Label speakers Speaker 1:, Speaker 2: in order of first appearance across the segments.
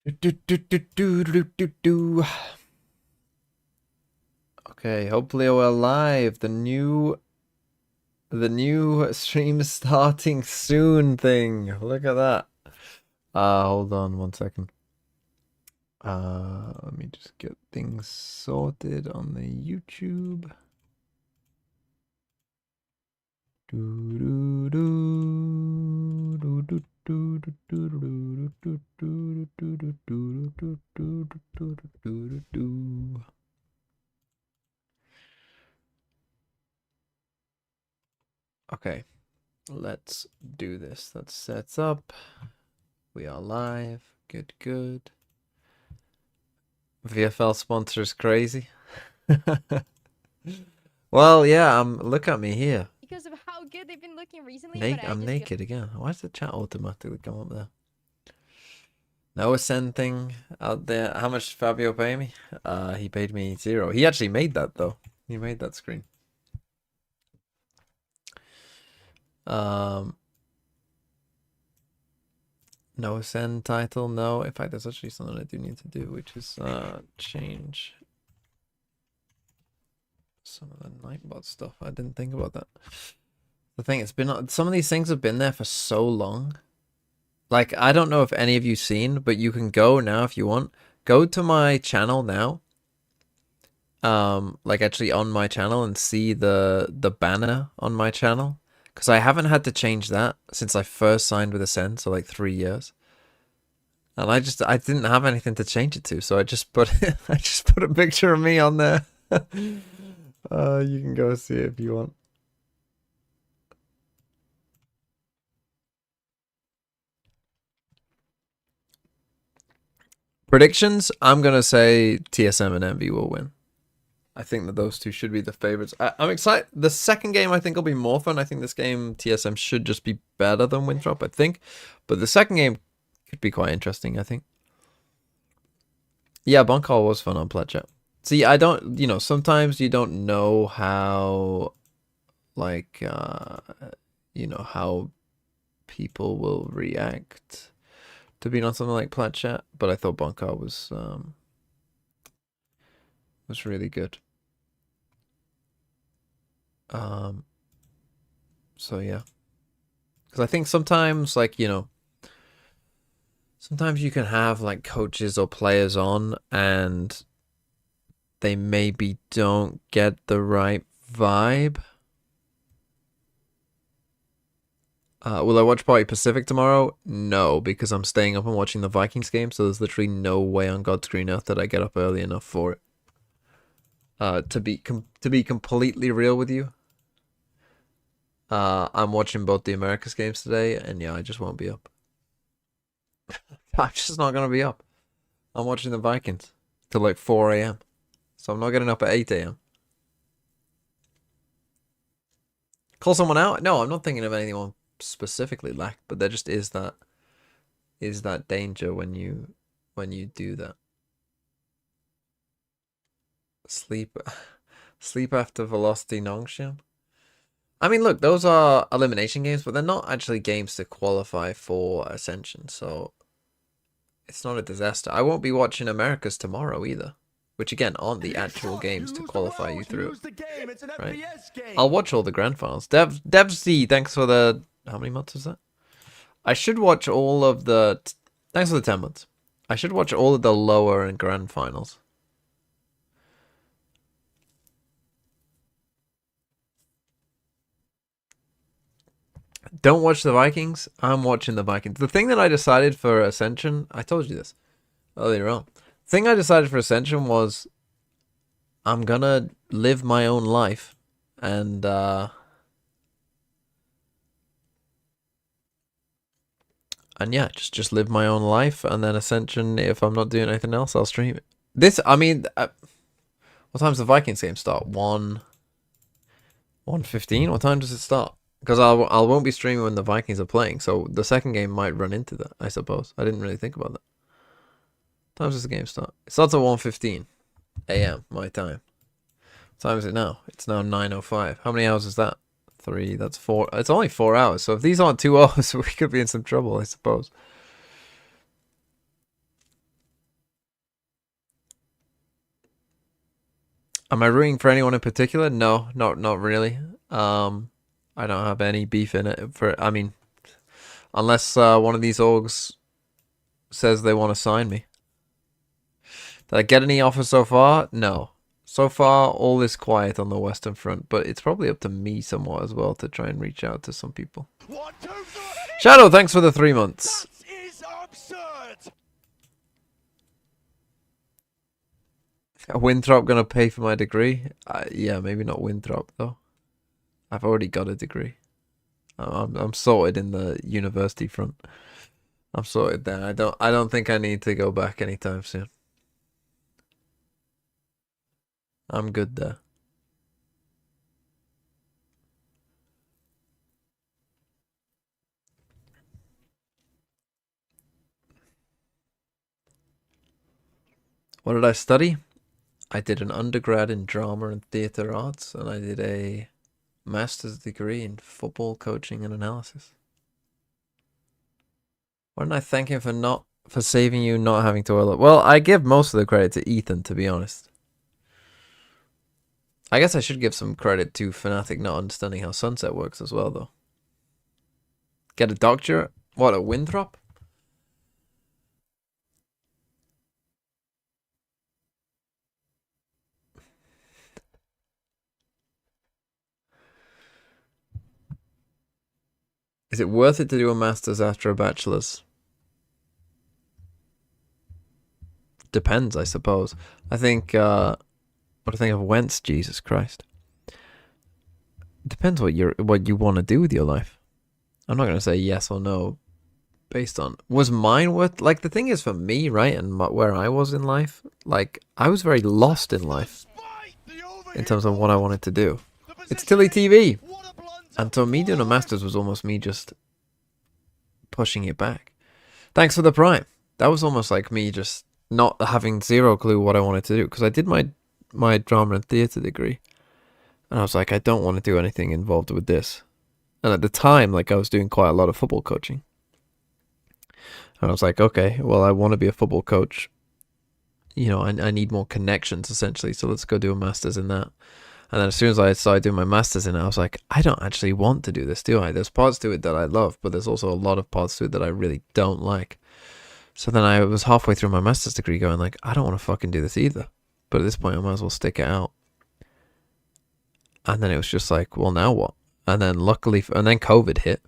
Speaker 1: Okay, hopefully we're live. The new stream starting soon thing. Look at that. Hold on 1 second. Let me just get things sorted on the YouTube. Okay, let's do this. That sets up. We are live. Good, good. VFL sponsors crazy. Well, yeah, look at me here.
Speaker 2: Because of how good they've been looking recently.
Speaker 1: I'm naked again. Why does the chat automatically come up there? No Ascend thing out there. How much did Fabio pay me? He paid me 0. He actually made that though. He made that screen. No Ascend title. No. In fact, there's actually something I do need to do, which is change some of the Nightbot stuff. I didn't think about that. The thing, it's been, some of these things have been there for so long. Like, I don't know if any of you seen, but you can go now if you want. Go to my channel now. Like actually on my channel and see the banner on my channel. Because I haven't had to change that since I first signed with Ascend, so like 3 years. And I didn't have anything to change it to, so I just put I just put a picture of me on there. You can go see it if you want. Predictions, I'm going to say TSM and Envy will win. I think that those two should be the favorites. I'm excited. The second game, I think, will be more fun. I think this game, TSM, should just be better than Winthrop, I think. But the second game could be quite interesting, I think. Yeah, Bunkall was fun on Pledchat. See, I don't, sometimes you don't know how, like, how people will react to being on something like Pledchat. But I thought Bunkall was really good. So yeah, because I think sometimes, like, sometimes you can have like coaches or players on and they maybe don't get the right vibe. Will I watch Party Pacific tomorrow? No, because I'm staying up and watching the Vikings game, so there's literally no way on God's green earth that I get up early enough for it. To be completely real with you, I'm watching both the Americas games today, and yeah, I just won't be up. I'm just not gonna be up. I'm watching the Vikings till like 4 a.m. So I'm not getting up at 8 a.m. Call someone out? No, I'm not thinking of anyone specifically, lack, but there just is that danger when you do that. Sleep after Velocity Nongshim. I mean, look, those are elimination games, but they're not actually games to qualify for Ascension, so it's not a disaster. I won't be watching Americas tomorrow either, which again aren't the actual games to qualify you through. Right? I'll watch all the grand finals. DevZ, thanks for the, how many months is that? I should watch all of the, thanks for the 10 months. I should watch all of the lower and grand finals. Don't watch the Vikings. I'm watching the Vikings. The thing that I decided for Ascension, I told you this earlier on. The thing I decided for Ascension was I'm gonna live my own life and yeah, just live my own life, and then Ascension, if I'm not doing anything else, I'll stream it. This, I mean, what time's the Vikings game start? 1:15? What time does it start? Because I won't be streaming when the Vikings are playing, so the second game might run into that, I suppose. I didn't really think about that. What time does the game start? It starts at 1:15 a.m. my time. What time is it now? It's now 9:05. How many hours is that? 3, that's 4. It's only 4 hours, so if these aren't 2 hours, we could be in some trouble, I suppose. Am I rooting for anyone in particular? No, not really. I don't have any beef in it for. I mean, unless one of these orgs says they want to sign me. Did I get any offers so far? No. So far, all is quiet on the Western Front, but it's probably up to me somewhat as well to try and reach out to some people. Shadow, thanks for the 3 months.
Speaker 3: That is absurd.
Speaker 1: Winthrop gonna pay for my degree? Yeah, maybe not Winthrop though. I've already got a degree. I'm sorted in the university front. I'm sorted there. I don't think I need to go back anytime soon. I'm good there. What did I study? I did an undergrad in drama and theatre arts, and I did a master's degree in football coaching and analysis. Why didn't I thank him for saving you, not having to oil it? Well, I give most of the credit to Ethan, to be honest. I guess I should give some credit to Fnatic not understanding how Sunset works as well, though. Get a doctorate? What, a Winthrop? Is it worth it to do a master's after a bachelor's? Depends, I suppose. I think, what do I think of Wentz? Jesus Christ. Depends what you want to do with your life. I'm not going to say yes or no based on... Was mine worth... Like, the thing is for me, right, and where I was in life, like, I was very lost in life in terms of what I wanted to do. It's Tilly TV! And so me doing a master's was almost me just pushing it back. Thanks for the prime. That was almost like me just not having zero clue what I wanted to do. Because I did my drama and theatre degree. And I was like, I don't want to do anything involved with this. And at the time, like, I was doing quite a lot of football coaching. And I was like, okay, well, I want to be a football coach. You know, I need more connections, essentially. So let's go do a master's in that. And then as soon as I started doing my master's in it, I was like, I don't actually want to do this, do I? There's parts to it that I love, but there's also a lot of parts to it that I really don't like. So then I was halfway through my master's degree going like, I don't want to fucking do this either. But at this point, I might as well stick it out. And then it was just like, well, now what? And then luckily, and then COVID hit.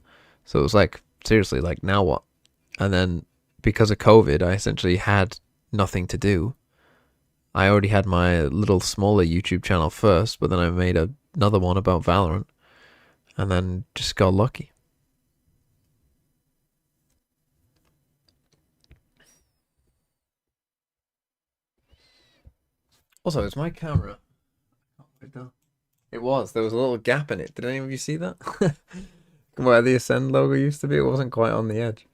Speaker 1: So it was like, seriously, like, now what? And then because of COVID, I essentially had nothing to do. I already had my little smaller YouTube channel first, but then I made another one about Valorant. And then just got lucky. Also, is my camera... It was. There was a little gap in it. Did any of you see that? Where the Ascend logo used to be, it wasn't quite on the edge.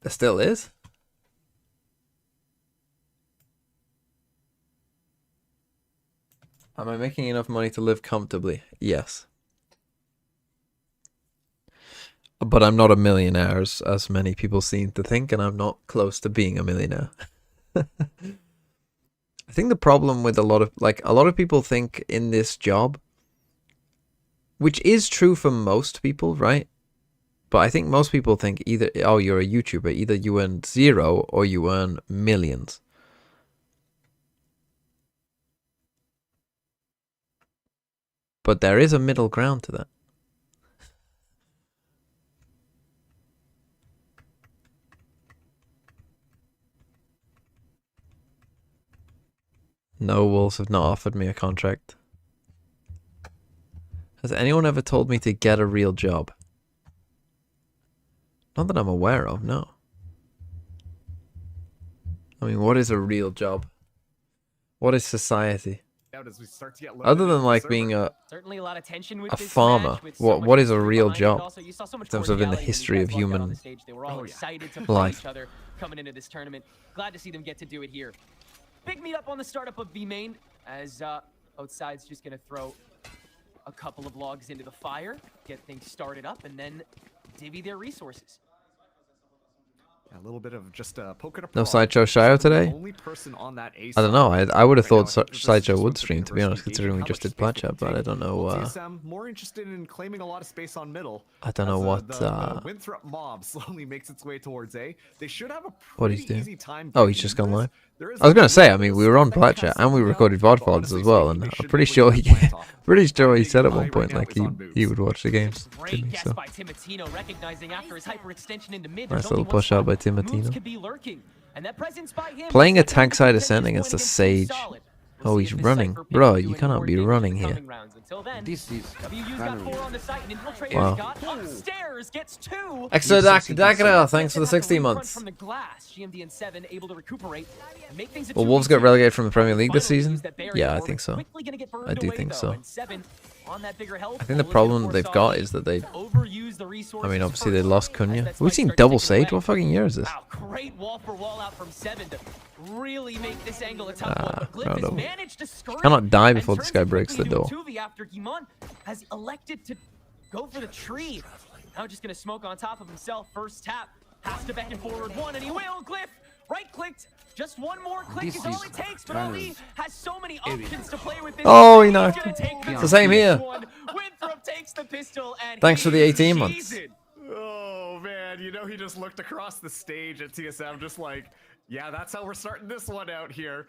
Speaker 1: There still is? Am I making enough money to live comfortably? Yes. But I'm not a millionaire, as many people seem to think, and I'm not close to being a millionaire. I think the problem with a lot of people think in this job, which is true for most people, right? But I think most people think either, oh, you're a YouTuber, either you earn zero or you earn millions. But there is a middle ground to that. No, Wolves have not offered me a contract. Has anyone ever told me to get a real job? Not that I'm aware of, no. I mean, what is a real job? What is society? Other than like being a farmer, what is a real job in terms of in the history of human life?
Speaker 4: Coming into this tournament, glad to see them get to do it here. Big meet up on the startup of B main, as both sides just gonna throw a couple of logs into the fire, get things started up, and then divvy their resources.
Speaker 5: A little bit of just poking a
Speaker 1: No
Speaker 5: prod.
Speaker 1: Sideshow Shio
Speaker 5: He's the
Speaker 1: today?
Speaker 5: only person on that A
Speaker 1: I don't know.
Speaker 5: side.
Speaker 1: I would have
Speaker 5: Right now,
Speaker 1: thought
Speaker 5: I think that this is
Speaker 1: Sideshow
Speaker 5: just
Speaker 1: would
Speaker 5: Winthrop
Speaker 1: stream, to be honest,
Speaker 5: University
Speaker 1: considering we
Speaker 5: gauging
Speaker 1: just
Speaker 5: how
Speaker 1: did
Speaker 5: much
Speaker 1: plat
Speaker 5: space they
Speaker 1: chat,
Speaker 5: can
Speaker 1: but I
Speaker 5: take.
Speaker 1: don't know.
Speaker 5: Well, TSM more interested in claiming a lot of space on middle.
Speaker 1: I don't know
Speaker 5: as,
Speaker 1: what
Speaker 5: the Winthrop mob slowly makes its way towards A. They should have a
Speaker 1: what he's
Speaker 5: pretty
Speaker 1: doing.
Speaker 5: easy time.
Speaker 1: Oh, he's
Speaker 5: getting
Speaker 1: just
Speaker 5: into
Speaker 1: gone
Speaker 5: this.
Speaker 1: live.
Speaker 5: There is
Speaker 1: I was
Speaker 5: a
Speaker 1: gonna say, I
Speaker 5: little bit
Speaker 1: mean,
Speaker 5: of
Speaker 1: we were
Speaker 5: space
Speaker 1: on
Speaker 5: that
Speaker 1: plat
Speaker 5: can
Speaker 1: chat
Speaker 5: have
Speaker 1: and we
Speaker 5: something
Speaker 1: recorded
Speaker 5: down,
Speaker 1: VOD
Speaker 5: but
Speaker 1: VODs as
Speaker 5: honestly
Speaker 1: well,
Speaker 5: speaking,
Speaker 1: and
Speaker 5: they
Speaker 1: I'm
Speaker 5: should be
Speaker 1: pretty
Speaker 5: able to
Speaker 1: sure
Speaker 5: get the plant off.
Speaker 1: pretty sure he
Speaker 5: Big
Speaker 1: said at
Speaker 5: eye
Speaker 1: one
Speaker 5: right
Speaker 1: point
Speaker 5: now
Speaker 1: like
Speaker 5: is on
Speaker 1: he
Speaker 5: moves.
Speaker 1: would watch the games.
Speaker 4: Great
Speaker 1: Didn't he?
Speaker 4: guess
Speaker 1: So
Speaker 4: by Timatino, recognizing after his hyperextension into mid,
Speaker 1: nice
Speaker 4: there's
Speaker 1: little
Speaker 4: only one
Speaker 1: push out by
Speaker 4: spot. Moves
Speaker 1: Timatino.
Speaker 4: could be lurking, and that presence by him
Speaker 1: Playing a
Speaker 4: is likely
Speaker 1: tank
Speaker 4: to
Speaker 1: side
Speaker 4: be
Speaker 1: Ascent
Speaker 4: Team
Speaker 1: against a
Speaker 4: Sage.
Speaker 1: Sage. Oh, he's running. Bro, you cannot be running here.
Speaker 6: This is
Speaker 4: WU's got 4 on the site, and Infiltrator's
Speaker 1: Wow.
Speaker 4: got upstairs, gets 2.
Speaker 1: Extra Dakara, thanks for the 16 months.
Speaker 4: From the glass, GMD and 7 able to recuperate and make things a
Speaker 1: Will Wolves get
Speaker 4: 2v2.
Speaker 1: relegated from the Premier League this
Speaker 4: Final
Speaker 1: season?
Speaker 4: news that they are
Speaker 1: Yeah, I
Speaker 4: in
Speaker 1: think so.
Speaker 4: quickly gonna get burned
Speaker 1: I do
Speaker 4: away,
Speaker 1: think
Speaker 4: though,
Speaker 1: so.
Speaker 4: and 7 on that bigger health,
Speaker 1: I think the
Speaker 4: only
Speaker 1: problem
Speaker 4: gonna
Speaker 1: they've
Speaker 4: force
Speaker 1: got
Speaker 4: Ollie
Speaker 1: is that they,
Speaker 4: to overuse the
Speaker 1: I
Speaker 4: resources
Speaker 1: mean, obviously they
Speaker 4: first,
Speaker 1: lost
Speaker 4: as
Speaker 1: Cunha.
Speaker 4: that
Speaker 1: We've
Speaker 4: spike
Speaker 1: seen
Speaker 4: starts
Speaker 1: double
Speaker 4: ticking
Speaker 1: Sage.
Speaker 4: away.
Speaker 1: What fucking year is this?
Speaker 4: Wow, great wall for wall out from 7 to really make this angle a tough one. But Glyph
Speaker 1: round
Speaker 4: has
Speaker 1: over.
Speaker 4: managed to scurry
Speaker 1: Cannot die
Speaker 4: and
Speaker 1: before
Speaker 4: turns
Speaker 1: this guy
Speaker 4: it
Speaker 1: breaks the
Speaker 4: quickly
Speaker 1: door.
Speaker 4: into a 2v after Gimon has elected to go for the tree. Now just gonna smoke on top of himself. First tap, has to beckon forward one, and he will. Glyph, right clicked. Just one more click
Speaker 6: This
Speaker 4: is all
Speaker 6: is
Speaker 4: it takes, but
Speaker 6: kind
Speaker 4: Ali
Speaker 6: of
Speaker 4: has so many options to play with. This
Speaker 1: Oh, he
Speaker 4: He's
Speaker 1: knocked.
Speaker 4: gonna take
Speaker 6: It's
Speaker 1: the same here.
Speaker 4: one. Winthrop takes the pistol, and
Speaker 1: Thanks for the
Speaker 4: he's
Speaker 1: 18 months.
Speaker 4: cheesing.
Speaker 5: Oh man, you know he just looked across the stage at TSM, just like, yeah, that's how we're starting this one out here.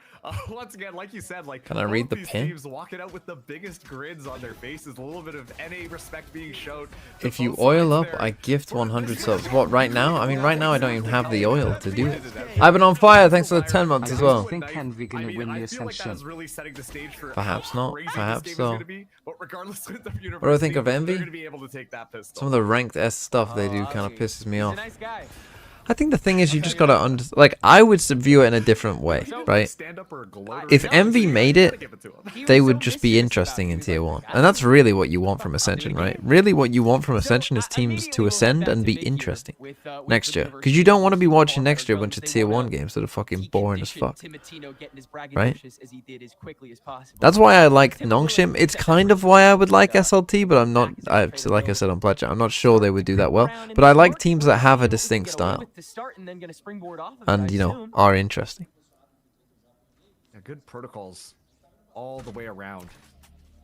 Speaker 5: Once again, like you said, like,
Speaker 1: Can I
Speaker 5: both
Speaker 1: read the
Speaker 5: these
Speaker 1: pin?
Speaker 5: teams walking out with the biggest grins on their faces, a little bit of NA respect being shown. to
Speaker 1: If you
Speaker 5: both
Speaker 1: oil
Speaker 5: sides
Speaker 1: up,
Speaker 5: there.
Speaker 1: I gift
Speaker 5: We're
Speaker 1: 100
Speaker 5: just-
Speaker 1: subs. What, right now? I mean, right now I don't even have the oil to do it. I've been on fire, thanks for the 10 months as well.
Speaker 6: I think Envy gonna win the
Speaker 5: I feel like that
Speaker 6: Ascension.
Speaker 5: is really setting the stage for
Speaker 1: Perhaps
Speaker 5: how
Speaker 1: not,
Speaker 5: crazy this
Speaker 1: perhaps
Speaker 5: game is
Speaker 1: so.
Speaker 5: gonna be, but regardless of the
Speaker 1: What do I think of
Speaker 5: university,
Speaker 1: Envy?
Speaker 5: they're gonna be able to take that pistol.
Speaker 1: Some of the ranked S stuff they do
Speaker 4: Oh,
Speaker 1: kind of
Speaker 4: Ali.
Speaker 1: pisses me
Speaker 4: He's
Speaker 1: off.
Speaker 4: a nice guy.
Speaker 1: I think the thing is you just gotta like, I would view it in a different way, right? If Envy made it, they would just be interesting in tier 1. And that's really what you want from Ascension, right? Really what you want from Ascension is teams to ascend and be interesting next year. Because you don't want to be watching next year a bunch of tier 1 games that are fucking boring as fuck. Right? That's why I like Nongshim. It's kind of why I would like SLT, but I'm not, like I said on Pledge, I'm not sure they would do that well. But I like teams that have a distinct style and, you know, are interesting.
Speaker 5: Yeah, good protocols all the way around.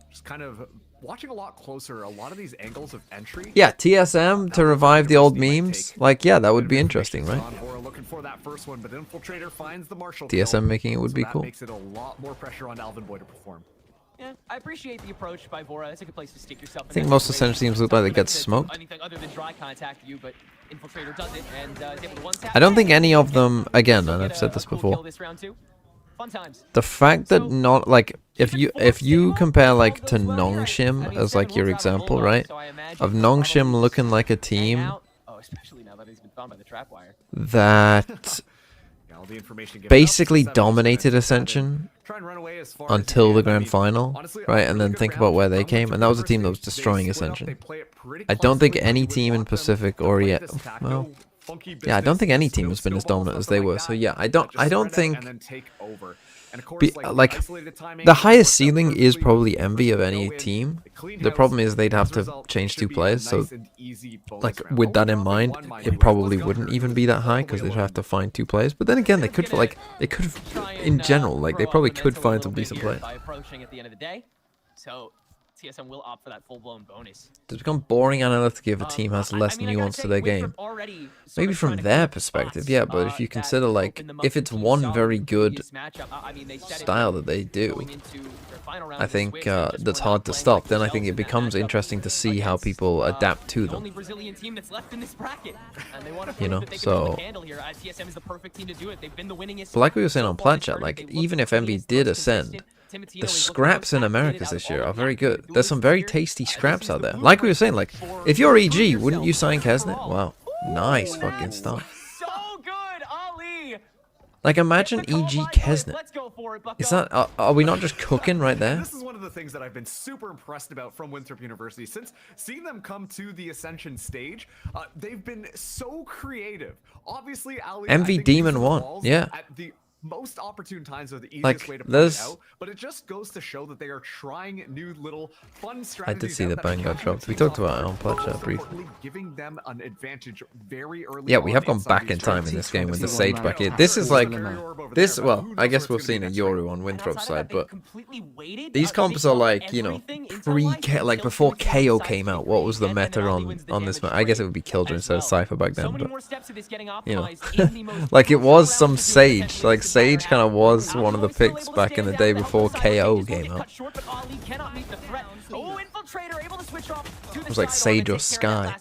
Speaker 5: Just kind of watching a lot closer. A lot of these angles of entry.
Speaker 1: Yeah, TSM to revive the old memes. Like, yeah, that would be interesting, right?
Speaker 5: Looking for that first one, but Infiltrator finds the Marshall
Speaker 1: TSM
Speaker 5: kill,
Speaker 1: making it would
Speaker 5: so
Speaker 1: be
Speaker 5: that
Speaker 1: cool.
Speaker 5: makes it a lot more pressure on Alvin Boy to perform.
Speaker 4: Yeah, I appreciate the approach by Vora. That's a good place to stick yourself.
Speaker 1: I think most Ascension teams look like they get smoked.
Speaker 4: Anything other than dry contact you, but Infiltrator does it, and is able to one-tap.
Speaker 1: I don't think any of them, again, and I've said this before,
Speaker 4: This round too. Fun times.
Speaker 1: the fact that not, like, if you compare, like, to Nongshim as, like, your example, right? Of Nongshim looking like a team
Speaker 4: Oh, especially now that he's been found by the trapwire.
Speaker 1: that
Speaker 5: Yeah, all the information given
Speaker 1: basically
Speaker 5: out, so
Speaker 1: dominated
Speaker 5: seven
Speaker 1: Ascension
Speaker 5: try and run away as far as
Speaker 1: until
Speaker 5: you
Speaker 1: the
Speaker 5: can. I
Speaker 1: grand
Speaker 5: mean,
Speaker 1: final,
Speaker 5: honestly, a
Speaker 1: right?
Speaker 5: really
Speaker 1: And then
Speaker 5: good
Speaker 1: think
Speaker 5: round
Speaker 1: about where they
Speaker 5: from
Speaker 1: came, and that was a team that was
Speaker 5: University.
Speaker 1: destroying
Speaker 5: They split up,
Speaker 1: Ascension.
Speaker 5: they play it pretty
Speaker 1: I don't think
Speaker 5: closely,
Speaker 1: any
Speaker 5: but you
Speaker 1: team
Speaker 5: would
Speaker 1: in
Speaker 5: want them
Speaker 1: Pacific
Speaker 5: to
Speaker 1: or
Speaker 5: play
Speaker 1: yet,
Speaker 5: this tactical,
Speaker 1: well,
Speaker 5: funky
Speaker 1: yeah, I don't
Speaker 5: business,
Speaker 1: think any
Speaker 5: skill
Speaker 1: team has been as
Speaker 5: balls
Speaker 1: dominant
Speaker 5: off
Speaker 1: as
Speaker 5: the
Speaker 1: they
Speaker 5: like
Speaker 1: were.
Speaker 5: that,
Speaker 1: So yeah, I
Speaker 5: and
Speaker 1: don't
Speaker 5: just spread
Speaker 1: think
Speaker 5: out and then take over. And of course,
Speaker 1: be, like
Speaker 5: isolated timing,
Speaker 1: the
Speaker 5: it
Speaker 1: highest
Speaker 5: worked out
Speaker 1: ceiling is
Speaker 5: perfectly
Speaker 1: probably
Speaker 5: with
Speaker 1: Envy of
Speaker 5: first
Speaker 1: any
Speaker 5: go in,
Speaker 1: team.
Speaker 5: they clean
Speaker 1: The
Speaker 5: house.
Speaker 1: problem is they'd have
Speaker 5: As a
Speaker 1: to
Speaker 5: result,
Speaker 1: change
Speaker 5: should
Speaker 1: 2
Speaker 5: be a
Speaker 1: players, so
Speaker 5: nice and easy bonus
Speaker 1: like
Speaker 5: round.
Speaker 1: with that in
Speaker 5: Only dropping
Speaker 1: mind,
Speaker 5: one, mind
Speaker 1: it
Speaker 5: you.
Speaker 1: probably
Speaker 5: Let's go.
Speaker 1: wouldn't even be that high because they'd have to find 2 players. But then again, they could in general, like they probably could find some decent players.
Speaker 4: By approaching at the end of the day, so TSM will opt for that full-blown bonus.
Speaker 1: Does it become boring analytically if a team has less nuance to their game? Maybe from their perspective, yeah, but if you consider, like, if it's one very good style that they do, I think that's hard to stop. Then I think it becomes interesting to see how people adapt to them. You know, so but like we were saying on Plat Chat, like, even if Envy did ascend, the scraps in Americas this year are very good. There's some very tasty scraps out there. Like we were saying, like, if you're EG, wouldn't you sign Kesnet? Wow. Nice fucking stuff.
Speaker 4: So good, Ali.
Speaker 1: Like, imagine EG Kesnet. Is that, are we not just cooking right there?
Speaker 5: This is one of the things that I've been super impressed about from Winthrop University. Since seeing them come to the Ascension stage, they've been so creative. Obviously, Ali,
Speaker 1: MV Demon won, yeah.
Speaker 5: At the most opportune times are the easiest
Speaker 1: Like,
Speaker 5: way to put
Speaker 1: there's-
Speaker 5: it out, but it just goes to show that they are trying new little fun
Speaker 1: I
Speaker 5: strategies.
Speaker 1: did see
Speaker 5: out
Speaker 1: the
Speaker 5: that
Speaker 1: bang got
Speaker 5: catch
Speaker 1: dropped.
Speaker 5: the
Speaker 1: We
Speaker 5: teams
Speaker 1: talked
Speaker 5: off
Speaker 1: about it
Speaker 5: guard,
Speaker 1: on
Speaker 5: but
Speaker 1: Blood
Speaker 5: most
Speaker 1: Chat briefly.
Speaker 5: importantly, giving them an advantage very early.
Speaker 1: Yeah, we have
Speaker 5: on
Speaker 1: gone back in
Speaker 5: inside
Speaker 1: time
Speaker 5: these
Speaker 1: in this game with the
Speaker 6: 21
Speaker 1: Sage back here. This is like, this, well, I guess we'll see in a Yoru on Winthrop's side, but these comps are like, you know, like before KO came out, what was the meta on this map? I guess it would be Killjoy instead of Cypher back then, but, you know, like it was some Sage, like Sage kind of was one of the picks back in the day before KO came out. It was like Sage or Sky.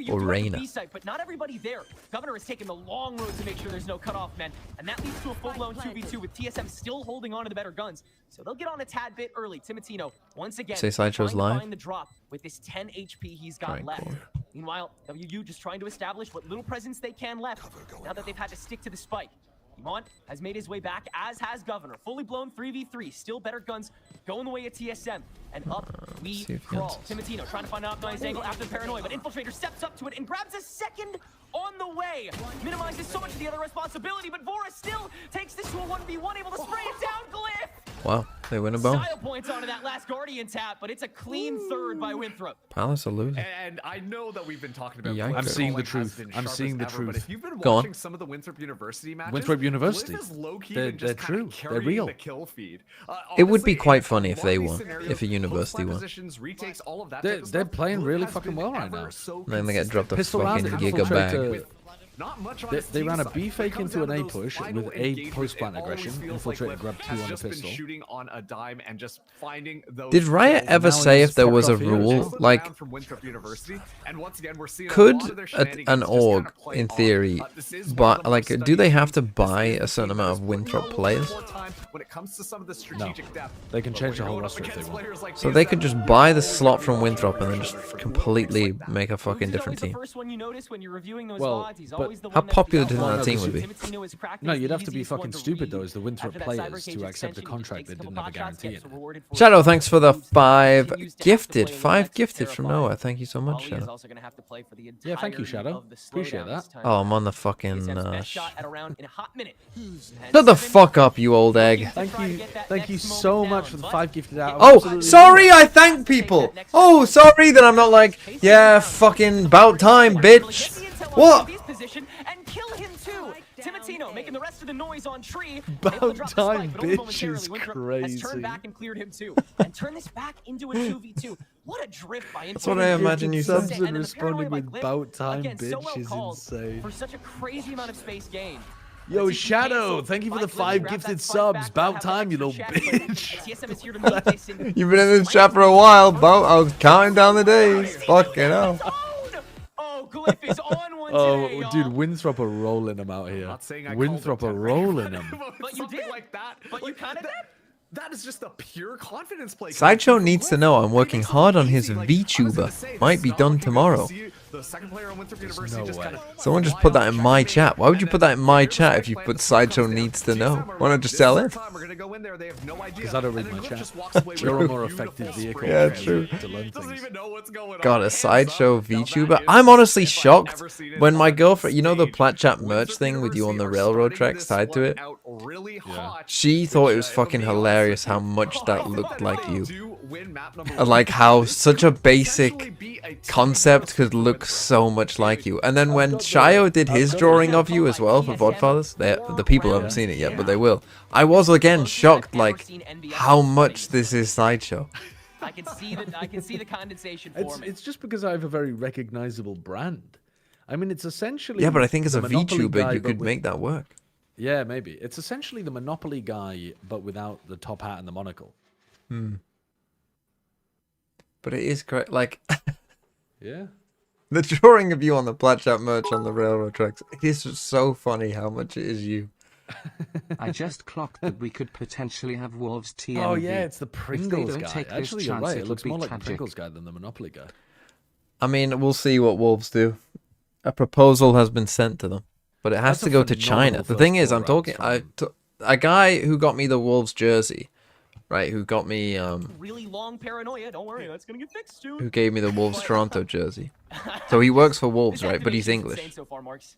Speaker 1: Or Reyna.
Speaker 4: But not everybody there. Governor has taken the long road to make sure there's no cutoff men, and that leads to a full-blown 2v2 with TSM still holding on to the better guns. So they'll get on a tad bit early. Timotino, once again,
Speaker 1: Say Sideshow's
Speaker 4: trying to
Speaker 1: live?
Speaker 4: find the drop with this 10 HP he's got left.
Speaker 1: Cool.
Speaker 4: Meanwhile, WU just trying to establish what little presence they can left now that they've had to stick to the spike. Iman has made his way back, as has Governor. Fully blown 3v3, still better guns going the way of TSM. And up we crawl. Timotino trying to find an optimized angle after the paranoia, but Infiltrator steps up to it and grabs a second on the way. Minimizes so much of the other responsibility, but Vora still takes this to a 1v1, able to spray it down. Glyph!
Speaker 1: Wow, they win a bone.
Speaker 4: Style points onto that last Guardian tap, but it's a clean third by Winthrop.
Speaker 1: Palace are losing.
Speaker 5: And I know that we've been talking about.
Speaker 1: Yikes.
Speaker 5: Glyph
Speaker 1: I'm
Speaker 6: seeing the
Speaker 5: trolling has
Speaker 6: truth.
Speaker 5: been
Speaker 6: I'm
Speaker 5: sharp
Speaker 6: seeing
Speaker 5: as
Speaker 6: the
Speaker 5: ever, but
Speaker 6: truth.
Speaker 5: if you've been
Speaker 1: Go on.
Speaker 5: watching some of the Winthrop University matches,
Speaker 6: Winthrop University.
Speaker 5: Glyph is low-key
Speaker 6: They're
Speaker 5: and just
Speaker 6: true.
Speaker 5: kinda
Speaker 6: They're
Speaker 5: carrying
Speaker 6: real.
Speaker 5: the kill feed.
Speaker 1: It would be
Speaker 5: Honestly,
Speaker 1: quite
Speaker 5: in
Speaker 1: funny
Speaker 5: a
Speaker 1: if
Speaker 5: lot
Speaker 1: they
Speaker 5: of these
Speaker 1: won,
Speaker 5: scenarios,
Speaker 1: if a university
Speaker 5: post-plant
Speaker 1: won.
Speaker 5: positions, retakes, all of that
Speaker 6: They're-
Speaker 5: type of
Speaker 6: they're
Speaker 5: stuff,
Speaker 6: playing
Speaker 5: Glyph
Speaker 6: really
Speaker 5: has
Speaker 6: fucking
Speaker 5: been
Speaker 6: well right
Speaker 5: ever
Speaker 6: now.
Speaker 5: so
Speaker 1: Then they get dropped a
Speaker 6: Pistol rounds,
Speaker 1: fucking
Speaker 6: the
Speaker 1: giga bag.
Speaker 6: Infiltrator.
Speaker 5: Not much on
Speaker 6: They,
Speaker 5: his
Speaker 6: they
Speaker 5: team
Speaker 6: ran a
Speaker 5: side.
Speaker 6: B
Speaker 5: When it
Speaker 6: fake
Speaker 5: comes
Speaker 6: into
Speaker 5: down
Speaker 6: an
Speaker 5: to
Speaker 6: A
Speaker 5: those
Speaker 6: push
Speaker 5: final
Speaker 6: with A
Speaker 5: engagements,
Speaker 6: post plant
Speaker 5: it always
Speaker 6: aggression.
Speaker 5: feels like
Speaker 6: Infiltrator
Speaker 5: Glyph
Speaker 6: grabbed 2
Speaker 5: has
Speaker 6: on a
Speaker 5: just been
Speaker 6: pistol.
Speaker 5: shooting on a dime and just finding those
Speaker 1: Did Riot
Speaker 5: kills.
Speaker 1: ever
Speaker 6: Now
Speaker 1: say
Speaker 6: he's
Speaker 1: if there was a
Speaker 6: fucked off here as
Speaker 1: rule,
Speaker 6: well.
Speaker 1: like,
Speaker 5: From Winthrop University, and once again, we're seeing a
Speaker 1: could
Speaker 5: lot of their
Speaker 1: an
Speaker 5: shenanigans just
Speaker 1: org,
Speaker 5: kinda play
Speaker 1: in
Speaker 5: off.
Speaker 1: theory,
Speaker 5: This is one of
Speaker 1: but
Speaker 5: the
Speaker 1: like,
Speaker 5: most
Speaker 1: do they have to
Speaker 5: studied
Speaker 1: buy
Speaker 5: teams
Speaker 1: a certain
Speaker 5: in
Speaker 1: amount of
Speaker 5: this,
Speaker 1: Winthrop
Speaker 5: but
Speaker 1: players?
Speaker 5: more time when it comes to some of the
Speaker 6: No,
Speaker 5: strategic depth.
Speaker 6: they can
Speaker 5: But
Speaker 6: change the
Speaker 5: when
Speaker 6: whole
Speaker 5: you're
Speaker 6: roster if they
Speaker 5: going up
Speaker 6: want.
Speaker 5: against players like
Speaker 1: So they
Speaker 5: TSM,
Speaker 1: could just
Speaker 5: you
Speaker 1: buy the
Speaker 5: know
Speaker 1: slot from
Speaker 5: that
Speaker 1: Winthrop and then
Speaker 5: there's
Speaker 1: just
Speaker 5: a
Speaker 1: completely
Speaker 5: like that.
Speaker 1: make a fucking
Speaker 4: Who's
Speaker 1: different
Speaker 4: always the
Speaker 1: team.
Speaker 4: first one you notice when you're reviewing those
Speaker 6: Well,
Speaker 4: VODs. He's
Speaker 6: but
Speaker 4: always the
Speaker 1: how
Speaker 4: one that's
Speaker 1: popular
Speaker 4: the
Speaker 1: do you think
Speaker 4: outlier.
Speaker 1: that team would be?
Speaker 4: Timotino is cracked
Speaker 6: No,
Speaker 4: as
Speaker 6: you'd
Speaker 4: the
Speaker 6: have to be
Speaker 4: easiest one
Speaker 6: fucking
Speaker 4: to
Speaker 6: stupid
Speaker 4: read.
Speaker 6: though as the Winthrop
Speaker 4: After that
Speaker 6: players
Speaker 4: Cybercage
Speaker 6: to accept a
Speaker 4: extension, he
Speaker 6: contract
Speaker 4: takes
Speaker 6: they
Speaker 4: a couple
Speaker 6: didn't have a
Speaker 4: pot shots,
Speaker 6: guarantee
Speaker 4: gets
Speaker 6: in.
Speaker 4: rewarded for
Speaker 1: Shadow,
Speaker 4: it.
Speaker 1: thanks for the
Speaker 4: Continues to
Speaker 1: 5
Speaker 4: have to
Speaker 1: gifted.
Speaker 4: play in
Speaker 1: 5
Speaker 4: Lexus
Speaker 1: gifted from
Speaker 4: terrifying.
Speaker 1: Noah. Thank you so much,
Speaker 4: Ali is
Speaker 1: Shadow.
Speaker 4: also gonna have to play for the
Speaker 6: Yeah, thank you,
Speaker 4: entirety
Speaker 6: Shadow.
Speaker 4: of the
Speaker 6: Appreciate
Speaker 4: slowdown
Speaker 6: that.
Speaker 4: this time.
Speaker 1: Oh, I'm on the fucking,
Speaker 4: TSM's best shot at a round in a hot minute.
Speaker 1: Shut the fuck up, you old egg.
Speaker 6: Thank you so much for the 5 gifted out.
Speaker 1: Oh,
Speaker 6: Absolutely.
Speaker 1: sorry, I thank people. Oh, sorry that I'm not like, yeah, fucking about time, bitch. What?
Speaker 4: And kill him too. Timotino making the rest of the noise on tree.
Speaker 6: About
Speaker 4: Able to drop the
Speaker 6: time,
Speaker 4: spike, but only
Speaker 6: bitch
Speaker 4: momentarily.
Speaker 6: is
Speaker 4: Winthrop has turned
Speaker 6: crazy.
Speaker 4: back and cleared him too. And turn this back into a 2v2. What a drift by
Speaker 1: That's what I imagine you
Speaker 6: Subs
Speaker 1: said.
Speaker 6: and
Speaker 4: then the
Speaker 6: responding
Speaker 4: paranoia by
Speaker 6: with
Speaker 4: Glyph,
Speaker 6: bout time,
Speaker 4: again, so well
Speaker 6: bitch is
Speaker 4: called
Speaker 6: insane.
Speaker 4: For such a crazy amount of space gained.
Speaker 6: Yo,
Speaker 4: Let's see if he
Speaker 6: Shadow,
Speaker 4: cancels.
Speaker 6: thank you for the
Speaker 4: Mike Glyph
Speaker 6: 5
Speaker 4: grabs
Speaker 6: gifted
Speaker 4: that spike back,
Speaker 6: subs.
Speaker 4: but
Speaker 6: About
Speaker 4: have
Speaker 6: time, you
Speaker 4: that
Speaker 6: little
Speaker 4: extra check, but
Speaker 6: bitch.
Speaker 4: TSM is here to meet this and
Speaker 1: You've been in this chat for a while, Bo. I was counting down the days. Fucking hell.
Speaker 4: Oh, Glyph is on one
Speaker 6: Oh,
Speaker 4: today,
Speaker 6: dude,
Speaker 4: y'all.
Speaker 6: Winthrop are rolling him out here.
Speaker 5: Not saying I
Speaker 6: Winthrop
Speaker 5: called
Speaker 6: are
Speaker 5: it
Speaker 6: rolling him.
Speaker 4: But you
Speaker 5: Something
Speaker 4: did.
Speaker 5: like that.
Speaker 4: But you kinda did.
Speaker 5: That is just a pure confidence play.
Speaker 1: Sideshow needs to know I'm working hard on his VTuber. Might be done tomorrow.
Speaker 6: no way.
Speaker 1: Someone just put that in my chat. Why would you put that in my chat if you put Sideshow needs to know? Why not just tell him?
Speaker 6: Because I don't read my chat. You're a more effective vehicle.
Speaker 1: Yeah,
Speaker 6: to
Speaker 1: true.
Speaker 6: To learn things.
Speaker 1: God, a Sideshow VTuber? I'm honestly shocked when my girlfriend, you know the Plat Chat merch thing with you on the railroad tracks tied to it? She thought it was fucking hilarious how much that looked like you. And like how such a basic concept could look so much like you. And then when Shio did his drawing of you as well for Vodfathers, the people haven't seen it yet, but they will. I was again shocked like how much this is Sideshow.
Speaker 4: I can see the condensation forming.
Speaker 6: It's just because I have a very recognizable brand. I mean, it's essentially.
Speaker 1: Yeah, but I think as
Speaker 6: the
Speaker 1: a
Speaker 6: Monopoly
Speaker 1: VTuber
Speaker 6: guy,
Speaker 1: you
Speaker 6: but
Speaker 1: could
Speaker 6: with-
Speaker 1: make that work.
Speaker 6: Yeah, maybe. It's essentially the Monopoly guy, but without the top hat and the monocle.
Speaker 1: But it is correct. Like
Speaker 6: Yeah.
Speaker 1: the drawing of you on the Plat Chat merch on the railroad tracks. It is so funny how much it is you.
Speaker 7: I just clocked that we could potentially have Wolves TMV.
Speaker 6: Oh yeah, it's the
Speaker 7: If they
Speaker 6: Pringles
Speaker 7: don't
Speaker 6: guy.
Speaker 7: take this
Speaker 6: Actually, you're
Speaker 7: chance,
Speaker 6: right. It
Speaker 7: it'll
Speaker 6: looks
Speaker 7: be
Speaker 6: more like the
Speaker 7: tragic.
Speaker 6: Pringles guy than the Monopoly guy.
Speaker 1: I mean, we'll see what Wolves do. A proposal has been sent to them, but it has
Speaker 6: That's
Speaker 1: to
Speaker 6: a
Speaker 1: go to China.
Speaker 6: phenomenal
Speaker 1: The thing
Speaker 6: first
Speaker 1: is, I'm
Speaker 6: four
Speaker 1: talking.
Speaker 6: rounds
Speaker 1: A guy who got me the Wolves jersey, right? Who got me
Speaker 4: Really long paranoia. Don't worry, that's gonna get fixed soon.
Speaker 1: who gave me the Wolves Toronto jersey. So he works for Wolves,
Speaker 4: This
Speaker 1: right? But he's
Speaker 4: activation's
Speaker 1: English.
Speaker 4: insane so far, Marks.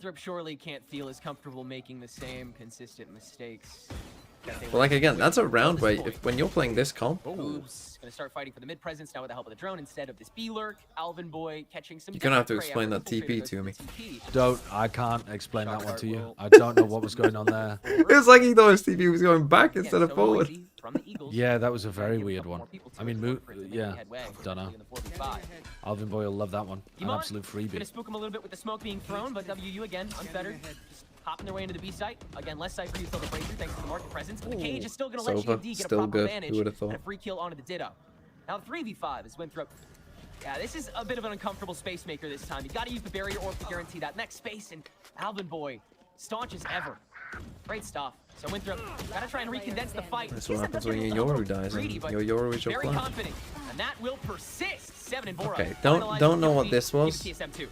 Speaker 4: Winthrop surely can't feel as comfortable making the same consistent mistakes.
Speaker 1: But like again, that's a round where when you're playing this comp,
Speaker 4: Oops. Gonna start fighting for the mid presence now with the help of the drone instead of this B-lurk. Alvin Boy catching some.
Speaker 1: you're gonna have to
Speaker 4: prey
Speaker 1: explain
Speaker 4: after
Speaker 1: that
Speaker 4: the full
Speaker 1: TP
Speaker 4: trade
Speaker 1: to
Speaker 4: goes
Speaker 1: me.
Speaker 4: the TP.
Speaker 6: I can't explain that one
Speaker 4: Shark
Speaker 6: to you.
Speaker 4: will-
Speaker 6: I don't know what was going on there.
Speaker 1: it was like he thought his TP was going back
Speaker 4: Yeah,
Speaker 1: instead of
Speaker 4: so
Speaker 1: forward.
Speaker 4: noisy from the Eagles.
Speaker 6: Yeah, that was a
Speaker 4: Trying
Speaker 6: very
Speaker 4: to give a
Speaker 6: weird
Speaker 4: couple
Speaker 6: one.
Speaker 4: more people to
Speaker 6: I mean,
Speaker 4: it in order for it to make
Speaker 6: yeah,
Speaker 4: any headway,
Speaker 6: don't know.
Speaker 4: in the 4v5.
Speaker 6: Alvin Boy will love that one. An
Speaker 4: Yimon,
Speaker 6: absolute
Speaker 4: Gonna
Speaker 6: freebie.
Speaker 4: spook him a little bit with the smoke being thrown, but WU again, unfettered. Just hopping their way into the B site. Again, less site for you to fill the breakthrough thanks to the market presence. But the cage is still going to let
Speaker 1: Sova,
Speaker 4: GMD get a
Speaker 1: still
Speaker 4: proper
Speaker 1: good.
Speaker 4: advantage
Speaker 1: Who would've
Speaker 4: and
Speaker 1: thought?
Speaker 4: a free kill onto the Ditto. Now the 3v5 is Winthrop. Yeah, this is a bit of an uncomfortable space maker this time. You got to use the barrier orb to guarantee that next space, and Alvin Boy, staunch as ever. Great stuff. So Winthrop, got to try and recondense the fight.
Speaker 1: That's what
Speaker 4: TSM
Speaker 1: happens
Speaker 4: doesn't
Speaker 1: when
Speaker 4: look
Speaker 1: your
Speaker 4: a
Speaker 1: Yoru
Speaker 4: little
Speaker 1: dies
Speaker 4: greedy,
Speaker 1: and
Speaker 4: but
Speaker 1: your Yoru is your
Speaker 4: very
Speaker 1: plan.
Speaker 4: confident, and that will persist. 7 and Bora.
Speaker 1: Okay, don't know what this was.
Speaker 4: TSM 2.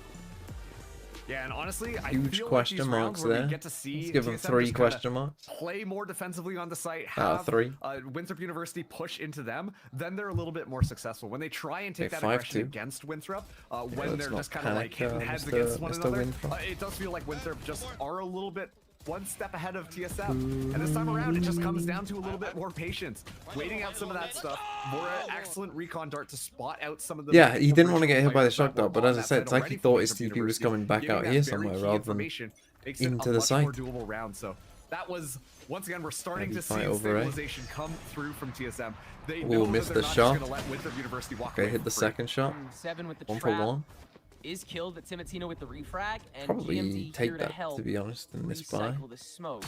Speaker 5: Yeah, and honestly, I
Speaker 1: Huge
Speaker 5: feel
Speaker 1: question
Speaker 5: like these
Speaker 1: marks
Speaker 5: rounds where
Speaker 1: there.
Speaker 5: we get to see
Speaker 1: Let's give them
Speaker 5: TSM
Speaker 1: 3
Speaker 5: just kinda
Speaker 1: question marks.
Speaker 5: play more defensively on the site, have
Speaker 1: 3.
Speaker 5: Winthrop University push into them, then they're a little bit more successful. When they try and take
Speaker 1: Okay,
Speaker 5: that
Speaker 1: 5-2.
Speaker 5: aggression against Winthrop, when
Speaker 1: let's
Speaker 5: they're
Speaker 1: not
Speaker 5: just kind of like
Speaker 1: panic,
Speaker 5: hitting heads
Speaker 1: Mr.
Speaker 5: against one
Speaker 1: Mr.
Speaker 5: another,
Speaker 1: Winthrop.
Speaker 5: it does feel like Winthrop just are a little bit one step ahead of TSM. And this time around, it just comes down to a little bit more patience, waiting out some of that stuff. Bora, excellent recon dart to spot out some of the.
Speaker 1: Yeah, he didn't want to get hit by the
Speaker 5: players that
Speaker 1: shock
Speaker 5: were
Speaker 1: dart, but
Speaker 5: on
Speaker 1: as I
Speaker 5: that
Speaker 1: said,
Speaker 5: side
Speaker 1: it's like he
Speaker 5: already for
Speaker 1: thought his
Speaker 5: Winthrop
Speaker 1: TP was
Speaker 5: University,
Speaker 1: coming back
Speaker 5: giving
Speaker 1: out
Speaker 5: that
Speaker 1: here
Speaker 5: very
Speaker 1: somewhere
Speaker 5: key
Speaker 1: rather than
Speaker 5: information makes it
Speaker 1: into
Speaker 5: a
Speaker 1: the
Speaker 5: much more
Speaker 1: site.
Speaker 5: doable round. So that was once again we're starting
Speaker 1: Heavy
Speaker 5: to see
Speaker 1: fight
Speaker 5: the
Speaker 1: over A.
Speaker 5: stabilization come through from TSM. They
Speaker 1: Ooh,
Speaker 5: know that
Speaker 1: missed
Speaker 5: they're
Speaker 1: the
Speaker 5: not
Speaker 1: shot.
Speaker 5: just gonna let Winthrop University walk
Speaker 1: Okay,
Speaker 5: away
Speaker 1: hit the
Speaker 5: for free.
Speaker 1: second shot.
Speaker 4: 7 with the
Speaker 1: 1
Speaker 4: trap.
Speaker 1: for 1.
Speaker 4: Is killed at Timatino with the refrag, and
Speaker 1: Probably
Speaker 4: GMD
Speaker 1: take
Speaker 4: here to
Speaker 1: that,
Speaker 4: help
Speaker 1: to be honest, in this buy.
Speaker 4: recycle the smoke.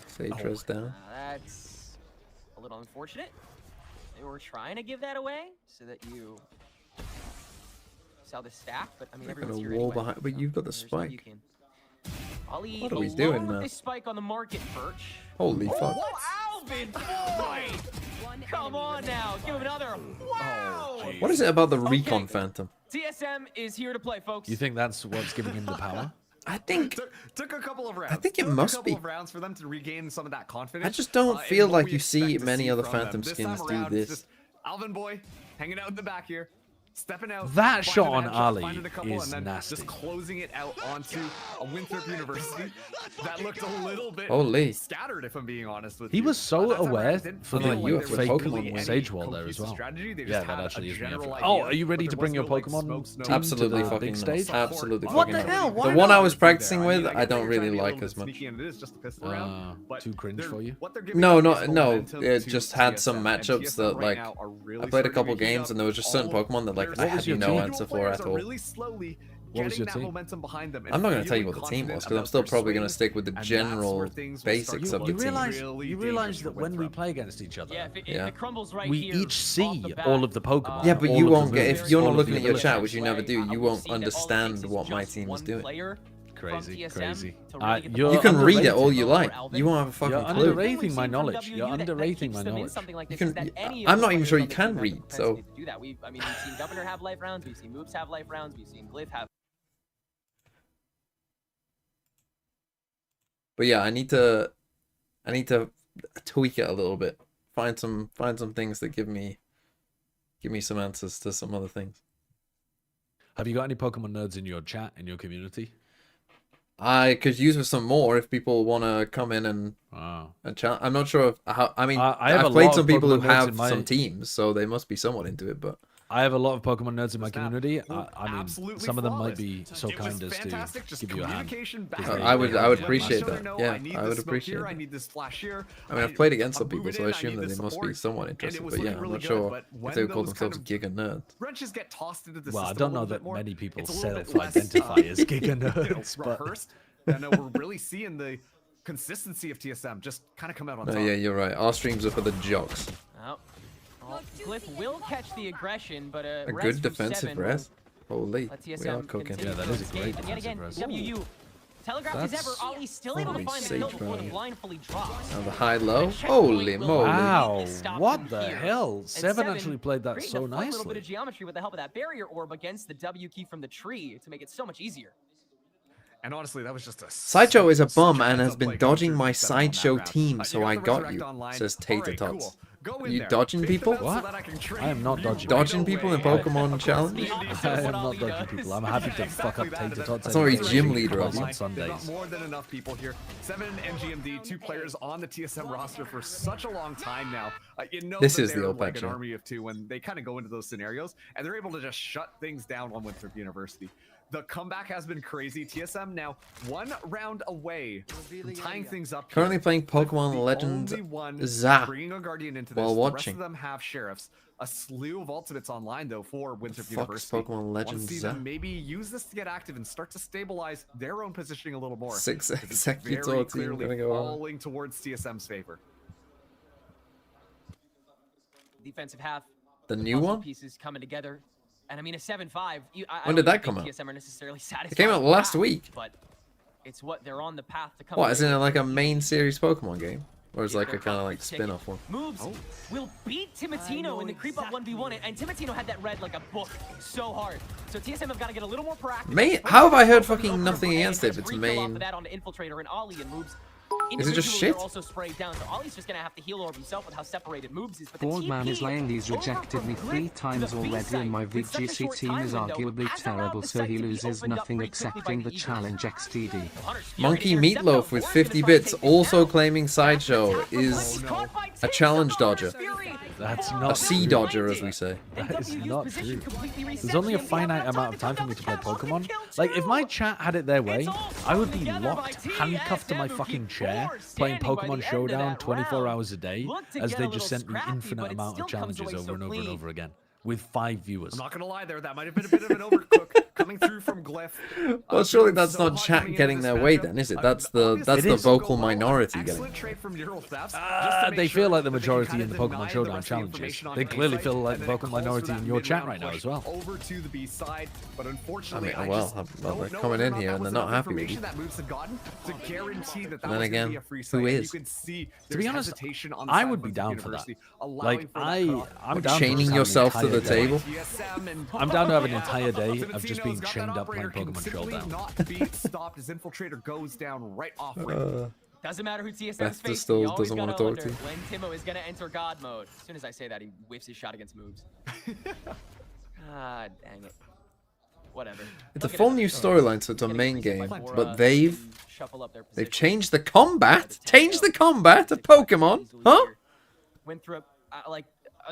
Speaker 1: Satra's down.
Speaker 4: That's a little unfortunate. They were trying to give that away so that you sell the stack, but I mean
Speaker 1: They're
Speaker 4: everyone's
Speaker 1: gonna
Speaker 4: here
Speaker 1: wall
Speaker 4: anyway,
Speaker 1: behind- but
Speaker 4: so
Speaker 1: you've got the
Speaker 4: there's no you
Speaker 1: spike.
Speaker 4: can- Ali
Speaker 1: What are we
Speaker 4: alone
Speaker 1: doing,
Speaker 4: with
Speaker 1: man?
Speaker 4: this spike on the market perch.
Speaker 1: Holy fuck.
Speaker 4: Oh, Alvin boy! Come on now, give him another. Wow!
Speaker 1: What is it about the recon
Speaker 4: Okay.
Speaker 1: phantom?
Speaker 4: TSM is here to play, folks.
Speaker 6: You think that's what's giving him the power?
Speaker 1: I think
Speaker 5: Took a couple of rounds.
Speaker 1: think it
Speaker 5: Took
Speaker 1: must
Speaker 5: a couple
Speaker 1: be.
Speaker 5: of rounds for them to regain some of that confidence.
Speaker 1: I just don't
Speaker 5: in
Speaker 1: feel
Speaker 5: what
Speaker 1: like
Speaker 5: we
Speaker 1: you see
Speaker 5: expect to
Speaker 1: many
Speaker 5: see
Speaker 1: other
Speaker 5: from them.
Speaker 1: Phantom
Speaker 5: This
Speaker 1: skins
Speaker 5: time
Speaker 1: do
Speaker 5: around, it's
Speaker 1: this.
Speaker 5: just Alvin Boy hanging out in the back here, stepping out.
Speaker 6: That
Speaker 5: finding
Speaker 6: shot
Speaker 5: a
Speaker 6: on
Speaker 5: headshot,
Speaker 6: Ali
Speaker 5: finding a couple,
Speaker 6: is
Speaker 5: and then
Speaker 6: nasty.
Speaker 5: Just closing it out onto a Winthrop University that looked a little bit
Speaker 1: Holy.
Speaker 5: scattered, if I'm being honest with
Speaker 6: He
Speaker 5: you.
Speaker 6: was so
Speaker 5: That time around,
Speaker 6: aware
Speaker 5: it didn't
Speaker 6: for
Speaker 5: feel
Speaker 1: the
Speaker 5: like
Speaker 1: you
Speaker 5: there
Speaker 1: have
Speaker 5: was
Speaker 1: Pokemon
Speaker 5: really
Speaker 1: win.
Speaker 5: any
Speaker 6: Sage Wall there as
Speaker 5: cohesive
Speaker 6: well.
Speaker 5: strategy. They
Speaker 6: Yeah,
Speaker 5: just
Speaker 6: that
Speaker 5: had
Speaker 6: actually
Speaker 5: a
Speaker 6: is really
Speaker 5: general
Speaker 6: effective. Oh,
Speaker 5: idea,
Speaker 6: are you ready
Speaker 5: but
Speaker 6: to
Speaker 5: there
Speaker 6: bring
Speaker 5: was
Speaker 6: your
Speaker 5: no, like,
Speaker 6: Pokemon
Speaker 5: smoke,
Speaker 6: team to
Speaker 1: Absolutely
Speaker 6: the
Speaker 1: fucking
Speaker 6: big
Speaker 1: not.
Speaker 6: stage?
Speaker 1: Absolutely
Speaker 6: What
Speaker 1: fucking
Speaker 6: the
Speaker 1: not.
Speaker 6: hell? Why
Speaker 1: The one
Speaker 6: not?
Speaker 1: I was practicing with,
Speaker 5: I
Speaker 1: I don't
Speaker 5: get that you're
Speaker 1: really
Speaker 5: trying to be a
Speaker 1: like
Speaker 5: little
Speaker 1: as
Speaker 5: bit
Speaker 1: much.
Speaker 5: sneaky and it is just a pistol round, but
Speaker 6: too cringe
Speaker 5: they're-
Speaker 6: for you?
Speaker 5: what they're giving
Speaker 1: No,
Speaker 5: up
Speaker 1: no,
Speaker 5: is the
Speaker 1: no.
Speaker 5: momentum
Speaker 1: It
Speaker 5: to
Speaker 1: just had some
Speaker 5: TSM, and
Speaker 1: matchups
Speaker 5: TSM
Speaker 1: that
Speaker 5: right
Speaker 1: like
Speaker 5: now are really
Speaker 1: I played a
Speaker 5: starting
Speaker 1: couple
Speaker 5: to heat
Speaker 1: games
Speaker 5: up.
Speaker 1: and there was just certain
Speaker 5: All
Speaker 1: Pokemon that like
Speaker 5: players
Speaker 1: I
Speaker 5: on
Speaker 1: had
Speaker 6: was your
Speaker 1: no
Speaker 6: team?
Speaker 1: answer for
Speaker 5: players
Speaker 1: at
Speaker 5: are
Speaker 1: all.
Speaker 5: really slowly
Speaker 6: What was
Speaker 5: getting
Speaker 6: your
Speaker 5: that
Speaker 6: team?
Speaker 5: momentum behind them and
Speaker 1: I'm not going to tell you
Speaker 5: feeling
Speaker 1: what the team was
Speaker 5: confident
Speaker 1: because I'm
Speaker 5: about
Speaker 1: still
Speaker 5: their
Speaker 1: probably going to
Speaker 5: swing,
Speaker 1: stick with the
Speaker 5: and that's
Speaker 1: general
Speaker 5: where things will
Speaker 1: basics
Speaker 5: start
Speaker 1: of
Speaker 5: to
Speaker 1: the
Speaker 5: look
Speaker 1: team.
Speaker 5: really
Speaker 6: You realize
Speaker 5: dangerous
Speaker 6: that
Speaker 5: for
Speaker 6: when we
Speaker 5: Winthrop.
Speaker 6: play against each other,
Speaker 4: Yeah, if
Speaker 1: Yeah.
Speaker 4: it crumbles right
Speaker 6: we
Speaker 4: here,
Speaker 6: each
Speaker 4: off
Speaker 6: see
Speaker 4: the bat,
Speaker 6: all of the Pokemon.
Speaker 1: Yeah, but
Speaker 6: all
Speaker 1: you
Speaker 6: of the
Speaker 1: won't get
Speaker 6: moves,
Speaker 1: if you're
Speaker 6: all
Speaker 1: not
Speaker 6: of
Speaker 1: looking
Speaker 6: the
Speaker 1: at your
Speaker 6: abilities.
Speaker 1: chat, which you never do. You won't understand what my team is doing.
Speaker 6: Crazy.
Speaker 1: You can read it all you like. You won't have a fucking
Speaker 6: You're
Speaker 1: clue.
Speaker 6: underrating my knowledge. You're underrating my knowledge.
Speaker 1: You can- I'm not even sure you can read, so-
Speaker 4: do that. I mean, we've seen Governor have life rounds, we've seen Moops have life rounds, we've seen Glyph have.
Speaker 1: But yeah, I need to tweak it a little bit. Find some things that give me some answers to some other things.
Speaker 6: Have you got any Pokemon nerds in your chat, in your community?
Speaker 1: I could use with some more if people want to come in and
Speaker 6: Wow.
Speaker 1: chat. I'm not sure if how. I mean,
Speaker 6: I have a
Speaker 1: I've played
Speaker 6: lot
Speaker 1: some
Speaker 6: of
Speaker 1: people who
Speaker 6: Pokemon nerds
Speaker 1: have
Speaker 6: in my-
Speaker 1: some teams, so they must be somewhat into it. But
Speaker 6: I have a lot of Pokemon nerds in my
Speaker 5: Snap.
Speaker 6: community.
Speaker 5: Look,
Speaker 6: I mean,
Speaker 5: absolutely
Speaker 6: some of them might
Speaker 5: flawless.
Speaker 6: be so
Speaker 5: It was
Speaker 6: kind as
Speaker 5: fantastic,
Speaker 6: to
Speaker 5: just
Speaker 6: give you a hand.
Speaker 5: communication back
Speaker 6: 'cause
Speaker 5: and
Speaker 6: they-
Speaker 1: I would
Speaker 6: they
Speaker 1: I would
Speaker 6: let
Speaker 1: appreciate
Speaker 6: each other
Speaker 1: that.
Speaker 6: know.
Speaker 1: Yeah,
Speaker 5: need
Speaker 1: I
Speaker 5: this
Speaker 1: would
Speaker 5: smoke
Speaker 1: appreciate
Speaker 5: here,
Speaker 1: that.
Speaker 5: I need this flash here.
Speaker 1: I mean, I've played against some
Speaker 5: I'm
Speaker 1: people,
Speaker 5: moving
Speaker 1: so I
Speaker 5: in,
Speaker 1: assume
Speaker 5: need
Speaker 1: that
Speaker 5: this
Speaker 1: they must be
Speaker 5: support,
Speaker 1: somewhat
Speaker 5: and
Speaker 1: interested.
Speaker 5: it was
Speaker 1: But yeah,
Speaker 5: looking
Speaker 1: I'm
Speaker 5: really
Speaker 1: not
Speaker 5: good,
Speaker 1: sure
Speaker 5: but
Speaker 1: if
Speaker 5: when
Speaker 1: they would call
Speaker 5: those
Speaker 1: themselves
Speaker 5: kind of
Speaker 1: giga nerds.
Speaker 5: wrenches get tossed into the
Speaker 6: Well, I
Speaker 5: system
Speaker 6: don't
Speaker 5: a
Speaker 6: know
Speaker 5: little
Speaker 6: that
Speaker 5: bit more,
Speaker 6: many people
Speaker 5: it's a little bit
Speaker 6: self-identify
Speaker 5: less,
Speaker 6: as giga nerds, but
Speaker 5: rehearsed. And we're really seeing the consistency of TSM just kind of come out on
Speaker 1: No,
Speaker 5: top.
Speaker 1: yeah, you're right. Our streams are for the jocks.
Speaker 4: Well, Glyph will catch the aggression, but
Speaker 1: A
Speaker 4: res
Speaker 1: good
Speaker 4: from
Speaker 1: defensive
Speaker 4: 7
Speaker 1: res. Holy,
Speaker 4: Let
Speaker 1: we are
Speaker 4: TSM
Speaker 1: cooking.
Speaker 4: continue
Speaker 6: Yeah, that
Speaker 4: to
Speaker 6: is a
Speaker 4: escape.
Speaker 6: great
Speaker 4: And yet again,
Speaker 6: defensive
Speaker 4: WU telegraphed as ever.
Speaker 1: That's-
Speaker 4: Ali still able to
Speaker 1: Holy
Speaker 4: find the kill before the
Speaker 1: sage,
Speaker 4: blind fully drops.
Speaker 1: Now the high low.
Speaker 4: The checkpoint
Speaker 1: Holy
Speaker 4: will
Speaker 1: moly!
Speaker 6: wow,
Speaker 4: completely stop
Speaker 6: what
Speaker 4: them
Speaker 6: the
Speaker 4: here.
Speaker 6: hell?
Speaker 4: And
Speaker 6: Seven actually played that
Speaker 4: creating
Speaker 6: so
Speaker 4: a fun little bit
Speaker 6: nicely.
Speaker 4: of geometry with the help of that barrier orb against the W key from the tree to make it so much easier.
Speaker 5: And honestly, that was just a
Speaker 1: Sideshow is a bum
Speaker 5: straight
Speaker 1: and has
Speaker 5: up
Speaker 1: been
Speaker 5: play
Speaker 1: dodging
Speaker 5: going
Speaker 1: my
Speaker 5: through 7 on that
Speaker 1: Sideshow
Speaker 5: round.
Speaker 1: team, so I
Speaker 5: the
Speaker 1: got
Speaker 5: Resurrect
Speaker 1: you,
Speaker 5: online.
Speaker 1: says Tater
Speaker 5: Alright,
Speaker 1: Tots.
Speaker 5: cool. Go in
Speaker 1: You
Speaker 5: there.
Speaker 1: dodging
Speaker 5: Bait
Speaker 1: people?
Speaker 5: them out so
Speaker 6: What?
Speaker 5: that I can trade
Speaker 6: I am not
Speaker 5: you
Speaker 6: dodging
Speaker 5: right
Speaker 1: Dodging people in
Speaker 5: away.
Speaker 1: Pokemon
Speaker 5: Of course,
Speaker 1: Challenge?
Speaker 5: the opposite
Speaker 6: I
Speaker 5: of
Speaker 6: am
Speaker 5: what
Speaker 6: not
Speaker 5: Ali
Speaker 6: dodging
Speaker 5: does.
Speaker 6: people. I'm happy to
Speaker 5: Exactly
Speaker 6: fuck up
Speaker 5: that,
Speaker 6: Tater
Speaker 5: and
Speaker 6: Tots.
Speaker 1: That's not what
Speaker 6: anyway.
Speaker 1: your gym leader
Speaker 6: Clubs
Speaker 1: is.
Speaker 6: on
Speaker 5: There's
Speaker 6: Sundays.
Speaker 5: not more than enough people here. 7 NGMD, 2 players on the TSM roster for such a long time now. You know
Speaker 1: This
Speaker 5: that
Speaker 1: is the
Speaker 5: they're
Speaker 1: old
Speaker 5: like
Speaker 1: picture.
Speaker 5: an army of 2 when they kind of go into those scenarios, and they're able to just shut things down on Winthrop University. The comeback has been crazy. TSM now 1 round away from tying things up.
Speaker 1: Currently
Speaker 5: here.
Speaker 1: playing
Speaker 5: With
Speaker 1: Pokemon
Speaker 5: the
Speaker 1: Legends
Speaker 5: only one
Speaker 1: Za
Speaker 5: bringing a Guardian into
Speaker 1: while
Speaker 5: this. The rest
Speaker 1: watching.
Speaker 5: of them have sheriffs. A slew of ultimates online though for Winthrop
Speaker 1: Fuck's
Speaker 5: University.
Speaker 1: Pokemon
Speaker 5: Want to
Speaker 1: Legends
Speaker 5: see
Speaker 1: Za?
Speaker 5: them maybe use this to get active and start to stabilize their own positioning a little more.
Speaker 1: 6
Speaker 5: because it's
Speaker 1: executor
Speaker 5: very
Speaker 1: team
Speaker 5: clearly
Speaker 1: gonna go on.
Speaker 5: falling towards TSM's favor.
Speaker 4: Defensive half.
Speaker 1: The new
Speaker 4: puzzle
Speaker 1: one?
Speaker 4: Pieces coming together. And I mean, a 7-5.
Speaker 1: When did that come out?
Speaker 4: TSM are necessarily satisfied
Speaker 1: It came out
Speaker 4: with
Speaker 1: last
Speaker 4: that,
Speaker 1: week.
Speaker 4: But it's what they're on the path to come.
Speaker 1: What, is
Speaker 4: away
Speaker 1: it
Speaker 4: with.
Speaker 1: like a main series Pokemon game? Or is it like a
Speaker 4: They're
Speaker 1: kind of
Speaker 4: hot
Speaker 1: like
Speaker 4: for ticket.
Speaker 1: spin-off one?
Speaker 4: Moves will beat Timatino in the creep up 1v1, and Timatino had that red like a book so hard. So TSM have got to get a little more proactive.
Speaker 1: How have I heard fucking nothing against it if it's main?
Speaker 4: That on the Infiltrator and Ollie and moves.
Speaker 1: Is it just
Speaker 4: Individually,
Speaker 1: shit?
Speaker 4: they're also sprayed down, so Ollie's just gonna have to heal orb himself with how separated moves is. But the
Speaker 7: Boardman
Speaker 4: TP
Speaker 7: is laying these
Speaker 4: over
Speaker 7: rejected
Speaker 4: from
Speaker 7: me
Speaker 4: Glyph
Speaker 7: 3
Speaker 4: to
Speaker 7: times
Speaker 4: the B
Speaker 7: already,
Speaker 4: site
Speaker 7: and my
Speaker 4: with such a
Speaker 7: VGC
Speaker 4: short
Speaker 7: team
Speaker 4: time
Speaker 7: is
Speaker 4: window
Speaker 7: arguably
Speaker 4: has allowed
Speaker 7: terrible,
Speaker 4: the
Speaker 7: so
Speaker 4: site
Speaker 7: he
Speaker 4: to be
Speaker 7: loses
Speaker 4: opened up
Speaker 7: nothing
Speaker 4: pretty quickly by
Speaker 7: accepting the
Speaker 4: Eagles.
Speaker 7: challenge XTD.
Speaker 1: Monkey Meatloaf with 50 bits also claiming Sideshow is a challenge dodger.
Speaker 6: That's
Speaker 1: A
Speaker 6: not
Speaker 1: sea
Speaker 6: true.
Speaker 1: dodger, as we say.
Speaker 6: That is not true. There's only a finite amount of time for me to play Pokemon. Like, if my chat had it their way, I would be locked, handcuffed to my fucking chair, playing Pokemon Showdown 24 hours a day, as they just sent me infinite amount of challenges over and over and over again, with 5 viewers.
Speaker 5: I'm not gonna lie there, that might have been a bit of an overcook coming through from Glyph.
Speaker 1: Well, surely that's not chat getting their way then, is it? That's the vocal minority getting.
Speaker 6: They feel like the majority in the Pokemon Showdown challenges. They clearly feel like the vocal minority in your chat right now as well.
Speaker 5: Over to the B side, but unfortunately,
Speaker 1: I mean, well, they're coming in here and they're not happy with you.
Speaker 5: that moves had gotten to guarantee that
Speaker 1: And then
Speaker 5: was gonna
Speaker 1: again,
Speaker 5: be a free
Speaker 1: who
Speaker 5: site. And
Speaker 1: is?
Speaker 5: You can see
Speaker 6: To
Speaker 5: there's
Speaker 6: be honest,
Speaker 5: hesitation on the
Speaker 6: I
Speaker 5: side
Speaker 6: would
Speaker 5: of
Speaker 6: be
Speaker 5: Winthrop
Speaker 6: down for that.
Speaker 5: University, allowing
Speaker 6: Like,
Speaker 5: for that cutoff.
Speaker 6: I'm down
Speaker 1: Chaining
Speaker 6: to just
Speaker 1: yourself
Speaker 6: have
Speaker 1: to
Speaker 6: an
Speaker 1: the
Speaker 6: entire day.
Speaker 1: table.
Speaker 5: TSM and
Speaker 6: I'm down to have an entire day of just being
Speaker 5: Timatino's got
Speaker 6: chained
Speaker 5: that
Speaker 6: up playing
Speaker 5: operator can
Speaker 6: Pokemon
Speaker 5: simply
Speaker 6: Showdown.
Speaker 5: not be stopped as Infiltrator goes down right off rip.
Speaker 4: Doesn't matter who TSM's
Speaker 1: Beth
Speaker 4: facing,
Speaker 1: still
Speaker 4: you always
Speaker 1: doesn't wanna
Speaker 4: gotta
Speaker 1: talk
Speaker 4: wonder
Speaker 1: to you.
Speaker 4: when Timo is gonna enter God mode. As soon as I say that, he whiffs his shot against moves. Ah, dang it. Whatever.
Speaker 1: It's a
Speaker 4: They'll get
Speaker 1: full
Speaker 4: it.
Speaker 1: new storyline, so it's a
Speaker 4: Getting
Speaker 1: main
Speaker 4: reset by
Speaker 1: game.
Speaker 4: Bora
Speaker 1: But they've
Speaker 4: and shuffle up their
Speaker 1: they've
Speaker 4: position.
Speaker 1: changed the combat. Changed the combat of Pokemon, huh?
Speaker 4: Winthrop,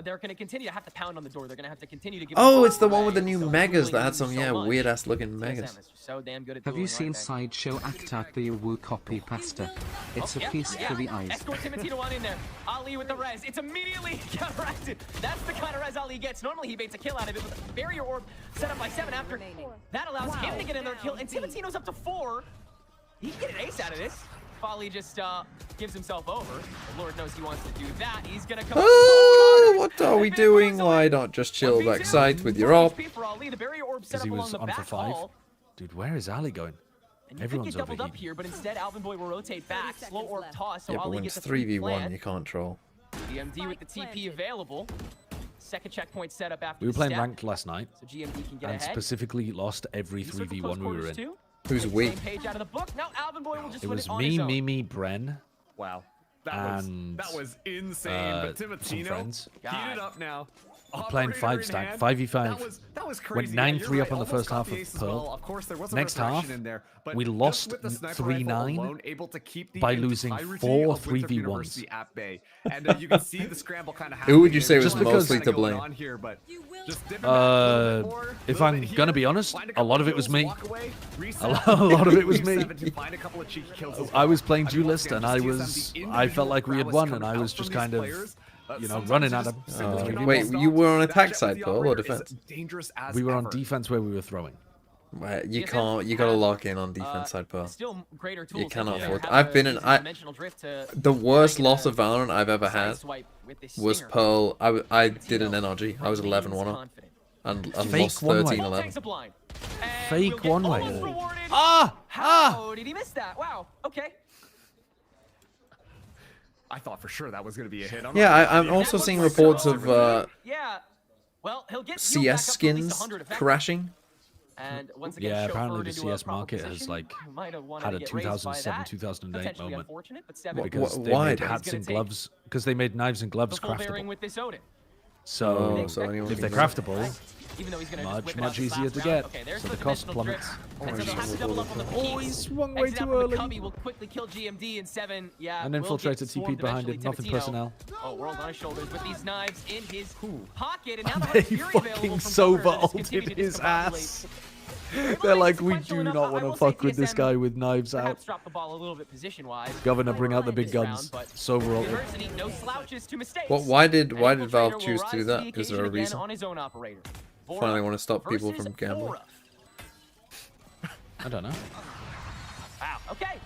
Speaker 4: they're gonna continue to have to pound on the door. They're gonna have to continue to give.
Speaker 1: Oh,
Speaker 4: them
Speaker 1: it's the one with the
Speaker 4: away.
Speaker 1: new
Speaker 4: So
Speaker 1: megas
Speaker 4: dueling
Speaker 1: that had
Speaker 4: moves
Speaker 1: some
Speaker 4: so much.
Speaker 1: weird ass looking
Speaker 4: TSM
Speaker 1: megas.
Speaker 4: is just so damn good at
Speaker 7: Have you
Speaker 4: dueling,
Speaker 7: seen
Speaker 4: aren't they?
Speaker 7: Sideshow act out the Wu copy pasta? It's a
Speaker 4: Yeah,
Speaker 7: feast
Speaker 4: yeah.
Speaker 7: for the eyes.
Speaker 4: Escort Timatino on in there. Ali with the res. It's immediately counteracted. That's the kind of res Ali gets. Normally he baits a kill out of it with a barrier orb set up by 7 after. That allows him to get another kill. And Timatino's up to 4. He can get an ace out of this. Folly just gives himself over. The Lord knows he wants to do that. He's gonna come.
Speaker 1: Oh, what are we doing? Why not just chill backside with your op?
Speaker 6: Because he was on for 5. Dude, where is Ali going?
Speaker 4: And you
Speaker 6: Everyone's
Speaker 4: could get doubled up
Speaker 6: overheating.
Speaker 4: here, but instead Alvin Boy will rotate back. Slow orb toss, so
Speaker 1: Yeah, but
Speaker 4: Ali
Speaker 1: when
Speaker 4: gets
Speaker 1: it's
Speaker 4: a free
Speaker 1: 3v1,
Speaker 4: plant.
Speaker 1: you can't troll.
Speaker 4: GMD with the TP available. Second checkpoint set up after
Speaker 6: We were
Speaker 4: the
Speaker 6: playing
Speaker 4: step.
Speaker 6: ranked last night,
Speaker 4: So GMD can get
Speaker 6: and
Speaker 4: ahead.
Speaker 6: specifically lost every
Speaker 4: These are the
Speaker 6: 3v1
Speaker 4: close
Speaker 6: we were
Speaker 4: quarters
Speaker 6: in.
Speaker 4: too.
Speaker 1: Who's
Speaker 4: Same
Speaker 1: we?
Speaker 4: page out of the book. Now Alvin Boy will just
Speaker 6: It
Speaker 4: win
Speaker 6: was
Speaker 4: it on
Speaker 6: me,
Speaker 4: his own.
Speaker 6: Mimi, Bren,
Speaker 5: Wow.
Speaker 6: and
Speaker 5: That was insane. But
Speaker 6: some
Speaker 5: Timatino
Speaker 6: friends.
Speaker 5: heated up now.
Speaker 6: playing
Speaker 5: Operator
Speaker 6: 5
Speaker 5: in
Speaker 6: stack,
Speaker 5: hand.
Speaker 6: 5v5.
Speaker 5: That was crazy.
Speaker 6: Went
Speaker 5: Yeah,
Speaker 6: 9-3
Speaker 5: you're
Speaker 6: up on the
Speaker 5: right.
Speaker 6: first
Speaker 5: Almost
Speaker 6: half
Speaker 5: got the
Speaker 6: of
Speaker 5: ace as
Speaker 6: Pearl.
Speaker 5: well. Of course, there was a
Speaker 6: Next
Speaker 5: resurrection
Speaker 6: half,
Speaker 5: in there, but
Speaker 6: we
Speaker 5: just
Speaker 6: lost
Speaker 5: with the sniper
Speaker 6: 3-9
Speaker 5: rifle alone, able to keep the
Speaker 6: by
Speaker 5: entirety
Speaker 6: losing
Speaker 5: of
Speaker 6: 4
Speaker 5: Winthrop
Speaker 6: 3v1s.
Speaker 5: University at bay. And you can see the scramble kind of
Speaker 1: Who would you say
Speaker 5: happening
Speaker 1: was
Speaker 5: here.
Speaker 6: Just
Speaker 1: mostly
Speaker 5: Kinda
Speaker 1: to
Speaker 5: going
Speaker 1: blame?
Speaker 5: on here, but just dipping back a
Speaker 6: Uh,
Speaker 5: little bit more,
Speaker 6: if
Speaker 5: little
Speaker 6: I'm
Speaker 5: bit
Speaker 6: gonna
Speaker 5: here,
Speaker 6: be honest,
Speaker 5: find
Speaker 6: a
Speaker 5: couple
Speaker 6: lot of it
Speaker 5: kills,
Speaker 6: was me.
Speaker 5: walk away,
Speaker 6: A
Speaker 5: reset,
Speaker 6: lot of it was
Speaker 5: leave
Speaker 6: me.
Speaker 5: 7 to find a couple of cheeky kills as
Speaker 6: I was
Speaker 5: well.
Speaker 6: playing
Speaker 5: I mean, once
Speaker 6: duelist,
Speaker 5: again,
Speaker 6: and
Speaker 5: just TSM, the
Speaker 6: I felt like we had
Speaker 5: individual
Speaker 6: won,
Speaker 5: prowess
Speaker 6: and I
Speaker 5: coming
Speaker 6: was
Speaker 5: out
Speaker 6: just
Speaker 5: from
Speaker 6: kind
Speaker 5: these
Speaker 6: of,
Speaker 5: players.
Speaker 6: running
Speaker 5: Sometimes
Speaker 6: at
Speaker 5: you
Speaker 6: him.
Speaker 5: just simply cannot
Speaker 1: Wait,
Speaker 5: stop.
Speaker 1: you were on
Speaker 5: That
Speaker 1: attack
Speaker 5: jet
Speaker 1: side,
Speaker 5: with the
Speaker 1: Pearl, or
Speaker 5: operator is
Speaker 1: defense?
Speaker 5: dangerous as
Speaker 6: We were on
Speaker 5: ever.
Speaker 6: defense where we were throwing.
Speaker 1: You can't. You gotta lock in on defense side, Pearl.
Speaker 4: Still greater tools.
Speaker 1: You cannot
Speaker 4: to
Speaker 1: afford.
Speaker 4: have
Speaker 1: I've
Speaker 4: to
Speaker 1: been in.
Speaker 4: use
Speaker 1: I
Speaker 4: dimensional drift to
Speaker 1: the worst
Speaker 4: get
Speaker 1: loss
Speaker 4: a
Speaker 1: of Valorant I've ever
Speaker 4: side
Speaker 1: had
Speaker 4: swipe with this
Speaker 1: was
Speaker 4: stinger.
Speaker 1: Pearl. I did an
Speaker 4: Timatino
Speaker 1: NRG. I was 11-1 up
Speaker 4: confident.
Speaker 1: and
Speaker 6: Fake
Speaker 1: lost
Speaker 6: one-way.
Speaker 1: 13-11.
Speaker 4: Takes a blind. And
Speaker 6: Fake
Speaker 4: we'll get
Speaker 6: one-way.
Speaker 4: almost rewarded.
Speaker 6: Ah!
Speaker 4: How did he miss that? Wow. Okay.
Speaker 5: I thought for sure that was going to be a hit.
Speaker 1: Yeah, I'm
Speaker 4: That
Speaker 1: also
Speaker 4: was
Speaker 1: seeing
Speaker 4: so
Speaker 1: reports of
Speaker 4: yeah. Well, he'll get healed back
Speaker 1: CS
Speaker 4: up to at least
Speaker 1: skins
Speaker 4: 100 effective.
Speaker 1: crashing.
Speaker 4: And once again,
Speaker 6: Yeah, apparently
Speaker 4: chauffeured
Speaker 6: the
Speaker 4: into a
Speaker 6: CS market has
Speaker 4: proposition.
Speaker 6: like
Speaker 4: Might have wanted
Speaker 6: had
Speaker 4: to
Speaker 6: a
Speaker 4: get raised by
Speaker 6: 2007,
Speaker 4: that.
Speaker 6: 2008
Speaker 4: Potentially
Speaker 6: moment
Speaker 4: unfortunate, but 7
Speaker 6: because they
Speaker 1: why
Speaker 6: made
Speaker 1: though?
Speaker 6: hats
Speaker 4: It's
Speaker 6: and
Speaker 4: gonna take
Speaker 6: gloves because they made knives and gloves
Speaker 4: the full bearing
Speaker 6: craftable.
Speaker 4: with this Odin.
Speaker 6: So
Speaker 1: Oh, so anyone
Speaker 6: if
Speaker 1: can
Speaker 6: they're
Speaker 1: do it.
Speaker 6: craftable,
Speaker 4: Even though he's gonna just whip it out
Speaker 6: much
Speaker 4: this
Speaker 6: easier
Speaker 4: last
Speaker 6: to
Speaker 4: round.
Speaker 6: get,
Speaker 4: Okay, there's
Speaker 6: so
Speaker 4: the
Speaker 6: the cost
Speaker 4: dimensional
Speaker 6: plummets.
Speaker 4: drift. And so they'll have to double up on the
Speaker 6: Oh, he
Speaker 4: peaks.
Speaker 6: swung way
Speaker 4: Exit
Speaker 6: too
Speaker 4: out from the
Speaker 6: early.
Speaker 4: Cubby will quickly kill GMD in 7. Yeah,
Speaker 6: And
Speaker 4: will
Speaker 6: infiltrated
Speaker 4: get swarmed
Speaker 6: TP behind him,
Speaker 4: eventually.
Speaker 6: nothing
Speaker 4: Tipitino.
Speaker 6: personnel.
Speaker 4: Oh, world on his shoulders with these knives in his pocket, and now
Speaker 6: They
Speaker 4: the Fury
Speaker 6: fucking
Speaker 4: available from
Speaker 6: Sova
Speaker 4: Governor that's
Speaker 6: ulted
Speaker 4: continued to
Speaker 6: his
Speaker 4: discombobulate.
Speaker 6: ass. They're like, we do not want to fuck with this guy with knives out.
Speaker 4: Perhaps drop the ball a little bit position-wise.
Speaker 6: Governor, bring out the big
Speaker 4: This
Speaker 6: guns.
Speaker 4: round, but
Speaker 6: Sova ulted.
Speaker 4: University, no slouches to mistakes.
Speaker 1: Well, why did
Speaker 4: An
Speaker 1: Valve
Speaker 4: infiltrator will
Speaker 1: choose to do
Speaker 4: rise
Speaker 1: that?
Speaker 4: the
Speaker 1: Is there a
Speaker 4: occasion again
Speaker 1: reason?
Speaker 4: on his own operator.
Speaker 1: Finally want to stop people
Speaker 4: versus
Speaker 1: from gambling.
Speaker 4: Vora.
Speaker 6: I don't know.
Speaker 4: Wow, okay.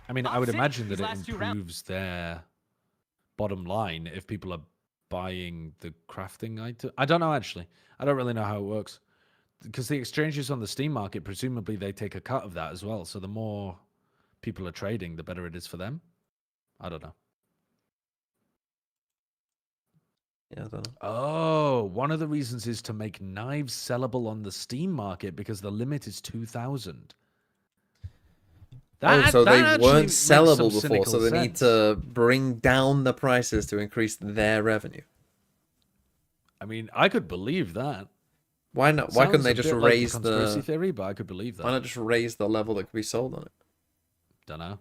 Speaker 6: I mean, I would
Speaker 4: Opposite,
Speaker 6: imagine that
Speaker 4: these
Speaker 6: it
Speaker 4: last 2 rounds.
Speaker 6: improves their bottom line if people are buying the crafting item. I don't know, actually. I don't really know how it works. Because the exchanges on the Steam market, presumably they take a cut of that as well. So the more people are trading, the better it is for them. I don't know.
Speaker 1: Yeah, I don't know.
Speaker 6: Oh, one of the reasons is to make knives sellable on the Steam market because the limit is 2,000.
Speaker 1: Oh, so
Speaker 6: That
Speaker 1: they
Speaker 6: actually
Speaker 1: weren't
Speaker 6: makes some
Speaker 1: sellable before,
Speaker 6: cynical
Speaker 1: so they need
Speaker 6: sense.
Speaker 1: to bring down the prices to increase their revenue.
Speaker 6: I mean, I could believe that.
Speaker 1: Why not? Why couldn't
Speaker 6: Sounds
Speaker 1: they
Speaker 6: a
Speaker 1: just
Speaker 6: bit like a
Speaker 1: raise
Speaker 6: conspiracy
Speaker 1: the?
Speaker 6: theory, but I could believe that.
Speaker 1: Why not just raise the level that could be sold on it?
Speaker 6: Don't know.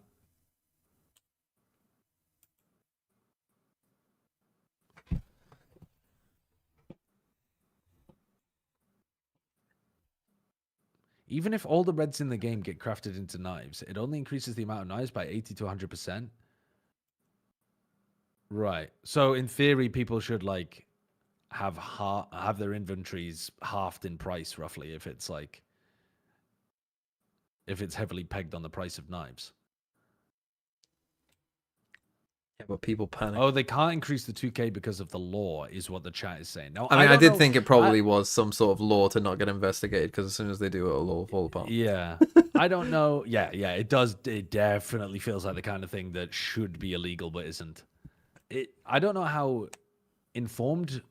Speaker 6: Even if all the reds in the game get crafted into knives, it only increases the amount of knives by 80 to 100%. Right. So in theory, people should like have their inventories halved in price roughly if it's heavily pegged on the price of knives.
Speaker 1: Yeah, but people panic.
Speaker 6: Oh, they can't increase the 2K because of the law, is what the chat is saying. Now,
Speaker 1: I mean, I
Speaker 6: don't
Speaker 1: did
Speaker 6: know-
Speaker 1: think it probably was some sort of law to not get investigated because as soon as they do, it'll all fall apart.
Speaker 6: Yeah, I don't know. Yeah, it does. It definitely feels like the kind of thing that should be illegal but isn't. I don't know how informed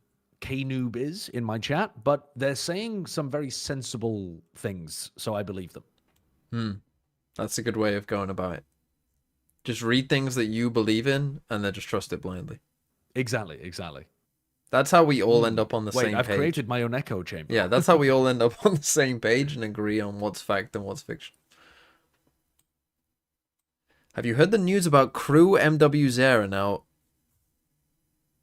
Speaker 6: K-Noob is in my chat, but they're saying some very sensible things, so I believe them.
Speaker 1: That's a good way of going about it. Just read things that you believe in and then just trust it blindly.
Speaker 6: Exactly.
Speaker 1: That's how we all end up on the
Speaker 6: Wait,
Speaker 1: same
Speaker 6: I've
Speaker 1: page.
Speaker 6: created my own echo chamber.
Speaker 1: Yeah, that's how we all end up on the same page and agree on what's fact and what's fiction. Have you heard the news about Crew MW Zera now?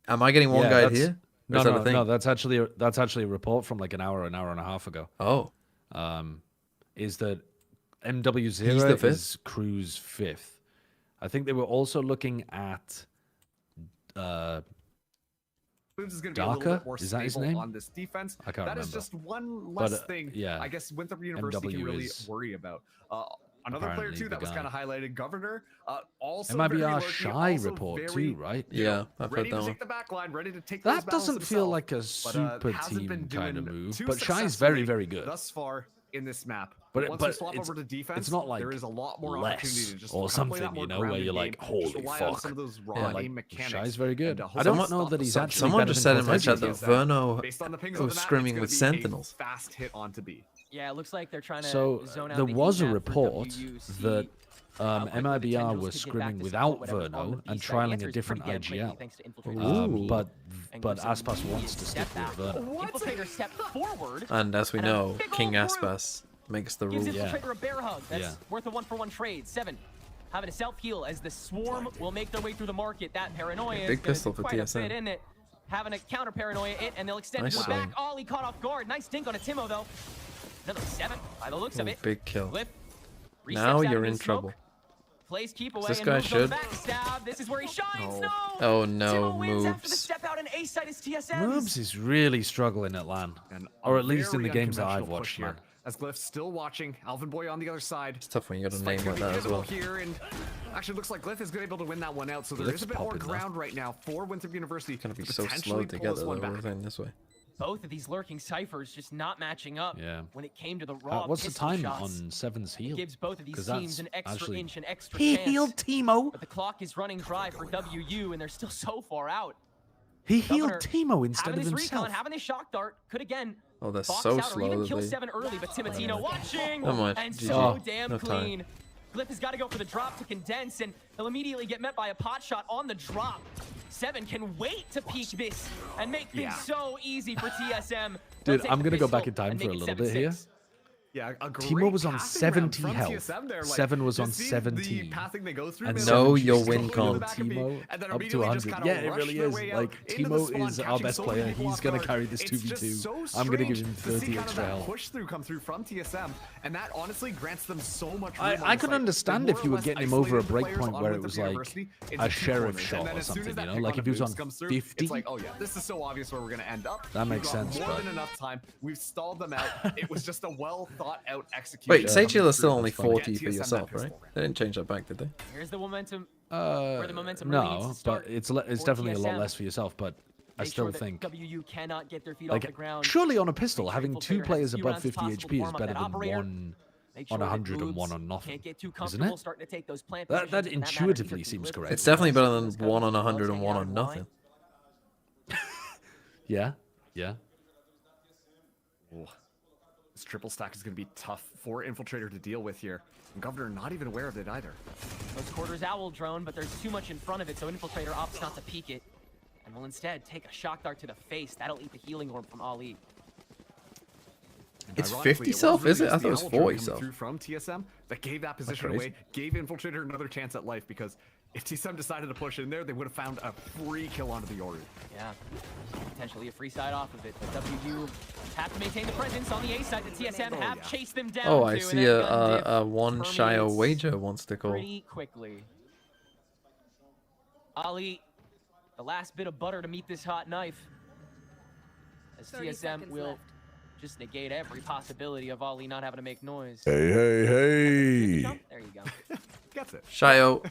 Speaker 1: Am I getting one
Speaker 6: Yeah,
Speaker 1: guy
Speaker 6: that's-
Speaker 1: here? Or
Speaker 6: No,
Speaker 1: is that a thing?
Speaker 6: no. That's actually a report from like an hour and a half ago.
Speaker 1: Oh,
Speaker 6: Is that MW
Speaker 1: the
Speaker 6: Zero
Speaker 1: fifth?
Speaker 6: is Crew's 5th. I think they were also looking at
Speaker 5: Moves is going to be a little
Speaker 6: Darker?
Speaker 5: bit more
Speaker 6: Is that his
Speaker 5: stable
Speaker 6: name?
Speaker 5: on this defense.
Speaker 6: I can't
Speaker 5: That is
Speaker 6: remember.
Speaker 5: just one less
Speaker 6: But,
Speaker 5: thing
Speaker 6: yeah,
Speaker 5: I guess Winthrop University can
Speaker 6: MW
Speaker 5: really
Speaker 6: is
Speaker 5: worry about. Another player
Speaker 6: apparently
Speaker 5: too
Speaker 6: the
Speaker 5: that was
Speaker 6: guy.
Speaker 5: kind of highlighted, Governor. Also
Speaker 6: MIBR
Speaker 5: very lurky,
Speaker 6: shy
Speaker 5: also
Speaker 6: report
Speaker 5: very,
Speaker 6: too, right?
Speaker 5: you
Speaker 1: Yeah,
Speaker 5: know,
Speaker 1: I've
Speaker 5: ready
Speaker 1: heard
Speaker 5: to
Speaker 1: that
Speaker 5: take the back line, ready to take those
Speaker 6: That
Speaker 5: battles
Speaker 6: doesn't feel
Speaker 5: himself,
Speaker 6: like a
Speaker 5: but,
Speaker 6: super
Speaker 5: hasn't been
Speaker 6: team kind of
Speaker 5: doing
Speaker 6: move,
Speaker 5: too
Speaker 6: but Shy's
Speaker 5: successfully
Speaker 6: very, very good.
Speaker 5: thus far in this map.
Speaker 6: But
Speaker 5: Once
Speaker 6: but
Speaker 5: we swap
Speaker 6: it's,
Speaker 5: over to defense,
Speaker 6: it's not like
Speaker 5: there is a lot more opportunity
Speaker 6: less
Speaker 5: to just
Speaker 6: or
Speaker 5: kind of play
Speaker 6: something,
Speaker 5: that more
Speaker 6: you know, where
Speaker 5: grounded
Speaker 6: you're like,
Speaker 5: game,
Speaker 6: holy
Speaker 5: just rely on
Speaker 6: fuck.
Speaker 5: some of those raw
Speaker 1: Yeah,
Speaker 5: aim
Speaker 6: like,
Speaker 5: mechanics.
Speaker 6: Shy's very good.
Speaker 5: and,
Speaker 6: I
Speaker 5: hopefully
Speaker 6: don't
Speaker 5: stop
Speaker 6: know that
Speaker 5: the
Speaker 6: he's
Speaker 5: Suns.
Speaker 6: actually
Speaker 1: someone
Speaker 6: better
Speaker 1: just
Speaker 6: than
Speaker 1: said in my
Speaker 6: Cortez
Speaker 1: chat that
Speaker 6: is.
Speaker 1: Verno
Speaker 5: Based on the pings
Speaker 1: was
Speaker 5: of the map,
Speaker 1: screaming
Speaker 5: it's
Speaker 1: with
Speaker 5: gonna be a
Speaker 1: Sentinels.
Speaker 5: fast hit on to B.
Speaker 4: Yeah, it looks like they're trying to
Speaker 6: So
Speaker 4: zone out
Speaker 6: there
Speaker 4: the
Speaker 6: was a
Speaker 4: heat map for
Speaker 6: report
Speaker 4: WUC.
Speaker 6: that
Speaker 4: Quickly, the
Speaker 6: MIBR
Speaker 4: Tendrils
Speaker 6: was
Speaker 4: could get back
Speaker 6: scrimming
Speaker 4: to
Speaker 6: without
Speaker 4: support whatever's on the
Speaker 6: Verno
Speaker 4: B
Speaker 6: and
Speaker 4: side. The
Speaker 6: trialing
Speaker 4: answer
Speaker 6: a
Speaker 4: is
Speaker 6: different
Speaker 4: pretty damn quickly,
Speaker 6: IGL.
Speaker 4: thanks to Infiltrator.
Speaker 1: Ooh.
Speaker 6: But
Speaker 4: And
Speaker 6: Aspas
Speaker 4: Grissom
Speaker 6: wants to stick
Speaker 4: step
Speaker 6: with
Speaker 4: back.
Speaker 6: Verno.
Speaker 4: Infiltrator stepped forward.
Speaker 1: And as we
Speaker 4: And a
Speaker 1: know,
Speaker 4: big
Speaker 1: King
Speaker 4: old group
Speaker 1: Aspas makes the
Speaker 4: Gives
Speaker 1: rules.
Speaker 6: Yeah.
Speaker 4: Infiltrator a bear hug. That's
Speaker 6: Yeah.
Speaker 4: worth a 1-for-1 trade. 7 having a self-heal as the swarm will make their way through the market. That paranoia is
Speaker 1: big
Speaker 4: gonna
Speaker 1: pistol
Speaker 4: do
Speaker 1: for
Speaker 4: quite a
Speaker 1: TSM.
Speaker 4: bit, isn't it? Having a counter paranoia it, and they'll extend
Speaker 1: Nice
Speaker 4: it back.
Speaker 1: swing.
Speaker 4: Ollie caught off guard. Nice dink on a Timo though. Another 7 by the looks of
Speaker 1: Oh,
Speaker 4: it.
Speaker 1: big kill.
Speaker 4: Glyph resets
Speaker 1: Now
Speaker 4: out
Speaker 1: you're
Speaker 4: into
Speaker 1: in
Speaker 4: the smoke.
Speaker 1: trouble.
Speaker 4: Plays keep away
Speaker 1: This
Speaker 4: and
Speaker 1: guy
Speaker 4: moves on the
Speaker 1: should.
Speaker 4: backstab. This is where he shines. No.
Speaker 1: Oh no,
Speaker 4: Timo wins after the
Speaker 1: moves.
Speaker 4: step out and ace side is TSM.
Speaker 6: Moves is really struggling at LAN.
Speaker 5: And
Speaker 6: Or
Speaker 5: a
Speaker 6: at least in the
Speaker 5: very
Speaker 6: games that I've
Speaker 5: unconventional
Speaker 6: watched
Speaker 5: push
Speaker 6: here.
Speaker 5: mark. As Glyph's still watching, Alvin Boy on the other side.
Speaker 1: It's tough when you got a
Speaker 5: Spike's
Speaker 1: name like
Speaker 5: gonna be
Speaker 1: that as
Speaker 5: pivotal
Speaker 1: well.
Speaker 5: here, and actually looks like Glyph is able to win that one out. So there
Speaker 6: Glyph's
Speaker 5: is a bit more
Speaker 6: popping, though.
Speaker 5: ground right now for Winthrop University.
Speaker 1: It's gonna be
Speaker 5: to
Speaker 1: so
Speaker 5: potentially
Speaker 1: slow
Speaker 5: pull
Speaker 1: together
Speaker 5: this
Speaker 1: though,
Speaker 5: one back.
Speaker 1: everything this way.
Speaker 4: Both of these lurking ciphers just not matching up.
Speaker 6: Yeah.
Speaker 4: When it came to the raw
Speaker 6: What's the
Speaker 4: pistol
Speaker 6: time
Speaker 4: shots.
Speaker 6: on Seven's heal?
Speaker 4: Gives both of these
Speaker 6: 'Cause
Speaker 4: teams
Speaker 6: that's
Speaker 4: an extra
Speaker 6: actually-
Speaker 4: inch, an extra
Speaker 6: He
Speaker 4: chance.
Speaker 6: healed Timo.
Speaker 4: But the clock is running dry for WU, and they're still so far out.
Speaker 6: He healed
Speaker 4: Governor
Speaker 6: Timo instead
Speaker 4: having
Speaker 6: of
Speaker 4: this
Speaker 6: himself.
Speaker 4: recon, having this shock dart, could again
Speaker 1: Oh, they're
Speaker 4: box
Speaker 1: so
Speaker 4: out or
Speaker 1: slow
Speaker 4: even
Speaker 1: that
Speaker 4: kill
Speaker 1: they...
Speaker 4: 7 early, but Timotino watching,
Speaker 1: Not much.
Speaker 4: and
Speaker 1: GG.
Speaker 4: so damn
Speaker 1: No time.
Speaker 4: clean. Glyph has got to go for the drop to condense, and he'll immediately get met by a pot shot on the drop. 7 can wait to peek this and make things so easy for TSM.
Speaker 6: Dude, I'm going to go back in time for a little bit here.
Speaker 5: Yeah, a great
Speaker 6: Timo was on
Speaker 5: passing
Speaker 6: 70
Speaker 5: round from
Speaker 6: health.
Speaker 5: TSM there. Like,
Speaker 6: 7 was on
Speaker 5: just see
Speaker 6: 17.
Speaker 5: The pathing they go through,
Speaker 6: And
Speaker 5: man,
Speaker 1: know
Speaker 5: like,
Speaker 1: your
Speaker 5: just
Speaker 1: win
Speaker 5: go to the
Speaker 1: con.
Speaker 5: back of me,
Speaker 6: Timo
Speaker 5: and then
Speaker 6: up to
Speaker 5: immediately just
Speaker 6: 100.
Speaker 5: kinda
Speaker 6: Yeah, it
Speaker 5: rush
Speaker 6: really
Speaker 5: their
Speaker 6: is.
Speaker 5: way out
Speaker 6: Like,
Speaker 5: into the
Speaker 6: Timo
Speaker 5: spawn,
Speaker 6: is our
Speaker 5: catching
Speaker 6: best
Speaker 5: so many
Speaker 6: player.
Speaker 5: people
Speaker 6: He's
Speaker 5: off
Speaker 6: going to
Speaker 5: guard.
Speaker 6: carry this
Speaker 5: It's just
Speaker 6: 2v2.
Speaker 5: so
Speaker 6: I'm going to give
Speaker 5: strange
Speaker 6: him
Speaker 5: to see
Speaker 6: 30
Speaker 5: kind of
Speaker 6: extra
Speaker 5: that
Speaker 6: health.
Speaker 5: push through come through from TSM, and that honestly grants them so much room on
Speaker 6: I
Speaker 5: the
Speaker 6: could
Speaker 5: site.
Speaker 6: understand
Speaker 5: They're
Speaker 6: if
Speaker 5: more
Speaker 6: you
Speaker 5: or
Speaker 6: were
Speaker 5: less
Speaker 6: getting him over a
Speaker 5: isolating the
Speaker 6: break
Speaker 5: players
Speaker 6: point
Speaker 5: on
Speaker 6: where it
Speaker 5: Winthrop
Speaker 6: was like
Speaker 5: University into
Speaker 6: a
Speaker 5: two
Speaker 6: sheriff
Speaker 5: corners, and
Speaker 6: shot
Speaker 5: then
Speaker 6: or
Speaker 5: as soon as
Speaker 6: something,
Speaker 5: that
Speaker 6: you know?
Speaker 5: pick
Speaker 6: Like
Speaker 5: on
Speaker 6: if he was
Speaker 5: abilities
Speaker 6: on
Speaker 5: comes through,
Speaker 6: 50.
Speaker 5: it's like, oh yeah, this is so obvious where we're going to end up.
Speaker 6: That makes
Speaker 5: We've got
Speaker 6: sense,
Speaker 5: more
Speaker 6: but-
Speaker 5: than enough time. We've stalled them out. It was just a well thought out execution.
Speaker 1: Wait,
Speaker 5: of
Speaker 1: Sage
Speaker 5: coming
Speaker 1: is still
Speaker 5: through.
Speaker 1: only
Speaker 6: That's funny.
Speaker 1: 40
Speaker 5: Get
Speaker 1: for
Speaker 5: TSM
Speaker 1: yourself,
Speaker 5: that
Speaker 1: right?
Speaker 5: pistol.
Speaker 1: They didn't change that back, did they?
Speaker 4: Here's the momentum. Where the momentum really needs
Speaker 6: No,
Speaker 4: to start
Speaker 6: but it's
Speaker 4: for
Speaker 6: definitely a lot
Speaker 4: TSM.
Speaker 6: less for yourself, but I
Speaker 4: Make
Speaker 6: still
Speaker 4: sure that
Speaker 6: think
Speaker 4: WU cannot get their feet off the
Speaker 6: like
Speaker 4: ground.
Speaker 6: surely on a pistol
Speaker 4: Make sure
Speaker 6: having 2
Speaker 4: Infiltrator has
Speaker 6: players
Speaker 4: as few
Speaker 6: above
Speaker 4: rounds as
Speaker 6: 50
Speaker 4: possible to
Speaker 6: HP is
Speaker 4: warm up
Speaker 6: better
Speaker 4: that
Speaker 6: than
Speaker 4: operator.
Speaker 6: 1
Speaker 4: Make
Speaker 6: on
Speaker 4: sure that
Speaker 6: 100 and
Speaker 4: moves
Speaker 6: 1 on nothing.
Speaker 4: Can't get too
Speaker 6: Isn't
Speaker 4: comfortable
Speaker 6: it?
Speaker 4: starting to take those plant
Speaker 6: That
Speaker 4: positions, and matter
Speaker 6: intuitively
Speaker 4: either
Speaker 6: seems
Speaker 4: can
Speaker 6: correct.
Speaker 1: It's definitely better than
Speaker 4: Those
Speaker 1: 1 on
Speaker 4: coaches
Speaker 1: 100 and
Speaker 4: hanging
Speaker 1: 1
Speaker 4: out
Speaker 1: on
Speaker 4: in
Speaker 1: nothing.
Speaker 6: Yeah. Yeah.
Speaker 5: Ooh. This triple stack is going to be tough for Infiltrator to deal with here. And Governor not even aware of it either.
Speaker 4: Those quarters owl drone, but there's too much in front of it, so Infiltrator opts not to peek it. And will instead take a shock dart to the face. That'll eat the healing orb from Ali.
Speaker 1: It's
Speaker 5: Ironically,
Speaker 1: 50
Speaker 5: was
Speaker 1: self,
Speaker 5: really
Speaker 1: is it? I
Speaker 5: just
Speaker 1: thought
Speaker 5: the
Speaker 1: it was
Speaker 5: owl drone
Speaker 1: 40
Speaker 5: coming
Speaker 1: self.
Speaker 5: through from TSM that gave that position
Speaker 1: crazy.
Speaker 5: away, gave Infiltrator another chance at life, because if TSM decided to push in there, they would have found a free kill onto the Yoru.
Speaker 4: Yeah, potentially a free side off of it, but WU have to maintain the presence on the A side. The TSM have chased them down.
Speaker 1: Oh, I
Speaker 4: to,
Speaker 1: see
Speaker 4: and that gun diff
Speaker 1: a one Shio
Speaker 4: permeates
Speaker 1: wager wants to call.
Speaker 4: pretty quickly. Ali, the last bit of butter to meet this hot knife. As
Speaker 2: 30
Speaker 4: TSM
Speaker 2: seconds
Speaker 4: will
Speaker 2: left.
Speaker 4: just negate every possibility of Ali not having to make noise.
Speaker 8: Hey, hey, hey.
Speaker 4: Jump? There you go.
Speaker 5: Gets it.
Speaker 1: Shio,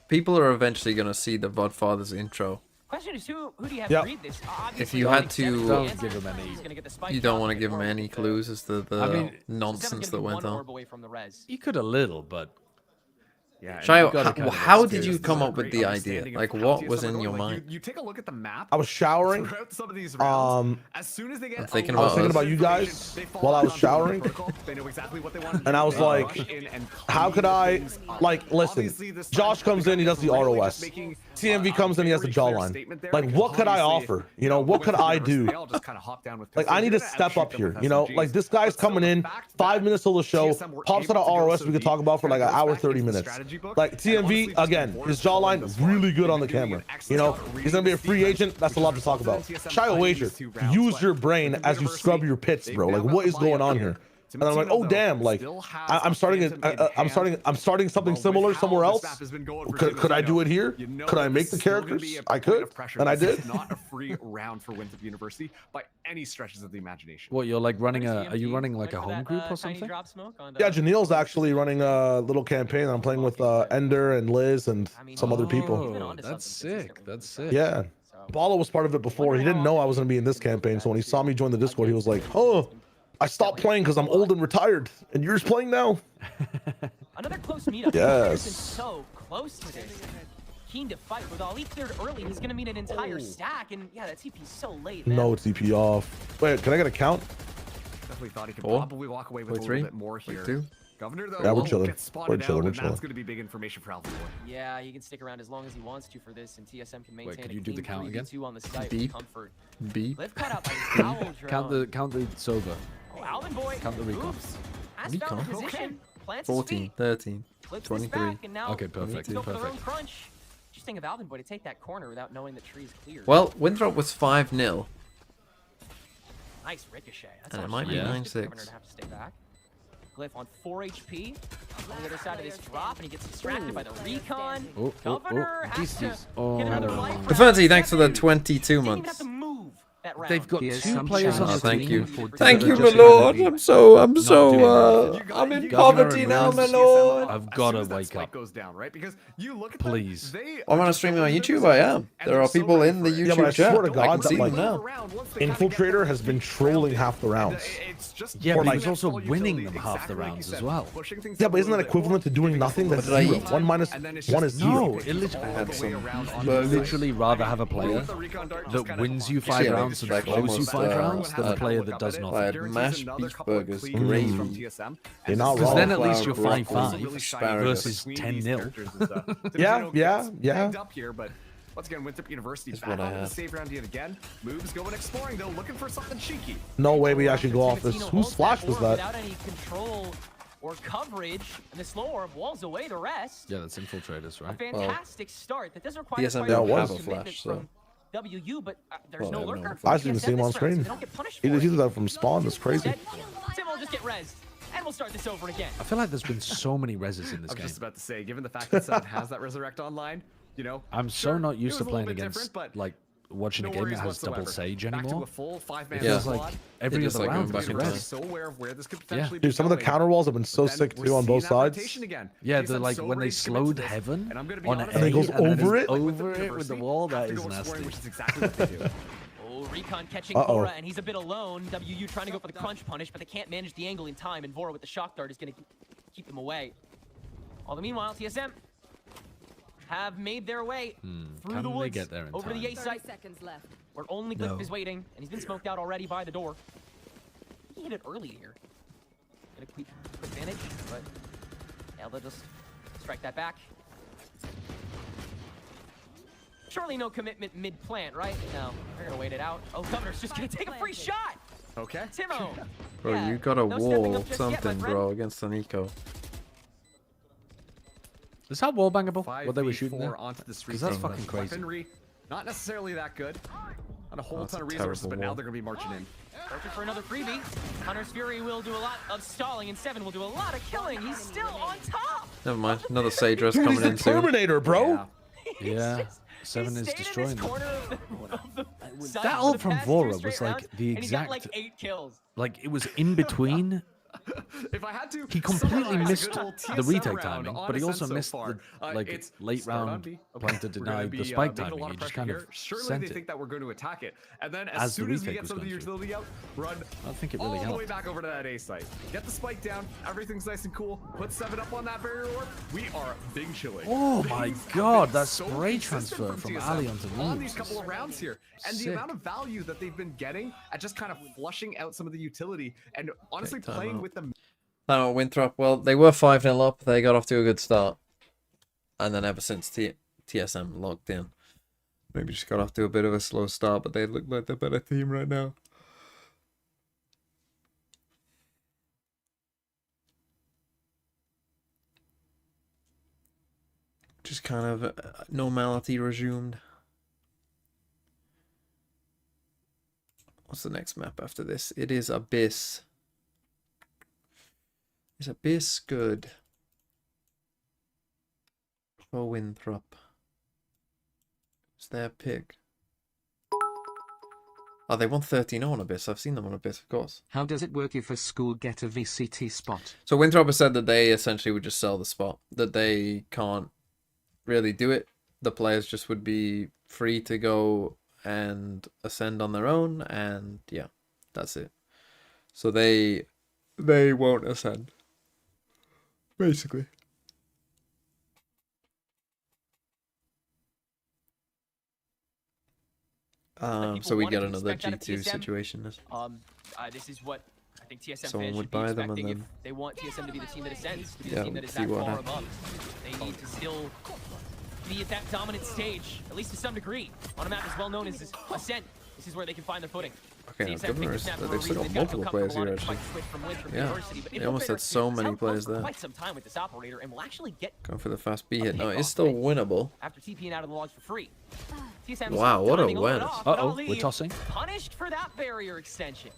Speaker 1: people are eventually going to see the Vodfather's intro.
Speaker 4: Question is, who do you have
Speaker 8: Yep.
Speaker 4: to read this?
Speaker 1: If you had to-
Speaker 6: Don't give him any-
Speaker 1: You don't want to give him any clues as to the
Speaker 6: I mean,
Speaker 1: nonsense that went on.
Speaker 4: Away from the res.
Speaker 6: You could a little, but
Speaker 5: Yeah.
Speaker 1: Shio,
Speaker 6: gotta kind of
Speaker 1: how did
Speaker 6: experience
Speaker 1: you
Speaker 6: this.
Speaker 1: come up with
Speaker 5: Great
Speaker 1: the idea?
Speaker 5: understanding of
Speaker 1: Like,
Speaker 5: how
Speaker 1: what
Speaker 5: TSM
Speaker 1: was
Speaker 5: are
Speaker 1: in
Speaker 5: going.
Speaker 1: your
Speaker 5: Like,
Speaker 1: mind?
Speaker 5: You take a look at the map.
Speaker 8: I was showering.
Speaker 5: Throughout some of these rounds,
Speaker 8: Um,
Speaker 5: as soon as they get
Speaker 1: I'm thinking
Speaker 8: I was
Speaker 1: about
Speaker 8: thinking
Speaker 1: us.
Speaker 8: about you guys
Speaker 5: they fall
Speaker 8: while I
Speaker 5: back
Speaker 8: was
Speaker 5: onto the
Speaker 8: showering.
Speaker 5: protocol. They know exactly what they want to
Speaker 8: And
Speaker 5: do.
Speaker 8: I was
Speaker 5: They
Speaker 8: like,
Speaker 5: rush in and
Speaker 8: how could
Speaker 5: clean
Speaker 8: I,
Speaker 5: things up.
Speaker 8: like, listen,
Speaker 5: Obviously, this
Speaker 8: Josh
Speaker 5: time,
Speaker 8: comes
Speaker 5: the
Speaker 8: in, he does the
Speaker 5: guy from
Speaker 8: ROS.
Speaker 5: making,
Speaker 8: TMV comes in, he has the
Speaker 5: very clear
Speaker 8: jawline.
Speaker 5: statement there,
Speaker 8: Like,
Speaker 5: because
Speaker 8: what could I
Speaker 5: obviously,
Speaker 8: offer? You know, what could
Speaker 5: Winthrop
Speaker 8: I
Speaker 5: University,
Speaker 8: do?
Speaker 5: they all just kinda hop down with
Speaker 8: Like, I need to
Speaker 5: pistols. They're
Speaker 8: step
Speaker 5: gonna
Speaker 8: up
Speaker 5: outshoot
Speaker 8: here,
Speaker 5: them
Speaker 8: you
Speaker 5: with
Speaker 8: know?
Speaker 5: SMGs.
Speaker 8: Like, this guy's
Speaker 5: But still,
Speaker 8: coming
Speaker 5: the
Speaker 8: in,
Speaker 5: fact
Speaker 8: 5
Speaker 5: that
Speaker 8: minutes till the show,
Speaker 5: TSM were
Speaker 8: pops out
Speaker 5: able
Speaker 8: of
Speaker 5: to go
Speaker 8: ROS
Speaker 5: so
Speaker 8: we could
Speaker 5: deep,
Speaker 8: talk about for like
Speaker 5: kinda
Speaker 8: an
Speaker 5: goes
Speaker 8: hour,
Speaker 5: back
Speaker 8: 30
Speaker 5: into the
Speaker 8: minutes.
Speaker 5: strategy book,
Speaker 8: Like,
Speaker 5: and
Speaker 8: TMV,
Speaker 5: honestly, just
Speaker 8: again,
Speaker 5: divorced
Speaker 8: his
Speaker 5: from
Speaker 8: jawline,
Speaker 5: the squad.
Speaker 8: really good on the
Speaker 5: They've been doing
Speaker 8: camera.
Speaker 5: an excellent
Speaker 8: You know,
Speaker 5: job
Speaker 8: he's going to be a
Speaker 5: reading
Speaker 8: free
Speaker 5: the
Speaker 8: agent. That's a lot to talk about. Shio wager, use your brain as you scrub your pits, bro. Like, what is going on here? And I'm like, oh damn, like I'm starting something similar somewhere else. Could I do it here? Could I make the characters? I could, and I did.
Speaker 5: Not a free round for Winthrop University by any stretches of the imagination.
Speaker 6: what you're like running a?
Speaker 4: Where's
Speaker 6: Are you
Speaker 4: DMT?
Speaker 6: running like a
Speaker 4: Ready for
Speaker 6: home
Speaker 4: that,
Speaker 6: group or
Speaker 4: tiny
Speaker 6: something?
Speaker 4: drop smoke on,
Speaker 8: Yeah, Janelle's actually running a little campaign. I'm playing with Ender and Liz and some other people.
Speaker 4: He's been onto
Speaker 6: That's
Speaker 4: something
Speaker 6: sick.
Speaker 4: consistently
Speaker 6: That's
Speaker 4: with
Speaker 6: sick.
Speaker 8: Yeah,
Speaker 4: So,
Speaker 8: Bala was part of it before. He didn't know I was gonna be in this campaign, so when he saw me join the Discord, he was like, "Oh, I stopped playing because I'm old and retired, and you're just playing now."
Speaker 4: another close meetup.
Speaker 8: Yes.
Speaker 4: He's been so close to this. Keen to fight with Ali cleared early. He's gonna meet an entire stack, and yeah, that TP's so late. Man.
Speaker 8: No TP off. Wait, can I get a count?
Speaker 5: Definitely thought he could
Speaker 1: 4,
Speaker 5: probably walk away with a
Speaker 1: 43,
Speaker 5: little bit more here.
Speaker 1: 42.
Speaker 5: Governor though,
Speaker 8: Yeah, we're
Speaker 5: won't
Speaker 8: chilling.
Speaker 5: get spotted
Speaker 8: We're chilling,
Speaker 5: out,
Speaker 8: we're
Speaker 5: and
Speaker 8: chilling.
Speaker 5: that's going to be big information for Alpha Boy.
Speaker 4: Yeah, he can stick around as long as he wants to for this, and TSM can maintain
Speaker 6: could
Speaker 4: a
Speaker 6: you do the
Speaker 4: clean
Speaker 6: count again?
Speaker 4: 3v2 on the site
Speaker 1: Beep.
Speaker 4: with comfort.
Speaker 1: Beep.
Speaker 4: Liv cut out by his foul drone.
Speaker 6: Count the Sova.
Speaker 4: Oh, Alvin boy.
Speaker 6: count the recon.
Speaker 4: Oops. Has found
Speaker 1: Recon?
Speaker 4: position. Plants his
Speaker 1: 14,
Speaker 4: feet.
Speaker 1: 13,
Speaker 4: Flips this
Speaker 1: 23.
Speaker 4: back, and now
Speaker 6: Okay, perfect,
Speaker 4: they go for their own
Speaker 6: perfect.
Speaker 4: crunch. Interesting of Alvin boy to take that corner without knowing the tree's clear.
Speaker 1: Well, Winthrop was 5-0.
Speaker 4: Nice ricochet. That's
Speaker 1: And it
Speaker 4: not
Speaker 1: might be
Speaker 4: shit.
Speaker 1: 9-6.
Speaker 4: Governor to have to stay back. Glyph on 4 HP. On the other side of this drop, and he gets distracted by the recon.
Speaker 6: Oh,
Speaker 4: Governor has to
Speaker 6: Oh,
Speaker 4: get another
Speaker 6: no.
Speaker 4: life round.
Speaker 1: Fancy, thanks for the 22
Speaker 4: Didn't even have
Speaker 1: months.
Speaker 4: to move that round.
Speaker 6: They've got
Speaker 7: Here's
Speaker 6: two
Speaker 7: some
Speaker 6: players on
Speaker 7: chance
Speaker 6: the
Speaker 1: thank
Speaker 6: team.
Speaker 1: you.
Speaker 7: for
Speaker 1: Thank you,
Speaker 6: that
Speaker 1: my
Speaker 6: are just
Speaker 1: lord.
Speaker 6: gonna be
Speaker 1: I'm so
Speaker 6: not doing anything.
Speaker 1: I'm in
Speaker 6: Governor
Speaker 1: poverty
Speaker 6: and
Speaker 1: now,
Speaker 6: Riz,
Speaker 1: my
Speaker 5: TSM
Speaker 1: lord.
Speaker 5: up,
Speaker 6: I've
Speaker 5: as
Speaker 6: gotta
Speaker 5: soon as that
Speaker 6: wake
Speaker 5: spike
Speaker 6: up.
Speaker 5: goes down, right? Because you look at
Speaker 6: Please.
Speaker 5: them, they
Speaker 1: I'm
Speaker 5: are
Speaker 1: on a
Speaker 5: just
Speaker 1: stream
Speaker 5: so
Speaker 1: on
Speaker 5: into
Speaker 1: YouTube.
Speaker 5: their
Speaker 1: I am.
Speaker 5: positions, and
Speaker 1: There
Speaker 5: they're
Speaker 1: are
Speaker 5: so
Speaker 1: people
Speaker 5: ready
Speaker 1: in
Speaker 5: for
Speaker 1: the
Speaker 5: it.
Speaker 8: Yeah, but I
Speaker 1: YouTube chat.
Speaker 8: swear to
Speaker 1: I
Speaker 8: God
Speaker 1: can
Speaker 8: that,
Speaker 1: see
Speaker 8: like,
Speaker 1: them now.
Speaker 8: Infiltrator has been trolling half the rounds.
Speaker 6: Yeah,
Speaker 8: Or
Speaker 6: but
Speaker 8: like-
Speaker 6: he's also winning them half the rounds as well.
Speaker 8: Yeah, but isn't that equivalent to doing nothing? That's
Speaker 1: What did I
Speaker 8: 0.
Speaker 1: eat?
Speaker 8: 1 minus 1 is 0.
Speaker 6: No,
Speaker 1: I had some
Speaker 6: you'd literally rather have a player that wins you 5
Speaker 1: Yeah,
Speaker 6: rounds and
Speaker 1: like
Speaker 6: throws you
Speaker 1: almost,
Speaker 6: 5 rounds than a
Speaker 1: like-
Speaker 6: player that does
Speaker 1: I
Speaker 6: nothing.
Speaker 1: had mashed beef burgers, gravy,
Speaker 8: You're not
Speaker 6: Because
Speaker 8: wrong.
Speaker 6: then at least you're
Speaker 1: Broccoli,
Speaker 6: 5-5
Speaker 1: asparagus.
Speaker 6: versus 10-0.
Speaker 8: Yeah.
Speaker 5: Up here, but once again, Winthrop University
Speaker 1: Is
Speaker 5: back
Speaker 1: what I
Speaker 5: onto the
Speaker 1: had.
Speaker 5: save round yet again. Moves going exploring though, looking for something cheeky.
Speaker 8: No way we actually go off this.
Speaker 4: Timatino
Speaker 8: Whose
Speaker 4: holds
Speaker 8: flash was
Speaker 4: orb
Speaker 8: that?
Speaker 4: Without any control or coverage, and the slow orb walls away the rest.
Speaker 6: Yeah, that's infiltrators,
Speaker 4: A
Speaker 6: right?
Speaker 4: fantastic start. That doesn't require
Speaker 1: TSM
Speaker 4: quite
Speaker 8: don't
Speaker 4: much
Speaker 8: have a
Speaker 4: commitment
Speaker 1: flash, so-
Speaker 4: from WU, but there's
Speaker 1: Well,
Speaker 4: no
Speaker 1: I have no
Speaker 4: lurker.
Speaker 1: flash.
Speaker 8: I didn't see him on screen.
Speaker 4: They don't get punished
Speaker 8: He
Speaker 4: for
Speaker 8: did
Speaker 4: it.
Speaker 8: that from spawn. That's crazy.
Speaker 4: Instead, Tim will just get rezzed, and we'll start this over again.
Speaker 6: I feel like there's been so many reses in
Speaker 5: I
Speaker 6: this
Speaker 5: was
Speaker 6: game.
Speaker 5: just about to say, given the fact that Seven has that Resurrect online, you know,
Speaker 6: I'm so
Speaker 5: sure,
Speaker 6: not
Speaker 5: it
Speaker 6: used to
Speaker 5: was a
Speaker 6: playing
Speaker 5: little bit
Speaker 6: against,
Speaker 5: different, but
Speaker 6: like, watching
Speaker 5: no
Speaker 6: a game that
Speaker 5: worries
Speaker 6: has double
Speaker 5: whatsoever.
Speaker 6: Sage
Speaker 5: Back to
Speaker 6: anymore.
Speaker 5: a full 5-man
Speaker 1: It
Speaker 6: Feels
Speaker 1: feels
Speaker 6: like
Speaker 5: squad.
Speaker 6: every
Speaker 1: just
Speaker 6: other
Speaker 1: like
Speaker 6: round
Speaker 1: going
Speaker 6: is
Speaker 1: back
Speaker 6: a
Speaker 1: in time.
Speaker 6: res.
Speaker 5: So aware of where this could
Speaker 6: Yeah.
Speaker 5: potentially
Speaker 8: Dude, some of the
Speaker 5: be
Speaker 8: counter walls have been so
Speaker 5: going. But
Speaker 8: sick
Speaker 5: then
Speaker 8: too
Speaker 5: we're
Speaker 8: on both
Speaker 5: seeing that
Speaker 8: sides.
Speaker 5: rotation again.
Speaker 6: Yeah,
Speaker 5: TSM
Speaker 6: they're like
Speaker 5: so
Speaker 6: when they
Speaker 5: ready to commit to
Speaker 6: slowed
Speaker 5: this.
Speaker 6: Heaven
Speaker 5: And I'm gonna be
Speaker 6: on
Speaker 5: honest,
Speaker 6: A,
Speaker 8: And then goes
Speaker 6: and then
Speaker 8: over
Speaker 6: it's
Speaker 8: it?
Speaker 6: over it with the wall. That
Speaker 5: have to
Speaker 6: is
Speaker 5: go
Speaker 6: nasty.
Speaker 5: exploring, which is exactly what they do.
Speaker 4: Oh, Recon catching
Speaker 8: Uh-oh.
Speaker 4: Vora, and he's a bit alone. WU trying to go for the crunch punish, but they can't manage the angle in time, and Vora with the shock dart is going to keep them away. All the meanwhile, TSM have made their way through
Speaker 6: Can
Speaker 4: the
Speaker 6: they
Speaker 4: woods
Speaker 6: get there in
Speaker 4: over to the
Speaker 6: time?
Speaker 4: A
Speaker 2: 30
Speaker 4: site,
Speaker 2: seconds left.
Speaker 4: where only Glyph
Speaker 1: No.
Speaker 4: is waiting, and he's been smoked out already by the door. He hit it early here. Get a quick advantage, but yeah, they'll just strike that back. Surely no commitment mid-plant, right? No, they're gonna wait it out. Oh, Governor's just gonna take a free shot!
Speaker 5: Okay.
Speaker 4: Timo!
Speaker 1: Bro,
Speaker 4: Yeah,
Speaker 1: you got a
Speaker 4: no stepping
Speaker 1: wall
Speaker 4: up just yet, my
Speaker 1: something,
Speaker 4: friend.
Speaker 1: bro, against an eco.
Speaker 6: Is that wall bangable? What they were shooting
Speaker 5: 5v4
Speaker 6: there?
Speaker 5: onto the street.
Speaker 6: 'Cause that's
Speaker 5: team.
Speaker 6: fucking crazy.
Speaker 5: Weaponry, not necessarily that good. Not a whole
Speaker 1: That's
Speaker 5: ton
Speaker 1: a
Speaker 5: of resources,
Speaker 1: terrible
Speaker 5: but now
Speaker 1: wall.
Speaker 5: they're gonna be marching in.
Speaker 4: Searching for another freebie. Hunter's Fury will do a lot of stalling, and Seven will do a lot of killing. He's still on top!
Speaker 1: Never mind. Another Sage Rest
Speaker 8: Dude, he's
Speaker 1: coming
Speaker 8: the
Speaker 1: in soon.
Speaker 8: Terminator, bro.
Speaker 5: Yeah.
Speaker 4: He's
Speaker 6: Yeah,
Speaker 4: just-
Speaker 6: Seven
Speaker 4: he
Speaker 6: is
Speaker 4: stayed in
Speaker 6: destroying
Speaker 4: this
Speaker 6: them.
Speaker 4: corner of the site
Speaker 6: That
Speaker 4: for
Speaker 6: ult
Speaker 4: the
Speaker 6: from
Speaker 4: past 2
Speaker 6: Vora
Speaker 4: straight
Speaker 6: was like
Speaker 4: rounds,
Speaker 6: the
Speaker 4: and he got like
Speaker 6: exact-
Speaker 4: 8 kills.
Speaker 6: Like, it was in between.
Speaker 5: If I had to,
Speaker 6: He completely
Speaker 5: summarize a
Speaker 6: missed
Speaker 5: good old
Speaker 6: the
Speaker 5: TSM
Speaker 6: retake
Speaker 5: round
Speaker 6: timing,
Speaker 5: on
Speaker 6: but he also
Speaker 5: Ascent so
Speaker 6: missed
Speaker 5: far,
Speaker 6: the like
Speaker 5: it's
Speaker 6: late
Speaker 5: start on
Speaker 6: round
Speaker 5: B.
Speaker 6: plan to
Speaker 5: We're
Speaker 6: deny
Speaker 5: gonna
Speaker 6: the
Speaker 5: be,
Speaker 6: spike
Speaker 5: making a
Speaker 6: timing.
Speaker 5: lot
Speaker 6: He
Speaker 5: of
Speaker 6: just
Speaker 5: pressure
Speaker 6: kind of
Speaker 5: here. Surely
Speaker 6: sent
Speaker 5: they
Speaker 6: it.
Speaker 5: think that we're going to attack it, and then
Speaker 6: As
Speaker 5: as
Speaker 6: the
Speaker 5: soon as we
Speaker 6: retake
Speaker 5: get
Speaker 6: was
Speaker 5: some of the
Speaker 6: going through.
Speaker 5: utility out, run
Speaker 6: I think it
Speaker 5: all
Speaker 6: really
Speaker 5: the way
Speaker 6: helped.
Speaker 5: back over to that A site. Get the spike down. Everything's nice and cool. Put 7 up on that barrier orb. We are big chilling.
Speaker 6: Oh my
Speaker 5: Things have
Speaker 6: God,
Speaker 5: been
Speaker 6: that
Speaker 5: so
Speaker 6: spray
Speaker 5: consistent
Speaker 6: transfer from
Speaker 5: TSM
Speaker 6: Ali onto
Speaker 5: on
Speaker 6: Rubes
Speaker 5: these couple
Speaker 6: is
Speaker 5: of rounds here, and the
Speaker 6: sick.
Speaker 5: amount of value that they've been getting at just kind of flushing out some of the utility and honestly
Speaker 1: Okay,
Speaker 5: playing
Speaker 1: timeout.
Speaker 5: with them.
Speaker 1: Now, Winthrop, well, they were 5-0 up. They got off to a good start. And then ever since TSM locked in, maybe just got off to a bit of a slow start, but they look like the better team right now. Just kind of normality resumed. What's the next map after this? It is Abyss. Is Abyss good for Winthrop? Is their pick? Oh, they won 13-0 on Abyss. I've seen them on Abyss, of course.
Speaker 7: How does it work if a school get a VCT spot?
Speaker 1: So Winthrop has said that they essentially would just sell the spot. That they can't really do it. The players just would be free to go and ascend on their own, and yeah, that's it. So they won't ascend. Basically. So we get another G2 situation.
Speaker 4: This is what I think TSM
Speaker 1: Someone
Speaker 4: fans
Speaker 1: would
Speaker 4: should be
Speaker 1: buy them and
Speaker 4: expecting if
Speaker 1: then-
Speaker 4: they want TSM to be the team that ascends, to be
Speaker 1: Yeah,
Speaker 4: the team that is
Speaker 1: see
Speaker 4: that
Speaker 1: what
Speaker 4: far
Speaker 1: happens.
Speaker 4: above. They need to still be at that dominant stage, at least to some degree, on a map as well known as Ascent. This is where they can find their footing.
Speaker 1: Okay, now
Speaker 4: TSM
Speaker 1: Governor
Speaker 4: picked
Speaker 1: is,
Speaker 4: the snap for a
Speaker 1: they've still
Speaker 4: reason.
Speaker 1: got
Speaker 4: They've
Speaker 1: multiple
Speaker 4: gotten
Speaker 1: players
Speaker 4: comfortable
Speaker 1: here,
Speaker 4: on it,
Speaker 1: actually.
Speaker 4: despite the switch from Winthrop
Speaker 1: Yeah,
Speaker 4: University, but
Speaker 1: they almost had
Speaker 4: Infiltrator
Speaker 1: so
Speaker 4: has
Speaker 1: many
Speaker 4: held
Speaker 1: players
Speaker 4: close for
Speaker 1: there.
Speaker 4: quite some time with this operator, and will actually get
Speaker 1: Going for the fast B hit. No,
Speaker 4: pick
Speaker 1: it's
Speaker 4: off
Speaker 1: still
Speaker 4: base
Speaker 1: winnable.
Speaker 4: after TPing out of the logs for free. TSM's
Speaker 1: Wow, what a
Speaker 4: timing little bit
Speaker 1: win.
Speaker 4: off, but
Speaker 6: Uh-oh,
Speaker 4: Ali
Speaker 6: we're tossing.
Speaker 4: Punished for that barrier extension.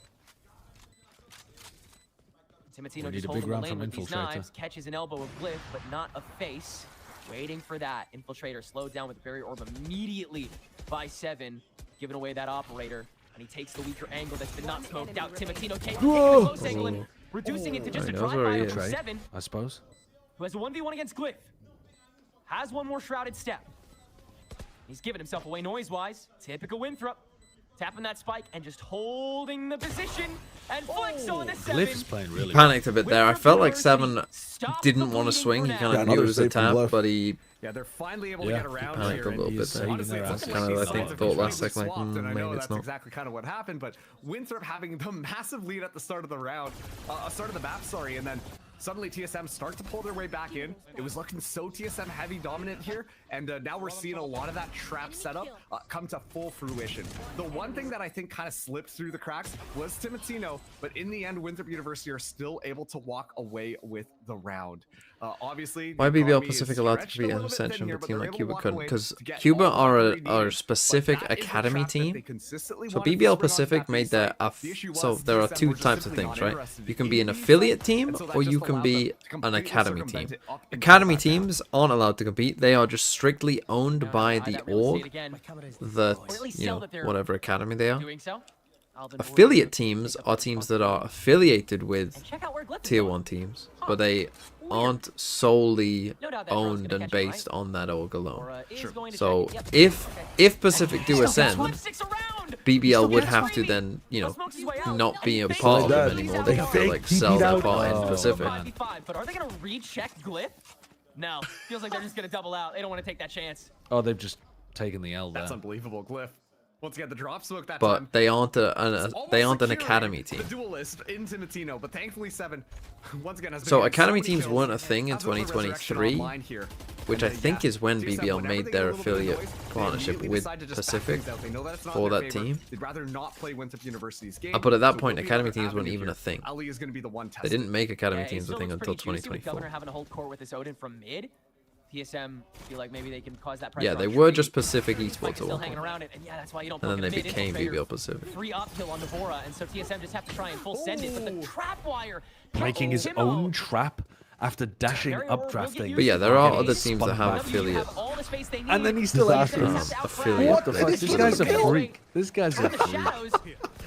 Speaker 4: Timatino
Speaker 6: We need
Speaker 4: just
Speaker 6: a
Speaker 4: holding
Speaker 6: big
Speaker 4: the
Speaker 6: round
Speaker 4: lane
Speaker 6: from
Speaker 4: with these
Speaker 6: Infiltrator.
Speaker 4: knives, catches an elbow of Glyph, but not a face. Waiting for that. Infiltrator slowed down with the barrier orb immediately by 7, giving away that operator. And he takes the weaker angle that's been not smoked out. Timotino taking the close angle and reducing it to just a
Speaker 1: knows where he
Speaker 4: drive-by
Speaker 1: is.
Speaker 4: of 7.
Speaker 6: I suppose.
Speaker 4: Who has a 1v1 against Glyph. Has one more shrouded step. He's giving himself away noise-wise. Typical Winthrop. Tapping that spike and just holding the position. And flicks on the 7.
Speaker 6: Glyph is playing really well.
Speaker 1: Panicked a bit there. I felt like Seven didn't want to swing. He kind of knew it was a tap, but he
Speaker 5: Yeah, they're finally able to get around
Speaker 1: panicked
Speaker 5: here.
Speaker 1: a little bit there.
Speaker 5: Honestly,
Speaker 6: Saving
Speaker 5: it's
Speaker 6: their
Speaker 5: looking
Speaker 1: Kind
Speaker 5: like
Speaker 1: of, I
Speaker 5: these
Speaker 1: think,
Speaker 5: sides
Speaker 1: thought
Speaker 5: have
Speaker 1: last
Speaker 5: completely
Speaker 1: second, like,
Speaker 5: swapped, and I
Speaker 1: maybe
Speaker 5: know
Speaker 1: it's
Speaker 5: that's
Speaker 1: not.
Speaker 5: exactly kind of what happened, but Winthrop having the massive lead at the start of the round, start of the map, sorry, and then suddenly TSM start to pull their way back in. It was looking so TSM heavy dominant here, and now we're seeing a lot of that trap setup come to full fruition. The one thing that I think kind of slipped through the cracks was Timotino, but in the end, Winthrop University are still able to walk away with the round. Obviously,
Speaker 1: Why
Speaker 5: the
Speaker 1: BBL
Speaker 5: economy
Speaker 1: Pacific
Speaker 5: is
Speaker 1: allowed to
Speaker 5: stretched
Speaker 1: beat
Speaker 5: a little bit thin
Speaker 1: Ascension,
Speaker 5: here,
Speaker 1: but a team
Speaker 5: they're
Speaker 1: like
Speaker 5: able to
Speaker 1: Cuba
Speaker 5: walk
Speaker 1: couldn't?
Speaker 5: away
Speaker 1: Because
Speaker 5: to get
Speaker 1: Cuba
Speaker 5: all
Speaker 1: are
Speaker 5: that
Speaker 1: a
Speaker 5: they needed,
Speaker 1: specific
Speaker 5: but that is the
Speaker 1: academy
Speaker 5: trap that
Speaker 1: team.
Speaker 5: they consistently
Speaker 1: So
Speaker 5: wanted to
Speaker 1: BBL
Speaker 5: spring on
Speaker 1: Pacific
Speaker 5: that
Speaker 1: made
Speaker 5: B
Speaker 1: their
Speaker 5: side. The issue
Speaker 1: so
Speaker 5: was
Speaker 1: there are
Speaker 5: TSM
Speaker 1: two
Speaker 5: were just
Speaker 1: types of
Speaker 5: simply
Speaker 1: things,
Speaker 5: not
Speaker 1: right?
Speaker 5: interested
Speaker 1: You
Speaker 5: in
Speaker 1: can
Speaker 5: the
Speaker 1: be an
Speaker 5: B side,
Speaker 1: affiliate team
Speaker 5: and so that
Speaker 1: or
Speaker 5: just
Speaker 1: you can
Speaker 5: allowed
Speaker 1: be
Speaker 5: them to
Speaker 1: an
Speaker 5: completely
Speaker 1: academy
Speaker 5: circumvent
Speaker 1: team.
Speaker 5: it up and
Speaker 1: Academy
Speaker 5: back down.
Speaker 1: teams aren't allowed to compete. They are just strictly owned by the
Speaker 4: That real estate
Speaker 1: org
Speaker 4: again.
Speaker 1: that,
Speaker 4: Or at least
Speaker 1: you
Speaker 4: sell
Speaker 1: know,
Speaker 4: that they're
Speaker 1: whatever academy they are.
Speaker 4: doing so. Alvin
Speaker 1: Affiliate
Speaker 4: Orr-
Speaker 1: teams are teams that are affiliated with
Speaker 4: And check out where Glyph is
Speaker 1: tier
Speaker 4: going.
Speaker 1: 1 teams, but they aren't solely
Speaker 4: No doubt that bro's
Speaker 1: owned
Speaker 4: gonna
Speaker 1: and
Speaker 4: catch him,
Speaker 1: based on that org alone.
Speaker 4: Or, is going to
Speaker 1: So
Speaker 4: check it. Yep.
Speaker 1: if Pacific do
Speaker 4: Still
Speaker 1: ascend,
Speaker 4: gets six around.
Speaker 1: BBL would
Speaker 4: gets
Speaker 1: have to
Speaker 4: crazy.
Speaker 1: then, you know,
Speaker 4: Smokes his way out,
Speaker 1: not
Speaker 4: and
Speaker 1: be
Speaker 4: he
Speaker 1: a
Speaker 4: fakes
Speaker 1: part
Speaker 8: it.
Speaker 1: of them
Speaker 8: They
Speaker 1: anymore. They have to
Speaker 8: fake
Speaker 1: like
Speaker 8: TP'd
Speaker 1: sell their
Speaker 8: out.
Speaker 1: part in
Speaker 6: Oh,
Speaker 1: Pacific.
Speaker 6: man.
Speaker 4: 5v5, but are they gonna recheck Glyph? No. Feels like they're just gonna double out. They don't want to take that chance.
Speaker 6: Oh, they've just taken the L there.
Speaker 5: That's unbelievable, Glyph. Once again, the drop smoke that
Speaker 1: But
Speaker 5: time.
Speaker 1: they aren't
Speaker 5: It's
Speaker 1: an
Speaker 5: almost securing
Speaker 1: academy team.
Speaker 5: The duelist in Timotino, but thankfully Seven once again has been
Speaker 1: So
Speaker 5: getting
Speaker 1: academy
Speaker 5: many
Speaker 1: teams
Speaker 5: kills,
Speaker 1: weren't a thing in
Speaker 5: as was the Resurrection
Speaker 1: 2023,
Speaker 5: Online here.
Speaker 1: which
Speaker 5: And
Speaker 1: I
Speaker 5: then,
Speaker 1: think
Speaker 5: yeah,
Speaker 1: is when
Speaker 5: TSM,
Speaker 1: BBL
Speaker 5: whenever
Speaker 1: made
Speaker 5: they
Speaker 1: their
Speaker 5: get a little bit of
Speaker 1: affiliate
Speaker 5: noise, they
Speaker 1: partnership
Speaker 5: immediately
Speaker 1: with
Speaker 5: decide to just back
Speaker 1: Pacific
Speaker 5: things out. They know that it's not
Speaker 1: for
Speaker 5: in their
Speaker 1: that
Speaker 5: favor.
Speaker 1: team.
Speaker 5: They'd rather not play Winthrop University's game.
Speaker 1: But at that
Speaker 5: so
Speaker 1: point,
Speaker 5: there'll be
Speaker 1: academy
Speaker 5: another
Speaker 1: teams weren't
Speaker 5: avenue
Speaker 1: even a
Speaker 5: here.
Speaker 1: thing.
Speaker 5: Ali is going to be the one
Speaker 1: They
Speaker 5: tested.
Speaker 1: didn't make academy
Speaker 4: Yeah, it
Speaker 1: teams
Speaker 4: still
Speaker 1: a thing
Speaker 4: looks
Speaker 1: until
Speaker 4: pretty juicy with
Speaker 1: 2024.
Speaker 4: Governor having to hold court with this Odin from mid. TSM feel like maybe they can cause that pressure.
Speaker 1: Yeah,
Speaker 4: on
Speaker 1: they
Speaker 4: Tree.
Speaker 1: were just Pacific
Speaker 4: Spike
Speaker 1: Esports
Speaker 4: is
Speaker 1: at
Speaker 4: still
Speaker 1: one
Speaker 4: hanging
Speaker 1: point.
Speaker 4: around it, and yeah, that's why you don't
Speaker 1: And then
Speaker 4: poke
Speaker 1: they
Speaker 4: a mid
Speaker 1: became
Speaker 4: infiltrator.
Speaker 1: BBL Pacific.
Speaker 4: Free uphill on Devora, and so TSM just have to try and full send it, but the trap wire
Speaker 6: Making his
Speaker 4: Timo.
Speaker 6: own trap after dashing
Speaker 4: Very
Speaker 6: up
Speaker 4: will get
Speaker 6: drafting.
Speaker 4: used
Speaker 1: But yeah,
Speaker 4: to
Speaker 1: there are
Speaker 4: it.
Speaker 1: other teams that have
Speaker 4: WG
Speaker 1: affiliate.
Speaker 4: all the space they need.
Speaker 6: And then he still
Speaker 8: Disastrous.
Speaker 1: Affiliate.
Speaker 6: What the fuck? This guy's a freak. This guy's a
Speaker 4: in the
Speaker 6: freak.
Speaker 4: shadows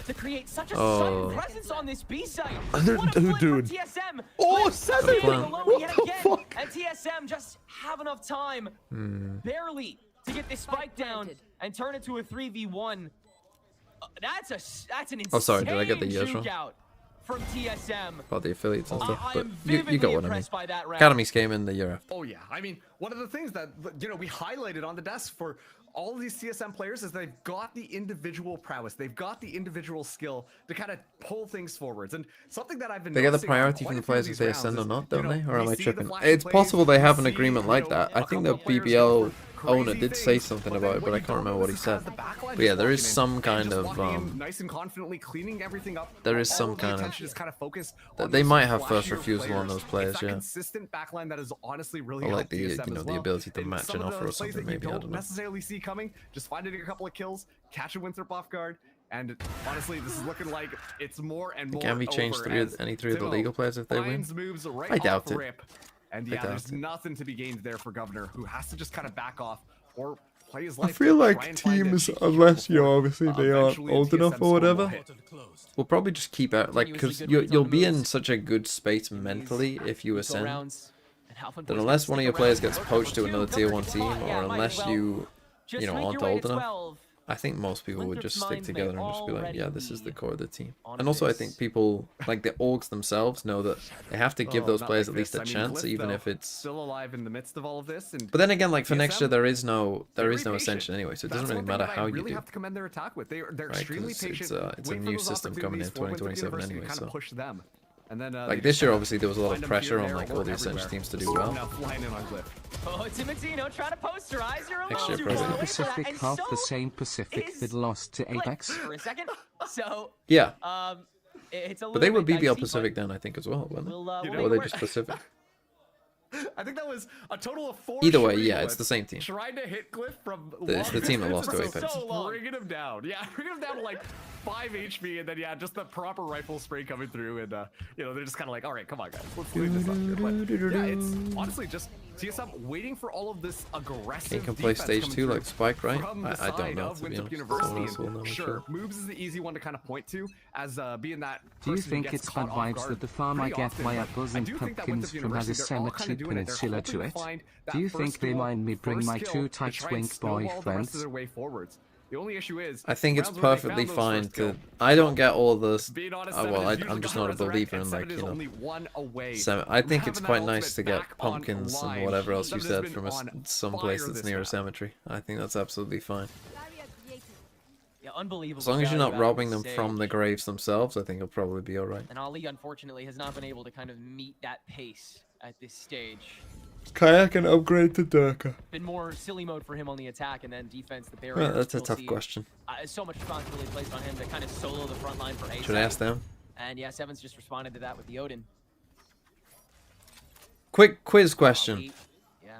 Speaker 4: to create such a
Speaker 1: Oh.
Speaker 4: sudden presence on this B site.
Speaker 8: They're-
Speaker 4: What a flip for
Speaker 8: dude.
Speaker 4: TSM.
Speaker 8: Oh,
Speaker 4: Glyph
Speaker 8: Seven!
Speaker 4: standing
Speaker 1: What
Speaker 4: alone
Speaker 8: the
Speaker 4: yet again,
Speaker 8: fuck?
Speaker 4: and TSM just have enough time, barely, to get this spike down and turn it to a 3v1. That's an insane
Speaker 1: Oh, sorry, did I get the years wrong?
Speaker 4: shootout from TSM.
Speaker 1: About the affiliates and stuff,
Speaker 4: I
Speaker 1: but
Speaker 4: am
Speaker 1: you
Speaker 4: vividly
Speaker 1: got what I mean.
Speaker 4: impressed by that round.
Speaker 1: Academies came in the year after.
Speaker 5: Oh yeah, I mean, one of the things that we highlighted on the desk for all of these TSM players is they've got the individual prowess, they've got the individual skill to kind of pull things forwards. And something that I've been
Speaker 1: They get the
Speaker 5: noticing on
Speaker 1: priority
Speaker 5: quite
Speaker 1: from
Speaker 5: a
Speaker 1: the
Speaker 5: few
Speaker 1: players
Speaker 5: of
Speaker 1: if
Speaker 5: these
Speaker 1: they ascend or
Speaker 5: rounds
Speaker 1: not,
Speaker 5: is,
Speaker 1: don't they? Or am
Speaker 5: we
Speaker 1: I
Speaker 5: see the
Speaker 1: tripping?
Speaker 5: flashy
Speaker 1: It's
Speaker 5: plays,
Speaker 1: possible they
Speaker 5: we
Speaker 1: have an
Speaker 5: see,
Speaker 1: agreement like that. I
Speaker 5: a
Speaker 1: think the
Speaker 5: couple players
Speaker 1: BBL
Speaker 5: for
Speaker 1: owner
Speaker 5: crazy
Speaker 1: did say
Speaker 5: things,
Speaker 1: something
Speaker 5: but
Speaker 1: about
Speaker 5: then
Speaker 1: it,
Speaker 5: what
Speaker 1: but I
Speaker 5: you
Speaker 1: can't
Speaker 5: don't
Speaker 1: remember
Speaker 5: know
Speaker 1: what he
Speaker 5: is kind
Speaker 1: said.
Speaker 5: of the backline
Speaker 1: But yeah,
Speaker 5: just
Speaker 1: there is
Speaker 5: walking in
Speaker 1: some
Speaker 5: and
Speaker 1: kind
Speaker 5: just
Speaker 1: of
Speaker 5: walking in nice and confidently cleaning everything up.
Speaker 1: there is
Speaker 5: All
Speaker 1: some
Speaker 5: of the
Speaker 1: kind of-
Speaker 5: attention is kind of focused
Speaker 1: that
Speaker 5: on
Speaker 1: they
Speaker 5: those
Speaker 1: might have first
Speaker 5: flashier
Speaker 1: refusal on those players,
Speaker 5: It's that
Speaker 1: yeah.
Speaker 5: consistent backline that is honestly really
Speaker 1: Or like
Speaker 5: helped
Speaker 1: the,
Speaker 5: TSM
Speaker 1: you know,
Speaker 5: as
Speaker 1: the
Speaker 5: well.
Speaker 1: ability to
Speaker 5: In
Speaker 1: match
Speaker 5: some
Speaker 1: an
Speaker 5: of
Speaker 1: offer
Speaker 5: the
Speaker 1: or
Speaker 5: plays
Speaker 1: something,
Speaker 5: that you
Speaker 1: maybe, I
Speaker 5: don't
Speaker 1: don't know.
Speaker 5: necessarily see coming, just finding a couple of kills, catch a Winthrop off guard, and honestly, this is looking like it's more and more.
Speaker 1: Can we change
Speaker 5: over
Speaker 1: three
Speaker 5: as
Speaker 1: any three of the
Speaker 5: Timo
Speaker 1: legal players if they win?
Speaker 5: finds moves right
Speaker 1: I doubt
Speaker 5: off
Speaker 1: it.
Speaker 5: rip. And
Speaker 1: I
Speaker 5: yeah,
Speaker 1: doubt
Speaker 5: there's
Speaker 1: it.
Speaker 5: nothing to be gained there for Governor, who has to just kind of back off or play his
Speaker 1: I
Speaker 5: life.
Speaker 1: feel
Speaker 5: to
Speaker 1: like
Speaker 5: try and find a
Speaker 1: teams,
Speaker 5: cheeky
Speaker 1: unless
Speaker 5: kill
Speaker 1: you
Speaker 5: before,
Speaker 1: obviously they aren't
Speaker 5: eventually a
Speaker 1: old enough
Speaker 5: TSM
Speaker 1: or
Speaker 5: score will
Speaker 1: whatever,
Speaker 5: hit.
Speaker 1: we'll probably just keep out like because you'll be in such a good space mentally if you ascend. That unless one of your players gets poached to another tier 1 team, or unless you know, aren't old enough, I think most people would just stick together and just be like, yeah, this is the core of the team. And also I think people, like the orgs themselves, know that they have to give those
Speaker 5: Not
Speaker 1: players
Speaker 5: like
Speaker 1: at least a
Speaker 5: this. I mean,
Speaker 1: chance,
Speaker 5: Glyph,
Speaker 1: even
Speaker 5: though,
Speaker 1: if it's...
Speaker 5: still alive in the midst of all of this. And
Speaker 1: But then again, like for next year,
Speaker 5: TSM,
Speaker 1: there is no
Speaker 5: very
Speaker 1: Ascension
Speaker 5: patient.
Speaker 1: anyway, so it
Speaker 5: That's
Speaker 1: doesn't really
Speaker 5: one thing
Speaker 1: matter
Speaker 5: that
Speaker 1: how
Speaker 5: I
Speaker 1: you
Speaker 5: really
Speaker 1: do.
Speaker 5: have to commend their attack with. They're
Speaker 1: Right,
Speaker 5: extremely
Speaker 1: 'cause it's,
Speaker 5: patient.
Speaker 1: it's a
Speaker 5: wait for
Speaker 1: new
Speaker 5: those
Speaker 1: system coming in
Speaker 5: opportunities for Winthrop
Speaker 1: 2027
Speaker 5: University to
Speaker 1: anyway,
Speaker 5: kind
Speaker 1: so...
Speaker 5: of push them. And then,
Speaker 1: Like this year, obviously, there was a lot of pressure on like all the
Speaker 5: Ascension
Speaker 1: Ascension teams to do well.
Speaker 5: Now flying in on Glyph.
Speaker 4: Oh, Timotino trying to posterize your own
Speaker 1: Next year,
Speaker 4: too
Speaker 1: President.
Speaker 4: far away for that,
Speaker 7: Pacific
Speaker 4: and
Speaker 7: half the
Speaker 4: so
Speaker 7: same Pacific
Speaker 4: is
Speaker 7: that lost to
Speaker 4: Glyph
Speaker 7: Apex.
Speaker 4: for a second. So,
Speaker 1: Yeah,
Speaker 4: it's a little
Speaker 1: but they were
Speaker 4: bit dicey,
Speaker 1: BBL
Speaker 4: but
Speaker 1: Pacific then, I think, as well, weren't they?
Speaker 4: we'll,
Speaker 5: You
Speaker 4: we'll
Speaker 5: know,
Speaker 1: Or
Speaker 4: make
Speaker 1: were
Speaker 4: it
Speaker 1: they
Speaker 4: work.
Speaker 1: just Pacific?
Speaker 5: I think that was a total of 4.
Speaker 1: Either way,
Speaker 5: shooting
Speaker 1: yeah, it's
Speaker 5: bullets
Speaker 1: the same team.
Speaker 5: Trying to hit Glyph from
Speaker 1: It's the
Speaker 5: long
Speaker 1: team that lost to
Speaker 5: distance,
Speaker 1: Apex.
Speaker 5: so long. Bringing him down. Yeah, bringing him down to like 5 HP, and then yeah, just the proper rifle spray coming through, and you know, they're just kind of like, all right, come on guys, let's leave this up here. But yeah, it's honestly just TSM waiting for all of this aggressive
Speaker 1: He can play
Speaker 5: defense
Speaker 1: stage
Speaker 5: coming
Speaker 1: 2
Speaker 5: through
Speaker 1: like Spike, right?
Speaker 5: from the
Speaker 1: I don't
Speaker 5: side
Speaker 1: know,
Speaker 5: of
Speaker 1: to be
Speaker 5: Winthrop
Speaker 1: honest.
Speaker 5: University.
Speaker 1: Someone else will know, I'm
Speaker 5: Sure,
Speaker 1: sure.
Speaker 5: moves is the easy one to kind of point to as being that
Speaker 7: Do you
Speaker 5: person who
Speaker 7: think
Speaker 5: gets
Speaker 7: it's
Speaker 5: caught
Speaker 7: bad
Speaker 5: off
Speaker 7: vibes
Speaker 5: guard
Speaker 7: that the farm I
Speaker 5: pretty
Speaker 7: get
Speaker 5: often,
Speaker 7: my
Speaker 5: but
Speaker 7: apples
Speaker 5: I
Speaker 7: and
Speaker 5: do think that
Speaker 7: pumpkins
Speaker 5: Winthrop
Speaker 7: from has a
Speaker 5: University, they're all kind
Speaker 7: cemetery
Speaker 5: of doing it. They're
Speaker 7: peninsula
Speaker 5: hoping
Speaker 7: to
Speaker 5: to
Speaker 7: it?
Speaker 5: find that
Speaker 7: Do you
Speaker 5: first
Speaker 7: think they
Speaker 5: kill,
Speaker 7: mind me bring
Speaker 5: first
Speaker 7: my
Speaker 5: kill
Speaker 7: two
Speaker 5: to
Speaker 7: tight
Speaker 5: try and
Speaker 7: twink
Speaker 5: snowball the rest of
Speaker 7: boyfriends?
Speaker 5: their way forwards. The only issue is,
Speaker 1: I think it's
Speaker 5: rounds where they
Speaker 1: perfectly
Speaker 5: found those
Speaker 1: fine
Speaker 5: first
Speaker 1: to.
Speaker 5: kill,
Speaker 1: I don't get all this.
Speaker 5: being honest,
Speaker 1: Well,
Speaker 5: Seven is
Speaker 1: I'm
Speaker 5: usually
Speaker 1: just
Speaker 5: gonna
Speaker 1: not a
Speaker 5: resurrect,
Speaker 1: believer
Speaker 5: and
Speaker 1: in
Speaker 5: Seven
Speaker 1: like,
Speaker 5: is
Speaker 1: you know.
Speaker 5: only one away
Speaker 1: I
Speaker 5: from
Speaker 1: think it's
Speaker 5: having
Speaker 1: quite
Speaker 5: that
Speaker 1: nice to
Speaker 5: ultimate
Speaker 1: get
Speaker 5: back on
Speaker 1: pumpkins and
Speaker 5: line.
Speaker 1: whatever else you
Speaker 5: Seven has
Speaker 1: said
Speaker 5: been
Speaker 1: from
Speaker 5: on
Speaker 1: some
Speaker 5: fire
Speaker 1: place that's
Speaker 5: this
Speaker 1: near a
Speaker 5: map.
Speaker 1: cemetery. I think that's absolutely fine.
Speaker 4: Yeah, unbelievable.
Speaker 1: As long as you're not
Speaker 4: value out of
Speaker 1: robbing them
Speaker 4: this
Speaker 1: from the
Speaker 4: stage.
Speaker 1: graves themselves, I think it'll probably be alright.
Speaker 4: And Ali, unfortunately, has not been able to kind of meet that pace at this stage.
Speaker 1: Kayak and upgrade to Durka.
Speaker 4: Been more silly mode for him on the attack, and then defense, the barrier.
Speaker 1: Well, that's a
Speaker 4: we'll
Speaker 1: tough
Speaker 4: see.
Speaker 1: question.
Speaker 4: So much responsibility placed on him to kind of solo the front line for Ace.
Speaker 1: Should I ask them?
Speaker 4: And yeah, Seven's just responded to that with the Odin.
Speaker 1: Quick quiz question.
Speaker 4: Ali, yeah,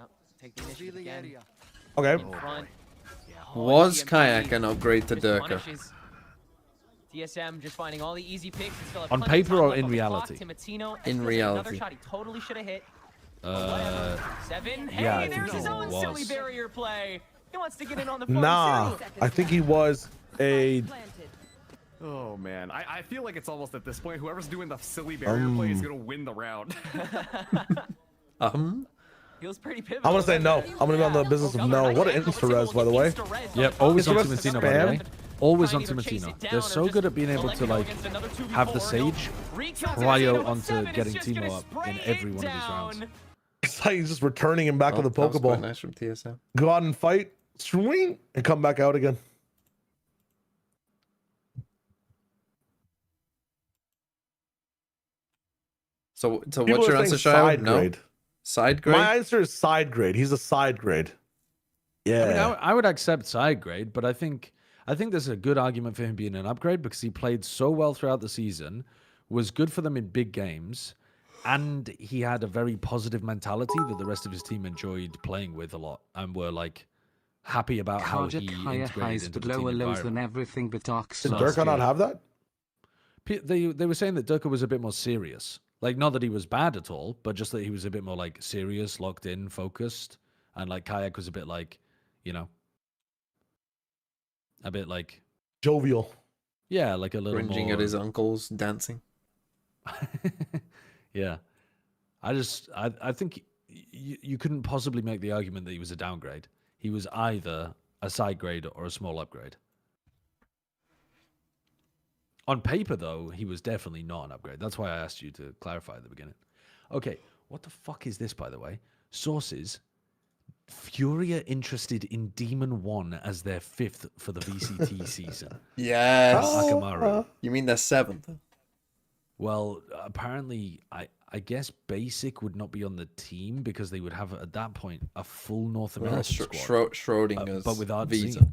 Speaker 4: take the initiative again.
Speaker 8: Okay.
Speaker 4: In front.
Speaker 1: Was
Speaker 4: TMP
Speaker 1: Kayak an upgrade to
Speaker 4: just
Speaker 1: Durka?
Speaker 4: punishes TSM just finding all the easy picks and still have
Speaker 6: On
Speaker 4: plenty of
Speaker 6: paper
Speaker 4: time
Speaker 6: or
Speaker 4: left
Speaker 6: in
Speaker 4: on the clock.
Speaker 6: reality?
Speaker 4: Timatino,
Speaker 1: In
Speaker 4: another
Speaker 1: reality.
Speaker 4: shot he totally should have hit. Seven.
Speaker 6: yeah, I
Speaker 4: Hey,
Speaker 6: think
Speaker 4: there's his
Speaker 6: he
Speaker 4: own silly
Speaker 6: was.
Speaker 4: barrier play. He wants to get in on the fun
Speaker 8: Nah,
Speaker 4: too.
Speaker 8: I think he was a.
Speaker 5: Oh man, I feel like it's almost at this point, whoever's doing the silly barrier play is gonna win the round.
Speaker 4: Feels pretty pivotal.
Speaker 8: I'm gonna say no. I'm gonna be on the business of no. What an insta-res, by the way.
Speaker 6: Yep, always on
Speaker 8: Insta-res
Speaker 6: Timatino, by the way.
Speaker 8: spam.
Speaker 6: Always on Timatino. They're so good at being able to like have the Sage prior onto getting Timo up in every one of these rounds.
Speaker 8: It's like he's just returning him back to the
Speaker 1: That was quite
Speaker 8: Pokeball.
Speaker 1: nice from TSM.
Speaker 8: Go out and fight, swing, and come back out again.
Speaker 1: So
Speaker 8: People
Speaker 1: what's your
Speaker 8: are
Speaker 1: answer,
Speaker 8: saying
Speaker 1: Shio?
Speaker 8: side
Speaker 1: No?
Speaker 8: grade.
Speaker 1: Side grade?
Speaker 8: My answer is side grade. He's a side grade. Yeah.
Speaker 6: I mean, I would accept side grade, but I think there's a good argument for him being an upgrade because he played so well throughout the season, was good for them in big games, and he had a very positive mentality that the rest of his team enjoyed playing with a lot and were like happy about how he
Speaker 7: Cardiac higher
Speaker 6: integrated
Speaker 7: highs
Speaker 6: into
Speaker 7: but
Speaker 6: the team
Speaker 7: lower lows than
Speaker 6: environment.
Speaker 7: everything but dark
Speaker 8: Did
Speaker 7: sauce.
Speaker 8: Durka not have that?
Speaker 6: They were saying that Durka was a bit more serious. Like, not that he was bad at all, but just that he was a bit more like serious, locked in, focused, and like Kayak was a bit like, you know, a bit like,
Speaker 8: Jovial.
Speaker 6: yeah, like a little
Speaker 1: Cringing
Speaker 6: more
Speaker 1: at his uncles dancing.
Speaker 6: yeah. I think you couldn't possibly make the argument that he was a downgrade. He was either a side grade or a small upgrade. On paper, though, he was definitely not an upgrade. That's why I asked you to clarify at the beginning. Okay, what the fuck is this, by the way? Sources: Furia interested in Demon 1 as their 5th for the VCT season.
Speaker 1: Yes.
Speaker 6: Akamaru.
Speaker 1: You mean they're 7th?
Speaker 6: Well, apparently, I guess Basic would not be on the team because they would have, at that point, a full North American squad.
Speaker 1: Schrodinger's
Speaker 6: but without
Speaker 1: visa.
Speaker 6: Zine.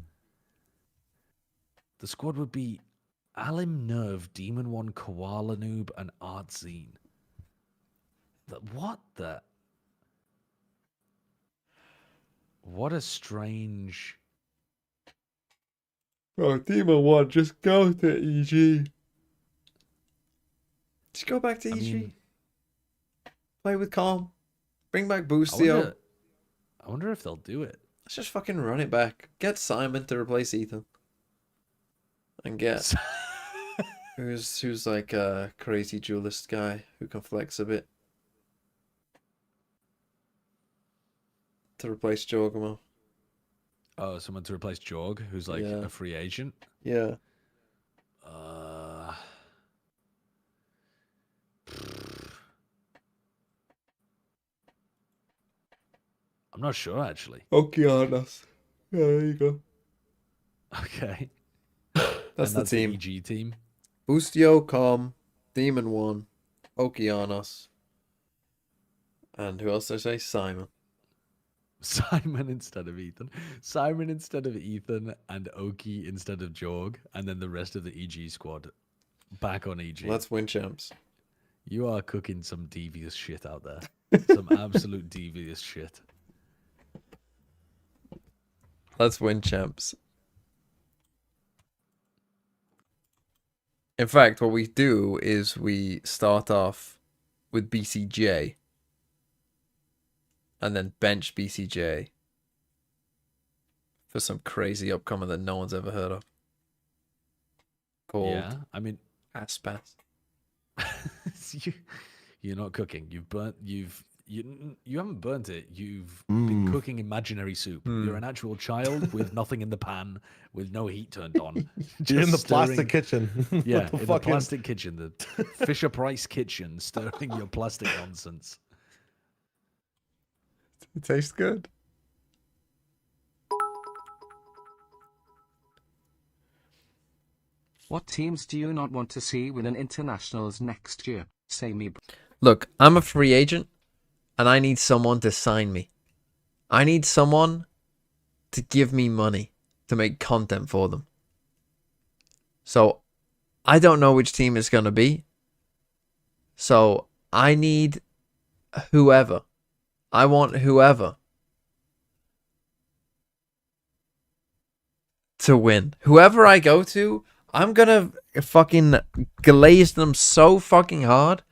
Speaker 6: The squad would be Alim Nerve, Demon 1, Koala Noob, and Art Zine. What the? What a strange...
Speaker 1: Oh, Demon 1, just go to EG. Just go back to EG.
Speaker 6: mean,
Speaker 1: Play with calm. Bring back
Speaker 6: I
Speaker 1: Boostio.
Speaker 6: wonder if they'll do it.
Speaker 1: Let's just fucking run it back. Get Simon to replace Ethan. And get who's like a crazy duelist guy who can flex a bit. To replace Jorgamo.
Speaker 6: Oh, someone to replace Jorg, who's like
Speaker 1: Yeah.
Speaker 6: a free agent.
Speaker 1: Yeah.
Speaker 6: I'm not sure, actually.
Speaker 1: Okeanos. Yeah, there you go.
Speaker 6: Okay.
Speaker 1: That's
Speaker 6: And
Speaker 1: the team.
Speaker 6: EG team.
Speaker 1: Boostio, Com, Demon 1, Okeanos. And who else did I say? Simon.
Speaker 6: Simon instead of Ethan. Simon instead of Ethan, and Oki instead of Jorg, and then the rest of the EG squad back on EG.
Speaker 1: Let's win champs.
Speaker 6: You are cooking some devious shit out there. Some absolute devious shit.
Speaker 1: Let's win champs. In fact, what we do is we start off with BCJ. and then bench BCJ for some crazy upcomer that no one's ever heard of. Called
Speaker 6: Yeah, I mean,
Speaker 1: Aspas.
Speaker 6: you're not cooking. You haven't burnt it. You've been cooking imaginary soup. You're an actual child with nothing in the pan, with no heat turned on.
Speaker 8: You're in the
Speaker 6: Just
Speaker 8: plastic kitchen.
Speaker 6: Yeah,
Speaker 8: With the
Speaker 6: in the
Speaker 8: fucking-
Speaker 6: plastic kitchen, the Fisher Price kitchen, stirring your plastic nonsense.
Speaker 1: It tastes good.
Speaker 7: What teams do you not want to see win an internationals next year? Say me.
Speaker 1: Look, I'm a free agent, and I need someone to sign me. I need someone to give me money to make content for them. So, I don't know which team it's going to be. So, I need whoever. I want whoever to win. Whoever I go to, I'm gonna fucking glaze them so fucking hard.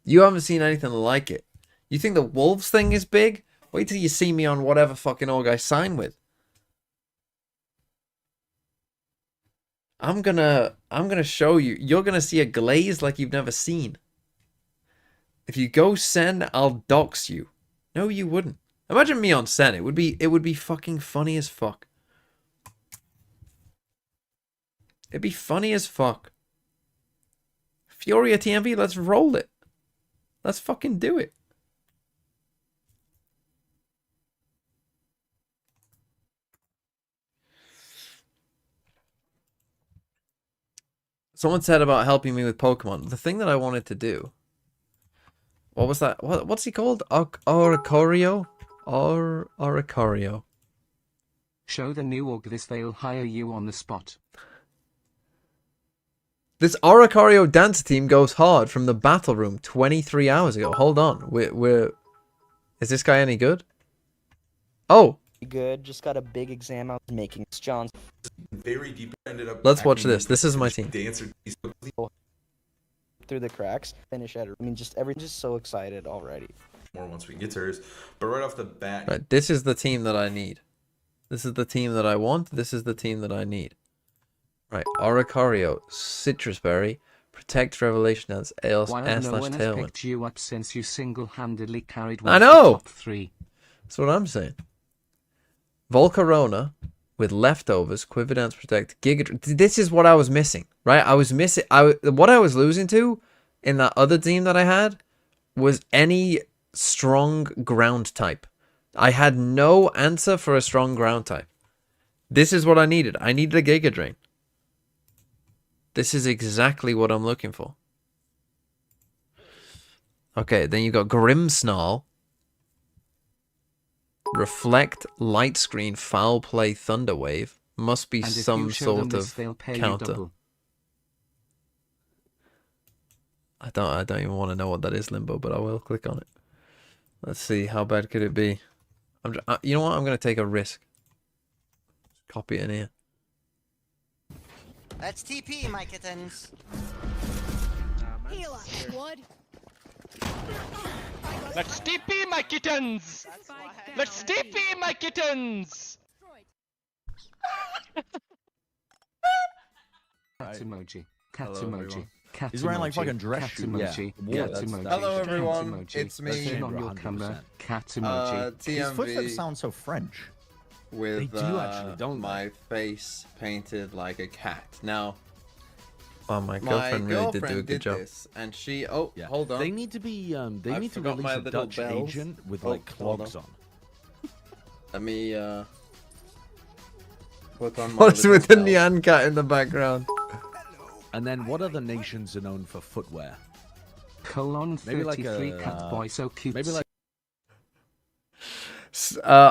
Speaker 1: You haven't seen anything like it. You think the Wolves thing is big? Wait till you see me on whatever fucking org I sign with. I'm gonna show you. You're gonna see a glaze like you've never seen. If you go Sen, I'll dox you. No, you wouldn't. Imagine me on Sen. It would be fucking funny as fuck. It'd be funny as fuck. Furia TMV, let's roll it. Let's fucking do it. Someone said about helping me with Pokemon. The thing that I wanted to do. What was that? What's he called? Oricorio? Oricorio.
Speaker 7: Show the new org this, they'll hire you on the spot.
Speaker 1: This Oricorio dancer team goes hard from the battle room 23 hours ago. Hold on. We're... Is this guy any good? Oh.
Speaker 9: Good. Just got a big exam out making John's
Speaker 10: very deep. Ended up.
Speaker 1: Let's watch this. This is my team.
Speaker 10: Dancer
Speaker 9: through the cracks. Finish at. I mean, just everyone's just so excited already.
Speaker 10: More once we get to hers, but right off the bat.
Speaker 1: Right. This is the team that I need. This is the team that I want. This is the team that I need. Right. Oricorio, Citrus Berry, Protect, Revelation Dance, Air
Speaker 7: Why has no one has
Speaker 1: Tailwind.
Speaker 7: picked you up since you single-handedly carried
Speaker 1: I
Speaker 7: one
Speaker 1: know.
Speaker 7: top 3?
Speaker 1: That's what I'm saying. Volcarona with Leftovers, Quiver Dance, Protect, Giga. This is what I was missing, right? I was missing. What I was losing to in that other team that I had was any strong ground type. I had no answer for a strong ground type. This is what I needed. I needed a Giga Drain. This is exactly what I'm looking for. Okay, then you got Grimmsnarl. Reflect, Light Screen, Foul Play, Thunderwave. Must be
Speaker 7: And if
Speaker 1: some
Speaker 7: you show
Speaker 1: sort
Speaker 7: them this,
Speaker 1: of
Speaker 7: they'll pay you
Speaker 1: counter.
Speaker 7: double.
Speaker 1: I don't even want to know what that is, Limbo, but I will click on it. Let's see, how bad could it be? You know what? I'm gonna take a risk. Copy it in here.
Speaker 11: Let's TP, my kittens.
Speaker 2: Heal up, wood.
Speaker 3: Let's TP, my kittens! Let's TP, my kittens!
Speaker 7: Cat emoji. Cat
Speaker 1: Hello,
Speaker 7: emoji.
Speaker 1: everyone.
Speaker 7: Cat
Speaker 12: He's wearing like
Speaker 7: emoji.
Speaker 12: fucking dress
Speaker 7: Cat
Speaker 12: shoes.
Speaker 7: emoji.
Speaker 12: Yeah.
Speaker 7: Cat emoji.
Speaker 1: Hello,
Speaker 7: Cat
Speaker 1: everyone.
Speaker 7: emoji.
Speaker 1: It's me.
Speaker 7: Turn on your
Speaker 6: 100%.
Speaker 7: camera. Cat emoji.
Speaker 12: His footsteps
Speaker 1: TMV
Speaker 12: sound so French.
Speaker 1: with
Speaker 6: They do actually, don't they?
Speaker 1: my face painted like a cat. Now, my
Speaker 6: My
Speaker 1: girlfriend really did do a
Speaker 6: girlfriend
Speaker 1: good job.
Speaker 6: this,
Speaker 1: and she
Speaker 6: Yeah.
Speaker 1: hold on.
Speaker 6: They need to be they
Speaker 1: I
Speaker 6: need to
Speaker 1: forgot
Speaker 6: release
Speaker 1: my
Speaker 6: a
Speaker 1: little
Speaker 6: Dutch
Speaker 1: bells.
Speaker 6: agent with
Speaker 1: Oh,
Speaker 6: like
Speaker 1: hold
Speaker 6: clogs on.
Speaker 1: Let me put on my
Speaker 6: What's
Speaker 1: little
Speaker 6: with the
Speaker 1: belt.
Speaker 6: Nyan
Speaker 1: cat in the background?
Speaker 6: And then what other nations are known for footwear?
Speaker 7: Colon
Speaker 6: Maybe like
Speaker 7: 33
Speaker 6: a
Speaker 7: cat boy so cute.
Speaker 6: maybe like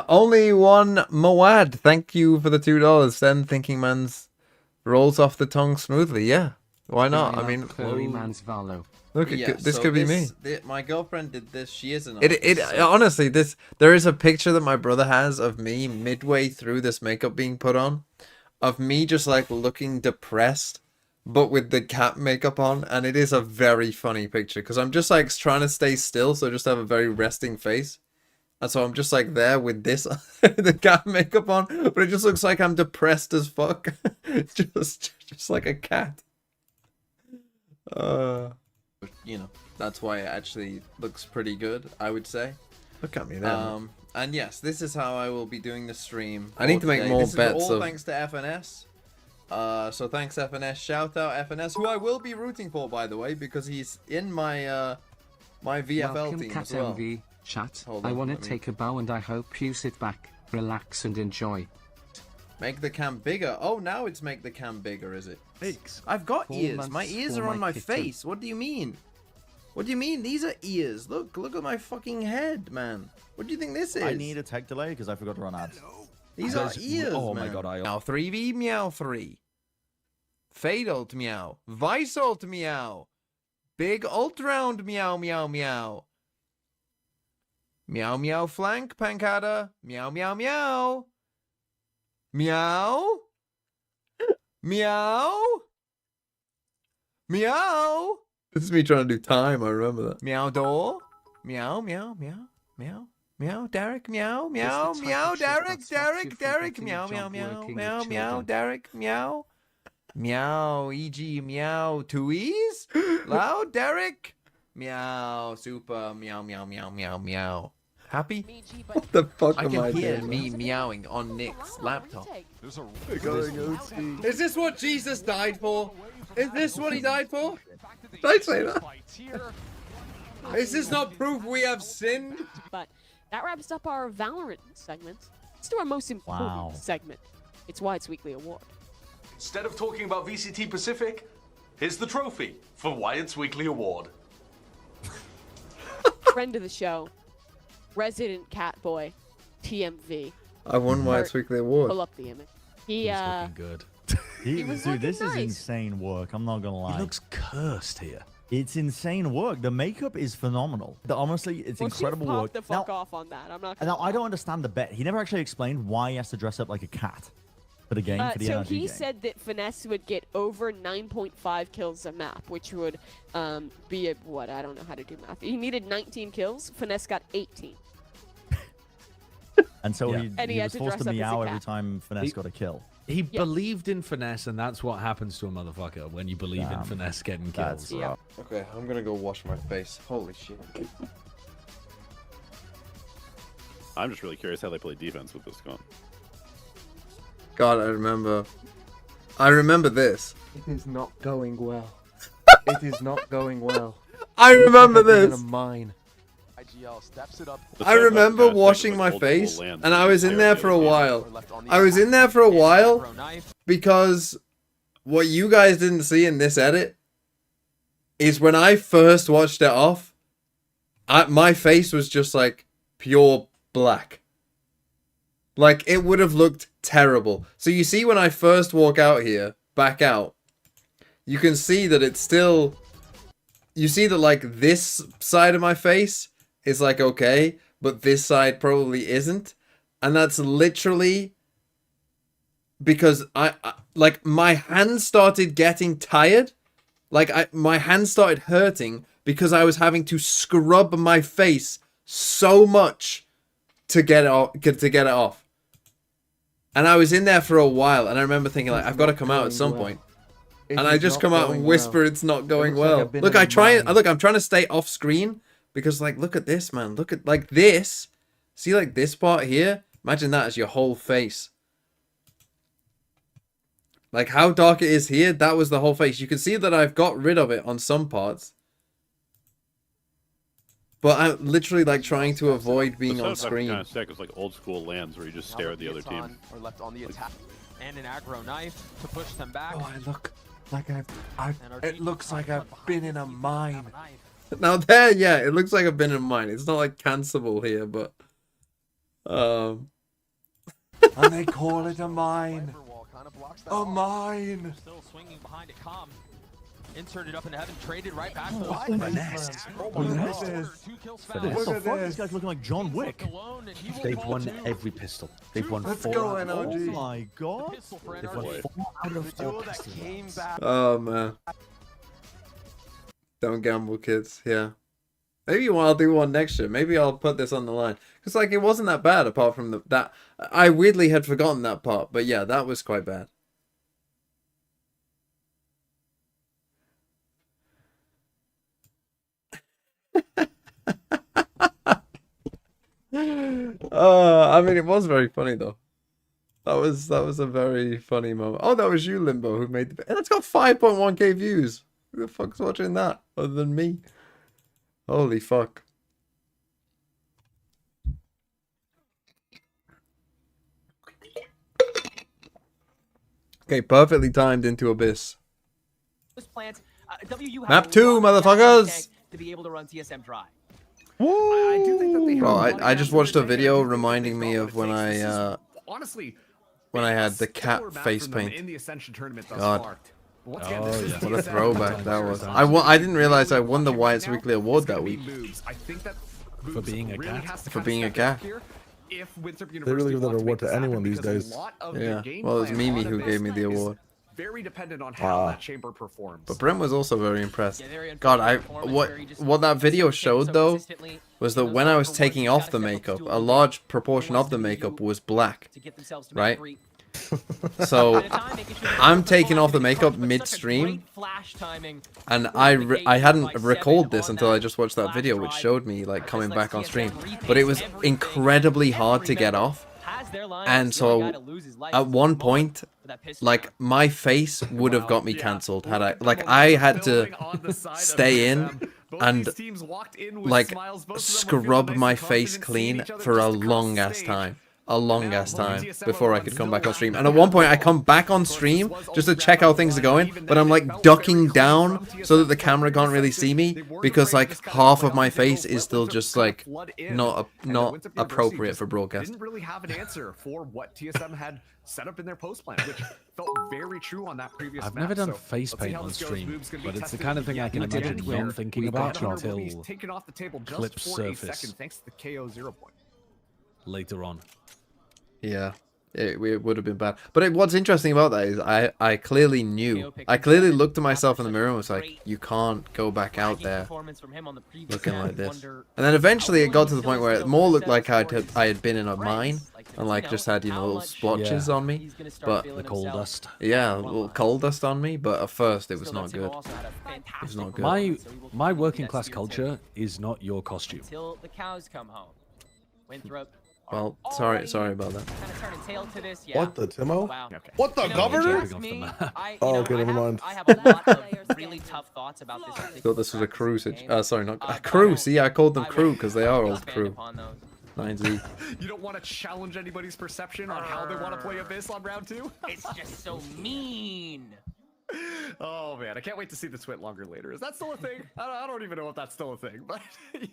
Speaker 1: Only one Moad. Thank you for the $2. Then Thinking Man's rolls off the tongue smoothly. Yeah, why not? I mean,
Speaker 7: Furry man's Valo.
Speaker 1: look, this could be me.
Speaker 13: My girlfriend did this. She is an
Speaker 1: It honestly, there is a picture that my brother has of me midway through this makeup being put on, of me just like looking depressed, but with the cat makeup on, and it is a very funny picture because I'm just like trying to stay still, so just have a very resting face, And so I'm just like there with this the cat makeup on, but it just looks like I'm depressed as fuck. just like a cat. You know, that's why it actually looks pretty good, I would say.
Speaker 8: Look at me there.
Speaker 1: And yes, this is how I will be doing the stream. I need to make more bets. All thanks to FNS. So thanks FNS. Shout out FNS, who I will be rooting for, by the way, because he's in my my VFL
Speaker 7: Welcome,
Speaker 1: team
Speaker 7: Cat
Speaker 1: as well.
Speaker 7: MV. Chat,
Speaker 1: Hold
Speaker 7: I
Speaker 1: on,
Speaker 7: want
Speaker 1: let
Speaker 7: to
Speaker 1: me-
Speaker 7: take a bow and I hope you sit back, relax and enjoy.
Speaker 1: Make the cam bigger. Oh, now it's make the cam bigger, is it?
Speaker 6: Thanks.
Speaker 1: I've got
Speaker 7: 4
Speaker 1: ears.
Speaker 7: months
Speaker 1: My ears
Speaker 7: for
Speaker 1: are on
Speaker 7: my
Speaker 1: my
Speaker 7: kitten.
Speaker 1: face. What do you mean? What do you mean? These are ears. Look at my fucking head, man. What do you think this is?
Speaker 12: I need a tech delay because I forgot to run ads.
Speaker 1: These are ears,
Speaker 6: Oh
Speaker 1: man.
Speaker 6: my god, I...
Speaker 1: Now 3v meow 3. Fade ult meow. Vice ult meow. Big ult round meow meow meow. Meow meow flank pancada. Meow meow meow. Meow. Meow. Meow. This is me trying to do time, I remember that. Meow door. Meow meow meow meow. Meow, Derek, meow, meow,
Speaker 7: the type
Speaker 1: meow,
Speaker 7: of shit
Speaker 1: Derek,
Speaker 7: that stops
Speaker 1: Derek,
Speaker 7: you from
Speaker 1: Derek,
Speaker 7: getting
Speaker 1: meow,
Speaker 7: a
Speaker 1: meow,
Speaker 7: job
Speaker 1: meow,
Speaker 7: working with
Speaker 1: meow, meow,
Speaker 7: children.
Speaker 1: Derek, meow. Meow, e.g. meow, two E's? Loud, Derek. Meow, super, meow, meow, meow, meow, meow. Happy? What the fuck I can hear me meowing on Nick's laptop. Is this what Jesus died for? Is this what he died for? Did I say that? Is this not proof we have sinned?
Speaker 14: But that wraps up our Valorant segment. Let's do our most important segment. It's Wyatt's Weekly Award.
Speaker 15: Instead of talking about VCT Pacific, here's the trophy for Wyatt's Weekly Award.
Speaker 14: Friend of the show, resident cat boy, TMV.
Speaker 1: I won Wyatt's Weekly Award.
Speaker 14: Pull up the image. He
Speaker 6: looking good.
Speaker 14: He was
Speaker 12: Dude, this
Speaker 14: looking
Speaker 12: is
Speaker 14: nice.
Speaker 12: insane work. I'm not gonna lie.
Speaker 6: He looks cursed here.
Speaker 12: It's insane work. The makeup is phenomenal. Honestly, it's incredible
Speaker 14: Well,
Speaker 12: work.
Speaker 14: the fuck off on that. I'm not.
Speaker 12: Now, I don't understand the bet. He never actually explained why he has to dress up like a cat for the game, for the
Speaker 14: So
Speaker 12: NRG
Speaker 14: he
Speaker 12: game.
Speaker 14: said that Finesse would get over 9.5 kills a map, which would be a, what? I don't know how to do math. He needed 19 kills. Finesse got 18.
Speaker 12: And so
Speaker 6: Yeah.
Speaker 12: he,
Speaker 14: And he
Speaker 12: he
Speaker 14: had
Speaker 12: was
Speaker 14: to
Speaker 12: forced to
Speaker 14: dress up as a
Speaker 12: meow every
Speaker 14: cat.
Speaker 12: time Finesse
Speaker 6: He-
Speaker 12: got a kill.
Speaker 6: He believed in Finesse, and that's what happens to a motherfucker when you believe in
Speaker 12: Damn.
Speaker 6: Finesse getting
Speaker 12: That's
Speaker 6: kills.
Speaker 12: rough.
Speaker 1: Okay, I'm gonna go wash my face. Holy shit.
Speaker 16: I'm just really curious how they play defense with this gun.
Speaker 1: God, I remember this.
Speaker 17: It is not going well. It is not going well.
Speaker 1: I remember
Speaker 17: It's in
Speaker 1: this.
Speaker 17: a mine.
Speaker 1: I remember washing my face, and I was in there for a while. I was in there for a while because what you guys didn't see in this edit is when I first watched it off, my face was just like pure black. Like, it would have looked terrible. So you see when I first walk out here, back out, you can see that it's still... You see that, like, this side of my face is, like, okay, but this side probably isn't. And that's literally because I like, my hands started getting tired. Like, my hands started hurting because I was having to scrub my face so much to get it off. And I was in there for a while, and I remember thinking, like, I've got to come out at some point. And I just come out and whisper it's not going well. Look, I'm trying to stay off screen because, like, look at this, man. Look at, like, this. See, like, this part here? Imagine that as your whole face. Like, how dark it is here, that was the whole face. You can see that I've got rid of it on some parts. But I'm literally, like, trying to avoid being on screen.
Speaker 16: Kind of sick. It's like old school lands where you just stare at the other team.
Speaker 4: Or left on the attack. And an aggro knife to push them back.
Speaker 17: Oh, I look like it looks like I've been in a mine.
Speaker 1: Now there, yeah, it looks like I've been in mine. It's not like cancelable here, but
Speaker 17: And they call it a mine. A mine.
Speaker 4: Still swinging behind it, calm. Inserted up into heaven, traded right back.
Speaker 12: What?
Speaker 17: Finesse. Look at this.
Speaker 12: What the fuck? This guy's looking like John Wick.
Speaker 6: They've won every pistol. They've won
Speaker 17: Let's
Speaker 6: 4
Speaker 17: go,
Speaker 6: out of
Speaker 12: Oh
Speaker 6: 4.
Speaker 12: my god.
Speaker 6: They've won 4 out of 4 pistols.
Speaker 1: oh man. Don't gamble, kids. Yeah. Maybe I'll do one next year. Maybe I'll put this on the line. Because, like, it wasn't that bad apart from that. I weirdly had forgotten that part. But, yeah, that was quite bad. I mean, it was very funny, though. That was a very funny moment. Oh, that was you, Limbo, who made the... And it's got 5.1k views. Who the fuck's watching that other than me? Holy fuck. Okay, perfectly timed into Abyss. Map 2, motherfuckers!
Speaker 4: To be able to run TSM dry.
Speaker 5: I do think that they
Speaker 1: Bro, I just watched a video reminding me of when I
Speaker 5: honestly
Speaker 1: had the cat face paint.
Speaker 5: in the Ascension tournament thus
Speaker 1: God.
Speaker 5: far.
Speaker 1: What a throwback that was. I didn't realize I won the Wyatt's Weekly Award that week.
Speaker 6: For being a cat.
Speaker 1: For being a cat.
Speaker 8: They really give that award to anyone these days.
Speaker 1: Yeah. Well, it was Mimi who gave me the award.
Speaker 5: Very dependent on how that chamber performs.
Speaker 1: But Brent was also very impressed. God, what that video showed though was that when I was taking off the makeup, a large proportion of the makeup was black, right? So I'm taking off the makeup mid-stream, and I hadn't recalled this until I just watched that video, which showed me like coming back on stream. But it was incredibly hard to get off, and so at one point, like my face would have got me cancelled had I had to stay in and like scrub my face clean for a long ass time. Before I could come back on stream. And at one point I come back on stream just to check how things are going, but I'm like ducking down so that the camera can't really see me because like half of my face is still just like not appropriate for broadcast.
Speaker 5: Didn't really have an answer for what TSM had set up in their post plan, which felt very true on that previous
Speaker 6: I've
Speaker 5: map.
Speaker 6: never done face paint on stream, but it's the kind of thing I can imagine not thinking about until
Speaker 5: taken off the table just
Speaker 6: clips
Speaker 5: for a
Speaker 6: surface.
Speaker 5: second, thanks to the KO 0 point.
Speaker 6: Later on.
Speaker 1: Yeah, it would have been bad. But what's interesting about that is I clearly knew. I clearly looked at myself in the mirror and was like, you can't go back out there looking like this. And then eventually it got to the point where it more looked like I had been in a mine and like just had, you know, little splotches on me. But
Speaker 6: the coal dust.
Speaker 1: Yeah, a little coal dust on me. But at first it was not good. It was not good.
Speaker 6: My working class culture is not your costume.
Speaker 4: Until the cows come home. Winthrop.
Speaker 1: Well, sorry about that.
Speaker 8: What the Timo?
Speaker 4: Wow.
Speaker 8: Okay. What the governor? Oh, okay, never mind.
Speaker 4: I have a lot of really tough thoughts about this.
Speaker 1: I thought this was a crew. Sorry, not a crew. See, I called them crew because they are all crew. 9Z.
Speaker 5: You don't want to challenge anybody's perception on how they want to play Abyss on round 2?
Speaker 4: It's just so mean.
Speaker 5: Oh man, I can't wait to see the twit longer later. Is that still a thing? I don't even know if that's still a thing, but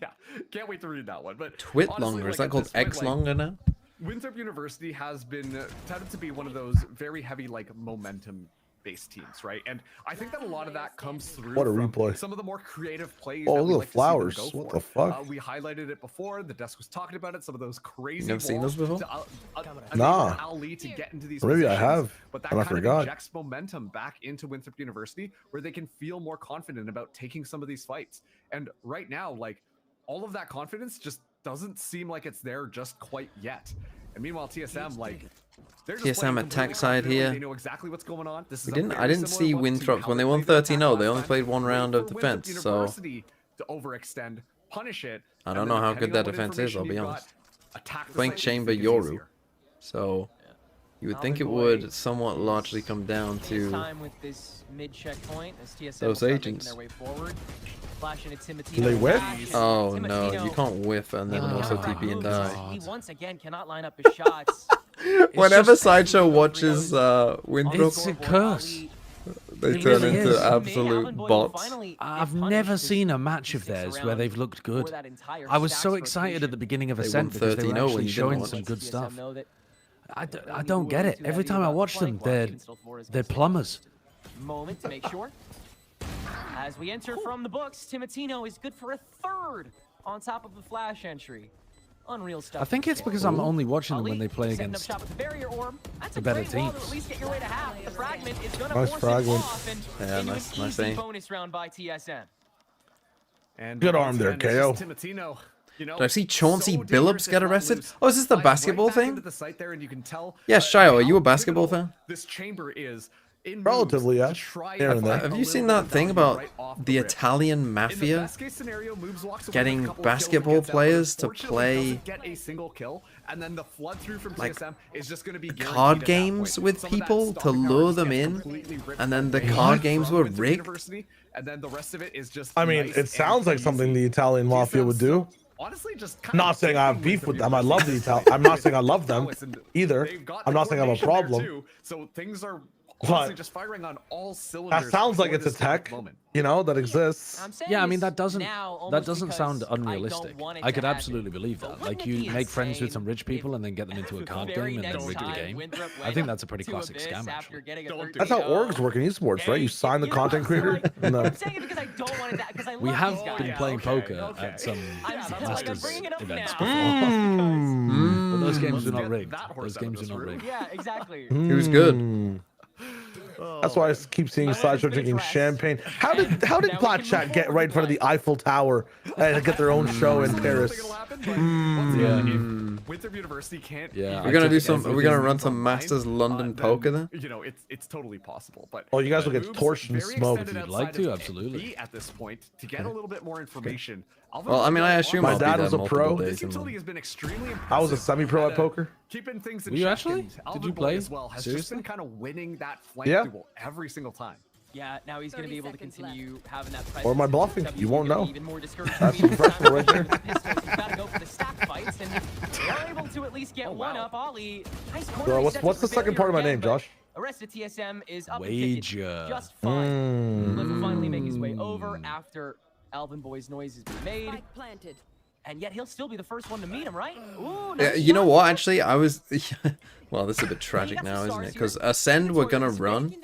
Speaker 5: yeah, can't wait to read that one. But
Speaker 1: twit
Speaker 5: honestly,
Speaker 1: longer, is
Speaker 5: like,
Speaker 1: that called X longer now?
Speaker 5: Winthrop University has been touted to be one of those very heavy like momentum based teams, right? And I think that a lot of that comes through from some of the more creative plays.
Speaker 8: Oh,
Speaker 5: that we
Speaker 8: look,
Speaker 5: like
Speaker 8: flowers.
Speaker 5: To see them go
Speaker 8: what
Speaker 5: for.
Speaker 8: the fuck?
Speaker 5: We highlighted it before. The desk was talking about it. Some of those crazy.
Speaker 1: You never seen those before?
Speaker 8: Nah.
Speaker 5: Ali to get into these
Speaker 8: Maybe I have,
Speaker 5: but that
Speaker 8: and I
Speaker 5: kind
Speaker 8: forgot.
Speaker 5: of injects momentum back into Winthrop University, where they can feel more confident about taking some of these fights. And right now, like all of that confidence just doesn't seem like it's there just quite yet. And meanwhile, TSM like.
Speaker 1: TSM attack side here.
Speaker 5: They know exactly what's going on. This is
Speaker 1: I didn't see Winthrop when they won 13-0. They only played one round of defense, so
Speaker 5: to overextend, punish it.
Speaker 1: I don't know how good that defense is. I'll be honest. Playing Chamber Yoru, so you would think it would somewhat largely come down to those agents.
Speaker 8: Do they whiff?
Speaker 1: Oh no, you can't whiff and then also TP and die.
Speaker 4: He once again cannot line up his shots.
Speaker 1: Whenever Sideshow watches Winthrop,
Speaker 6: it's a curse.
Speaker 1: They turn into absolute bots.
Speaker 6: I've never seen a match of theirs where they've looked good. I was so excited at the beginning of Ascent because they were actually showing some good stuff. I don't get it. Every time I watch them, they're plumbers.
Speaker 4: Moment to make sure. As we enter from the books, Timotino is good for a third on top of the flash entry. Unreal stuff.
Speaker 6: I think it's because I'm only watching them when they play against the better teams.
Speaker 8: Nice fragment.
Speaker 1: Yeah, nice aim.
Speaker 4: Bonus round by TSM.
Speaker 5: And
Speaker 8: Good arm there,
Speaker 5: once again,
Speaker 8: KO.
Speaker 5: it's just Timotino. You know,
Speaker 1: Did I see Chauncey
Speaker 5: so
Speaker 1: Billups
Speaker 5: dangerous
Speaker 1: get
Speaker 5: if let
Speaker 1: arrested?
Speaker 5: loose.
Speaker 1: Oh, is this the
Speaker 5: Flies
Speaker 1: basketball
Speaker 5: right back
Speaker 1: thing?
Speaker 5: into the site there, and you can tell,
Speaker 1: Yeah, Shio, are you a
Speaker 5: how
Speaker 1: basketball
Speaker 5: pivotal
Speaker 1: fan?
Speaker 5: This chamber is in
Speaker 8: Relatively,
Speaker 5: moves
Speaker 8: yeah.
Speaker 5: to try
Speaker 8: Here
Speaker 5: and
Speaker 8: and there.
Speaker 5: find
Speaker 1: Have
Speaker 5: a
Speaker 1: you
Speaker 5: little
Speaker 1: seen
Speaker 5: bit
Speaker 1: that
Speaker 5: of
Speaker 1: thing
Speaker 5: value
Speaker 1: about
Speaker 5: right off
Speaker 1: the
Speaker 5: rip.
Speaker 1: Italian
Speaker 5: In the
Speaker 1: mafia
Speaker 5: best case scenario, Moves walks away with a
Speaker 1: getting
Speaker 5: couple of kills and
Speaker 1: basketball
Speaker 5: gets out, but
Speaker 1: players to
Speaker 5: unfortunately
Speaker 1: play
Speaker 5: doesn't get a single kill, and then the flood through from
Speaker 1: like
Speaker 5: TSM is just going to be
Speaker 1: card
Speaker 5: guaranteed at that
Speaker 1: games
Speaker 5: point.
Speaker 1: with
Speaker 5: Some of that
Speaker 1: people to
Speaker 5: stopping power
Speaker 1: lure
Speaker 5: just
Speaker 1: them
Speaker 5: gets
Speaker 1: in,
Speaker 5: completely ripped
Speaker 1: and then the
Speaker 5: away
Speaker 1: card
Speaker 5: from
Speaker 1: games were
Speaker 5: Winthrop
Speaker 1: rigged?
Speaker 5: University, and then the rest of it is just
Speaker 8: I mean,
Speaker 5: nice
Speaker 8: it sounds
Speaker 5: and
Speaker 8: like something
Speaker 5: easy.
Speaker 8: the Italian mafia would do.
Speaker 5: Honestly, just kind
Speaker 8: Not
Speaker 5: of
Speaker 8: saying I have
Speaker 5: taking
Speaker 8: beef with
Speaker 5: Winthrop
Speaker 8: them. I love the
Speaker 5: University
Speaker 8: Italian. I'm not saying I
Speaker 5: with
Speaker 8: love them
Speaker 5: prowess, and
Speaker 8: either.
Speaker 5: they've got
Speaker 8: I'm
Speaker 5: the
Speaker 8: not saying I have a
Speaker 5: coordination there
Speaker 8: problem.
Speaker 5: too, so things are
Speaker 8: But
Speaker 5: honestly just firing on all cylinders.
Speaker 8: that sounds like
Speaker 5: for
Speaker 8: it's a
Speaker 5: this specific
Speaker 8: tech,
Speaker 5: moment.
Speaker 8: you know, that exists.
Speaker 6: Yeah, I mean that doesn't sound unrealistic. I could absolutely believe that. Like you make friends with some rich people and then get them into a card game and then rig the game. I think that's a pretty classic scam. Actually.
Speaker 8: That's how orgs work in esports, right? You sign the content creator. And
Speaker 6: We have been playing poker at some Masters events before. But those games were not rigged. Those games were not rigged.
Speaker 4: Yeah, exactly.
Speaker 1: He was good.
Speaker 8: That's why I keep seeing Sideshow drinking champagne. How did Plat Chat get right in front of the Eiffel Tower and get their own show in Paris?
Speaker 5: Winthrop University can't.
Speaker 6: Yeah,
Speaker 1: We're gonna do some. We're gonna run some Masters London poker then.
Speaker 5: You know, it's totally possible. But
Speaker 8: Oh, you guys will get
Speaker 5: Moves
Speaker 8: torched and
Speaker 5: very
Speaker 8: smoked.
Speaker 5: extended
Speaker 6: If you'd like
Speaker 5: outside
Speaker 6: to,
Speaker 5: of
Speaker 6: absolutely.
Speaker 5: B at this point to get a little bit more information.
Speaker 1: Well, I mean, I assume
Speaker 8: My
Speaker 1: I'll be
Speaker 8: dad
Speaker 1: there
Speaker 8: was a
Speaker 1: multiple
Speaker 8: pro.
Speaker 1: days
Speaker 5: This
Speaker 1: in
Speaker 5: utility
Speaker 1: London.
Speaker 5: has been extremely impressive.
Speaker 8: I was a semi-pro at poker.
Speaker 5: Keeping things in
Speaker 6: Were you
Speaker 5: check,
Speaker 6: actually?
Speaker 5: and
Speaker 6: Did
Speaker 5: Alvin
Speaker 6: you
Speaker 5: Boy
Speaker 6: play?
Speaker 5: as well has just
Speaker 6: Seriously?
Speaker 5: been kind of winning that flank
Speaker 8: Yeah.
Speaker 5: duel every single time.
Speaker 4: Yeah, now he's going to be able to continue having that presence.
Speaker 8: Or am I bluffing?
Speaker 4: W
Speaker 8: You won't know.
Speaker 4: even more discouraging.
Speaker 8: That's impressive right there.
Speaker 4: Pistols, he's got to go for the stack fights, and they're able to at least get one up. Ollie, nice corner
Speaker 8: Bro,
Speaker 4: reset
Speaker 8: what's
Speaker 4: to
Speaker 8: the second
Speaker 4: failure
Speaker 8: part of my
Speaker 4: again,
Speaker 8: name,
Speaker 4: but
Speaker 8: Josh?
Speaker 4: Arrested TSM is up
Speaker 6: Wager.
Speaker 4: just fine. Liv will
Speaker 8: Mm.
Speaker 4: finally make his way over after Alvin Boy's noise has been made. And yet he'll still be the first one to meet him, right? Ooh,
Speaker 1: Yeah,
Speaker 4: nice
Speaker 1: you know
Speaker 4: shot.
Speaker 1: what? Actually, I was. Well, this is a bit tragic now, isn't it? Because Ascend were gonna run.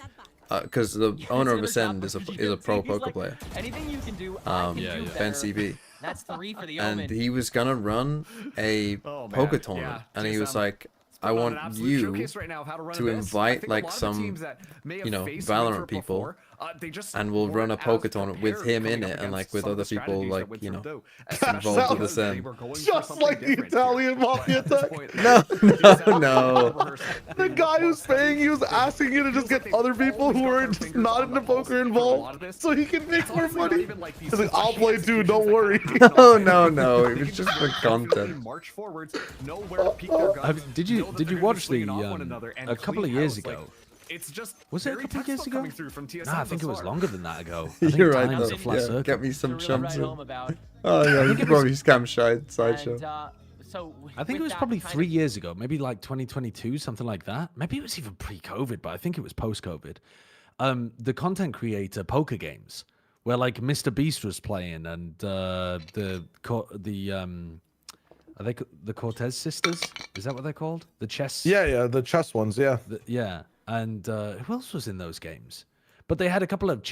Speaker 1: Because the owner of Ascend is a pro poker player.
Speaker 4: Anything you can do, I can do
Speaker 1: Ben
Speaker 4: better.
Speaker 1: CB.
Speaker 4: That's 3 for the
Speaker 1: And
Speaker 4: Omen.
Speaker 1: he was gonna run a
Speaker 5: Oh, man.
Speaker 1: poker tournament,
Speaker 5: Yeah,
Speaker 1: and he was
Speaker 5: TSM.
Speaker 1: like, "I
Speaker 5: On an
Speaker 1: want
Speaker 5: absolute
Speaker 1: you
Speaker 5: showcase right now of how to run
Speaker 1: to
Speaker 5: a biz. I
Speaker 1: invite
Speaker 5: think a
Speaker 1: like
Speaker 5: lot of the
Speaker 1: some,
Speaker 5: teams that may have
Speaker 1: you know,
Speaker 5: faced
Speaker 1: Valorant
Speaker 5: Winthrop
Speaker 1: people,
Speaker 5: before, they just
Speaker 1: and we'll run a
Speaker 5: weren't
Speaker 1: poker
Speaker 5: as
Speaker 1: tournament with
Speaker 5: prepared
Speaker 1: him in
Speaker 5: coming
Speaker 1: it,
Speaker 5: up
Speaker 1: and like
Speaker 5: against
Speaker 1: with
Speaker 5: some of
Speaker 1: other
Speaker 5: the
Speaker 1: people,
Speaker 5: strategies
Speaker 1: like
Speaker 5: that
Speaker 1: you know,
Speaker 5: Winthrop do,
Speaker 1: involved with
Speaker 5: especially
Speaker 1: Ascend.
Speaker 5: they were going for
Speaker 8: Just
Speaker 5: something
Speaker 8: like the
Speaker 5: different here.
Speaker 8: Italian mafia
Speaker 5: But at this
Speaker 8: attack.
Speaker 5: point,
Speaker 1: No.
Speaker 8: The guy who's paying you is asking you to just get other people who are just not into poker involved so he can make more money. He's like, I'll play too, don't worry.
Speaker 1: No. It was just for content.
Speaker 5: March forwards, know where to peak their guns,
Speaker 6: Did
Speaker 5: know
Speaker 6: you
Speaker 5: that
Speaker 6: did
Speaker 5: they're
Speaker 6: you
Speaker 5: gonna
Speaker 6: watch
Speaker 5: be
Speaker 6: the
Speaker 5: swinging off one another and
Speaker 6: a couple of
Speaker 5: clean
Speaker 6: years
Speaker 5: house. Like,
Speaker 6: ago?
Speaker 5: it's just
Speaker 6: Was it a
Speaker 5: very
Speaker 6: couple of years
Speaker 5: textbook
Speaker 6: ago?
Speaker 5: coming through from TSM
Speaker 6: No, I think it
Speaker 5: thus
Speaker 6: was
Speaker 5: far.
Speaker 6: longer than that ago. I think
Speaker 1: You're right.
Speaker 6: time was
Speaker 1: Though.
Speaker 6: a flat
Speaker 1: Yeah,
Speaker 6: circuit.
Speaker 1: get me some
Speaker 4: You're really
Speaker 1: chumps
Speaker 4: right
Speaker 1: in.
Speaker 4: home about.
Speaker 1: Oh yeah,
Speaker 6: think
Speaker 1: you
Speaker 6: it
Speaker 1: probably
Speaker 6: was-
Speaker 1: scam sideshow.
Speaker 4: And, so
Speaker 6: I think it
Speaker 4: with
Speaker 6: was
Speaker 4: that
Speaker 6: probably
Speaker 4: kind
Speaker 6: 3
Speaker 4: of-
Speaker 6: years ago, maybe like 2022, something like that. Maybe it was even pre-COVID, but I think it was post-COVID. The content creator poker games, where like Mr. Beast was playing, and are they the Cortez sisters? Is that what they're called? The chess.
Speaker 8: Yeah, the chess ones, yeah.
Speaker 6: Yeah, and who else was in those games? But they had a couple of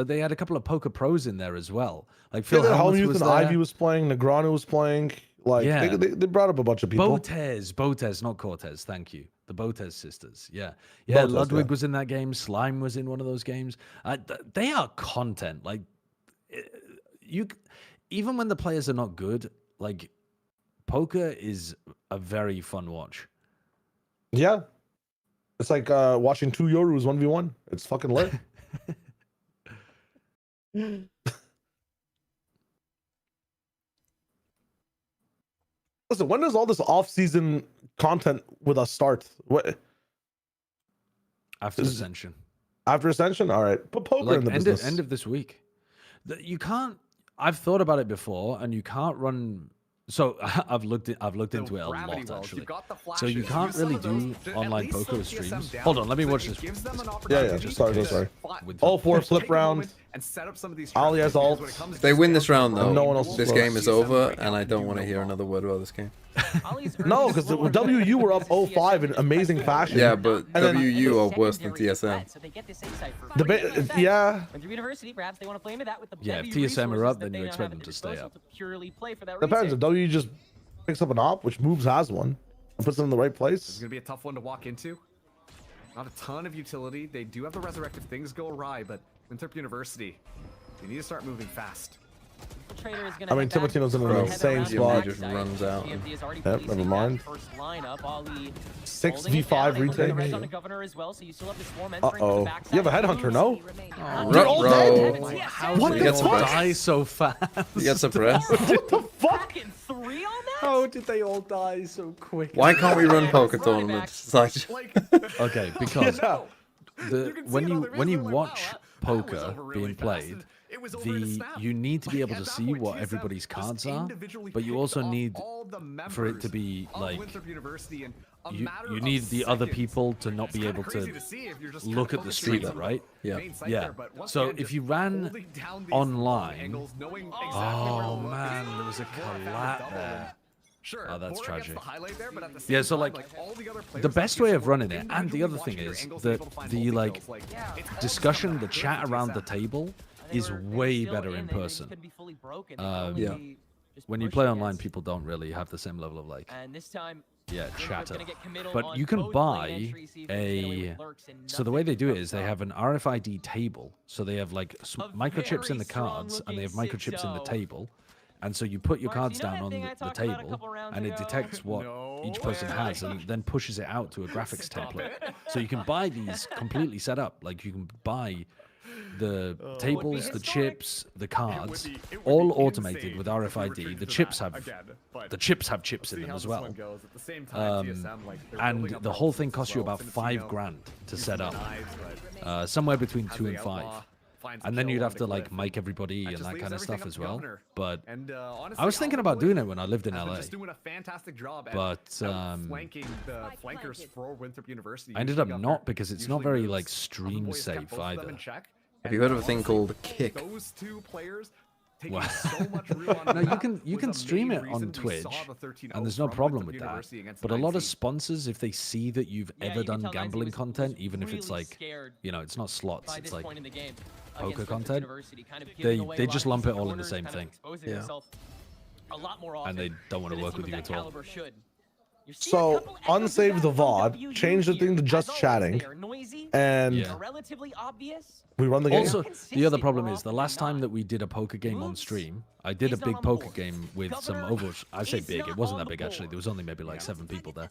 Speaker 6: they had a couple of poker pros in there as well. Like Phil Hellmuth
Speaker 8: Hellmuth
Speaker 6: was
Speaker 8: and
Speaker 6: there.
Speaker 8: Ivy was playing, Negrano was playing. Like,
Speaker 6: Yeah.
Speaker 8: they brought up a bunch of people.
Speaker 6: Botez, not Cortez. Thank you. The Botez sisters. Yeah. Botez, Ludwig was in that game. Slime was in one of those games. They are content. Like, even when the players are not good, like, poker is a very fun watch.
Speaker 8: Yeah. It's like watching two Yorus 1v1. It's fucking lit. Listen, when does all this off-season content with us start? What?
Speaker 6: After Ascension.
Speaker 8: After Ascension? All right. Put poker
Speaker 6: Like
Speaker 8: in the
Speaker 6: end
Speaker 8: business.
Speaker 6: of this week. You can't. I've thought about it before, and you can't run. So I've looked into it a lot actually. So you can't really do online poker with streams. Hold on, let me watch this.
Speaker 8: Yeah. Sorry. All four flip rounds. Ali has ults.
Speaker 1: They win this round though.
Speaker 8: No one else
Speaker 1: This
Speaker 8: will.
Speaker 1: game is over, and I don't want to hear another word about this game.
Speaker 8: No, because WU were up 0-5 in amazing fashion.
Speaker 1: Yeah, but
Speaker 8: And then-
Speaker 1: WU are worse than TSM.
Speaker 8: Yeah.
Speaker 6: Yeah, if TSM are up, then you expect them to stay up.
Speaker 8: Depends. If W just picks up an op, which Moves has one, and puts them in the right
Speaker 5: This
Speaker 8: place.
Speaker 5: is going to be a tough one to walk into. Not a ton of utility. They do have the resurrect if things go awry, but Winthrop University, they need to start moving fast.
Speaker 4: Infiltrator is
Speaker 8: I
Speaker 4: gonna
Speaker 8: mean,
Speaker 4: head back
Speaker 8: Timotino's in an
Speaker 1: Bro,
Speaker 8: insane
Speaker 1: GMD
Speaker 8: spot.
Speaker 1: just runs out.
Speaker 4: GMD is already
Speaker 8: Yep,
Speaker 4: policing
Speaker 8: never mind.
Speaker 4: that first lineup. Ali
Speaker 8: 6v5 retake.
Speaker 4: on the governor as well, so you still have the swarm entering from the
Speaker 8: Uh-oh.
Speaker 4: backside.
Speaker 8: You have a headhunter, no?
Speaker 4: Oh,
Speaker 8: They're all dead?
Speaker 1: Bro.
Speaker 6: How
Speaker 8: What
Speaker 6: did
Speaker 8: the
Speaker 6: they all
Speaker 8: fuck?
Speaker 6: die so fast?
Speaker 1: You get suppressed.
Speaker 8: What the fuck?
Speaker 4: Fucking 3 on that?
Speaker 6: How did they all die so quick?
Speaker 1: Why can't we run poker tournaments? It's like,
Speaker 6: Okay, because
Speaker 8: Yeah.
Speaker 6: when you watch poker being played, you need to be able to see what everybody's cards are, but you also need for it to be like you need the other people to not be able to look at the stream, right?
Speaker 1: yeah.
Speaker 6: Yeah. So if you ran online, oh man, there was a collat there.
Speaker 5: Sure,
Speaker 6: Oh, that's
Speaker 5: Bora gets
Speaker 6: tragic.
Speaker 5: the highlight there, but at the
Speaker 6: Yeah,
Speaker 5: same
Speaker 6: so
Speaker 5: time,
Speaker 6: like
Speaker 5: all the other
Speaker 6: the
Speaker 5: players
Speaker 6: best
Speaker 5: like
Speaker 6: way of
Speaker 5: yourself
Speaker 6: running it, and the
Speaker 5: individually
Speaker 6: other
Speaker 5: watching
Speaker 6: thing
Speaker 5: your
Speaker 6: is
Speaker 5: angles,
Speaker 6: that
Speaker 5: able to find
Speaker 6: the
Speaker 5: multi
Speaker 6: like
Speaker 5: kills, it's all
Speaker 6: discussion,
Speaker 5: about
Speaker 6: the
Speaker 5: good
Speaker 6: chat
Speaker 5: for
Speaker 6: around the
Speaker 5: TSM.
Speaker 6: table is way better in person.
Speaker 1: Yeah.
Speaker 6: When you play online, people don't really have the same level of like
Speaker 4: And this time,
Speaker 6: yeah, chatter.
Speaker 4: gonna get committal
Speaker 6: But
Speaker 4: on
Speaker 6: you can
Speaker 4: both lane
Speaker 6: buy
Speaker 4: entries, see if they can get away
Speaker 6: a.
Speaker 4: with lurks and
Speaker 6: So the way they do it
Speaker 4: nothing
Speaker 6: is they
Speaker 4: comes
Speaker 6: have an RFID table. So they have like microchips in the
Speaker 4: very
Speaker 6: cards and they have
Speaker 4: strong-looking
Speaker 6: microchips in the
Speaker 4: 6-0.
Speaker 6: table. And so you put your
Speaker 4: Marks,
Speaker 6: cards
Speaker 4: you know
Speaker 6: down
Speaker 4: that
Speaker 6: on
Speaker 4: thing I
Speaker 6: the
Speaker 4: talked about a
Speaker 6: table
Speaker 4: couple rounds
Speaker 6: and it
Speaker 4: ago?
Speaker 6: detects what each person has and then pushes it out to a graphics template. So you can buy these completely set up. Like you can buy the tables, the chips, the cards, all automated with RFID. The chips have chips in them as well. And the whole thing costs you about $5,000 to set up, somewhere between 2 and 5. And then you'd have to like mic everybody and that kind of stuff as well. But I was thinking about doing it when I lived in LA. But I ended up not because it's not very like stream safe either.
Speaker 1: Have you heard of a thing called Kick?
Speaker 6: Well, no, you can stream it on Twitch, and there's no problem with that. But a lot of sponsors, if they see that you've ever done gambling content, even if it's like, you know, it's not slots, it's like poker content, they just lump it all in the same thing.
Speaker 1: Yeah.
Speaker 6: And they don't want to work with you at all.
Speaker 8: So, unsave the VOD, change the thing to just chatting, and we run the game.
Speaker 6: Also, the other problem is the last time that we did a poker game on stream, I did a big poker game with some Overwatch. I say big, it wasn't that big actually. There was only maybe like 7 people there.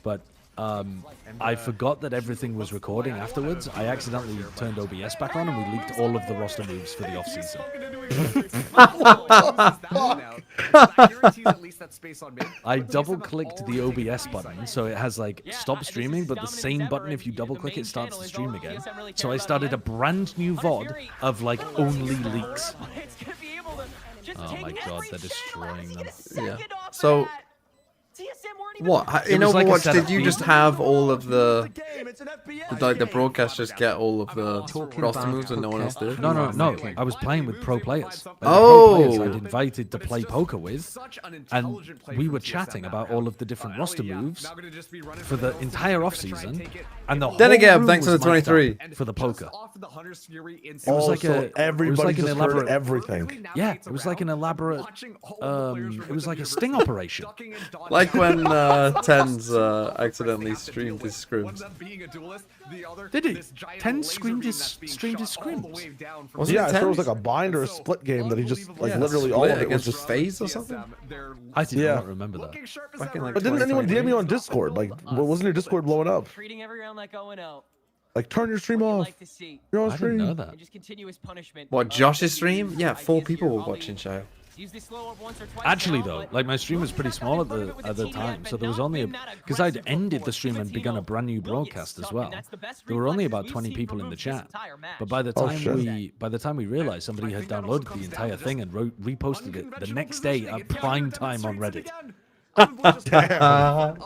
Speaker 6: But I forgot that everything was recording afterwards. I accidentally turned OBS back on and we leaked all of the roster moves for the off-season. I double-clicked the OBS button, so it has like stop streaming, but the same button, if you double-click it, starts to stream again. So I started a brand new VOD of like only leaks. Oh my god, they're destroying them.
Speaker 1: Yeah. So, what? In
Speaker 6: It was like a
Speaker 1: Overwatch,
Speaker 6: setup.
Speaker 1: did you just have all of the... Did like the broadcast just get all of the roster moves and no one else did?
Speaker 6: No. I was playing with pro players. Like, the
Speaker 1: Oh!
Speaker 6: pro players I'd invited to play poker with, and we were chatting about all of the different roster moves for the entire off-season, and the whole
Speaker 1: Then again,
Speaker 6: room
Speaker 1: thanks
Speaker 6: was
Speaker 1: for the
Speaker 6: mic'd up
Speaker 1: 23.
Speaker 6: for the poker.
Speaker 8: It was like everybody just heard everything.
Speaker 6: Yeah, it was like an elaborate. It was like a sting operation.
Speaker 1: Like when Tens accidentally streamed his scrims.
Speaker 6: Did he? 10 streamed his scrims.
Speaker 1: Was it
Speaker 8: Yeah, I thought it was
Speaker 1: 10?
Speaker 8: like a bind or a split game that he just like
Speaker 1: Yeah,
Speaker 8: literally all
Speaker 1: split
Speaker 8: of it was
Speaker 1: against
Speaker 8: just.
Speaker 1: FaZe or something?
Speaker 6: I do
Speaker 8: Yeah.
Speaker 6: not remember that.
Speaker 1: Back in, like,
Speaker 8: But didn't anyone
Speaker 1: 2023?
Speaker 8: DM you on Discord? Like, wasn't your Discord blowing up?
Speaker 4: Treating every round like 0-0.
Speaker 8: Like, turn your stream off.
Speaker 4: Like to see.
Speaker 8: You're on
Speaker 6: I didn't
Speaker 8: stream.
Speaker 6: know that.
Speaker 4: And just continuous punishment.
Speaker 1: What, Josh's stream? Yeah, 4 people were watching show.
Speaker 4: Use this slow up once or twice
Speaker 6: Actually,
Speaker 4: now,
Speaker 6: though,
Speaker 4: but
Speaker 6: like my stream was pretty small at the time, so there was only because I'd ended the stream and begun a brand new broadcast as well. There were only about 20 people in the chat, but by the time we realized somebody had downloaded the entire thing and reposted it the next day at prime time on Reddit.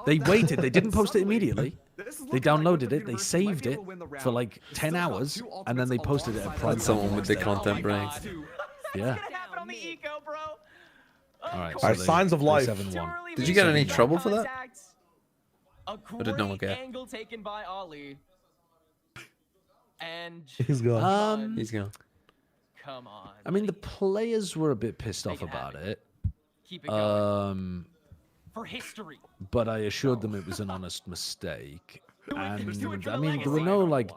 Speaker 6: They waited. They didn't post it immediately. They downloaded it. They saved it for like 10 hours, and then they posted it at prime time.
Speaker 1: Someone with the content brain.
Speaker 6: Yeah.
Speaker 4: on the eco, bro.
Speaker 6: All right.
Speaker 8: All right, signs of life.
Speaker 6: 7-1.
Speaker 1: Did you get any trouble for that?
Speaker 4: A
Speaker 1: Or did no one
Speaker 4: great
Speaker 1: get?
Speaker 4: angle taken by Ali. And
Speaker 8: He's gone.
Speaker 1: He's gone.
Speaker 4: come on.
Speaker 6: I mean, the players were a bit pissed off about it.
Speaker 4: Keep it going. For history.
Speaker 6: But I assured them it was an honest mistake. And I mean, there were no like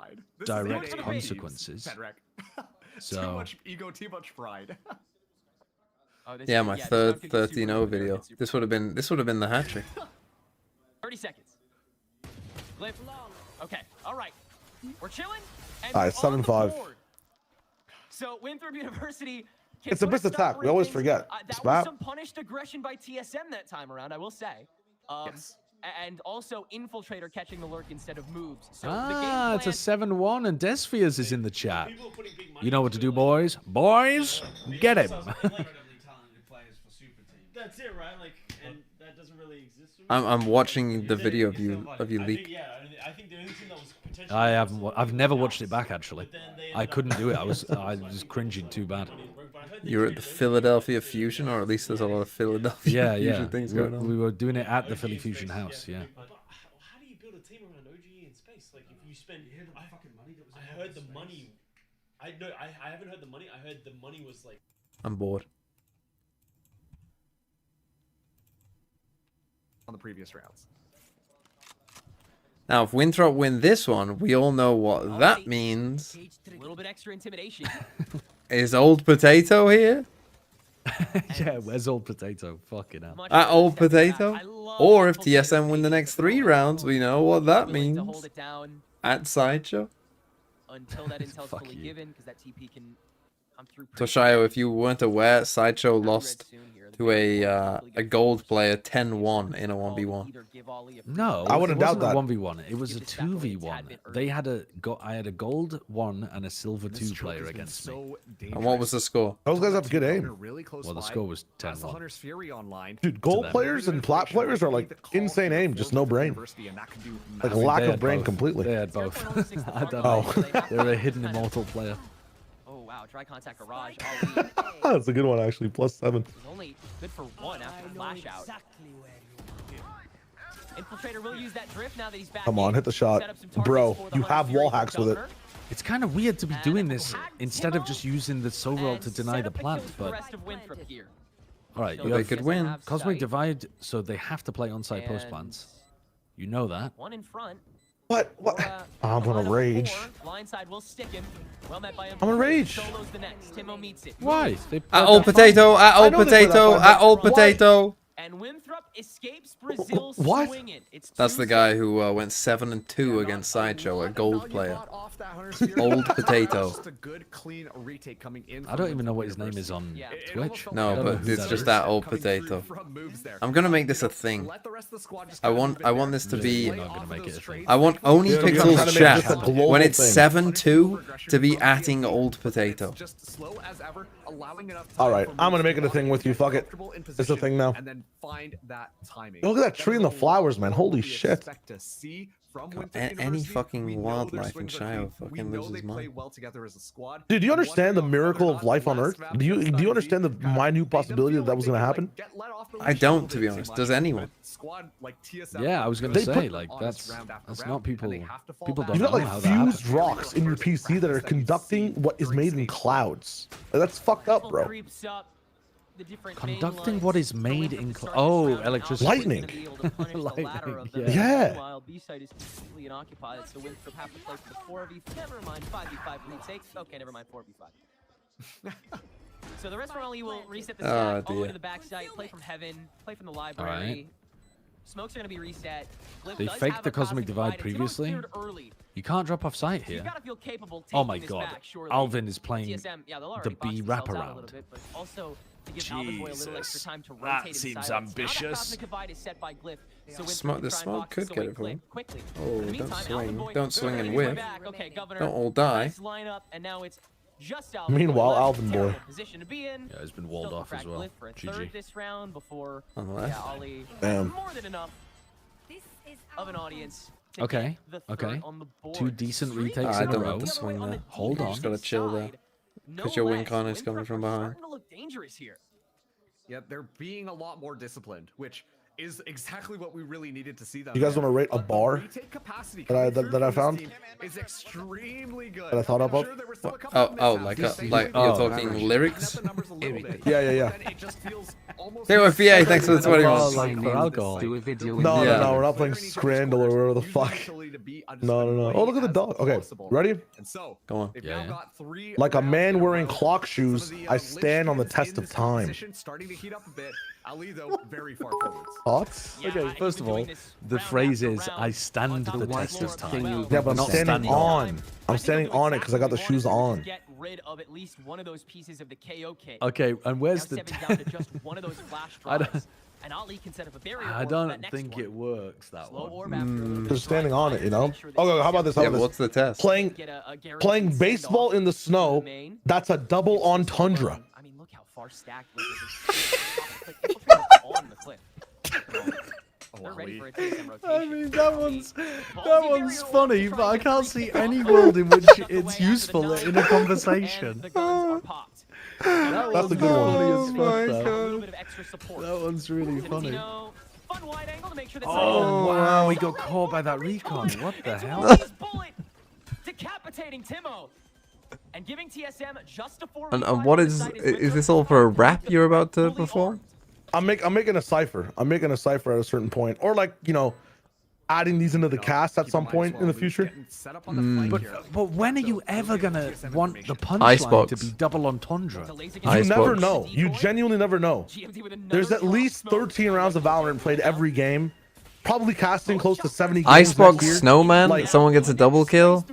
Speaker 6: direct consequences.
Speaker 5: Too
Speaker 6: So
Speaker 5: much ego, too much pride.
Speaker 4: Oh, this
Speaker 1: Yeah,
Speaker 4: could-
Speaker 1: my
Speaker 4: this
Speaker 1: third
Speaker 4: round could get super
Speaker 1: 13-0
Speaker 4: ugly.
Speaker 1: video. This would have been the hat trick.
Speaker 4: 30 seconds. Glyph. Okay, all right. We're chilling. And
Speaker 8: All right,
Speaker 4: we're on the
Speaker 8: 7-5.
Speaker 4: board. So Winthrop University. can
Speaker 8: It's a
Speaker 4: put
Speaker 8: missed
Speaker 4: stopper
Speaker 8: attack. We
Speaker 4: in
Speaker 8: always
Speaker 4: things.
Speaker 8: forget.
Speaker 4: That
Speaker 8: Spap.
Speaker 4: was some punished aggression by TSM that time around, I will say.
Speaker 5: Yes.
Speaker 4: And also Infiltrator catching the lurk instead of moves. So
Speaker 6: It's a 7-1, and Desfias is in the chat. You know what to do, boys. Boys, get him.
Speaker 2: That's it, right? Like, and that doesn't really exist.
Speaker 1: I'm watching the video of you leak.
Speaker 2: I think the only thing that was potentially
Speaker 6: I've never watched it back actually. I couldn't do it. I was cringing too bad.
Speaker 1: You were at the Philadelphia Fusion, or at least there's a lot of Philadelphia Fusion things going on.
Speaker 6: We were doing it at the Philly Fusion house. Yeah.
Speaker 2: But how do you build a team around OGE in space? Like, if you spend, I heard the money. I haven't heard the money. I heard the money was like.
Speaker 1: I'm bored.
Speaker 5: On the previous rounds.
Speaker 1: Now, if Winthrop win this one, we all know what that means.
Speaker 4: A little bit extra intimidation.
Speaker 1: Is Old Potato here?
Speaker 6: Yeah, where's Old Potato? Fucking hell.
Speaker 1: At Old Potato? Or if TSM win the next 3 rounds, we know what that means. At Sideshow?
Speaker 4: Until that intel's fully given, because that TP can come through.
Speaker 1: So Shayo, if you weren't aware, Sideshow lost to a gold player 10-1 in a 1v1.
Speaker 6: No,
Speaker 8: I wouldn't doubt that.
Speaker 6: 1v1. It was a 2v1. They had I had a gold 1 and a silver 2 player against me.
Speaker 1: And what was the score?
Speaker 8: Those guys have good aim.
Speaker 6: Well, the score was 10-1.
Speaker 8: Dude, gold players and plat players are like insane aim, just no brain. Like a lack of brain completely.
Speaker 6: They had both. I don't know. They were a hidden immortal player.
Speaker 4: Oh wow, dry contact garage.
Speaker 8: That's a good one actually. +7.
Speaker 4: He's only good for 1 after flash out. Infiltrator will use that drift now that he's back.
Speaker 8: Come on, hit the shot. Bro, you have wall hacks with it.
Speaker 6: It's kind of weird to be doing this instead of just using the soul roll to deny the plant, but... Alright,
Speaker 1: They could win.
Speaker 6: Cosmic Divide, so they have to play onside post plants. You know that.
Speaker 4: 1 in front.
Speaker 8: What? I'm gonna rage.
Speaker 4: Blindside will stick him. Well met by him.
Speaker 8: I'm gonna rage.
Speaker 4: Solos the next. Timo meets it.
Speaker 6: Why?
Speaker 1: At Old Potato, at Old Potato, at Old Potato.
Speaker 4: And Winthrop escapes Brazil's
Speaker 8: What?
Speaker 4: swinging.
Speaker 1: That's the guy who went 7-2 against Sideshow, a gold player. Old Potato.
Speaker 6: I don't even know what his name is on Twitch.
Speaker 1: No, but it's just that Old Potato. I'm gonna make this a thing. I want this to be. I want Oni Pixel's chat when it's 7-2 to be atting Old Potato.
Speaker 8: All right, I'm gonna make it a thing with you. Fuck it. It's a thing now. Look at that tree and the flowers, man. Holy shit.
Speaker 1: Any fucking wildlife in Shio fucking loses mind.
Speaker 8: Dude, do you understand the miracle of life on Earth? Do you understand the minute possibility that was gonna happen?
Speaker 1: I don't, to be honest. Does anyone?
Speaker 6: Yeah, I was gonna say like that's not people. People don't
Speaker 8: You've
Speaker 6: know
Speaker 8: got
Speaker 6: how
Speaker 8: like
Speaker 6: that happened.
Speaker 8: fused rocks in your PC that are conducting what is made in clouds. That's fucked up, bro.
Speaker 6: Conducting what is made in electricity.
Speaker 8: Lightning.
Speaker 6: Lightning.
Speaker 8: Yeah.
Speaker 4: Meanwhile, B-side is completely unoccupied, so Winthrop have to play for the 4v. Never mind, 5v5 retake. Okay, never mind, 4v5. So the rest of Raleigh will reset the stack all the way to the backside, play from heaven, play from the library.
Speaker 6: Alright.
Speaker 4: Smokes are going to be reset. Glyph
Speaker 6: They
Speaker 4: does
Speaker 6: faked
Speaker 4: have
Speaker 6: the
Speaker 4: a
Speaker 6: Cosmic Divide
Speaker 4: It's
Speaker 6: previously.
Speaker 4: cleared early.
Speaker 6: You can't drop off site here.
Speaker 4: You've got to feel capable
Speaker 6: Oh
Speaker 4: taking
Speaker 6: my
Speaker 4: this
Speaker 6: god.
Speaker 4: back, surely.
Speaker 6: Alvin is playing
Speaker 4: TSM, yeah, they'll
Speaker 6: the
Speaker 4: already box
Speaker 6: B
Speaker 4: themselves out a
Speaker 6: wraparound.
Speaker 4: little bit, but also to give Alvin Boy a little extra time to rotate
Speaker 6: That
Speaker 4: in
Speaker 6: seems
Speaker 4: silence. Now that
Speaker 6: ambitious.
Speaker 4: Cosmic Divide is set by Glyph, so Winthrop
Speaker 1: Smoke,
Speaker 4: can
Speaker 1: the
Speaker 4: try and
Speaker 1: smoke
Speaker 4: box
Speaker 1: could
Speaker 4: this
Speaker 1: get
Speaker 4: away
Speaker 1: it for him.
Speaker 4: quickly.
Speaker 1: Oh,
Speaker 4: In the
Speaker 1: don't
Speaker 4: meantime, Alvin
Speaker 1: swing.
Speaker 4: Boy
Speaker 1: Don't swing
Speaker 4: making
Speaker 1: and
Speaker 4: his way
Speaker 1: whiff.
Speaker 4: back. Okay, Governor,
Speaker 1: Don't all die.
Speaker 4: nice lineup, and now it's just Alvin Boy
Speaker 8: Meanwhile,
Speaker 4: left.
Speaker 8: Alvin Boy.
Speaker 4: Terrible position to be in.
Speaker 6: Yeah, he's been walled
Speaker 4: Still
Speaker 6: off
Speaker 4: can
Speaker 6: as
Speaker 4: crack
Speaker 6: well.
Speaker 4: Glyph for a
Speaker 6: GG.
Speaker 4: third this round before
Speaker 1: On the left.
Speaker 4: yeah, Ollie
Speaker 8: Damn.
Speaker 4: more than enough of an audience. to
Speaker 6: Okay,
Speaker 4: get the
Speaker 6: okay.
Speaker 4: third on the board.
Speaker 6: 2 decent
Speaker 4: Streak
Speaker 6: retakes
Speaker 1: I
Speaker 6: in a
Speaker 1: don't
Speaker 6: row.
Speaker 1: want to swing there.
Speaker 6: Hold on.
Speaker 1: Just gotta chill there. Because your win con is coming from behind.
Speaker 4: Starting to look dangerous here.
Speaker 5: Yeah, they're being a lot more disciplined, which is exactly what we really needed to see. Them.
Speaker 8: You guys want to rate a bar that I found?
Speaker 5: Is extremely good.
Speaker 8: That I thought about?
Speaker 1: Like you're talking lyrics?
Speaker 8: Yeah.
Speaker 1: KYPA, thanks for the 20 months.
Speaker 8: No, we're not playing Scrandal or whatever the fuck. No. Oh, look at the dog. Okay, ready?
Speaker 1: Go on.
Speaker 8: Like a man wearing clock shoes, I stand on the test of time.
Speaker 5: Starting to heat up a bit. Ali, though, very far forwards.
Speaker 8: Thoughts?
Speaker 6: Okay, first of all, the phrase is "I stand the test of time."
Speaker 8: Yeah, but I'm standing on. I'm standing on it because I got the shoes on.
Speaker 4: Get rid of at least one of those pieces of the KO kit.
Speaker 6: Okay, and where's
Speaker 4: now
Speaker 6: the?
Speaker 4: down to just one of those flash drives. And Ali can set up a barrier.
Speaker 6: I don't think it works that one.
Speaker 8: Just standing on it, you know. Okay, how about this?
Speaker 1: What's the test?
Speaker 8: Playing baseball in the snow. That's a double entendre.
Speaker 4: I mean, look how far stacked this is. On the cliff. They're ready for a TSM rotation.
Speaker 6: I mean, that one's funny, but I can't see any world in which it's useful in a conversation.
Speaker 8: That's a good one.
Speaker 6: Oh my god. That one's really funny. Oh wow, we got caught by that recon. What the hell?
Speaker 4: Decapitating Timo. And giving TSM just a 4.
Speaker 1: And what is this all for a rap you're about to perform?
Speaker 8: I'm making a cipher. I'm making a cipher at a certain point, or like, you know, adding these into the cast at some point in the future.
Speaker 6: But when are you ever gonna want the punchline to be double entendre?
Speaker 8: You never know. You genuinely never know. There's at least 13 rounds of Valorant played every game. Probably casting close to 70 games.
Speaker 1: Icebox Snowman? Like, someone gets a double kill?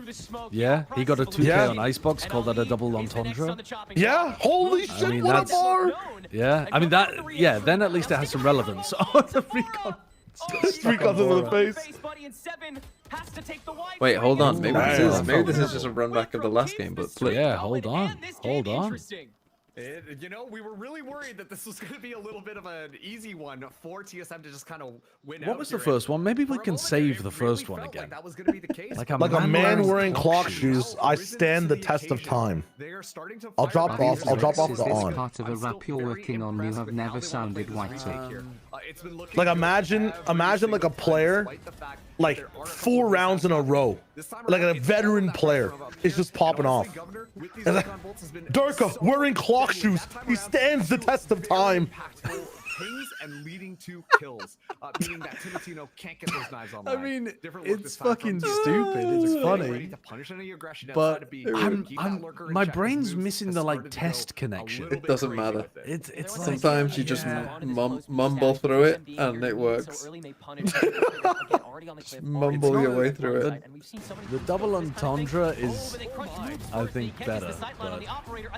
Speaker 6: Yeah, he got a 2K on Icebox, called that a double entendre.
Speaker 8: Yeah, holy shit,
Speaker 6: I mean,
Speaker 8: what a bar!
Speaker 6: Yeah, I mean that. Yeah, then at least it has some relevance. Oh, the recon.
Speaker 8: Recon to the face.
Speaker 1: Wait, hold on. Maybe this is just a run back of the last game, but
Speaker 6: yeah, hold on.
Speaker 5: You know, we were really worried that this was going to be a little bit of an easy one for TSM to just kind of win.
Speaker 6: What was the first one? Maybe we can save the first one again.
Speaker 5: That was going to be the case.
Speaker 8: Like a man wearing clock shoes, I stand the test of time. I'll drop off the on.
Speaker 7: Part of a rap you're working on, you have never sounded whitey.
Speaker 8: Like imagine like a player, like 4 rounds in a row, like a veteran player is just popping off. Durka wearing clock shoes, he stands the test of time.
Speaker 5: And leading to kills, meaning that Timotino can't get those knives online.
Speaker 6: I mean, it's fucking stupid. It's funny, but my brain's missing the like test connection.
Speaker 1: It doesn't matter.
Speaker 6: It's
Speaker 1: sometimes you just mumble through it and it works. Mumble your way through it.
Speaker 6: The double entendre is, I think, better. But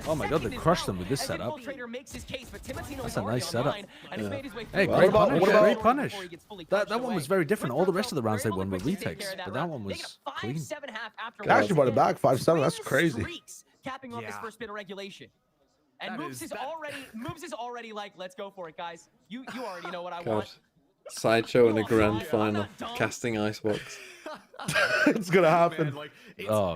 Speaker 6: oh my god, they crushed them with this setup. That's a nice setup. Yeah. Hey, great punish. That one was very different. All the rest of the rounds they won were retakes, but that one was clean.
Speaker 8: Actually brought it back 5-7. That's crazy.
Speaker 4: Capping off his first bit of regulation. And Moves is already like, let's go for it, guys. You already know what I want.
Speaker 1: Sideshow in a grand final, casting Icebox.
Speaker 8: It's gonna happen.
Speaker 5: Man, like,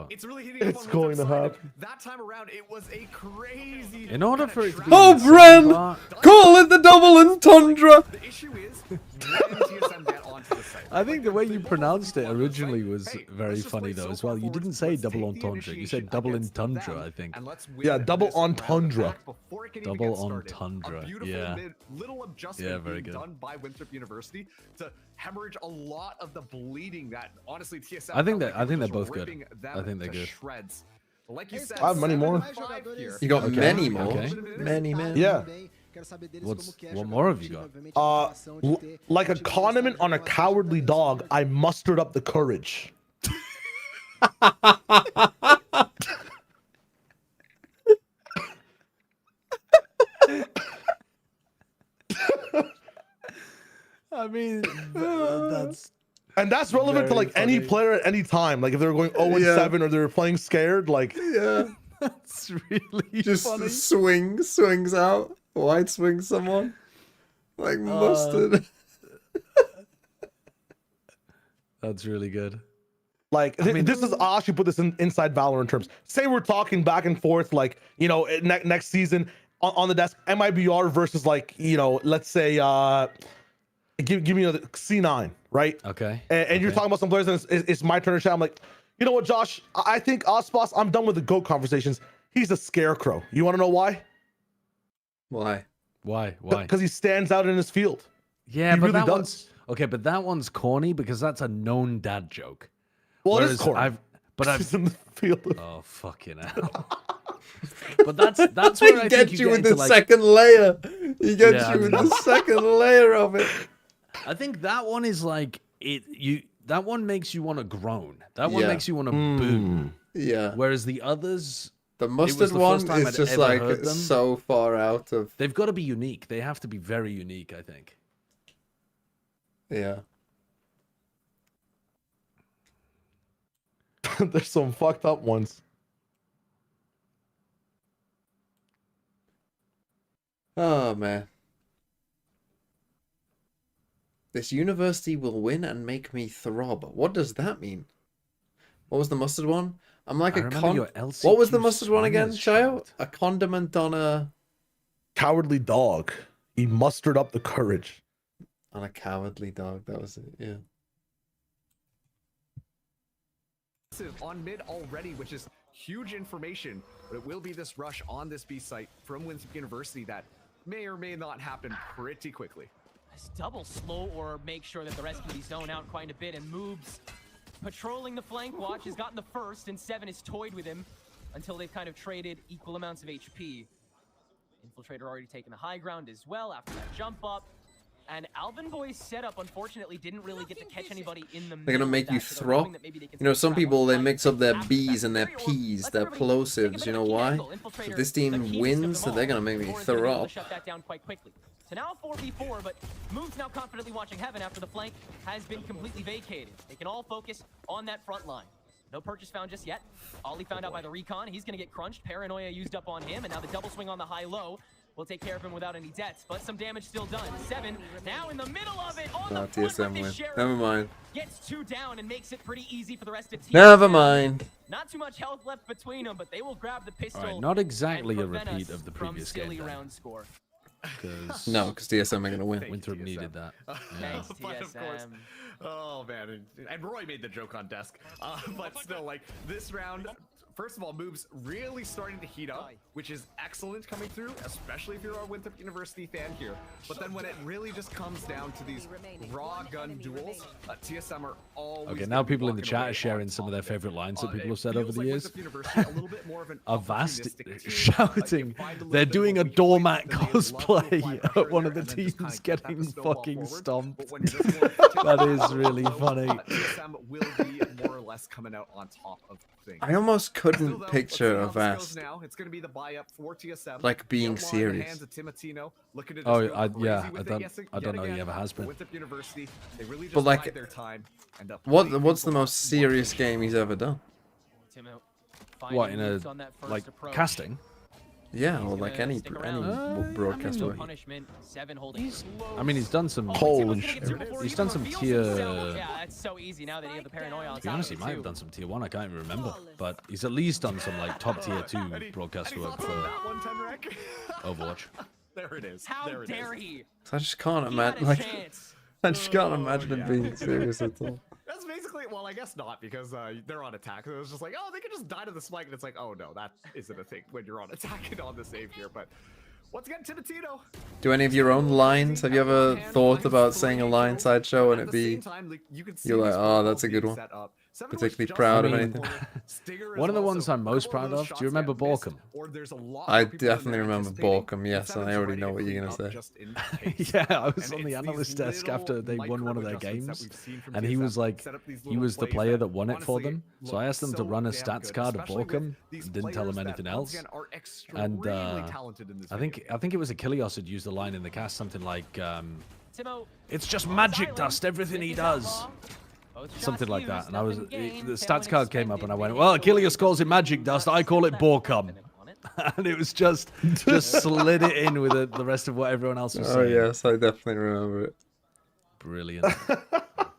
Speaker 5: it's really hitting
Speaker 8: it's going to happen.
Speaker 5: That time around, it was a crazy.
Speaker 6: In order for it to be
Speaker 1: Bren! Call it the double entendre!
Speaker 5: The issue is, when TSM get onto the site,
Speaker 6: I think the way you pronounced it originally was very funny though as well. You didn't say double entendre. You said double entendre, I think.
Speaker 8: Yeah, double entendre.
Speaker 6: Double entendre. Yeah.
Speaker 5: Little adjustment
Speaker 6: very good.
Speaker 5: done by Winthrop University to hemorrhage a lot of the bleeding that honestly TSM.
Speaker 6: I think they're both good. I think they're good.
Speaker 5: Shreds. Like you said,
Speaker 8: I have many more.
Speaker 1: You got many more.
Speaker 6: Okay.
Speaker 1: Many.
Speaker 8: Yeah.
Speaker 6: What more have you got?
Speaker 8: Like a condiment on a cowardly dog, I mustered up the courage.
Speaker 6: I mean,
Speaker 8: that's relevant to like any player at any time. Like if they're going 0-7 or they're playing scared, like
Speaker 6: that's really
Speaker 1: just
Speaker 6: funny.
Speaker 1: swings out, wide swings someone like mustard.
Speaker 6: That's really good.
Speaker 8: Like this is, I'll actually put this inside Valorant terms. Say we're talking back and forth, like, you know, next season on the desk, MIBR versus, like, you know, let's say Give me another C9, right?
Speaker 6: Okay.
Speaker 8: And you're talking about some players, and it's my turn to chat. I'm like, you know what, Josh? I think Ospas, I'm done with the GOAT conversations. He's a scarecrow. You want to know why?
Speaker 1: Why?
Speaker 6: Why?
Speaker 8: Because he stands out in his field.
Speaker 6: Yeah,
Speaker 8: he
Speaker 6: but
Speaker 8: really
Speaker 6: that
Speaker 8: does.
Speaker 6: one's okay. But that one's corny because that's a known dad joke.
Speaker 8: Well,
Speaker 6: Whereas
Speaker 8: it is corny.
Speaker 6: I've
Speaker 8: in the field.
Speaker 6: Oh fucking hell! But that's where I
Speaker 1: get
Speaker 6: think
Speaker 1: you with
Speaker 6: into,
Speaker 1: the
Speaker 6: like,
Speaker 1: second layer. He gets
Speaker 6: Yeah,
Speaker 1: you with the second layer of it.
Speaker 6: I think that one is like it. That one makes you want to groan. That one
Speaker 1: Yeah.
Speaker 6: makes you want to boo.
Speaker 1: Yeah.
Speaker 6: Whereas the others,
Speaker 1: The
Speaker 6: it was
Speaker 1: mustard
Speaker 6: the
Speaker 1: one
Speaker 6: first time
Speaker 1: is
Speaker 6: I'd
Speaker 1: just
Speaker 6: ever
Speaker 1: like
Speaker 6: heard them.
Speaker 1: so far out of.
Speaker 6: They've got to be unique. They have to be very unique. I think.
Speaker 1: Yeah.
Speaker 8: There's some fucked up ones.
Speaker 1: Oh man. This university will win and make me throb. What does that mean? What was the mustard one? I'm like
Speaker 6: I
Speaker 1: a
Speaker 6: remember your LCQ
Speaker 1: What was the mustard one again,
Speaker 6: swingers
Speaker 1: Chayo?
Speaker 6: shot.
Speaker 1: A condiment on a
Speaker 8: Cowardly dog. He mustered up the courage.
Speaker 1: cowardly dog. That was it. Yeah.
Speaker 5: On mid already, which is huge information, but it will be this rush on this B site from Winthrop University that may or may not happen pretty quickly.
Speaker 4: This double slow or make sure that the rest can be zoned out quite a bit, and moves patrolling the flank. Watch has gotten the first, and 7 is toyed with him until they've kind of traded equal amounts of HP. Infiltrator already taking the high ground as well after that jump up. And Alvin Boy's setup, unfortunately, didn't really get to catch anybody in the middle.
Speaker 1: They're gonna
Speaker 4: of
Speaker 1: make
Speaker 4: that,
Speaker 1: you
Speaker 4: so they're
Speaker 1: throw.
Speaker 4: hoping that maybe they can
Speaker 1: You know,
Speaker 4: set
Speaker 1: some
Speaker 4: trap on
Speaker 1: people they
Speaker 4: flank.
Speaker 1: mix up their
Speaker 4: After
Speaker 1: B's
Speaker 4: that
Speaker 1: and their
Speaker 4: scenario,
Speaker 1: P's,
Speaker 4: let's
Speaker 1: their
Speaker 4: everybody take a
Speaker 1: plosives.
Speaker 4: bit
Speaker 1: You
Speaker 4: of
Speaker 1: know
Speaker 4: a keen
Speaker 1: why?
Speaker 4: angle.
Speaker 1: If
Speaker 4: Infiltrator,
Speaker 1: this
Speaker 4: the
Speaker 1: team
Speaker 4: keenest of
Speaker 1: wins,
Speaker 4: them
Speaker 1: so
Speaker 4: all.
Speaker 1: they're gonna make me
Speaker 4: Four is gonna be able
Speaker 1: throw.
Speaker 4: to shut that down quite quickly. So now 4v4, but Moves now confidently watching Heaven after the flank has been completely vacated. They can all focus on that front line. No purchase found just yet. Ollie found out by the recon. He's going to get crunched. Paranoia used up on him, and now the double swing on the high-low will take care of him without any debts, but some damage still done. 7 now in the middle of it on the front
Speaker 1: TSM
Speaker 4: with the
Speaker 1: win.
Speaker 4: Sheriff.
Speaker 1: Never mind.
Speaker 4: Gets 2 down and makes it pretty easy for the rest of TSM.
Speaker 1: Never mind.
Speaker 4: Not too much health left between them, but they will grab the pistol.
Speaker 6: All right, not exactly
Speaker 4: and
Speaker 6: a
Speaker 4: prevent
Speaker 6: repeat
Speaker 4: us
Speaker 6: of the
Speaker 4: from
Speaker 6: previous
Speaker 4: silly
Speaker 6: game.
Speaker 4: round score.
Speaker 1: No, because TSM are gonna win.
Speaker 6: Winthrop needed that.
Speaker 4: Thanks,
Speaker 5: But of course,
Speaker 4: TSM.
Speaker 5: oh man, and Roy made the joke on desk, but still, like this round, first of all, moves really starting to heat up, which is excellent coming through, especially if you're a Winthrop University fan here. But then when it really just comes down to these raw gun duels, TSM are always
Speaker 6: Okay, now people in the chat are sharing some of their favorite lines that people have said over the years. Avast shouting, they're doing a doormat cosplay at one of the teams getting fucking stomped. That is really funny.
Speaker 5: TSM will be more or less coming out on top of things.
Speaker 1: I almost couldn't
Speaker 5: Still, though,
Speaker 1: picture
Speaker 5: let's see how this
Speaker 1: Avast
Speaker 5: goes now. It's going to be the buy up for TSM.
Speaker 1: like being
Speaker 5: Get one in the
Speaker 1: serious.
Speaker 5: hands of Timotino, looking to just
Speaker 6: Oh,
Speaker 5: go
Speaker 6: yeah,
Speaker 5: crazy
Speaker 6: I
Speaker 5: with it
Speaker 6: don't,
Speaker 5: yet
Speaker 6: I don't know he
Speaker 5: again.
Speaker 6: ever has been.
Speaker 5: Winthrop University, they really just
Speaker 1: But like,
Speaker 5: bide their time and
Speaker 1: what's the most serious game he's ever done?
Speaker 6: What, in a, like, casting?
Speaker 1: Yeah, or like any broadcast way.
Speaker 6: I mean, he's done some.
Speaker 8: Holy shit.
Speaker 6: He's done some tier.
Speaker 4: Yeah, it's so easy now that you have the paranoia on
Speaker 6: To be
Speaker 4: top
Speaker 6: honest, he
Speaker 4: of it,
Speaker 6: might have
Speaker 4: too.
Speaker 6: done some tier 1. I can't even remember, but he's at least done some like top tier 2 broadcast work for Overwatch.
Speaker 5: There it is.
Speaker 4: How
Speaker 5: there it
Speaker 4: dare
Speaker 5: is.
Speaker 4: he?
Speaker 1: I just can't
Speaker 4: He had
Speaker 1: imagine.
Speaker 4: a
Speaker 1: Like,
Speaker 4: chance.
Speaker 1: I just can't imagine him
Speaker 5: yeah.
Speaker 1: being serious at all.
Speaker 5: That's basically, well, I guess not, because they're on attack. It was just like, oh, they could just die to the spike, and it's like, oh no, that isn't a thing when you're on attack and on the save here. But once again, Timotino.
Speaker 1: Do any of your own lines? Have you ever thought about saying a line sideshow and it be you're like, oh, that's a good one? Particularly proud of anything?
Speaker 6: One of the ones I'm most proud of. Do you remember Borkum?
Speaker 1: I definitely remember Borkum, yes, and I already know what you're gonna say.
Speaker 6: Yeah, I was on the analyst desk after they won one of their games, and he was like, he was the player that won it for them. So I asked them to run a stats card of Borkum, and didn't tell them anything else. And I think it was Achilles had used the line in the cast, something like, "It's just magic dust, everything he does." Something like that, and I was the stats card came up, and I went, "Well, Achilles calls it magic dust. I call it Borkum," and it was just slid it in with the rest of what everyone else was
Speaker 1: Oh
Speaker 6: saying.
Speaker 1: yes, I definitely remember it.
Speaker 6: Brilliant.
Speaker 5: A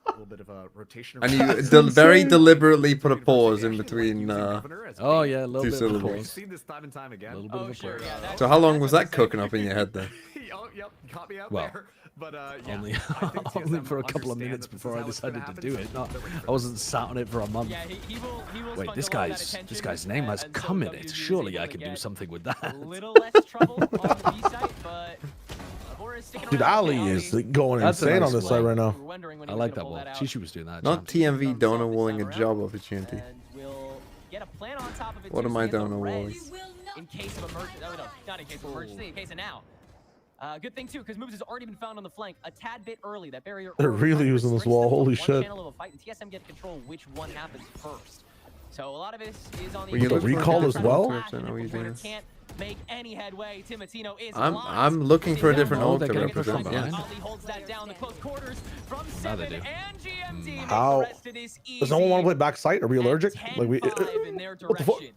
Speaker 5: little bit of a rotation.
Speaker 1: And you very deliberately put a pause in between.
Speaker 6: Oh yeah, a little
Speaker 1: two
Speaker 6: bit
Speaker 1: syllables.
Speaker 6: of a
Speaker 5: We've
Speaker 6: pause.
Speaker 5: seen this time and time again.
Speaker 6: A little bit of a pause.
Speaker 1: So how long was that cooking up in your head then?
Speaker 5: Oh, yep, caught me out
Speaker 6: Well,
Speaker 5: there. But yeah,
Speaker 6: Only,
Speaker 5: I think TSM
Speaker 6: only for a couple of minutes
Speaker 5: understands that this is
Speaker 6: before I
Speaker 5: how it's gonna
Speaker 6: decided to
Speaker 5: happen,
Speaker 6: do it.
Speaker 5: so
Speaker 6: Not,
Speaker 5: they're ready for
Speaker 6: I wasn't sat on it for a month.
Speaker 4: Yeah, he will
Speaker 6: Wait,
Speaker 4: spend
Speaker 6: this
Speaker 4: a lot of that
Speaker 6: guy's
Speaker 4: attention,
Speaker 6: name has
Speaker 4: and so
Speaker 6: come in it.
Speaker 4: WU is
Speaker 6: Surely
Speaker 4: able
Speaker 6: I
Speaker 4: to
Speaker 6: can do
Speaker 4: get
Speaker 6: something with
Speaker 4: a
Speaker 6: that.
Speaker 4: little less trouble on the B site, but Abora is sticking
Speaker 8: Dude,
Speaker 4: around.
Speaker 8: Ali is going
Speaker 6: That's a
Speaker 8: insane
Speaker 6: nice
Speaker 8: on this side
Speaker 6: wall.
Speaker 8: right now.
Speaker 6: I like that wall. Chichi was doing that.
Speaker 13: Not
Speaker 6: champs.
Speaker 13: TMV donor walling a job opportunity.
Speaker 4: And we'll get a plan on top of it.
Speaker 13: What
Speaker 4: too,
Speaker 13: am
Speaker 4: so
Speaker 13: I
Speaker 4: he has a
Speaker 13: donor walling?
Speaker 4: res in case of emergency. Oh no, not in case of emergency. In case of now. Good thing too, because moves has already been found on the flank a tad bit early. That barrier.
Speaker 8: They're
Speaker 4: early
Speaker 8: really
Speaker 4: kind of
Speaker 8: using this
Speaker 4: restricts
Speaker 8: wall.
Speaker 4: them to
Speaker 8: Holy
Speaker 4: one
Speaker 8: shit.
Speaker 4: channel of a fight, and TSM get to control which one happens first. So a lot of this is on the.
Speaker 13: Were you looking for a
Speaker 8: recall as
Speaker 13: different
Speaker 8: well?
Speaker 13: org to represent? Are we doing this?
Speaker 4: Can't make any headway. Timatino is
Speaker 13: I'm looking for a different org to represent. Yeah.
Speaker 4: Ali holds that down the close quarters from
Speaker 6: Now they
Speaker 4: 7
Speaker 6: do.
Speaker 4: and GMD. make the
Speaker 8: How?
Speaker 4: rest of this
Speaker 8: Does no one want to
Speaker 4: easy.
Speaker 8: play backside? Are we allergic? Like we?
Speaker 4: 10-5 in their
Speaker 8: What the fuck?
Speaker 4: direction.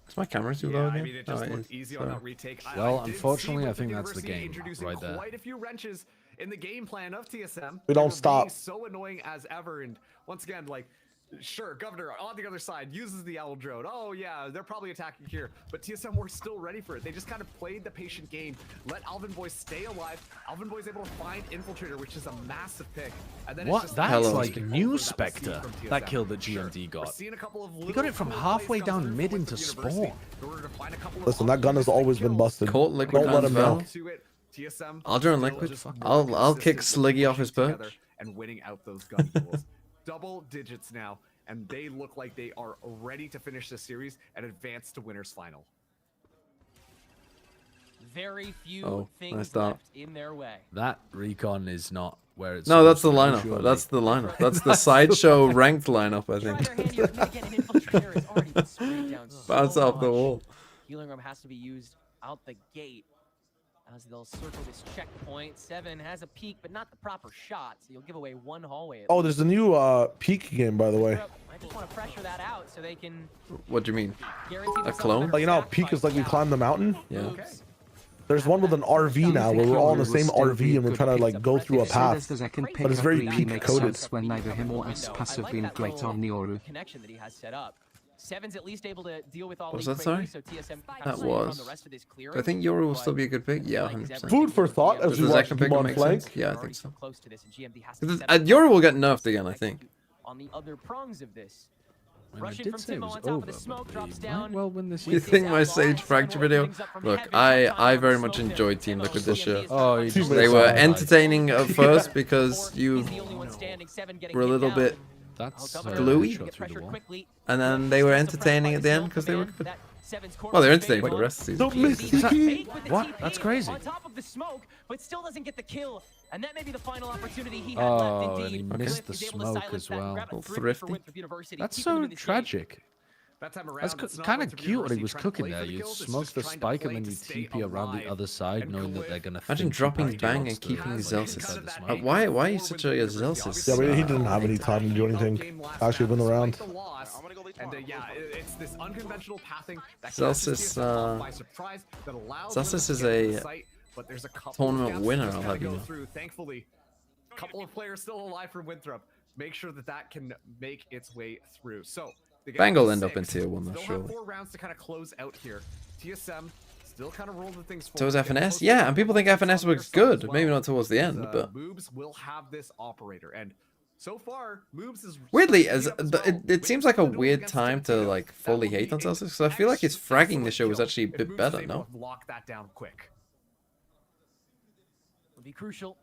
Speaker 13: Is my camera too
Speaker 5: Yeah,
Speaker 13: low
Speaker 5: I
Speaker 13: again?
Speaker 5: mean, it
Speaker 13: Oh,
Speaker 5: just
Speaker 13: it
Speaker 5: looked
Speaker 13: is.
Speaker 5: easy on
Speaker 13: Sorry.
Speaker 5: that retake.
Speaker 6: Well,
Speaker 5: I did
Speaker 6: unfortunately,
Speaker 5: see
Speaker 6: I think that's the
Speaker 5: University
Speaker 6: game
Speaker 5: introducing
Speaker 6: right there.
Speaker 5: Quite a few wrenches in the game plan of TSM.
Speaker 8: We don't
Speaker 5: They were being
Speaker 8: stop.
Speaker 5: So annoying as ever, and once again, like. Sure, Governor on the other side uses the owl drone. Oh yeah, they're probably attacking here, but TSM were still ready for it. They just kind of played the patient game, let Alvin Boy stay alive. Alvin Boy's able to find Infiltrator, which is a massive pick. And then
Speaker 6: What?
Speaker 5: it's just
Speaker 6: That's
Speaker 13: Hello.
Speaker 6: like new
Speaker 5: over
Speaker 6: Spectre.
Speaker 5: that we'll see from
Speaker 6: That
Speaker 5: TSM.
Speaker 6: kill that
Speaker 5: Sure,
Speaker 6: GMD
Speaker 5: we're
Speaker 6: got.
Speaker 5: seeing a couple of
Speaker 6: He got it from
Speaker 5: little
Speaker 6: halfway
Speaker 5: plays come
Speaker 6: down
Speaker 5: through
Speaker 6: mid
Speaker 5: from
Speaker 6: into
Speaker 5: Winthrop
Speaker 6: spawn.
Speaker 5: University in order to find a couple of
Speaker 8: Listen, that gun has
Speaker 5: opportunistic
Speaker 8: always been
Speaker 5: kills.
Speaker 8: busted.
Speaker 13: Colt Liquid
Speaker 8: Don't let him know.
Speaker 13: Guns
Speaker 5: To it, TSM
Speaker 13: I'll join
Speaker 5: still
Speaker 13: Liquid.
Speaker 5: just
Speaker 13: I'll
Speaker 5: more
Speaker 13: kick
Speaker 5: consistent with
Speaker 13: Sliggy off his
Speaker 5: pushing
Speaker 13: perch.
Speaker 5: together and winning out those gun duels. Double digits now, and they look like they are ready to finish this series and advance to winners final.
Speaker 4: Very few
Speaker 13: Oh,
Speaker 4: things
Speaker 13: nice start.
Speaker 4: left in their way.
Speaker 6: That recon is not where it's.
Speaker 13: No, that's the
Speaker 6: supposed to
Speaker 13: lineup.
Speaker 6: be, surely.
Speaker 13: That's the lineup. That's the sideshow ranked lineup, I
Speaker 4: Try their hand
Speaker 13: think.
Speaker 4: here, and again, an infiltrator has already been sprayed down
Speaker 13: Bounce
Speaker 4: so
Speaker 13: off the
Speaker 4: much.
Speaker 13: wall.
Speaker 4: Healing room has to be used out the gate as they'll circle this checkpoint. 7 has a peek, but not the proper shot, so you'll give away one hallway. at
Speaker 8: Oh,
Speaker 4: least.
Speaker 8: there's a new peak game, by the way.
Speaker 4: I just want to pressure that out so they can
Speaker 13: What do you mean?
Speaker 4: guarantee
Speaker 13: A
Speaker 4: themselves
Speaker 13: clone?
Speaker 4: better
Speaker 8: Like, you know how
Speaker 4: stack
Speaker 8: peak is
Speaker 4: fight.
Speaker 8: like we climb the mountain?
Speaker 13: Yeah.
Speaker 8: There's one with an RV now where we're all in the same RV and we're trying to like go through a
Speaker 7: So
Speaker 8: path.
Speaker 7: there's the second
Speaker 8: But it's very
Speaker 7: really
Speaker 8: peak
Speaker 7: makes
Speaker 8: coded.
Speaker 7: sense when neither him or us pass have been great on Nioru.
Speaker 4: Connection that he has set up. 7's at least able to deal with all
Speaker 13: What was
Speaker 4: these
Speaker 13: that, sorry?
Speaker 4: so TSM can
Speaker 13: That
Speaker 4: concentrate on
Speaker 13: was.
Speaker 4: the rest of this
Speaker 13: Do I
Speaker 4: clearing,
Speaker 13: think Yoru will
Speaker 4: but
Speaker 13: still be a good pick? Yeah,
Speaker 4: like he's
Speaker 13: 100%.
Speaker 4: ever
Speaker 8: Food for thought as
Speaker 13: Does
Speaker 8: we
Speaker 13: the
Speaker 8: watch
Speaker 13: second pick
Speaker 8: Demon
Speaker 13: make
Speaker 8: flank.
Speaker 13: sense? Yeah, I
Speaker 4: already
Speaker 13: think so.
Speaker 4: close to this, and GMD has to step
Speaker 13: Yoru will get nerfed again, I think.
Speaker 4: on the other prongs of this.
Speaker 6: I
Speaker 4: Rushing
Speaker 6: did
Speaker 4: from
Speaker 6: say it
Speaker 4: Timo
Speaker 6: was
Speaker 4: on top
Speaker 6: over,
Speaker 4: of the smoke,
Speaker 6: but
Speaker 4: drops
Speaker 6: they
Speaker 4: down.
Speaker 6: might well win this
Speaker 13: You
Speaker 6: year.
Speaker 13: think my Sage Fracture video? Look, I very much enjoyed Team Liquid this year.
Speaker 6: Oh, you just
Speaker 13: They
Speaker 6: made
Speaker 13: were
Speaker 6: it sound
Speaker 13: entertaining at first because you were a little bit
Speaker 6: That's
Speaker 13: gluey,
Speaker 6: shot through the wall.
Speaker 13: and then they were entertaining at the end because they were good. Well, they're entertaining for the rest of the
Speaker 8: Don't
Speaker 13: season.
Speaker 8: miss TP.
Speaker 6: What? That's crazy.
Speaker 4: On top of the smoke, but still doesn't get the kill. And that may be the final opportunity he had
Speaker 6: Oh,
Speaker 4: left.
Speaker 6: and he
Speaker 4: Indeed,
Speaker 6: missed
Speaker 4: Cliff
Speaker 6: the
Speaker 4: is able to
Speaker 6: smoke
Speaker 4: silence
Speaker 6: as
Speaker 4: that and
Speaker 6: well.
Speaker 4: grab a
Speaker 13: Oh,
Speaker 4: 3 for
Speaker 13: thrifty.
Speaker 4: Winthrop University,
Speaker 6: That's
Speaker 4: keeping them
Speaker 6: so
Speaker 4: in this game.
Speaker 6: tragic.
Speaker 5: That time around,
Speaker 6: That's
Speaker 5: it's not
Speaker 6: kind of
Speaker 5: Winthrop
Speaker 6: cute what he
Speaker 5: University
Speaker 6: was
Speaker 5: trying to
Speaker 6: cooking
Speaker 5: play
Speaker 6: there.
Speaker 5: for the
Speaker 6: You
Speaker 5: kills, it's
Speaker 6: smoke
Speaker 5: just
Speaker 6: the
Speaker 5: trying to
Speaker 6: spike and
Speaker 5: play
Speaker 6: then
Speaker 5: to
Speaker 6: you
Speaker 5: stay
Speaker 6: TP around the
Speaker 5: alive.
Speaker 6: other side,
Speaker 5: And
Speaker 6: knowing that
Speaker 5: Cliff
Speaker 6: they're gonna.
Speaker 13: Imagine
Speaker 6: think you
Speaker 13: dropping
Speaker 6: back
Speaker 13: bang
Speaker 6: to
Speaker 13: and
Speaker 6: the
Speaker 13: keeping
Speaker 6: monster.
Speaker 13: Zelsis. Why are you such a Zelsis?
Speaker 8: Yeah, but he didn't have any time to do anything. Actually, been around.
Speaker 5: And yeah, it's this unconventional pathing that
Speaker 13: Zelsis,
Speaker 5: by surprise that allows
Speaker 13: Zelsis
Speaker 5: them
Speaker 13: is
Speaker 5: to get
Speaker 13: a
Speaker 5: to the site, but there's a couple of
Speaker 13: tournament
Speaker 5: gaps
Speaker 13: winner,
Speaker 5: just
Speaker 13: I'll
Speaker 5: gotta
Speaker 13: have you
Speaker 5: go
Speaker 13: know.
Speaker 5: through. Thankfully, a couple of players still alive from Winthrop. Make sure that that can make its way through. So they get
Speaker 13: Bang will
Speaker 5: to
Speaker 13: end up in
Speaker 5: 6.
Speaker 13: tier 1 though,
Speaker 5: Still have
Speaker 13: surely.
Speaker 5: 4 rounds to kind of close out here. TSM still kind of rolling things forward.
Speaker 13: So is
Speaker 5: getting
Speaker 13: FNS?
Speaker 5: close to
Speaker 13: Yeah,
Speaker 5: the
Speaker 13: and people think FNS
Speaker 5: on their
Speaker 13: was
Speaker 5: side as
Speaker 13: good.
Speaker 5: well.
Speaker 13: Maybe not towards the end, but
Speaker 5: Moobs will have this operator, and so far, Moobs is
Speaker 13: weirdly,
Speaker 5: starting
Speaker 13: as
Speaker 5: to beat up as well.
Speaker 13: it seems like a
Speaker 5: Wins the duel
Speaker 13: weird
Speaker 5: against
Speaker 13: time to
Speaker 5: Timatino.
Speaker 13: like
Speaker 5: That
Speaker 13: fully
Speaker 5: will
Speaker 13: hate on
Speaker 5: be an
Speaker 13: Zelsis because I feel like his fragging this show was
Speaker 5: excellent
Speaker 13: actually a
Speaker 5: kill
Speaker 13: bit
Speaker 5: if Moobs
Speaker 13: better,
Speaker 5: is able
Speaker 13: no?
Speaker 5: to lock that down quick.
Speaker 4: Would be crucial,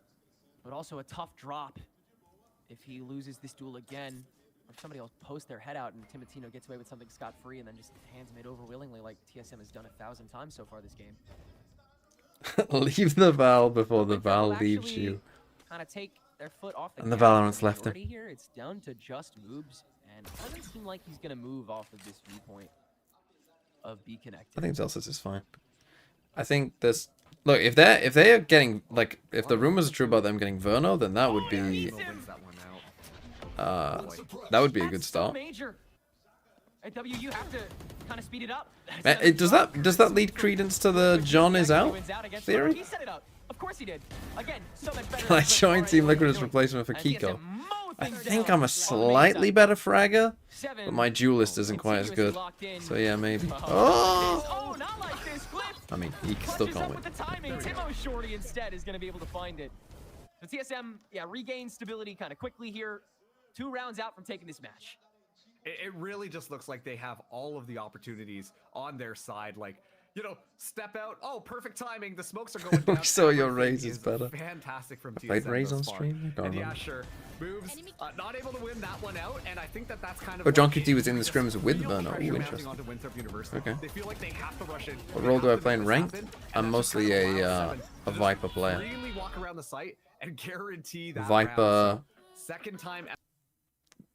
Speaker 4: but also a tough drop if he loses this duel again. Or if somebody else posts their head out and Timatino gets away with something scot-free and then just hands mid over willingly like TSM has done 1,000 times so far this game.
Speaker 13: Leave the Val before the
Speaker 4: Winthrop
Speaker 13: Val
Speaker 4: will
Speaker 13: leaves
Speaker 4: actually
Speaker 13: you.
Speaker 4: Kind of take their foot off the
Speaker 13: And the
Speaker 4: gas.
Speaker 13: Valorant's left him.
Speaker 4: Majority Here, it's down to just Moobs, and it doesn't seem like he's gonna move off of this viewpoint of B connected.
Speaker 13: I think Zelsis is fine. I think this. Look, if they are getting like if the rumors are true about them getting Verno, then that would be that would be a good start.
Speaker 4: Major. At W, you have to kind of speed it up.
Speaker 13: Does that lead credence to the John is out theory?
Speaker 4: He set it up. Of course he did. Again, so much better.
Speaker 13: Can I join Team Liquid as replacement for Kiko? I think I'm a slightly better fragger, but my duelist isn't quite as good. So yeah, maybe. Oh!
Speaker 4: not like this, Cliff.
Speaker 13: I mean, he still can't win.
Speaker 4: With the timing, Timo Shorty instead is going to be able to find it. So TSM, yeah, regained stability kind of quickly here. 2 rounds out from taking this match.
Speaker 5: It really just looks like they have all of the opportunities on their side. Like, you know, step out. Oh, perfect timing. The smokes are going down.
Speaker 13: We saw your
Speaker 5: Everything
Speaker 13: Raze is better.
Speaker 5: Fantastic from TSM.
Speaker 13: Played Raze on
Speaker 5: thus far.
Speaker 13: stream? I don't
Speaker 5: And yeah,
Speaker 13: remember.
Speaker 5: sure. Moves. Not able to win that one out. And I think that's kind of.
Speaker 13: Oh, John QT was in the scrims with Verno. Ooh, interesting. Okay.
Speaker 5: They feel like they have to rush in.
Speaker 13: What role do I play in ranked? I'm mostly a Viper player.
Speaker 5: Really walk around the site and guarantee that
Speaker 13: Viper.
Speaker 5: Second time.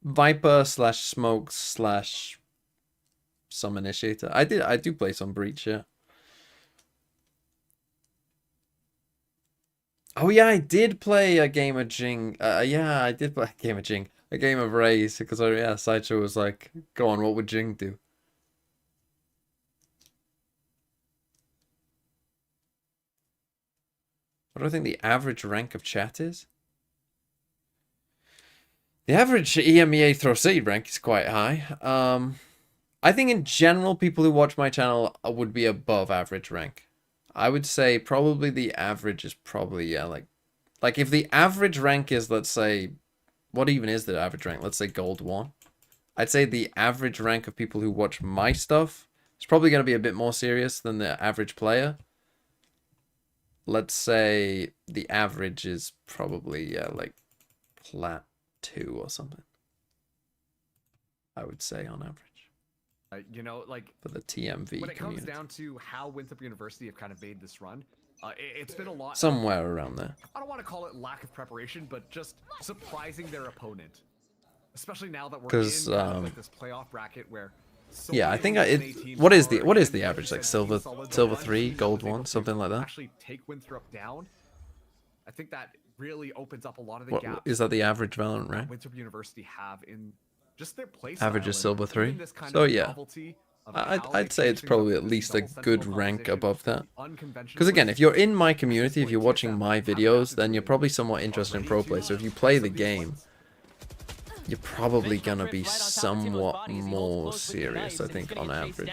Speaker 13: Viper / smoke / some initiator. I do play some breach, yeah. Oh yeah, I did play a game of Jing. Yeah, I did play a game of Jing. A game of Raze, because yeah, Sideshow was like, go on, what would Jing do? What do I think the average rank of chat is? The average EMEA Throw City rank is quite high. I think in general, people who watch my channel would be above average rank. I would say probably the average is probably, yeah, like if the average rank is, let's say, what even is the average rank? Let's say gold 1. I'd say the average rank of people who watch my stuff is probably going to be a bit more serious than the average player. Let's say the average is probably, yeah, like plat 2 or something. I would say on average.
Speaker 5: You know, like
Speaker 13: for the TMV
Speaker 5: when it
Speaker 13: community.
Speaker 5: comes down to how Winthrop University have kind of made this run, it's been a lot.
Speaker 13: Somewhere around there.
Speaker 5: I don't want to call it lack of preparation, but just surprising their opponent, especially now that we're in kind of like this playoff bracket where. So
Speaker 13: yeah, I think what is the average, like silver 3, gold 1, something like that.
Speaker 5: Actually take Winthrop down. I think that really opens up a lot of the
Speaker 13: What
Speaker 5: gaps.
Speaker 13: is that, the average Valorant rank?
Speaker 5: Winthrop University have in just their play
Speaker 13: Average is
Speaker 5: style
Speaker 13: silver
Speaker 5: and
Speaker 13: 3.
Speaker 5: this kind
Speaker 13: So
Speaker 5: of
Speaker 13: yeah,
Speaker 5: novelty of how they
Speaker 13: I'd say it's
Speaker 5: play
Speaker 13: probably
Speaker 5: things
Speaker 13: at least a
Speaker 5: double
Speaker 13: good
Speaker 5: sentinel
Speaker 13: rank
Speaker 5: composition,
Speaker 13: above that.
Speaker 5: unconventional
Speaker 13: Because again,
Speaker 5: plays.
Speaker 13: if you're in my community, if you're watching my videos, then you're probably somewhat interested in pro play. So if you play the game, you're probably gonna be somewhat more serious, I think, on average,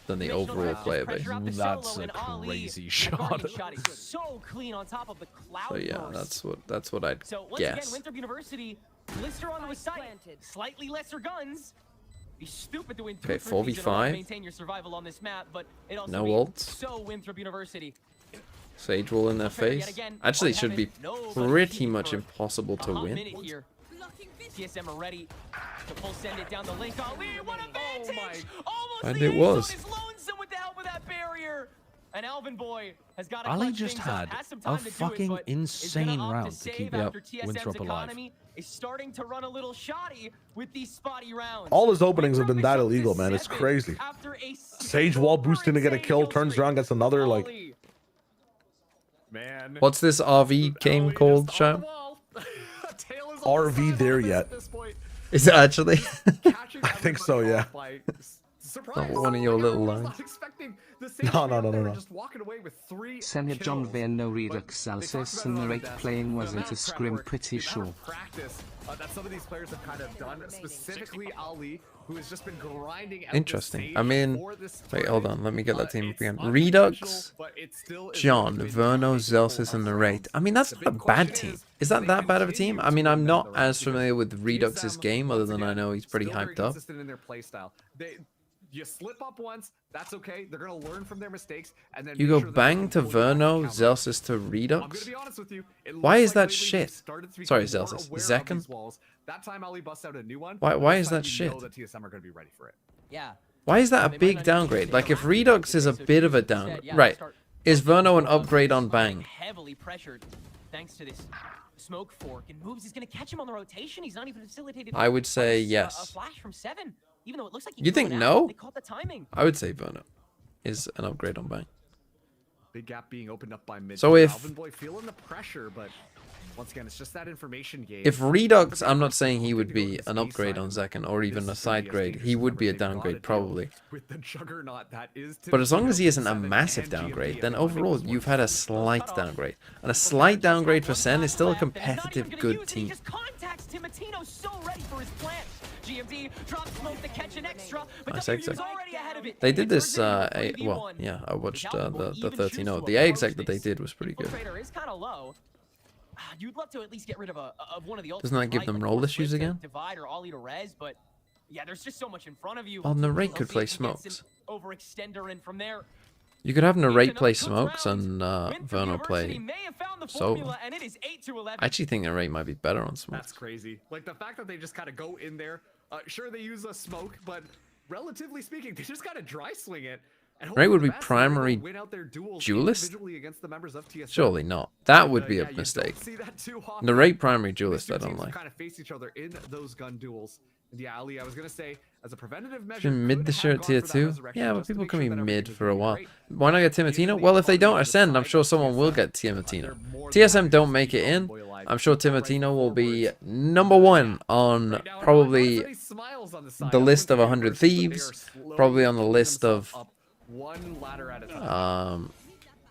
Speaker 13: than the overall player base.
Speaker 6: That's a crazy shot.
Speaker 4: So
Speaker 13: yeah, that's what I'd
Speaker 4: so once
Speaker 13: guess.
Speaker 4: again, Winthrop University, blister on the site, slightly lesser guns. Be stupid to win 2
Speaker 13: Okay,
Speaker 4: 3s in a row
Speaker 13: 4v5.
Speaker 4: to maintain your survival on this map, but it also
Speaker 13: No
Speaker 4: means
Speaker 13: ults.
Speaker 4: so Winthrop University.
Speaker 13: Sage wall in their face. Actually, it should be pretty much impossible to win.
Speaker 4: TSM are ready to full send it down the link. Ali, what advantage! Almost
Speaker 13: And
Speaker 4: the
Speaker 13: it was.
Speaker 4: Ace is lonesome with the help of that barrier. And Alvin Boy has got to
Speaker 6: Ali
Speaker 4: clutch
Speaker 6: just
Speaker 4: things up.
Speaker 6: had
Speaker 4: Has some
Speaker 6: a
Speaker 4: time to do it,
Speaker 6: fucking
Speaker 4: but is
Speaker 6: insane
Speaker 4: gonna opt
Speaker 6: round to
Speaker 4: save
Speaker 6: keep
Speaker 4: after TSM's
Speaker 6: Winthrop alive.
Speaker 4: economy is starting to run a little shoddy with these spotty rounds.
Speaker 8: All his openings have been that illegal, man. It's crazy. Sage wall boosting to get a kill, turns around, gets another, like.
Speaker 5: Man.
Speaker 13: What's this RV game called, Sham?
Speaker 8: RV there yet?
Speaker 13: Is it actually?
Speaker 8: I think so, yeah.
Speaker 13: Not one of your little lines.
Speaker 8: No.
Speaker 7: Senate John Verno Redux Celsius and the rate playing wasn't a scrim pretty sure.
Speaker 5: That some of these players have kind of done, specifically Ali, who has just been grinding out
Speaker 13: Interesting. I mean, wait, hold on. Let me get that team up again. Redux, John, Verno, Zelsis, and Narrate. I mean, that's not a bad team. Is that bad of a team? I mean, I'm not as familiar with Redux's game, other than I know he's pretty hyped up.
Speaker 5: In their play style. You slip up once, that's okay. They're gonna learn from their mistakes, and then
Speaker 13: You go bang to Verno, Zelsis to Redux. Why is that shit? Sorry, Zelsis. Zekken?
Speaker 5: That time Ali busts out a new one.
Speaker 13: Why is that shit?
Speaker 5: That TSM are gonna be ready for it.
Speaker 4: Yeah.
Speaker 13: Why is that a big downgrade? Like, if Redux is a bit of a downgrade, right? Is Verno an upgrade on Bang?
Speaker 4: Heavily pressured thanks to this smoke fork, and moves is going to catch him on the rotation. He's not even facilitated.
Speaker 13: I would say
Speaker 4: a
Speaker 13: yes.
Speaker 4: flash from 7, even though it looks like he
Speaker 13: You
Speaker 4: blew
Speaker 13: think
Speaker 4: it out.
Speaker 13: no?
Speaker 4: They caught the timing.
Speaker 13: I would say Verno is an upgrade on Bang.
Speaker 5: Big gap being opened up by mid.
Speaker 13: So if-
Speaker 5: Alvin Boy feeling the pressure, but once again, it's just that information game.
Speaker 13: If Redux, I'm not saying he would be an upgrade on Zekken or even a side grade. He would be a downgrade probably.
Speaker 5: With the juggernaut that is
Speaker 13: But as long as he isn't a massive downgrade, then overall you've had a slight downgrade. And a slight downgrade for Sen is still a competitive good team.
Speaker 4: Just contacts Timatino so ready for his plant. GMD drop smoke to catch an extra, but
Speaker 13: Nice
Speaker 4: WU's
Speaker 13: exec.
Speaker 4: already ahead of it.
Speaker 13: They did this, well, yeah, I watched the 13-0. The A exec that they did was pretty good.
Speaker 4: Infiltrator is kind of low. You'd love to at least get rid of one of the
Speaker 13: Doesn't that give them role issues again?
Speaker 4: Divide or ollie to res, but yeah, there's just so much in front of you.
Speaker 13: Well, Narrate could play smokes.
Speaker 4: Overextender in from there.
Speaker 13: You could have Narrate play smokes and Verno play Sova. I actually think Narrate might be better on smokes.
Speaker 5: That's crazy. Like the fact that they just kind of go in there. Sure, they use a smoke, but relatively speaking, they just kind of dry swing it.
Speaker 13: Narrate would be primary duelist? Surely not. That would be a mistake. Narrate primary duelist, I don't like.
Speaker 5: Kind of face each other in those gun duels. And yeah, Ali, I was gonna say, as a preventative measure,
Speaker 13: Should mid this year at tier 2? Yeah, but people can be mid for a while. Why not get Timatino? Well, if they don't ascend, I'm sure someone will get Timatino. TSM don't make it in. I'm sure Timatino will be *1 on probably the list of 100 Thieves, probably on the list of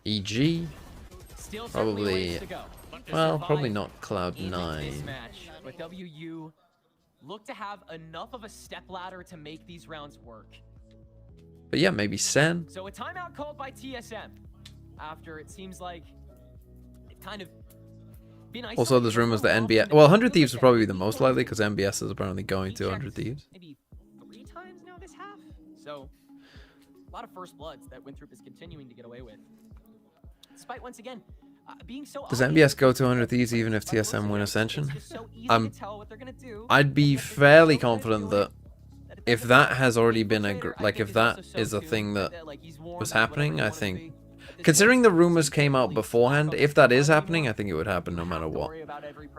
Speaker 13: EG, probably, well, probably not Cloud9.
Speaker 4: But WU look to have enough of a step ladder to make these rounds work.
Speaker 13: But yeah, maybe Sen.
Speaker 4: So a timeout called by TSM after it seems like it kind of been
Speaker 13: also, there's rumors that NBS, well, 100 Thieves would probably be the most likely because NBS is apparently going to 100 Thieves.
Speaker 4: Maybe 3 times now this half. So a lot of first bloods that Winthrop is continuing to get away with. Despite once again being so
Speaker 13: Does NBS go to 100 Thieves even if TSM win Ascension? I'd be fairly confident that if that has already been if that is a thing that was happening, I think, considering the rumors came out beforehand, if that is happening, I think it would happen no matter what,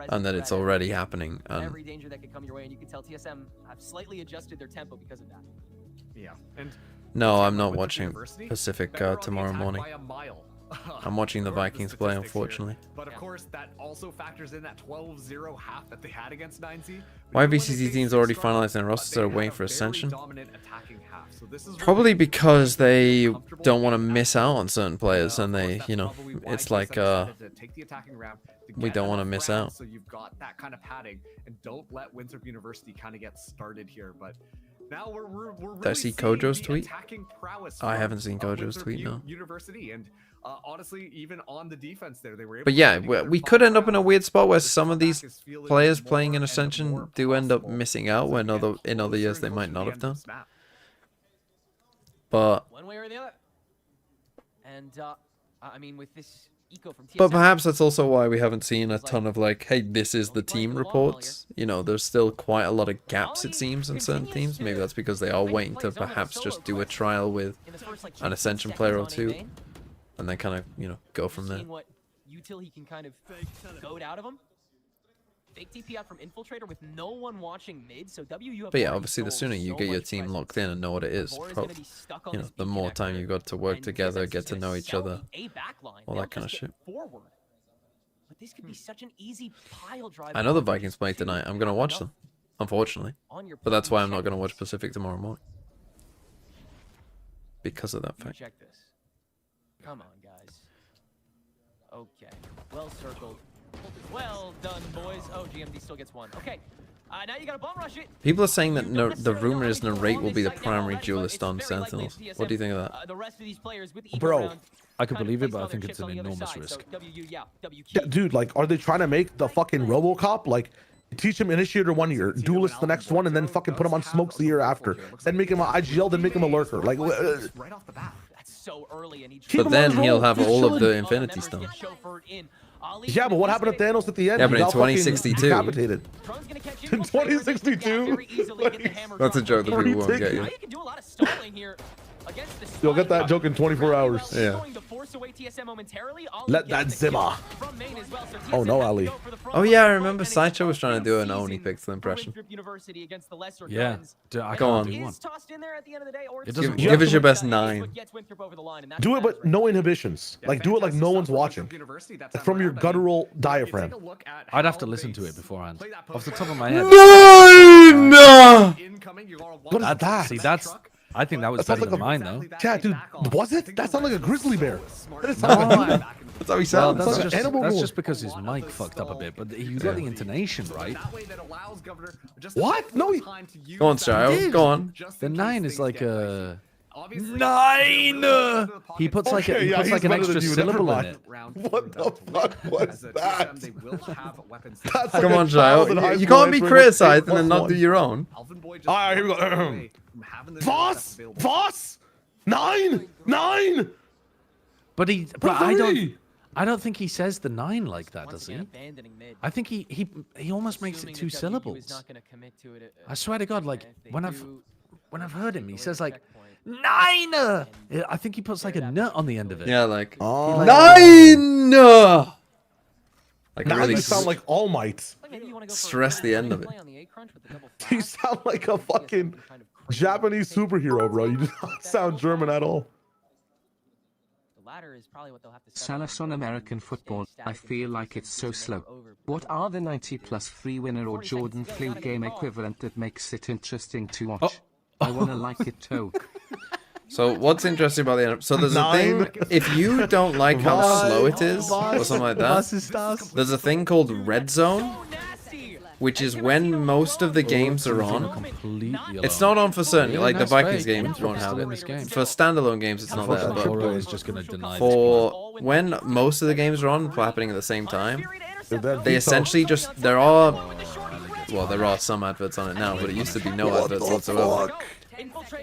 Speaker 13: and that it's already happening.
Speaker 4: Every danger that could come your way, and you can tell TSM have slightly adjusted their tempo because of that.
Speaker 5: Yeah, and
Speaker 13: no, I'm not watching Pacific tomorrow morning. I'm watching the Vikings play, unfortunately.
Speaker 5: But of course, that also factors in that 12-0 half that they had against 9Z.
Speaker 13: Why VCT teams already finalized their rosters are waiting for Ascension? Probably because they don't want to miss out on certain players, and they, you know, it's like we don't want to miss out.
Speaker 5: So you've got that kind of padding, and don't let Winthrop University kind of get started here. But now we're really
Speaker 13: Did I see Kojo's tweet? I haven't seen
Speaker 5: Winthrop
Speaker 13: Kojo's tweet, no.
Speaker 5: University, and honestly, even on the defense there, they were able
Speaker 13: But yeah, we could end up in a weird spot where some of these players playing in Ascension do end up missing out when in other years they might not have done. But
Speaker 4: one way or the other. And I mean, with this eco from TSM,
Speaker 13: but perhaps that's also why we haven't seen a ton of like, hey, this is the team reports. You know, there's still quite a lot of gaps, it seems, in certain teams. Maybe that's because they are waiting to perhaps just do a trial with an Ascension player or two, and then kind of, you know, go from there.
Speaker 4: What util he can kind of goad out of him. Fake TP out from Infiltrator with no one watching mid, so WU.
Speaker 13: But yeah, obviously the sooner you get your team locked in and know what it is, you know, the more time you've got to work together, get to know each other, all that kind of shit.
Speaker 4: But this could be such an easy pile drive.
Speaker 13: I know the Vikings play tonight. I'm gonna watch them, unfortunately, but that's why I'm not gonna watch Pacific tomorrow morning because of that fact.
Speaker 4: Check this. Come on, guys. Okay, well circled. Well done, boys. Oh, GMD still gets one. Okay, now you gotta bum rush it.
Speaker 13: People are saying that the rumor is Narrate will be the primary duelist on Sentinels. What do you think of that?
Speaker 4: The rest of these players with
Speaker 6: Bro, I could believe it, but I think it's an enormous risk.
Speaker 8: Yeah, dude, like, are they trying to make the fucking RoboCop? Like, teach him Initiator 1 year, Duelist the next one, and then fucking put him on Smokes the year after. Then make him an IGL, then make him a Lurker. Like,
Speaker 5: right off the bat.
Speaker 4: That's so early, and
Speaker 13: but then he'll have all of the Infinity Stones.
Speaker 8: Yeah, but what happened to Thanos at the end?
Speaker 13: Yeah, but in 2062.
Speaker 8: Decapitated. In 2062?
Speaker 13: That's a joke that people won't get you.
Speaker 8: You'll get that joke in 24 hours.
Speaker 13: Yeah.
Speaker 8: Let that simmer. Oh no, Ali.
Speaker 13: Oh yeah, I remember Sideshow was trying to do an Oni Pixel impression.
Speaker 6: Yeah, I
Speaker 13: go on. Give us your best 9.
Speaker 8: Do it, but no inhibitions. Like, do it like no one's watching. Like, from your guttural diaphragm.
Speaker 6: I'd have to listen to it beforehand. Off the top of my head.
Speaker 13: 9!
Speaker 8: What is that?
Speaker 6: See, I think that was better than mine, though.
Speaker 8: Yeah, dude, was it? That sounded like a grizzly bear. That
Speaker 6: No,
Speaker 13: That's how he sounds.
Speaker 6: Well,
Speaker 8: It's like an animal
Speaker 6: that's
Speaker 8: roar.
Speaker 6: just because his mic fucked up a bit, but you got the intonation right.
Speaker 8: What? No,
Speaker 13: Go on, Shio. Go on.
Speaker 6: The 9 is like a 9. He puts like
Speaker 8: Okay, yeah,
Speaker 6: an
Speaker 8: he's
Speaker 6: extra
Speaker 8: better than you, never
Speaker 6: syllable in
Speaker 8: mind.
Speaker 6: it.
Speaker 8: What the fuck was that? That's
Speaker 13: Come
Speaker 8: like
Speaker 13: on,
Speaker 8: a child in
Speaker 13: Shio.
Speaker 8: high
Speaker 13: You
Speaker 8: school
Speaker 13: can't be
Speaker 8: answering
Speaker 13: criticized and
Speaker 8: 8
Speaker 13: then
Speaker 8: plus
Speaker 13: not do
Speaker 8: 1.
Speaker 13: your own.
Speaker 8: All right, here we go. Voss? Voss? 9? 9?
Speaker 6: But
Speaker 8: Three.
Speaker 6: I don't think he says the 9 like that, does he? I think he almost makes it 2 syllables. I swear to God, like when I've heard him, he says like 9. I think he puts like a nut on the end of it.
Speaker 13: Yeah, like
Speaker 8: Oh.
Speaker 13: 9. Like
Speaker 8: Now
Speaker 13: really
Speaker 8: you sound like All Might.
Speaker 13: stress the end of it.
Speaker 8: You sound like a fucking Japanese superhero, bro. You do not sound German at all.
Speaker 7: Salas on American football, I feel like it's so slow. What are the 90+ free winner or Jordan flu game equivalent that makes it interesting to watch? I wanna like it too.
Speaker 13: So what's interesting about the NFL? So there's a thing, if you don't like how slow it is, or something like that, there's a thing called Red Zone, which is when most of the games are on. It's not on for certain, like the Vikings game won't have it. For standalone games, it's not there.
Speaker 6: Unfortunately, is just gonna deny
Speaker 13: For when most of the games are on, happening at the same time, they essentially just, there are some adverts on it now, but it used to be no adverts whatsoever.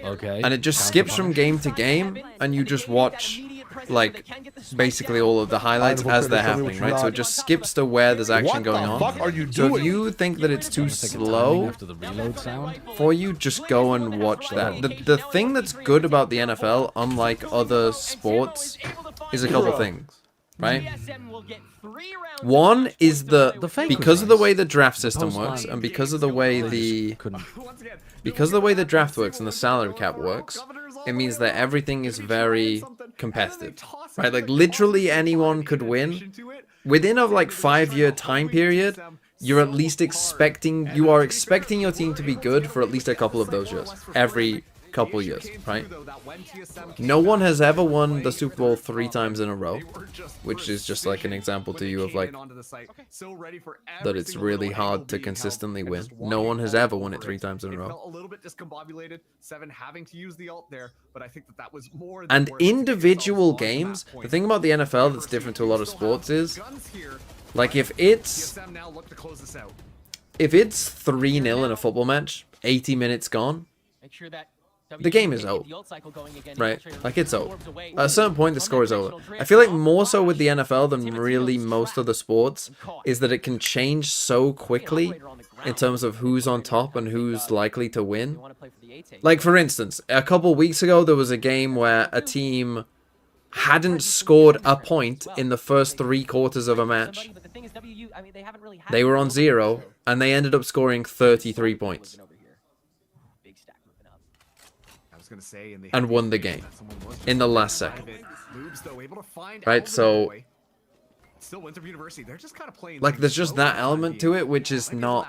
Speaker 6: Okay.
Speaker 13: And it just skips from game to game, and you just watch, like, basically all of the highlights as they're happening, right? So it just skips to where there's action going on.
Speaker 8: What the fuck are you
Speaker 13: So if
Speaker 8: doing?
Speaker 13: you think that it's too slow
Speaker 6: After the reload sound.
Speaker 13: for you, just go and watch that. The thing that's good about the NFL, unlike other sports, is a couple things, right? One is because of the way the draft system works, and because of the way the draft works and the salary cap works, it means that everything is very competitive, right? Like literally anyone could win within a like 5-year time period. You're at least expecting your team to be good for at least a couple of those years, every couple years, right? No one has ever won the Super Bowl 3 times in a row, which is just like an example to you of like that it's really hard to consistently win. No one has ever won it 3 times in a row.
Speaker 5: A little bit discombobulated, Seven having to use the ult there, but I think that was more.
Speaker 13: And individual games, the thing about the NFL that's different to a lot of sports is, like if it's 3-0 in a football match, 80 minutes gone, the game is over, right? Like it's over. At a certain point, the score is over. I feel like more so with the NFL than really most other sports is that it can change so quickly in terms of who's on top and who's likely to win. Like for instance, a couple weeks ago, there was a game where a team hadn't scored a point in the first 3 quarters of a match. They were on 0, and they ended up scoring 33 points. And won the game in the last second. Right, so like there's just that element to it, which is not,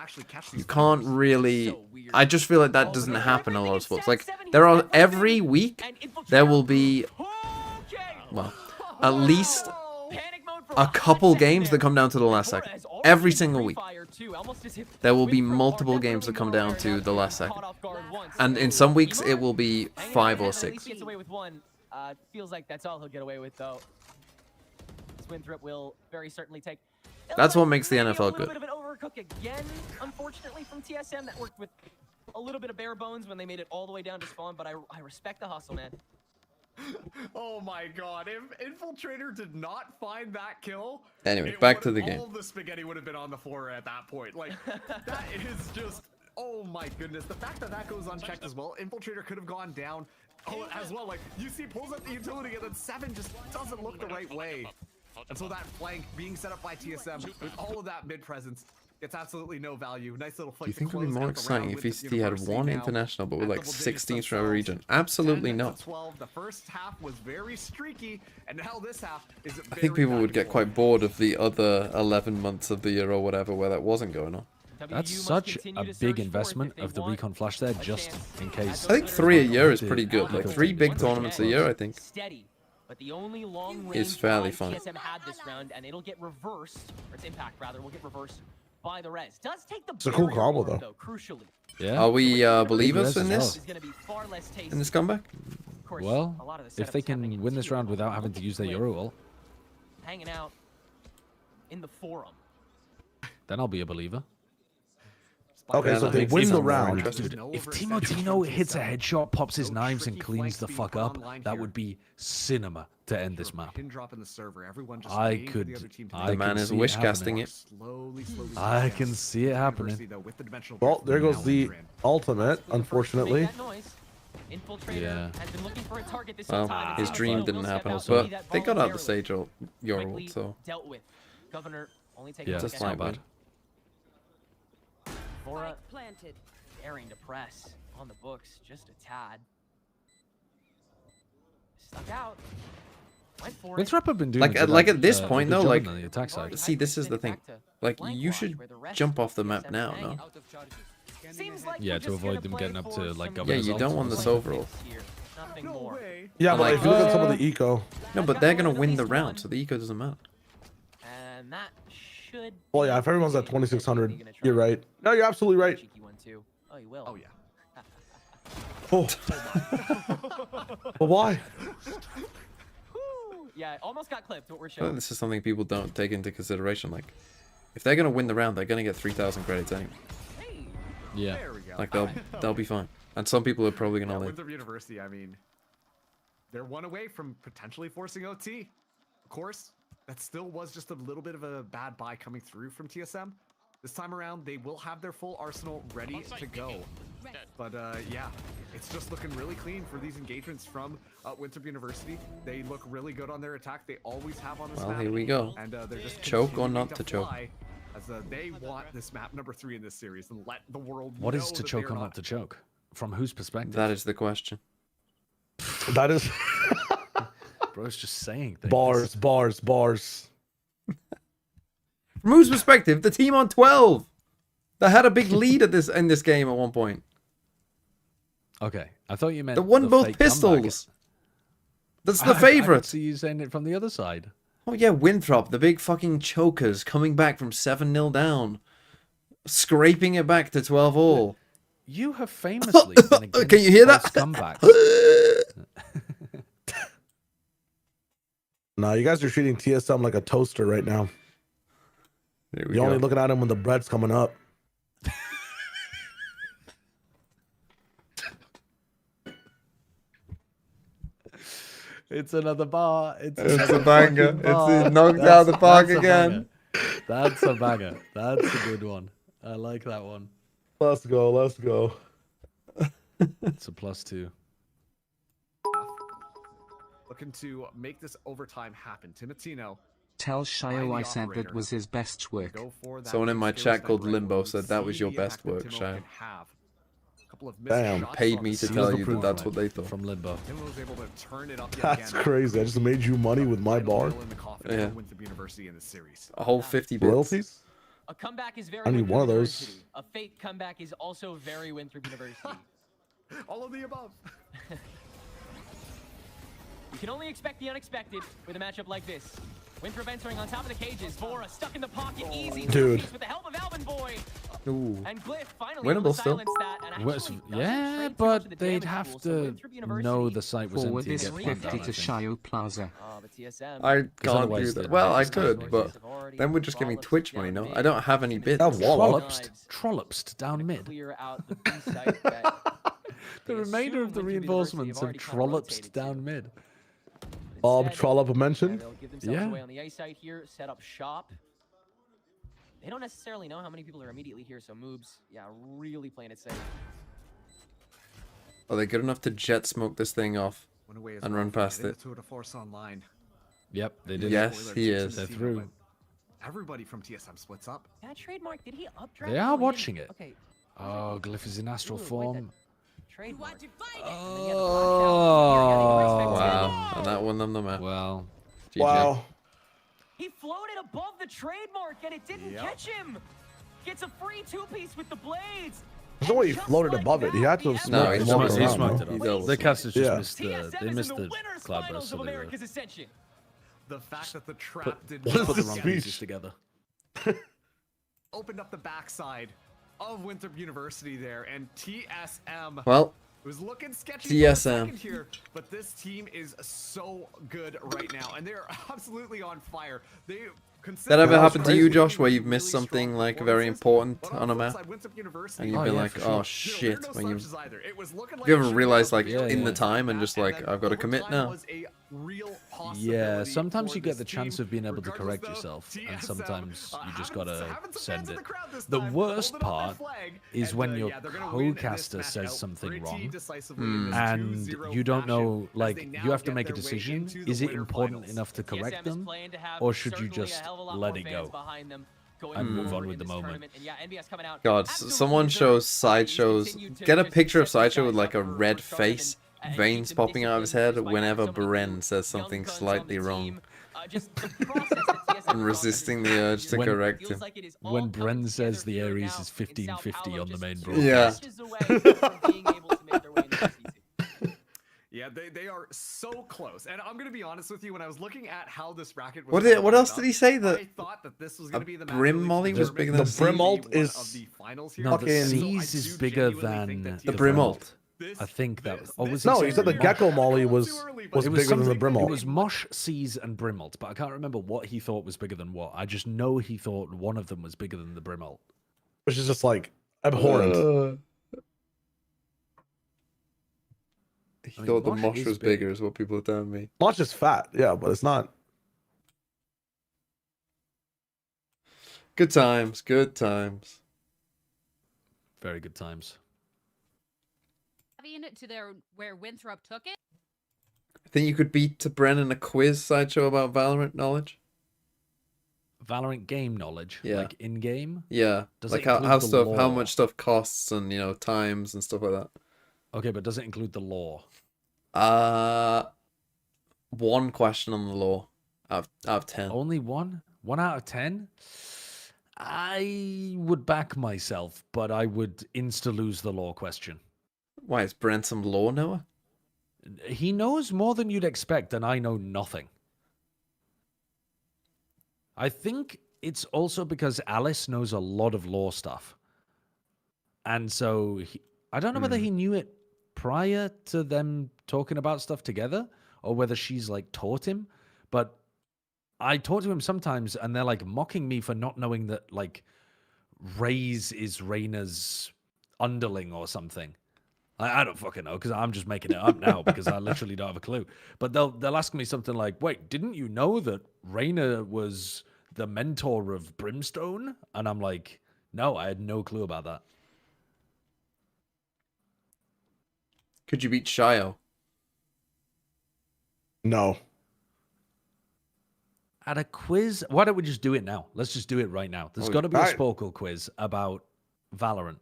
Speaker 13: you can't really, I just feel like that doesn't happen in a lot of sports. Like there are, every week there will be, well, at least a couple games that come down to the last second. Every single week there will be multiple games that come down to the last second, and in some weeks it will be 5 or 6.
Speaker 4: Feels like that's all he'll get away with, though. Winthrop will very certainly take.
Speaker 13: That's what makes the NFL
Speaker 4: A little
Speaker 13: good.
Speaker 4: bit of an overcook again, unfortunately, from TSM. That worked with a little bit of bare bones when they made it all the way down to spawn, but I respect the hustle, man.
Speaker 5: Oh my god, if Infiltrator did not find that kill,
Speaker 13: Anyway, back to the game.
Speaker 5: All the spaghetti would have been on the floor at that point. Like, that is just, oh my goodness. The fact that that goes unchecked as well, Infiltrator could have gone down as well. Like, you see, pulls up the utility, and then Seven just doesn't look the right way. And so that flank being set up by TSM with all of that mid presence gets absolutely no value. Nice little flank.
Speaker 13: Do you think it would be more exciting if VCT had 1 international but with like 6 teams from every region? Absolutely not.
Speaker 5: The first half was very streaky, and now this half is
Speaker 13: I think people would get quite bored of the other 11 months of the year or whatever where that wasn't going on.
Speaker 6: That's such a big investment of the Recon Flash there, just in case.
Speaker 13: I think 3 a year is pretty good. Like 3 big tournaments a year, I think.
Speaker 4: But the only long-range
Speaker 13: is fairly
Speaker 4: drive
Speaker 13: fun.
Speaker 4: TSM had this round, and it'll get reversed, or its impact rather, will get reversed by the res. Does take the
Speaker 8: It's a cool
Speaker 4: barrier
Speaker 8: combo,
Speaker 4: ward,
Speaker 8: though.
Speaker 4: Crucially.
Speaker 6: Yeah.
Speaker 13: Are we believers
Speaker 6: Yes,
Speaker 13: in this?
Speaker 4: Is gonna be far less tasty.
Speaker 13: In this comeback?
Speaker 4: Of course,
Speaker 6: Well,
Speaker 4: a lot of the
Speaker 6: if they
Speaker 4: setup is happening
Speaker 6: can
Speaker 4: in
Speaker 6: win this
Speaker 4: tier
Speaker 6: round
Speaker 4: one.
Speaker 6: without having
Speaker 4: Look
Speaker 6: to
Speaker 4: at
Speaker 6: use their
Speaker 4: Cliff
Speaker 6: Euro ult,
Speaker 4: hanging out in the forum.
Speaker 6: then I'll be a believer.
Speaker 8: Okay, so
Speaker 13: that
Speaker 8: they
Speaker 13: makes
Speaker 8: win
Speaker 13: me
Speaker 8: the
Speaker 13: sound more
Speaker 8: round.
Speaker 13: interested.
Speaker 6: Dude, if Timotino hits a headshot, pops his knives, and cleans the fuck up, that would be cinema to end this map.
Speaker 5: Pin drop in the server. Everyone just
Speaker 6: I
Speaker 5: waiting for the
Speaker 6: could.
Speaker 5: other team to
Speaker 6: I
Speaker 13: The
Speaker 5: do
Speaker 13: man
Speaker 6: can
Speaker 13: is
Speaker 6: see it
Speaker 13: wish
Speaker 6: happening.
Speaker 13: casting it.
Speaker 5: Slowly
Speaker 6: I
Speaker 5: advance.
Speaker 6: can see it happening.
Speaker 5: University, though, with the dimensional
Speaker 8: Well,
Speaker 5: drift
Speaker 8: there
Speaker 5: now
Speaker 8: goes the
Speaker 5: enter in.
Speaker 8: ultimate, unfortunately.
Speaker 4: Make that noise. Infiltrator
Speaker 6: Yeah.
Speaker 4: has been looking for a target this
Speaker 13: Well,
Speaker 4: whole time.
Speaker 13: his
Speaker 4: It's
Speaker 13: dream
Speaker 4: Timotino
Speaker 13: didn't
Speaker 4: will step
Speaker 13: happen,
Speaker 4: out,
Speaker 13: but
Speaker 4: be that
Speaker 13: they got out the
Speaker 4: voluntarily.
Speaker 13: stage your
Speaker 4: Quickly
Speaker 13: ult, so
Speaker 4: dealt with. Governor only taking
Speaker 6: Yeah,
Speaker 4: a
Speaker 13: just
Speaker 4: second.
Speaker 13: like
Speaker 6: not bad.
Speaker 4: Vora daring to press on the books just a tad. Stuck out. Went for it.
Speaker 6: Winthrop have been doing
Speaker 13: like
Speaker 6: a good
Speaker 13: at this point
Speaker 6: good
Speaker 13: though,
Speaker 6: job
Speaker 13: like
Speaker 6: on the attack side.
Speaker 13: see, this is the thing. Like you should jump off the map now, no?
Speaker 4: Seems like
Speaker 6: Yeah,
Speaker 4: we're
Speaker 6: to
Speaker 4: just
Speaker 6: avoid
Speaker 4: gonna
Speaker 6: them
Speaker 4: play
Speaker 6: getting up
Speaker 4: for
Speaker 6: to like
Speaker 4: some
Speaker 6: Governor's
Speaker 13: Yeah, you don't
Speaker 6: ult.
Speaker 13: want this overall.
Speaker 4: here. Nothing more.
Speaker 8: Yeah,
Speaker 13: I'm
Speaker 8: but
Speaker 13: like,
Speaker 8: if you look at some of the eco.
Speaker 13: No, but they're gonna win the round, so the eco doesn't matter.
Speaker 4: And that should
Speaker 8: Well, yeah, if everyone's at 2600, you're right. No, you're absolutely right.
Speaker 4: cheeky one too. Oh, you will.
Speaker 5: Oh yeah.
Speaker 8: Oh. But why?
Speaker 4: Yeah, almost got clipped. What we're
Speaker 13: I think
Speaker 4: showing.
Speaker 13: this is something people don't take into consideration. Like, if they're gonna win the round, they're gonna get 3,000 credits anyway.
Speaker 6: Yeah.
Speaker 5: There we go.
Speaker 13: Like they'll be fine. And some people are probably gonna live.
Speaker 5: Winthrop University, I mean, they're one away from potentially forcing OT. Of course, that still was just a little bit of a bad buy coming through from TSM. This time around, they will have their full arsenal ready to go. But yeah, it's just looking really clean for these engagements from Winthrop University. They look really good on their attack. They always have on this
Speaker 13: Well,
Speaker 5: map.
Speaker 13: here we go.
Speaker 5: And they're just
Speaker 13: Choke or
Speaker 5: continuing
Speaker 13: not to choke.
Speaker 5: fly As they want this map number 3 in this series and let the world
Speaker 6: What
Speaker 5: know
Speaker 6: is to
Speaker 5: that
Speaker 6: choke
Speaker 5: they're
Speaker 6: or not to choke? From whose perspective?
Speaker 13: That is the question.
Speaker 8: That is
Speaker 6: Bro's just saying things.
Speaker 8: bars.
Speaker 13: From whose perspective? The team on 12. They had a big lead at in this game at one point.
Speaker 6: Okay, I thought you meant
Speaker 13: They won
Speaker 6: the
Speaker 13: both
Speaker 6: fake
Speaker 13: pistols. That's the
Speaker 6: I
Speaker 13: favorite.
Speaker 6: could see you saying it from the other side.
Speaker 13: Oh yeah, Winthrop, the big fucking chokers, coming back from 7-0 down, scraping it back to 12 all.
Speaker 6: You have famously been against
Speaker 13: Can you hear that?
Speaker 6: false comebacks.
Speaker 8: No, you guys are treating TSM like a toaster right now.
Speaker 13: There we
Speaker 8: You're only
Speaker 13: go.
Speaker 8: looking at him when the bread's coming up.
Speaker 6: It's another bar. It's
Speaker 13: a banger. It's knocked out the park again.
Speaker 6: That's a banger. That's a good one. I like that one.
Speaker 8: Let's go.
Speaker 6: It's a +2.
Speaker 5: looking to make this overtime happen. Timotino.
Speaker 7: Tell Shio I said that was his best work.
Speaker 13: Someone in my chat called Limbo said that was your best work, Shio.
Speaker 8: Damn,
Speaker 13: paid me to tell you that that's what they thought.
Speaker 6: From Limbo.
Speaker 8: That's crazy. I just made you money with my bar.
Speaker 13: Yeah. A whole 50 bits.
Speaker 8: Royalties?
Speaker 4: A comeback is very
Speaker 8: I need
Speaker 4: Winthrop
Speaker 8: one of those.
Speaker 4: University. A fake comeback is also very Winthrop University.
Speaker 5: All of the above.
Speaker 4: You can only expect the unexpected with a matchup like this. Winthrop entering on top of the cages. Vora stuck in the pocket. Easy.
Speaker 8: Dude.
Speaker 4: With the help of Alvin Boy.
Speaker 13: Ooh.
Speaker 4: And Glyph finally
Speaker 13: Winnable
Speaker 4: able to
Speaker 13: still.
Speaker 4: silence that. And
Speaker 6: Well,
Speaker 4: actually doesn't
Speaker 6: yeah,
Speaker 4: trade too much of
Speaker 6: but
Speaker 4: the
Speaker 6: they'd
Speaker 4: damage
Speaker 6: have
Speaker 4: pool, so
Speaker 6: to
Speaker 4: Winthrop University-
Speaker 6: know the site was
Speaker 7: Forward
Speaker 6: empty and
Speaker 7: is
Speaker 6: get flagged
Speaker 7: 50
Speaker 6: down,
Speaker 7: to Shio Plaza.
Speaker 4: But TSM.
Speaker 13: I
Speaker 6: Because
Speaker 13: can't
Speaker 6: otherwise
Speaker 13: do
Speaker 6: the-
Speaker 13: that. Well, I
Speaker 6: the
Speaker 13: could,
Speaker 6: stats
Speaker 13: but then we're just giving Twitch money, no? I don't have any bits.
Speaker 6: Trolloped down mid.
Speaker 4: Clear out the B site that
Speaker 6: The remainder of the reinforcements have trolloped down mid.
Speaker 8: Bob Trollop mentioned?
Speaker 4: they'll give themselves
Speaker 6: Yeah.
Speaker 4: away on the A site here, set up shop. They don't necessarily know how many people are immediately here, so Moobs, yeah, really playing it safe.
Speaker 13: Are they good enough to jet smoke this thing off
Speaker 5: Went away as
Speaker 13: and
Speaker 5: well
Speaker 13: run
Speaker 5: from
Speaker 13: past it?
Speaker 5: Tour de Force online.
Speaker 6: Yep, they did.
Speaker 13: Yes, he is.
Speaker 6: They're through.
Speaker 5: Everybody from TSM splits up.
Speaker 4: That trademark, did he updraft?
Speaker 6: They
Speaker 4: No,
Speaker 6: are
Speaker 4: he
Speaker 6: watching
Speaker 4: didn't.
Speaker 6: it.
Speaker 4: Okay.
Speaker 6: Oh, Glyph is in astral form.
Speaker 4: Trademark.
Speaker 6: Oh.
Speaker 13: Wow. And that won them the match.
Speaker 6: Well.
Speaker 13: GG.
Speaker 8: Wow.
Speaker 4: He floated above the trademark and it didn't catch him. Gets a free two-piece with the blades.
Speaker 8: There's no way he floated above it. He had to have
Speaker 13: No,
Speaker 8: smoked
Speaker 13: he
Speaker 8: it.
Speaker 13: smoked
Speaker 6: He
Speaker 13: it.
Speaker 6: smoked it
Speaker 13: He
Speaker 6: up.
Speaker 13: double
Speaker 6: The casters just
Speaker 8: Yeah.
Speaker 6: missed the they missed the cloudburst, so they were
Speaker 5: The fact that the trap
Speaker 6: put,
Speaker 5: did
Speaker 8: What is
Speaker 5: not
Speaker 6: put the
Speaker 8: this
Speaker 6: wrong
Speaker 5: get
Speaker 8: speech?
Speaker 6: pieces together.
Speaker 5: opened up the backside of Winthrop University there, and TSM
Speaker 13: Well,
Speaker 5: was looking sketchy for a
Speaker 13: TSM.
Speaker 5: second here, but this team is so good right now, and they're absolutely on fire. They
Speaker 13: that ever
Speaker 8: That was
Speaker 13: happened to you,
Speaker 8: crazy.
Speaker 13: Josh, where you've missed something like very important on a map, and you've been
Speaker 6: yeah,
Speaker 13: like,
Speaker 6: for
Speaker 13: oh
Speaker 6: sure.
Speaker 13: shit, when you have you ever realized like in the time and just like I've got to commit now?
Speaker 6: Yeah, sometimes you get the chance of being able to correct yourself, and sometimes you just gotta send it. The worst part is when your co-caster says something wrong, and you don't know, like, you have to make a decision. Is it important enough to correct them, or should you just let it go and move on with the moment?
Speaker 13: God, someone shows Sideshow's. Get a picture of Sideshow with like a red face, veins popping out of his head whenever Bren says something slightly wrong, and resisting the urge to correct him.
Speaker 6: When Bren says the Ares is 1550 on the main
Speaker 13: Yeah.
Speaker 6: broadcast.
Speaker 5: Yeah, they are so close. And I'm gonna be honest with you, when I was looking at how this bracket was
Speaker 13: What else did he say? That
Speaker 5: I thought that this was gonna be the
Speaker 13: Brim Molly was bigger than
Speaker 8: The Brim ult
Speaker 5: one
Speaker 8: is
Speaker 5: of the finals here.
Speaker 6: No, the
Speaker 8: Fucking-
Speaker 6: Seas is bigger than
Speaker 13: the Brim ult.
Speaker 6: I think that was. Or was
Speaker 8: No,
Speaker 6: it
Speaker 8: he said the
Speaker 6: Mosh?
Speaker 8: Gecko Molly was
Speaker 6: It
Speaker 8: bigger
Speaker 6: was
Speaker 8: than the
Speaker 6: something-
Speaker 8: Brim
Speaker 6: It
Speaker 8: ult.
Speaker 6: was Mosh, Seas, and Brimalt, but I can't remember what he thought was bigger than what. I just know he thought one of them was bigger than the Brimalt.
Speaker 8: Which is just like abhorrent.
Speaker 13: He
Speaker 6: I mean,
Speaker 13: thought the
Speaker 6: Mosh
Speaker 13: mosh
Speaker 6: is
Speaker 13: was
Speaker 6: big.
Speaker 13: bigger, is what people are telling me.
Speaker 8: Mosh is fat, yeah, but it's not.
Speaker 13: Good times, good times.
Speaker 6: Very good times.
Speaker 18: To their where Winthrop took it.
Speaker 13: I think you could beat to Bren in a quiz Sideshow about Valorant knowledge.
Speaker 6: Valorant game knowledge,
Speaker 13: Yeah.
Speaker 6: like in game.
Speaker 13: Yeah,
Speaker 6: Does
Speaker 13: like
Speaker 6: it
Speaker 13: how
Speaker 6: include the
Speaker 13: stuff, how
Speaker 6: lore?
Speaker 13: much stuff costs, and times and stuff like that.
Speaker 6: Okay, but does it include the lore?
Speaker 13: One question on the law out of 10.
Speaker 6: Only one? 1 out of 10? I would back myself, but I would insta lose the lore question.
Speaker 13: Why is Brent some law knower?
Speaker 6: He knows more than you'd expect, and I know nothing. I think it's also because Alice knows a lot of lore stuff. And so I don't know whether he knew it prior to them talking about stuff together or whether she's like taught him. But I talk to him sometimes and they're like mocking me for not knowing that like Raze is Reyna's underling or something. I don't fucking know because I'm just making it up now because I literally don't have a clue. But they'll ask me something like, wait, didn't you know that Reyna was the mentor of Brimstone? And I'm like, no, I had no clue about that.
Speaker 13: Could you beat Shio?
Speaker 8: No.
Speaker 6: At a quiz, why don't we just do it now? Let's just do it right now. There's
Speaker 8: Oh,
Speaker 6: got to be a
Speaker 8: alright.
Speaker 6: Sporkle quiz about Valorant.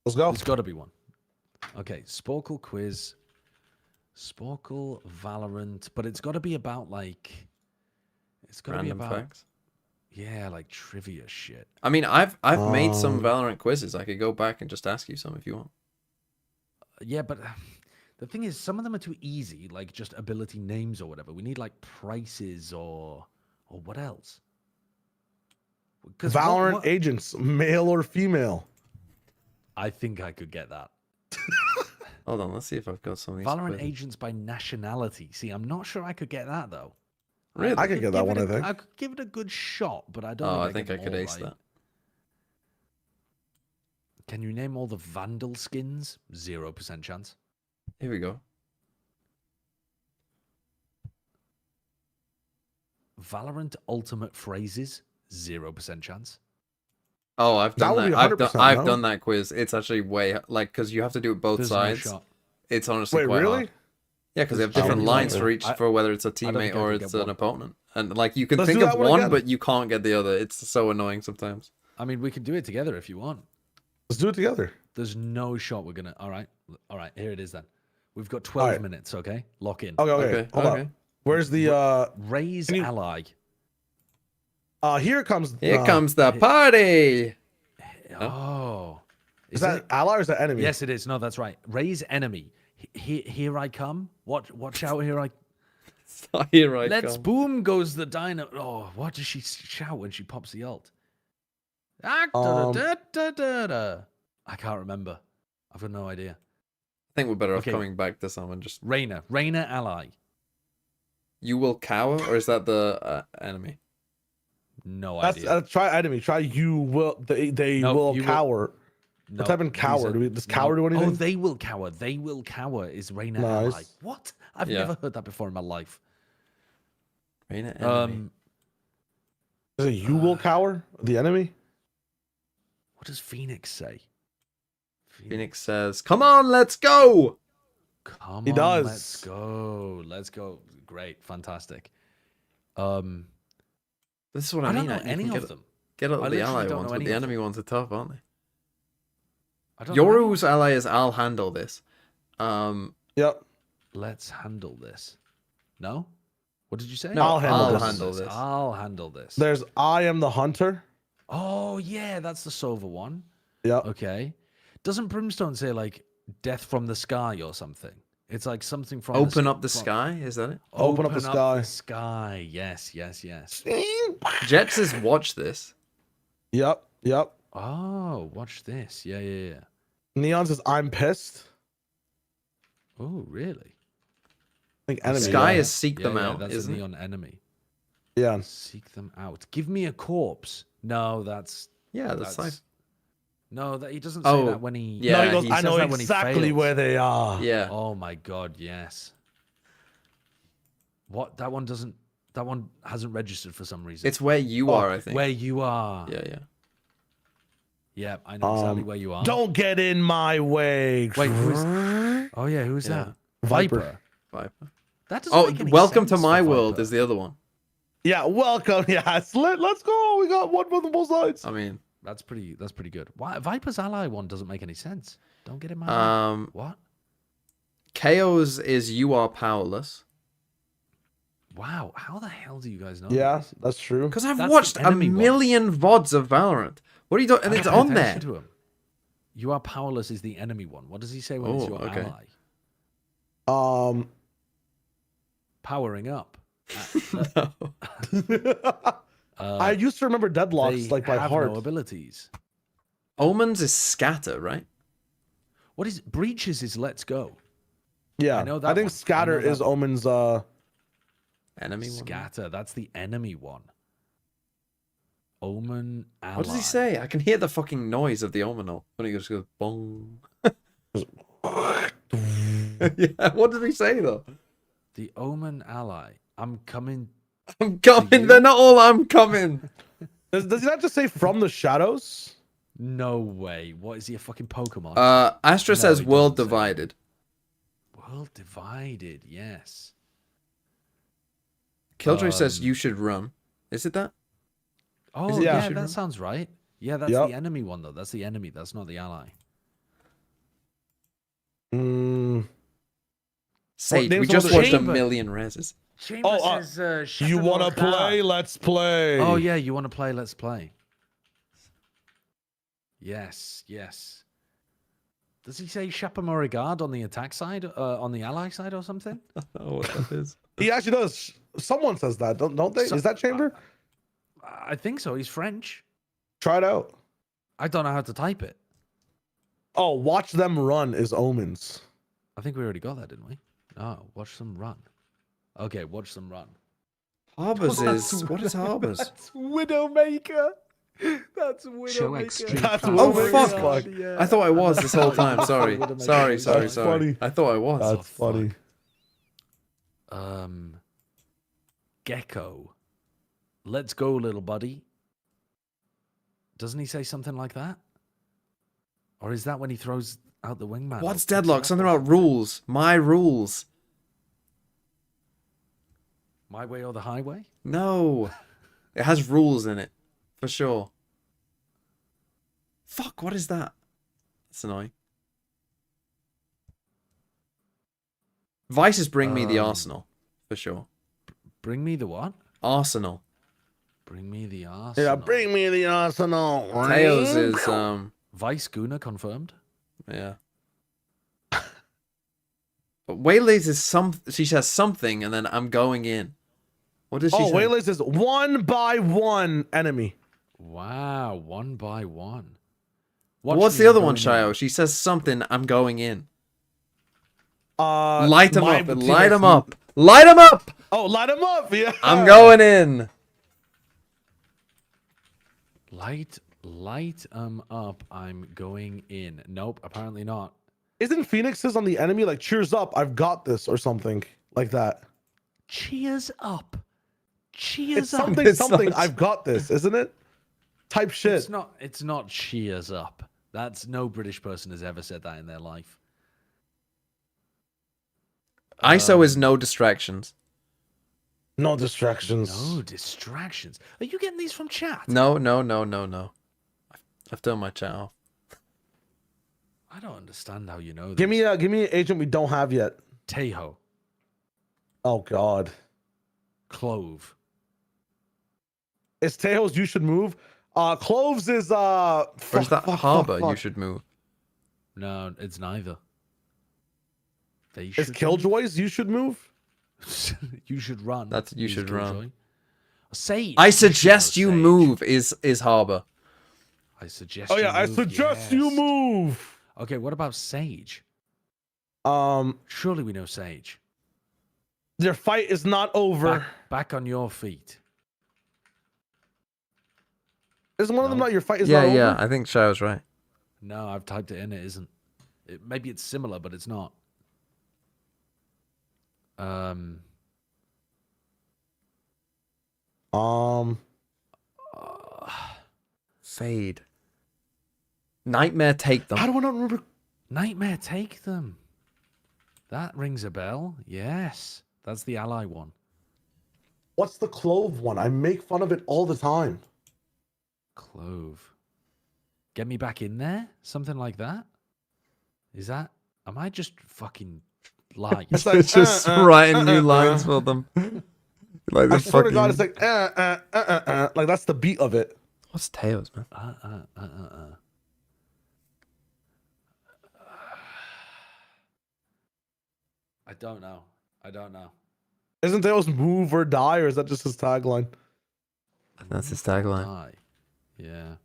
Speaker 8: Let's go.
Speaker 6: There's got to be one. Okay, Sporkle quiz. Sporkle Valorant, but it's got to be about like, it's got to be
Speaker 13: Random
Speaker 6: about
Speaker 13: facts.
Speaker 6: yeah, like trivia shit.
Speaker 13: I mean, I've made some Valorant quizzes. I could go back and just ask you some if you want.
Speaker 6: Yeah, but the thing is, some of them are too easy, like just ability names or whatever. We need like prices or what else? 'Cause
Speaker 8: Valorant agents, male or female.
Speaker 6: I think I could get that.
Speaker 13: Hold on, let's see if I've got some of these.
Speaker 6: Valorant
Speaker 13: quizzes.
Speaker 6: agents by nationality. See, I'm not sure I could get that though.
Speaker 13: Really?
Speaker 8: I could get that
Speaker 6: give
Speaker 8: one,
Speaker 6: it
Speaker 8: I
Speaker 6: a-
Speaker 8: think.
Speaker 6: I could give it a good shot, but I don't.
Speaker 13: Oh,
Speaker 6: know
Speaker 13: I
Speaker 6: if
Speaker 13: think
Speaker 6: get
Speaker 13: I could
Speaker 6: them all
Speaker 13: ace
Speaker 6: right.
Speaker 13: that.
Speaker 6: Can you name all the Vandal skins? 0% chance.
Speaker 13: Here we go.
Speaker 6: Valorant ultimate phrases? 0% chance.
Speaker 13: Oh, I've
Speaker 8: That
Speaker 13: done
Speaker 8: would
Speaker 13: that.
Speaker 8: be
Speaker 13: I've
Speaker 8: 100%, no?
Speaker 13: done that quiz. It's actually way like because you have to do it both
Speaker 6: There's no
Speaker 13: sides.
Speaker 6: shot.
Speaker 13: It's honestly
Speaker 8: Wait,
Speaker 13: quite
Speaker 8: really?
Speaker 13: hard. Yeah, because they have
Speaker 8: I
Speaker 13: different
Speaker 8: wouldn't
Speaker 13: lines
Speaker 8: like
Speaker 13: for
Speaker 8: that.
Speaker 13: each for whether it's a
Speaker 6: don't
Speaker 13: teammate
Speaker 6: think I
Speaker 13: or
Speaker 6: could
Speaker 13: it's
Speaker 6: get
Speaker 13: an
Speaker 6: one.
Speaker 13: opponent. And like you can
Speaker 8: Let's
Speaker 13: think
Speaker 8: do
Speaker 13: of
Speaker 8: that one
Speaker 13: one,
Speaker 8: again.
Speaker 13: but you can't get the other. It's so annoying sometimes.
Speaker 6: I mean, we can do it together if you want.
Speaker 8: Let's do it together.
Speaker 6: There's no shot we're gonna. All right, here it is then. We've got 12
Speaker 8: All right.
Speaker 6: minutes. Okay, lock in.
Speaker 8: Okay. Hold
Speaker 13: okay.
Speaker 8: up. Where's the
Speaker 6: Raise
Speaker 8: Can you-
Speaker 6: ally.
Speaker 8: here it comes.
Speaker 13: Here comes the party.
Speaker 6: Oh,
Speaker 8: Is that ally or is that enemy?
Speaker 6: Yes, it is. No, that's right. Ray's enemy. Here I come. Watch out, here I...
Speaker 13: Here I
Speaker 6: Let's
Speaker 13: come.
Speaker 6: boom goes the dino. Oh, what does she shout when she pops the ult? Da-da-da-da-da-da. I can't remember. I've got no idea.
Speaker 13: I think we're better off
Speaker 6: Okay.
Speaker 13: coming back to someone. Just
Speaker 6: Reyna ally.
Speaker 13: you will cower, or is that the enemy?
Speaker 6: No
Speaker 8: That's
Speaker 6: idea.
Speaker 8: try enemy. Try you will. They
Speaker 6: No,
Speaker 8: will
Speaker 6: you will-
Speaker 8: cower.
Speaker 6: No,
Speaker 8: Type in cower. Does cower do anything?
Speaker 6: Oh, they will cower. They will cower is Reyna ally.
Speaker 8: Nice.
Speaker 6: What? I've
Speaker 13: Yeah.
Speaker 6: never heard that before in my life.
Speaker 13: Reyna enemy.
Speaker 8: Is it you will cower? The enemy?
Speaker 6: What does Phoenix say?
Speaker 13: Phoenix says, "Come on, let's go."
Speaker 6: Come
Speaker 8: He
Speaker 6: on,
Speaker 8: does.
Speaker 6: let's go. Let's go. Great, fantastic.
Speaker 13: This is what I
Speaker 6: I don't
Speaker 13: mean.
Speaker 6: know
Speaker 13: You can
Speaker 6: any
Speaker 13: get
Speaker 6: of
Speaker 13: it-
Speaker 6: them.
Speaker 13: Get all
Speaker 6: I
Speaker 13: the
Speaker 6: literally
Speaker 13: ally
Speaker 6: don't
Speaker 13: ones,
Speaker 6: know
Speaker 13: but
Speaker 6: any
Speaker 13: the
Speaker 6: of
Speaker 13: enemy ones are tough, aren't they?
Speaker 6: I don't know any-
Speaker 13: Yoru's ally is "I'll handle this."
Speaker 8: Yep.
Speaker 6: Let's handle this. No? What did you say?
Speaker 13: No,
Speaker 8: I'll handle
Speaker 13: this.
Speaker 6: I'll handle this.
Speaker 8: There's I am the hunter.
Speaker 6: Oh, yeah, that's the Sova one.
Speaker 8: Yep.
Speaker 6: Okay. Doesn't Brimstone say, like, death from the sky or something? It's like something from...
Speaker 13: Open up the sky, is that it?
Speaker 8: Open up the sky.
Speaker 6: Sky. Yes, yes, yes.
Speaker 13: Jet says, "Watch this."
Speaker 8: Yep. Yep.
Speaker 6: Oh, watch this. Yeah, yeah, yeah.
Speaker 8: Neon says I'm pissed.
Speaker 6: Oh, really?
Speaker 8: I think enemy.
Speaker 13: Sky
Speaker 8: yeah.
Speaker 13: is seek them out,
Speaker 6: That's
Speaker 13: isn't
Speaker 6: a
Speaker 13: it?
Speaker 6: neon enemy.
Speaker 8: Yeah.
Speaker 6: Seek them out. Give me a corpse. No, that's...
Speaker 13: Yeah, that's like...
Speaker 6: No, that he doesn't say
Speaker 13: Oh,
Speaker 6: that when he...
Speaker 13: yeah,
Speaker 8: No, he goes,
Speaker 13: he
Speaker 8: I
Speaker 6: says
Speaker 8: know
Speaker 6: that when he
Speaker 8: exactly
Speaker 6: fails.
Speaker 8: where they are.
Speaker 13: Yeah.
Speaker 6: Oh my god, yes. What? That one doesn't... That one hasn't registered for some reason.
Speaker 13: It's where you are, I think.
Speaker 6: Where you are.
Speaker 13: Yeah, yeah.
Speaker 6: Yeah, I know exactly where you are.
Speaker 8: Don't get in my way.
Speaker 6: Wait, who is... Oh yeah, who's that?
Speaker 8: Viper.
Speaker 13: Viper.
Speaker 6: That doesn't
Speaker 13: Oh,
Speaker 6: make any
Speaker 13: welcome to
Speaker 6: sense
Speaker 13: my
Speaker 6: for
Speaker 13: world
Speaker 6: Viper.
Speaker 13: is the other one.
Speaker 8: Yeah, welcome. Yes, let's go. We got one from both sides.
Speaker 13: I mean,
Speaker 6: That's pretty good. Why Viper's ally one doesn't make any sense? Don't get in my way. What?
Speaker 13: KO's is "You are powerless."
Speaker 6: Wow, how the hell do you guys know?
Speaker 8: Yeah,
Speaker 6: this?
Speaker 8: that's true.
Speaker 13: Because I've
Speaker 6: That's
Speaker 13: watched
Speaker 6: the
Speaker 13: a
Speaker 6: enemy one.
Speaker 13: million VODs of Valorant. What are you doing? And
Speaker 6: I
Speaker 13: it's
Speaker 6: don't pay
Speaker 13: on there.
Speaker 6: attention to him. You are powerless is the enemy one. What does he say when it's
Speaker 13: Oh,
Speaker 6: your
Speaker 13: okay.
Speaker 6: ally? Powering up.
Speaker 8: I used to remember deadlocks
Speaker 6: They
Speaker 8: like by
Speaker 6: have
Speaker 8: heart.
Speaker 6: no abilities.
Speaker 13: Omens is scatter, right?
Speaker 6: What is breaches? Is let's go.
Speaker 8: Yeah,
Speaker 6: I know that
Speaker 8: I think
Speaker 6: one.
Speaker 8: scatter
Speaker 6: I know that
Speaker 8: is
Speaker 6: one.
Speaker 8: Omen's.
Speaker 13: Enemy one.
Speaker 6: Scatter. That's the enemy one. Omen ally.
Speaker 13: What does he say? I can hear the fucking noise of the Omenal when he just goes bong. Yeah, what did he say though?
Speaker 6: The Omen ally. I'm coming.
Speaker 13: I'm coming. They're not all. I'm coming.
Speaker 8: Does he not just say from the shadows?
Speaker 6: No way. What is he, a fucking Pokemon?
Speaker 13: Astra
Speaker 6: No,
Speaker 13: says
Speaker 6: he
Speaker 13: world
Speaker 6: doesn't say.
Speaker 13: divided.
Speaker 6: World divided. Yes.
Speaker 13: Killjoy says you should run. Is it that?
Speaker 6: Oh,
Speaker 8: Is it
Speaker 6: yeah,
Speaker 8: should
Speaker 6: that
Speaker 8: run?
Speaker 6: sounds right. Yeah, that's
Speaker 8: Yep.
Speaker 6: the enemy one, though. That's the enemy. That's not the ally.
Speaker 13: Sage,
Speaker 8: name's
Speaker 13: we
Speaker 8: the
Speaker 13: just
Speaker 8: one that-
Speaker 13: watched a
Speaker 6: Chamber.
Speaker 13: million reses.
Speaker 6: Chamber says,
Speaker 8: You want to play? Let's play.
Speaker 6: Oh, yeah, you want to play? Let's play. Yes, yes. Does he say Chapeau Regard on the attack side, on the ally side or something?
Speaker 13: Oh, what that is.
Speaker 8: He actually does. Someone says that, don't they? Is that Chamber?
Speaker 6: I think so. He's French.
Speaker 8: Try it out.
Speaker 6: I don't know how to type it.
Speaker 8: Oh, watch them run is Omens.
Speaker 6: I think we already got that, didn't we? Oh, watch them run. Okay, watch them run.
Speaker 13: Harbors is what is Harbors?
Speaker 6: That's Widowmaker. That's
Speaker 7: Show
Speaker 6: Widowmaker.
Speaker 7: extreme
Speaker 8: That's
Speaker 7: fast.
Speaker 13: Oh
Speaker 8: Widowmaker.
Speaker 13: fuck!
Speaker 6: Yeah.
Speaker 13: I thought I was this whole time. Sorry,
Speaker 6: Widowmaker.
Speaker 13: sorry, sorry,
Speaker 8: That's
Speaker 13: sorry.
Speaker 8: funny.
Speaker 13: I thought I was.
Speaker 8: That's funny.
Speaker 6: Gecko. Let's go, little buddy. Doesn't he say something like that? Or is that when he throws out the wingman?
Speaker 13: What's deadlock? Something about rules. My rules.
Speaker 6: My way or the highway?
Speaker 13: No, it has rules in it for sure. Fuck! What is that? That's annoying. Vices bring me the Arsenal for sure.
Speaker 6: Bring me the what?
Speaker 13: Arsenal.
Speaker 6: Bring me the arsenal.
Speaker 8: Yeah, bring me the arsenal.
Speaker 13: Tails is
Speaker 6: Vice Guna confirmed.
Speaker 13: Yeah. But Waylays is she says something, and then I'm going in. What does she say?
Speaker 8: Waylays is 1 by 1 enemy.
Speaker 6: Wow, 1 by 1.
Speaker 13: What's the other one, Shio? She says something, I'm going in. Light them up, light them up. Light them up!
Speaker 8: Oh, light them up, yeah.
Speaker 13: I'm going in.
Speaker 6: Light up, I'm going in. Nope, apparently not.
Speaker 8: Isn't Phoenix's on the enemy like cheers up, I've got this or something like that?
Speaker 6: Cheers up. Cheers
Speaker 8: It's
Speaker 6: up.
Speaker 8: something I've got this, isn't it? Type shit.
Speaker 6: It's not cheers up. That's no British person has ever said that in their life.
Speaker 13: ISO is no distractions.
Speaker 8: No distractions.
Speaker 6: No distractions. Are you getting these from chat?
Speaker 13: No. I've turned my chat off.
Speaker 6: I don't understand how you know this.
Speaker 8: Give me an agent we don't have yet.
Speaker 6: Tejo.
Speaker 8: Oh god.
Speaker 6: Clove.
Speaker 8: It's Tejo's you should move. Cloves is
Speaker 13: Or is that Harbor you should move?
Speaker 6: No, it's neither.
Speaker 8: It's Killjoy's you should move.
Speaker 6: You should run.
Speaker 13: That's you should run.
Speaker 6: Sage.
Speaker 13: I suggest you move is Harbor.
Speaker 6: I suggest.
Speaker 8: Oh yeah, I suggest you move.
Speaker 6: Okay, what about Sage?
Speaker 8: Surely
Speaker 6: we know Sage.
Speaker 8: Their fight is not over.
Speaker 6: Back on your feet.
Speaker 8: Isn't one of them not your fight is not over?
Speaker 13: Yeah, I think Shio's right.
Speaker 6: No, I've typed it in. It isn't. Maybe it's similar, but it's not.
Speaker 13: Fade. Nightmare take them.
Speaker 8: How do I not remember?
Speaker 6: Nightmare take them. That rings a bell. Yes, that's the ally one.
Speaker 8: What's the Clove one? I make fun of it all the time.
Speaker 6: Clove. Get me back in there? Something like that? Is that... Am I just fucking lying?
Speaker 13: It's like, just writing new lines for them. Like
Speaker 8: I swear to God, it's like like that's the beat of it.
Speaker 13: What's Tails, man?
Speaker 6: I don't know.
Speaker 8: Isn't Tails move or die, or is that just his tagline?
Speaker 13: That's his tagline.
Speaker 6: Die. Yeah.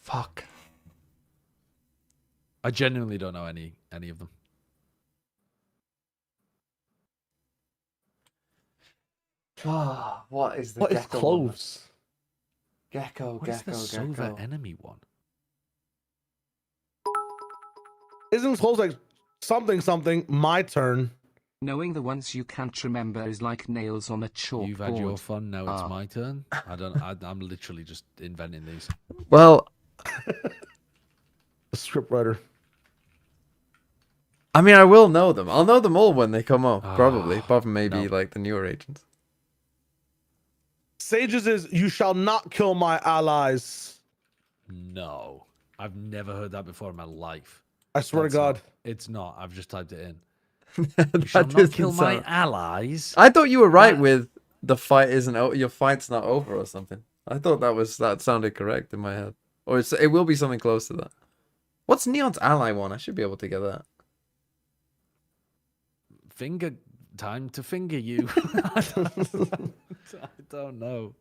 Speaker 13: Fuck.
Speaker 6: I genuinely don't know any of them.
Speaker 13: What is the
Speaker 8: What is
Speaker 13: gecko
Speaker 8: Cloves?
Speaker 13: Gecko,
Speaker 6: What is the Silver enemy one?
Speaker 8: Isn't Cloves like something? My turn.
Speaker 7: Knowing the ones you can't remember is like nails on a chalkboard.
Speaker 6: You've had your fun, now it's my turn. I'm literally just inventing these.
Speaker 13: Well,
Speaker 8: the scriptwriter.
Speaker 13: I mean, I will know them. I'll know them all when they come up, probably. Apart from maybe like the newer agents.
Speaker 8: Sage's is you shall not kill my allies.
Speaker 6: No, I've never heard that before in my life.
Speaker 8: I swear to God.
Speaker 6: It's not. I've just typed it in.
Speaker 13: That
Speaker 6: You shall not
Speaker 13: doesn't
Speaker 6: kill my
Speaker 13: sound-
Speaker 6: allies.
Speaker 13: I thought you were right with the fight isn't your fight's not over or something. I thought that sounded correct in my head, or it will be something close to that. What's Neon's ally one? I should be able to get that.
Speaker 6: Time to finger you. I don't know.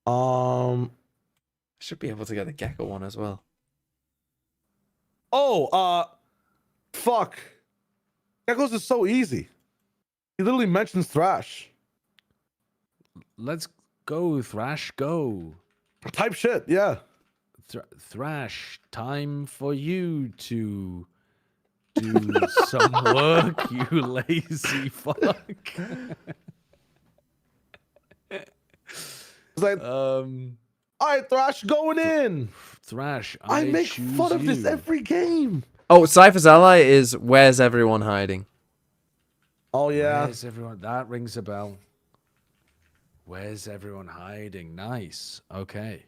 Speaker 6: I
Speaker 13: should be able to get the Gecko one as well.
Speaker 8: Fuck. Geckos is so easy. He literally mentions Thrash.
Speaker 6: Let's go, Thrash, go.
Speaker 8: Type shit, yeah.
Speaker 6: Thrash, time for you to do some work, you lazy fuck.
Speaker 8: It's like, all right, Thrash, going in.
Speaker 6: Thrash,
Speaker 8: I make fun of this every game.
Speaker 13: Oh, Cypher's ally is where's everyone hiding?
Speaker 8: Oh yeah.
Speaker 6: Where's everyone? That rings a bell. Where's everyone hiding? Nice. Okay.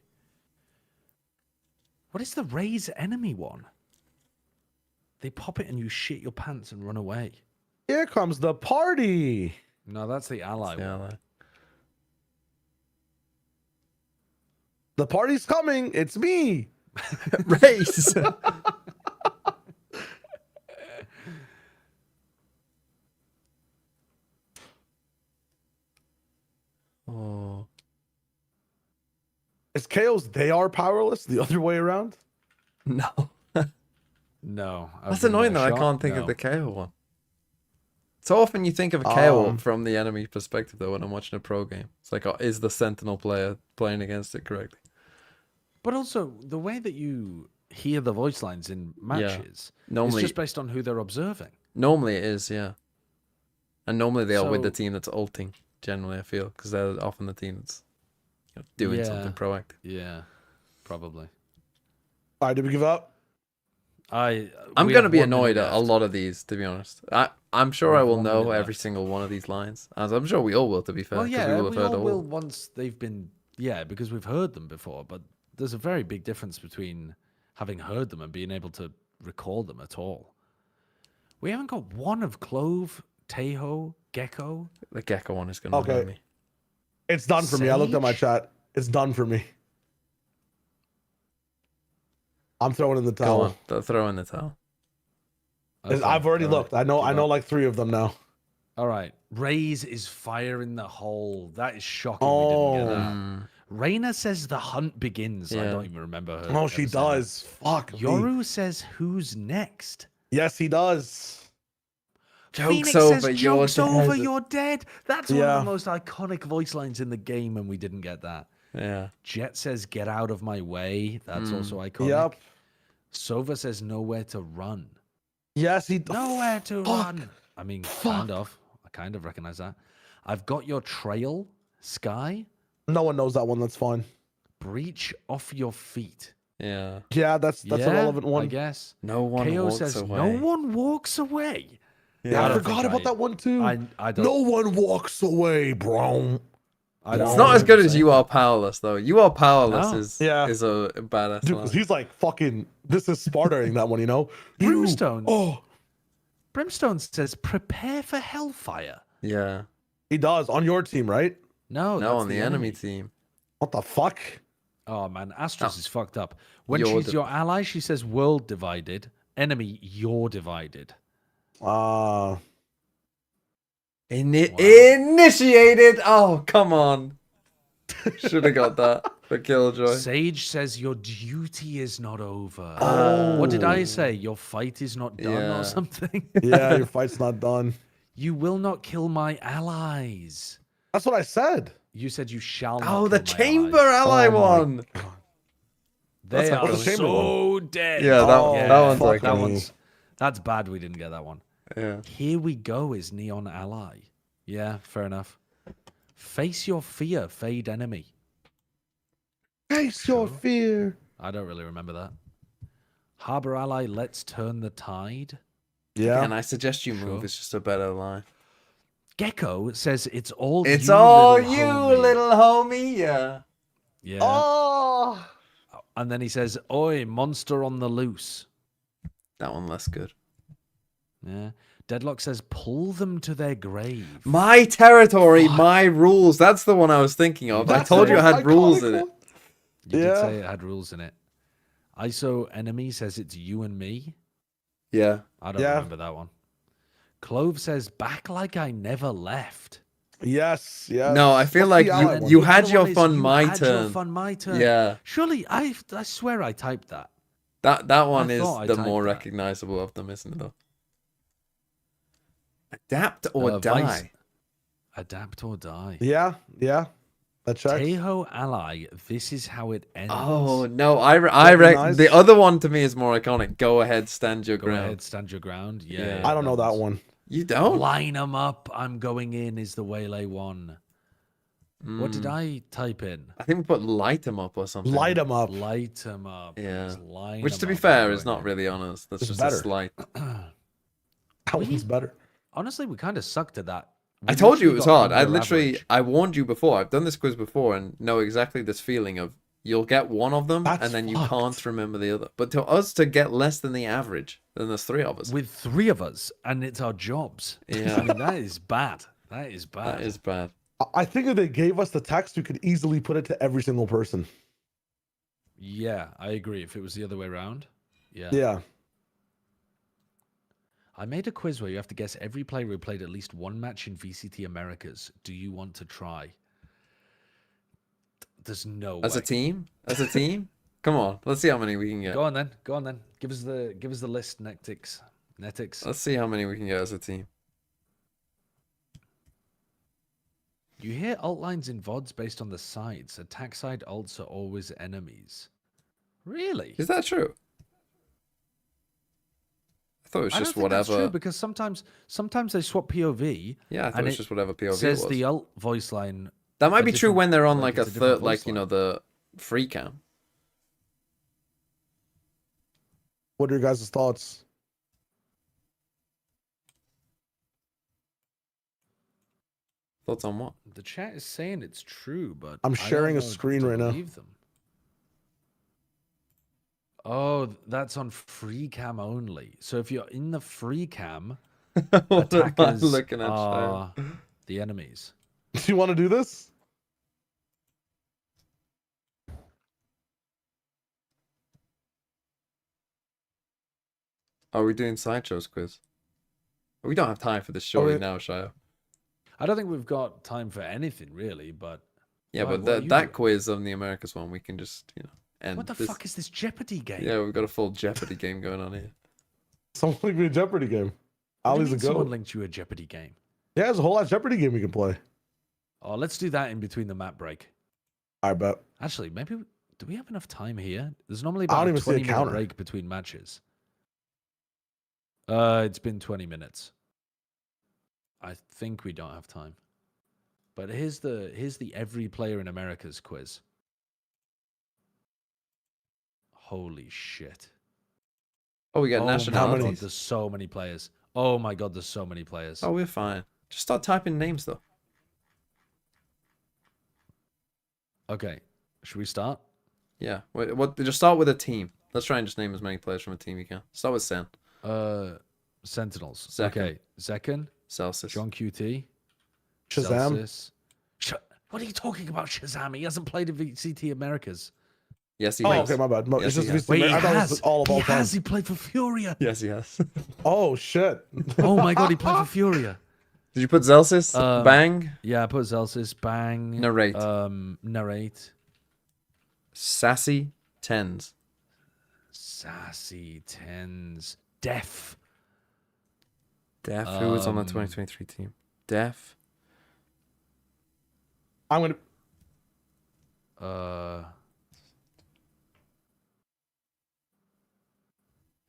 Speaker 6: What is the raise enemy one? They pop it and you shit your pants and run away.
Speaker 8: Here comes the party.
Speaker 6: No, that's the ally
Speaker 13: The
Speaker 6: one.
Speaker 13: ally.
Speaker 8: The party's coming. It's me.
Speaker 13: Race. Oh.
Speaker 8: It's KO's they are powerless the other way around?
Speaker 13: No.
Speaker 6: No.
Speaker 13: That's annoying though. I can't think of the KO one. So often you think of a KO from the enemy perspective though when I'm watching a pro game. It's like, oh, is the Sentinel player playing against it correctly?
Speaker 6: But also, the way that you hear the voice lines in matches
Speaker 13: Normally,
Speaker 6: is just based on who they're observing.
Speaker 13: Normally it is, yeah. And normally they are with the
Speaker 6: So-
Speaker 13: team that's ulting, generally, I feel, because they're often the team that's doing something proactive.
Speaker 6: Yeah, probably.
Speaker 8: All right, did we give up?
Speaker 13: I'm going to be annoyed at a lot of these, to be honest. I'm sure I will know every single one of these lines. As I'm sure we all will, to be fair.
Speaker 6: Well, yeah,
Speaker 13: we will have heard
Speaker 6: all
Speaker 13: all.
Speaker 6: will once they've been... Yeah, because we've heard them before, but there's a very big difference between having heard them and being able to recall them at all. We haven't got one of Clove, Tejo, Gecko.
Speaker 13: The Gecko one is going to annoy me.
Speaker 8: It's done for me. I looked at my chat. It's done for me. I'm throwing in the towel.
Speaker 13: Go on, throw in the towel.
Speaker 6: Okay,
Speaker 8: I've already
Speaker 6: all right.
Speaker 8: looked. I know like 3 of them now.
Speaker 6: All right. Raze is fire in the hole. That is shocking. We didn't get that. Reina says the hunt begins. I don't even remember her.
Speaker 8: Oh, she does. Fuck.
Speaker 6: Yoru says who's next.
Speaker 8: Yes, he does.
Speaker 6: Phoenix says joke's over, you're dead. That's one of the most iconic voice lines in the game, and we didn't get that.
Speaker 13: Yeah.
Speaker 6: Jet says get out of my way. That's also iconic.
Speaker 8: Yep.
Speaker 6: Sova says nowhere to run.
Speaker 8: Yes, he
Speaker 6: nowhere to run. I mean, kind of. I kind of recognize that. I've got your trail, Sky.
Speaker 8: No one knows that one. That's fine.
Speaker 6: Breach off your feet.
Speaker 13: Yeah.
Speaker 8: Yeah, that's a relevant one.
Speaker 6: I guess.
Speaker 13: No one
Speaker 6: KO
Speaker 13: walks
Speaker 6: says
Speaker 13: away.
Speaker 6: no one walks away.
Speaker 8: Yeah, I forgot about that one too.
Speaker 6: I don't.
Speaker 8: No one walks away, bro.
Speaker 13: It's not as good as You Are Powerless, though. You Are Powerless
Speaker 6: No.
Speaker 13: is a badass
Speaker 8: Dude,
Speaker 13: line.
Speaker 8: 'cause he's like fucking. This is Sparta-ing that one, you know.
Speaker 6: Brimstone.
Speaker 8: Oh,
Speaker 6: Brimstone says prepare for hellfire.
Speaker 13: Yeah.
Speaker 8: he does on your team, right?
Speaker 6: No,
Speaker 13: No,
Speaker 6: that's
Speaker 13: on the enemy team.
Speaker 8: What the fuck?
Speaker 6: Oh man, Astros is fucked up. When
Speaker 13: You're
Speaker 6: she's your ally, she says world divided. Enemy, you're divided.
Speaker 13: Initiated. Oh, come on. Should have got that for Killjoy.
Speaker 6: Sage says your duty is not over.
Speaker 8: Oh.
Speaker 6: What did I say? Your fight is not done
Speaker 13: Yeah.
Speaker 6: or something?
Speaker 8: Yeah, your fight's not done.
Speaker 6: You will not kill my allies.
Speaker 8: That's what I said.
Speaker 6: You said you shall not
Speaker 13: Oh, the
Speaker 6: kill my
Speaker 13: Chamber
Speaker 6: allies.
Speaker 13: ally
Speaker 8: Oh my
Speaker 13: one.
Speaker 6: They
Speaker 13: That's
Speaker 6: are
Speaker 13: like the
Speaker 8: Chamber
Speaker 6: so dead.
Speaker 13: Yeah, that one's
Speaker 8: fuck
Speaker 13: like
Speaker 6: that
Speaker 8: me.
Speaker 6: one's that's bad we didn't get that one.
Speaker 13: Yeah.
Speaker 6: Here we go is Neon Ally. Yeah, fair enough. Face your fear, fade enemy.
Speaker 8: Face your fear.
Speaker 6: I don't really remember that. Harbor Ally, let's turn the tide.
Speaker 8: Yeah.
Speaker 13: And I suggest you move. It's just a better line.
Speaker 6: Gecko says it's all
Speaker 13: It's
Speaker 6: you,
Speaker 13: all
Speaker 6: little
Speaker 13: you,
Speaker 6: homie.
Speaker 13: little homie. Yeah.
Speaker 6: Yeah.
Speaker 8: Oh.
Speaker 6: And then he says, oi, monster on the loose.
Speaker 13: That one less good.
Speaker 6: Yeah. Deadlock says, pull them to their grave.
Speaker 13: My territory, my rules. That's the one I was thinking of. I
Speaker 8: That's
Speaker 13: told
Speaker 8: the
Speaker 13: you it
Speaker 8: most
Speaker 13: had rules in
Speaker 8: iconic
Speaker 13: it.
Speaker 8: one.
Speaker 6: You
Speaker 8: Yeah.
Speaker 6: did say it had rules in it. ISO enemy says it's you and me.
Speaker 13: Yeah.
Speaker 6: I don't
Speaker 8: Yeah.
Speaker 6: remember that one. Clove says, back like I never left.
Speaker 8: Yes. Yes.
Speaker 13: No, I feel
Speaker 8: What's
Speaker 13: like
Speaker 8: the ally one?
Speaker 13: you
Speaker 6: The
Speaker 13: had
Speaker 6: other
Speaker 13: your
Speaker 6: one is,
Speaker 13: fun
Speaker 6: you
Speaker 13: my
Speaker 6: had your
Speaker 13: turn.
Speaker 6: fun my turn.
Speaker 13: Yeah.
Speaker 6: Surely, I swear I typed that.
Speaker 13: That one is
Speaker 6: thought I
Speaker 13: the
Speaker 6: typed
Speaker 13: more
Speaker 6: that.
Speaker 13: recognizable of them, isn't it? Though? Adapt or die.
Speaker 6: Vice- Adapt or die.
Speaker 8: Yeah. Yeah. That checks.
Speaker 6: Tejo ally, this is how it ends.
Speaker 13: Oh no, I
Speaker 8: Recognize?
Speaker 13: the other one to me is more iconic. Go ahead, stand your
Speaker 6: Go
Speaker 13: ground.
Speaker 6: ahead, stand your ground.
Speaker 13: Yeah.
Speaker 6: Yeah.
Speaker 8: I don't know that one.
Speaker 13: You don't.
Speaker 6: Line them up. I'm going in is the waylay one. What did I type in?
Speaker 13: I think we put light 'em up or something.
Speaker 8: Light them up.
Speaker 6: Light them up.
Speaker 13: Yeah.
Speaker 6: Just line
Speaker 13: Which,
Speaker 6: 'em
Speaker 13: to be
Speaker 6: up,
Speaker 13: fair,
Speaker 6: I'm
Speaker 13: is
Speaker 6: going
Speaker 13: not
Speaker 6: in.
Speaker 13: really on us. That's
Speaker 8: It's
Speaker 13: just
Speaker 8: better.
Speaker 13: a slight.
Speaker 8: That one's better.
Speaker 6: Honestly, we kind of sucked at that.
Speaker 13: I
Speaker 6: We
Speaker 13: told you it
Speaker 6: literally
Speaker 13: was
Speaker 6: got
Speaker 13: hard. I
Speaker 6: under
Speaker 13: literally,
Speaker 6: average.
Speaker 13: I warned you before. I've done this quiz before and know exactly this feeling of you'll get one of them
Speaker 8: That's
Speaker 13: and then you
Speaker 8: fucked.
Speaker 13: can't remember the other. But to us to get less than the average, then there's 3 of us.
Speaker 6: With 3 of us, and it's our jobs.
Speaker 13: Yeah.
Speaker 6: I mean, that is bad. That is bad.
Speaker 13: That is bad.
Speaker 8: I think if they gave us the text, we could easily put it to every single person.
Speaker 6: Yeah, I agree. If it was the other way around. Yeah.
Speaker 8: Yeah.
Speaker 6: I made a quiz where you have to guess every player who played at least one match in VCT Americas. Do you want to try? There's no
Speaker 13: As
Speaker 6: way.
Speaker 13: a team? As a team? Come on, let's see how many we can get.
Speaker 6: Go on then. Go on then. Give us the list, Netix.
Speaker 13: Let's see how many we can get as a team.
Speaker 6: You hear alt lines in VODs based on the sides. Attack side alts are always enemies. Really?
Speaker 13: Is that true? I thought it was
Speaker 6: I
Speaker 13: just
Speaker 6: don't think
Speaker 13: whatever.
Speaker 6: That's true because sometimes they swap POV.
Speaker 13: Yeah, I thought it was just whatever POV
Speaker 6: says
Speaker 13: was.
Speaker 6: the alt voice line.
Speaker 13: That might be true
Speaker 6: different-
Speaker 13: when they're on
Speaker 6: like
Speaker 13: like a
Speaker 6: it's different
Speaker 13: third, like
Speaker 6: voice
Speaker 13: you know, the free cam.
Speaker 8: What are your guys' thoughts?
Speaker 13: Thoughts on what?
Speaker 6: The chat is saying it's true, but
Speaker 8: I'm
Speaker 6: I don't
Speaker 8: sharing a
Speaker 6: know
Speaker 8: screen
Speaker 6: to
Speaker 8: right now.
Speaker 6: believe them. Oh, that's on free cam only. So if you're in the free cam,
Speaker 13: What am I
Speaker 6: attackers
Speaker 13: looking at,
Speaker 6: are the enemies.
Speaker 8: Do you want to do this?
Speaker 13: Are we doing sideshows quiz? We don't have time for this surely now, Shio.
Speaker 6: I don't think we've got time for anything really, but
Speaker 13: Yeah,
Speaker 6: why-
Speaker 13: but
Speaker 6: what are
Speaker 13: that
Speaker 6: you
Speaker 13: that
Speaker 6: doing?
Speaker 13: quiz on the Americas one, we can just end.
Speaker 6: What the
Speaker 13: this.
Speaker 6: fuck is this Jeopardy game?
Speaker 13: Yeah, we've got a full Jeopardy game going on here.
Speaker 8: Someone linked me a Jeopardy game.
Speaker 6: What do you
Speaker 8: Ali's a
Speaker 6: mean someone
Speaker 8: goat.
Speaker 6: linked you a Jeopardy game?
Speaker 8: Yeah, there's a whole lot Jeopardy game we can play.
Speaker 6: Oh, let's do that in between the map break.
Speaker 8: I bet.
Speaker 6: Actually, maybe do we have enough time here? There's normally
Speaker 8: I don't
Speaker 6: about a
Speaker 8: even see a
Speaker 6: 20-minute
Speaker 8: counter.
Speaker 6: break between matches. It's been 20 minutes. I think we don't have time. But here's the every player in America's quiz. Holy shit.
Speaker 13: Oh, we got
Speaker 6: Oh my god,
Speaker 13: nationalities.
Speaker 6: there's so many players. Oh my god, there's so many players.
Speaker 13: Oh, we're fine. Just start typing names though.
Speaker 6: Okay, should we start?
Speaker 13: Yeah. Wait, what? Just start with a team. Let's try and just name as many players from a team you can. Start with Sen.
Speaker 6: Sentinels.
Speaker 13: Zekken.
Speaker 6: Okay, Zekken.
Speaker 13: Celsius.
Speaker 6: John QT.
Speaker 8: Shazam.
Speaker 6: Celsius. What are you talking about, Shazam? He hasn't played in VCT Americas.
Speaker 13: Yes, he
Speaker 8: Oh,
Speaker 13: has.
Speaker 8: okay, my bad.
Speaker 13: Yes,
Speaker 8: It's
Speaker 13: he
Speaker 8: just
Speaker 13: has.
Speaker 6: Wait, he
Speaker 8: I thought it was
Speaker 6: has.
Speaker 8: all of
Speaker 6: He
Speaker 8: all time.
Speaker 6: has. He played for Furia.
Speaker 13: Yes, he has.
Speaker 8: Oh shit.
Speaker 6: Oh my god, he played for Furia.
Speaker 13: Did you put Celsius? Bang.
Speaker 6: Yeah, I put Celsius. Bang.
Speaker 13: Narrate.
Speaker 6: Narrate.
Speaker 13: Sassy tens.
Speaker 6: Sassy tens. Def.
Speaker 13: Def. Who was on the 2023 team? Def.
Speaker 8: I'm gonna.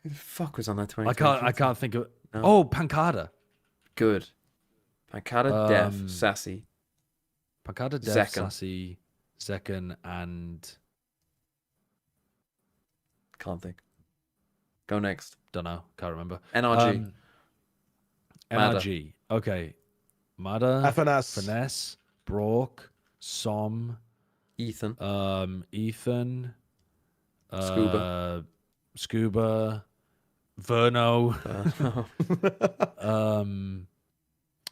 Speaker 13: Who the fuck was on that
Speaker 6: I
Speaker 13: 2023?
Speaker 6: can't think of.
Speaker 13: No.
Speaker 6: Oh, Pancada.
Speaker 13: Good. Pancada, Def, Sassy.
Speaker 6: Pancada, Def,
Speaker 13: Zekken.
Speaker 6: Sassy, Zekken, and
Speaker 13: Can't think. Go next.
Speaker 6: don't know. Can't remember.
Speaker 13: NRG. Mada.
Speaker 6: NRG. Okay. Mada.
Speaker 8: FNS.
Speaker 6: Finesse. Brock. Som.
Speaker 13: Ethan.
Speaker 6: Ethan.
Speaker 13: Scuba.
Speaker 6: Scuba. Verno.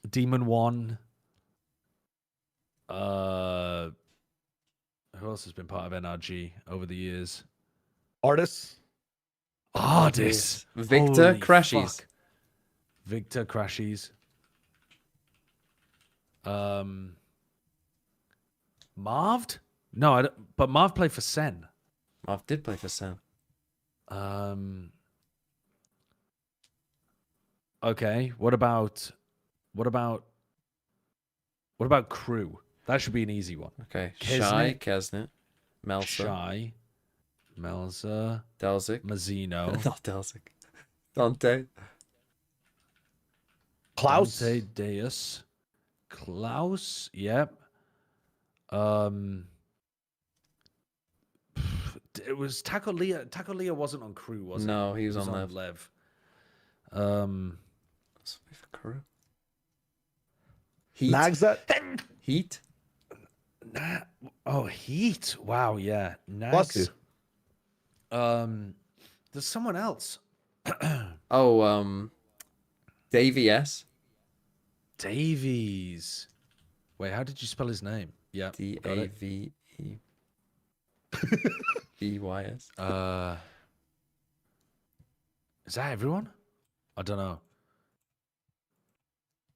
Speaker 6: Demon One. Who else has been part of NRG over the years?
Speaker 8: Artists.
Speaker 6: Ardis.
Speaker 13: Victor
Speaker 6: Holy
Speaker 13: Crashies.
Speaker 6: fuck. Victor Crashies. Marved? No, I don't, but Marv played for Sen.
Speaker 13: Marv did play for Sen.
Speaker 6: Okay. What about Crew? That should be an easy one.
Speaker 13: Okay.
Speaker 6: Kesnet.
Speaker 13: Shy, Kesnet. Melsa.
Speaker 6: Shy. Melza.
Speaker 13: Delzik.
Speaker 6: Mazzino.
Speaker 13: Not Delzik. Dante.
Speaker 8: Klaus.
Speaker 6: Dante Deus. Klaus. Yep. It was Taco Leah. Taco Leah wasn't on Crew, was he?
Speaker 13: No, he was on
Speaker 6: Lev.
Speaker 13: Lev. Somebody for Crew. Heat.
Speaker 8: Nagzet.
Speaker 13: Heat.
Speaker 6: Heat. Wow, yeah.
Speaker 8: Bless you.
Speaker 6: Nags. There's someone else.
Speaker 13: Oh, Davey S.
Speaker 6: Davies. Wait, how did you spell his name? Yeah.
Speaker 13: D-A-V-E-E-Y-S.
Speaker 6: Is that everyone? I don't know.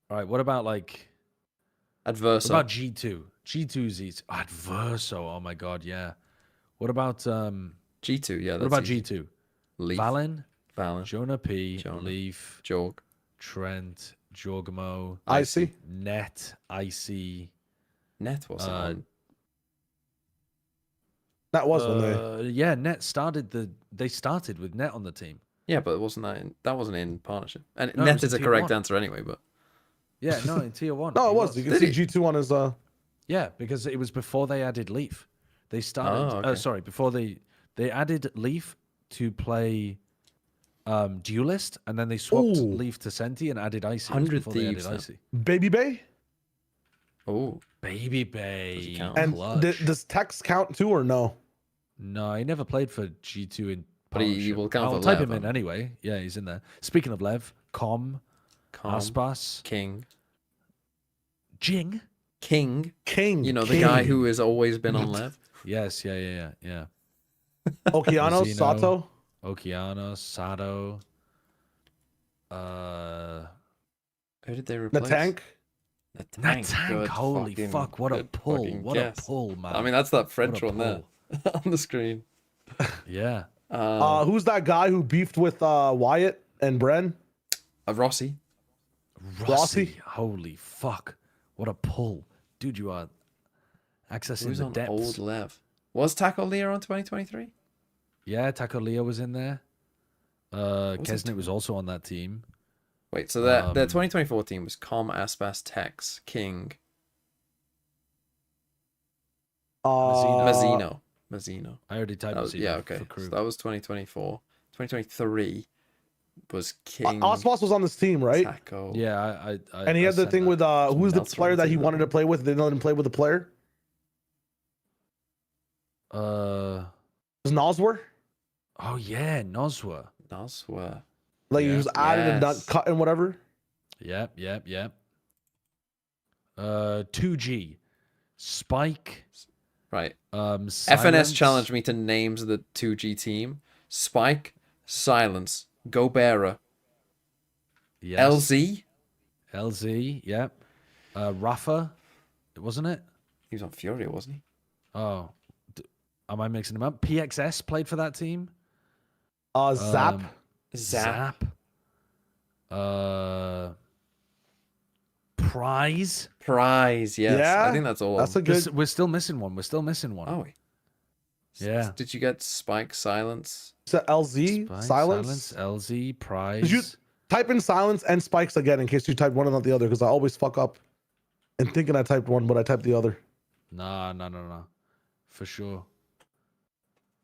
Speaker 6: All right, what about like
Speaker 13: Adverso?
Speaker 6: What about G2? G2's Adverso. Oh my god, yeah. What about
Speaker 13: G2? Yeah.
Speaker 6: What about
Speaker 13: easy.
Speaker 6: G2?
Speaker 13: Leaf.
Speaker 6: Valen,
Speaker 13: Valen.
Speaker 6: Jonah P, Leaf,
Speaker 13: Jorg,
Speaker 6: Trent, Jorgamo,
Speaker 8: Icy,
Speaker 6: Net, Icy.
Speaker 13: Net wasn't on.
Speaker 8: That was when they.
Speaker 6: Yeah, Net started They started with Net on the team.
Speaker 13: Yeah, but wasn't that wasn't in partnership? And
Speaker 6: No, it
Speaker 13: Net
Speaker 6: was
Speaker 13: is a
Speaker 6: in
Speaker 13: correct
Speaker 6: Tier 1.
Speaker 13: answer anyway. But
Speaker 6: Yeah, no, in Tier 1.
Speaker 8: No, it was. You can see G2 on his.
Speaker 6: Yeah, because it was before they added Leaf. They started.
Speaker 13: okay.
Speaker 6: Sorry, before they added Leaf to play Duelist, and then they swapped Leaf to Senti and added Icy.
Speaker 13: 100
Speaker 6: before
Speaker 13: Thieves.
Speaker 6: They added Icy.
Speaker 8: Baby Bay.
Speaker 13: Oh,
Speaker 6: Baby Bay.
Speaker 8: And does Tex count too or no?
Speaker 6: No, he never played for G2 in.
Speaker 13: But he will count
Speaker 6: I'll
Speaker 13: for
Speaker 6: type
Speaker 13: Lev,
Speaker 6: him in anyway. Yeah, he's in there. Speaking of Lev, Aspas,
Speaker 13: King,
Speaker 6: Jing,
Speaker 13: King.
Speaker 8: You
Speaker 13: know the guy who has always been on Lev.
Speaker 6: Yes, yeah.
Speaker 8: Okeanos,
Speaker 6: Zeno,
Speaker 8: Sato.
Speaker 6: Okeanos, Sato.
Speaker 13: Who did they replace?
Speaker 8: Natank.
Speaker 6: Natank,
Speaker 13: Good
Speaker 6: holy
Speaker 13: fucking-
Speaker 6: fuck, what a
Speaker 13: good
Speaker 6: pull.
Speaker 13: fucking
Speaker 6: What
Speaker 13: guess.
Speaker 6: a pull, man.
Speaker 13: I mean, that's that French
Speaker 6: What a
Speaker 13: one there on the screen.
Speaker 6: Yeah.
Speaker 8: Who's that guy who beefed with Wyatt and Bren?
Speaker 13: Rossi.
Speaker 6: Rossi. Holy fuck. What a pull. Dude, you are accessing
Speaker 13: Who's
Speaker 6: the
Speaker 13: on
Speaker 6: depths.
Speaker 13: old Lev? Was Taco Lear on 2023?
Speaker 6: Yeah, Taco Leo was in there. Kesnet was also on that team.
Speaker 13: Wait, so their 2024 team was Com, Aspas, Tex, King, Mazzino.
Speaker 6: I already typed
Speaker 13: That was,
Speaker 6: Mazzino
Speaker 13: yeah, okay.
Speaker 6: for crew.
Speaker 13: So that was 2024. 2023 was King.
Speaker 8: Osmos was on this team, right?
Speaker 13: Taco.
Speaker 6: Yeah, I
Speaker 8: And he had the
Speaker 6: sent
Speaker 8: thing
Speaker 6: that.
Speaker 8: with who's the
Speaker 13: Meltzer
Speaker 8: player
Speaker 13: was
Speaker 8: that
Speaker 13: in
Speaker 8: he
Speaker 13: that
Speaker 8: wanted to
Speaker 13: one.
Speaker 8: play with? They didn't let him play with the player.
Speaker 6: Oh
Speaker 8: Was
Speaker 6: yeah, Noswa.
Speaker 8: like he was added and not cut and whatever.
Speaker 6: Yep. 2G. Spike.
Speaker 13: Right.
Speaker 6: Silence.
Speaker 13: FNS challenged me to names the 2G team. Spike, Silence, Gobera,
Speaker 6: Yes.
Speaker 13: LZ.
Speaker 6: Yep. Rafa, wasn't it?
Speaker 13: He was on Fury, wasn't he?
Speaker 6: Oh, am I mixing them up? PXS played for that team.
Speaker 8: Zap.
Speaker 6: Zap. Prize.
Speaker 13: Yes.
Speaker 8: Yeah,
Speaker 13: I think that's all.
Speaker 8: That's a good.
Speaker 6: We're still missing one.
Speaker 13: Oh, wait.
Speaker 6: Yeah.
Speaker 13: Did you get Spike, Silence?
Speaker 8: So LZ,
Speaker 6: Spike,
Speaker 8: silence.
Speaker 6: LZ, Prize.
Speaker 8: Did you type in silence and spikes again in case you typed one and not the other? Because I always fuck up and thinking I typed one, but I typed the other.
Speaker 6: No. For sure.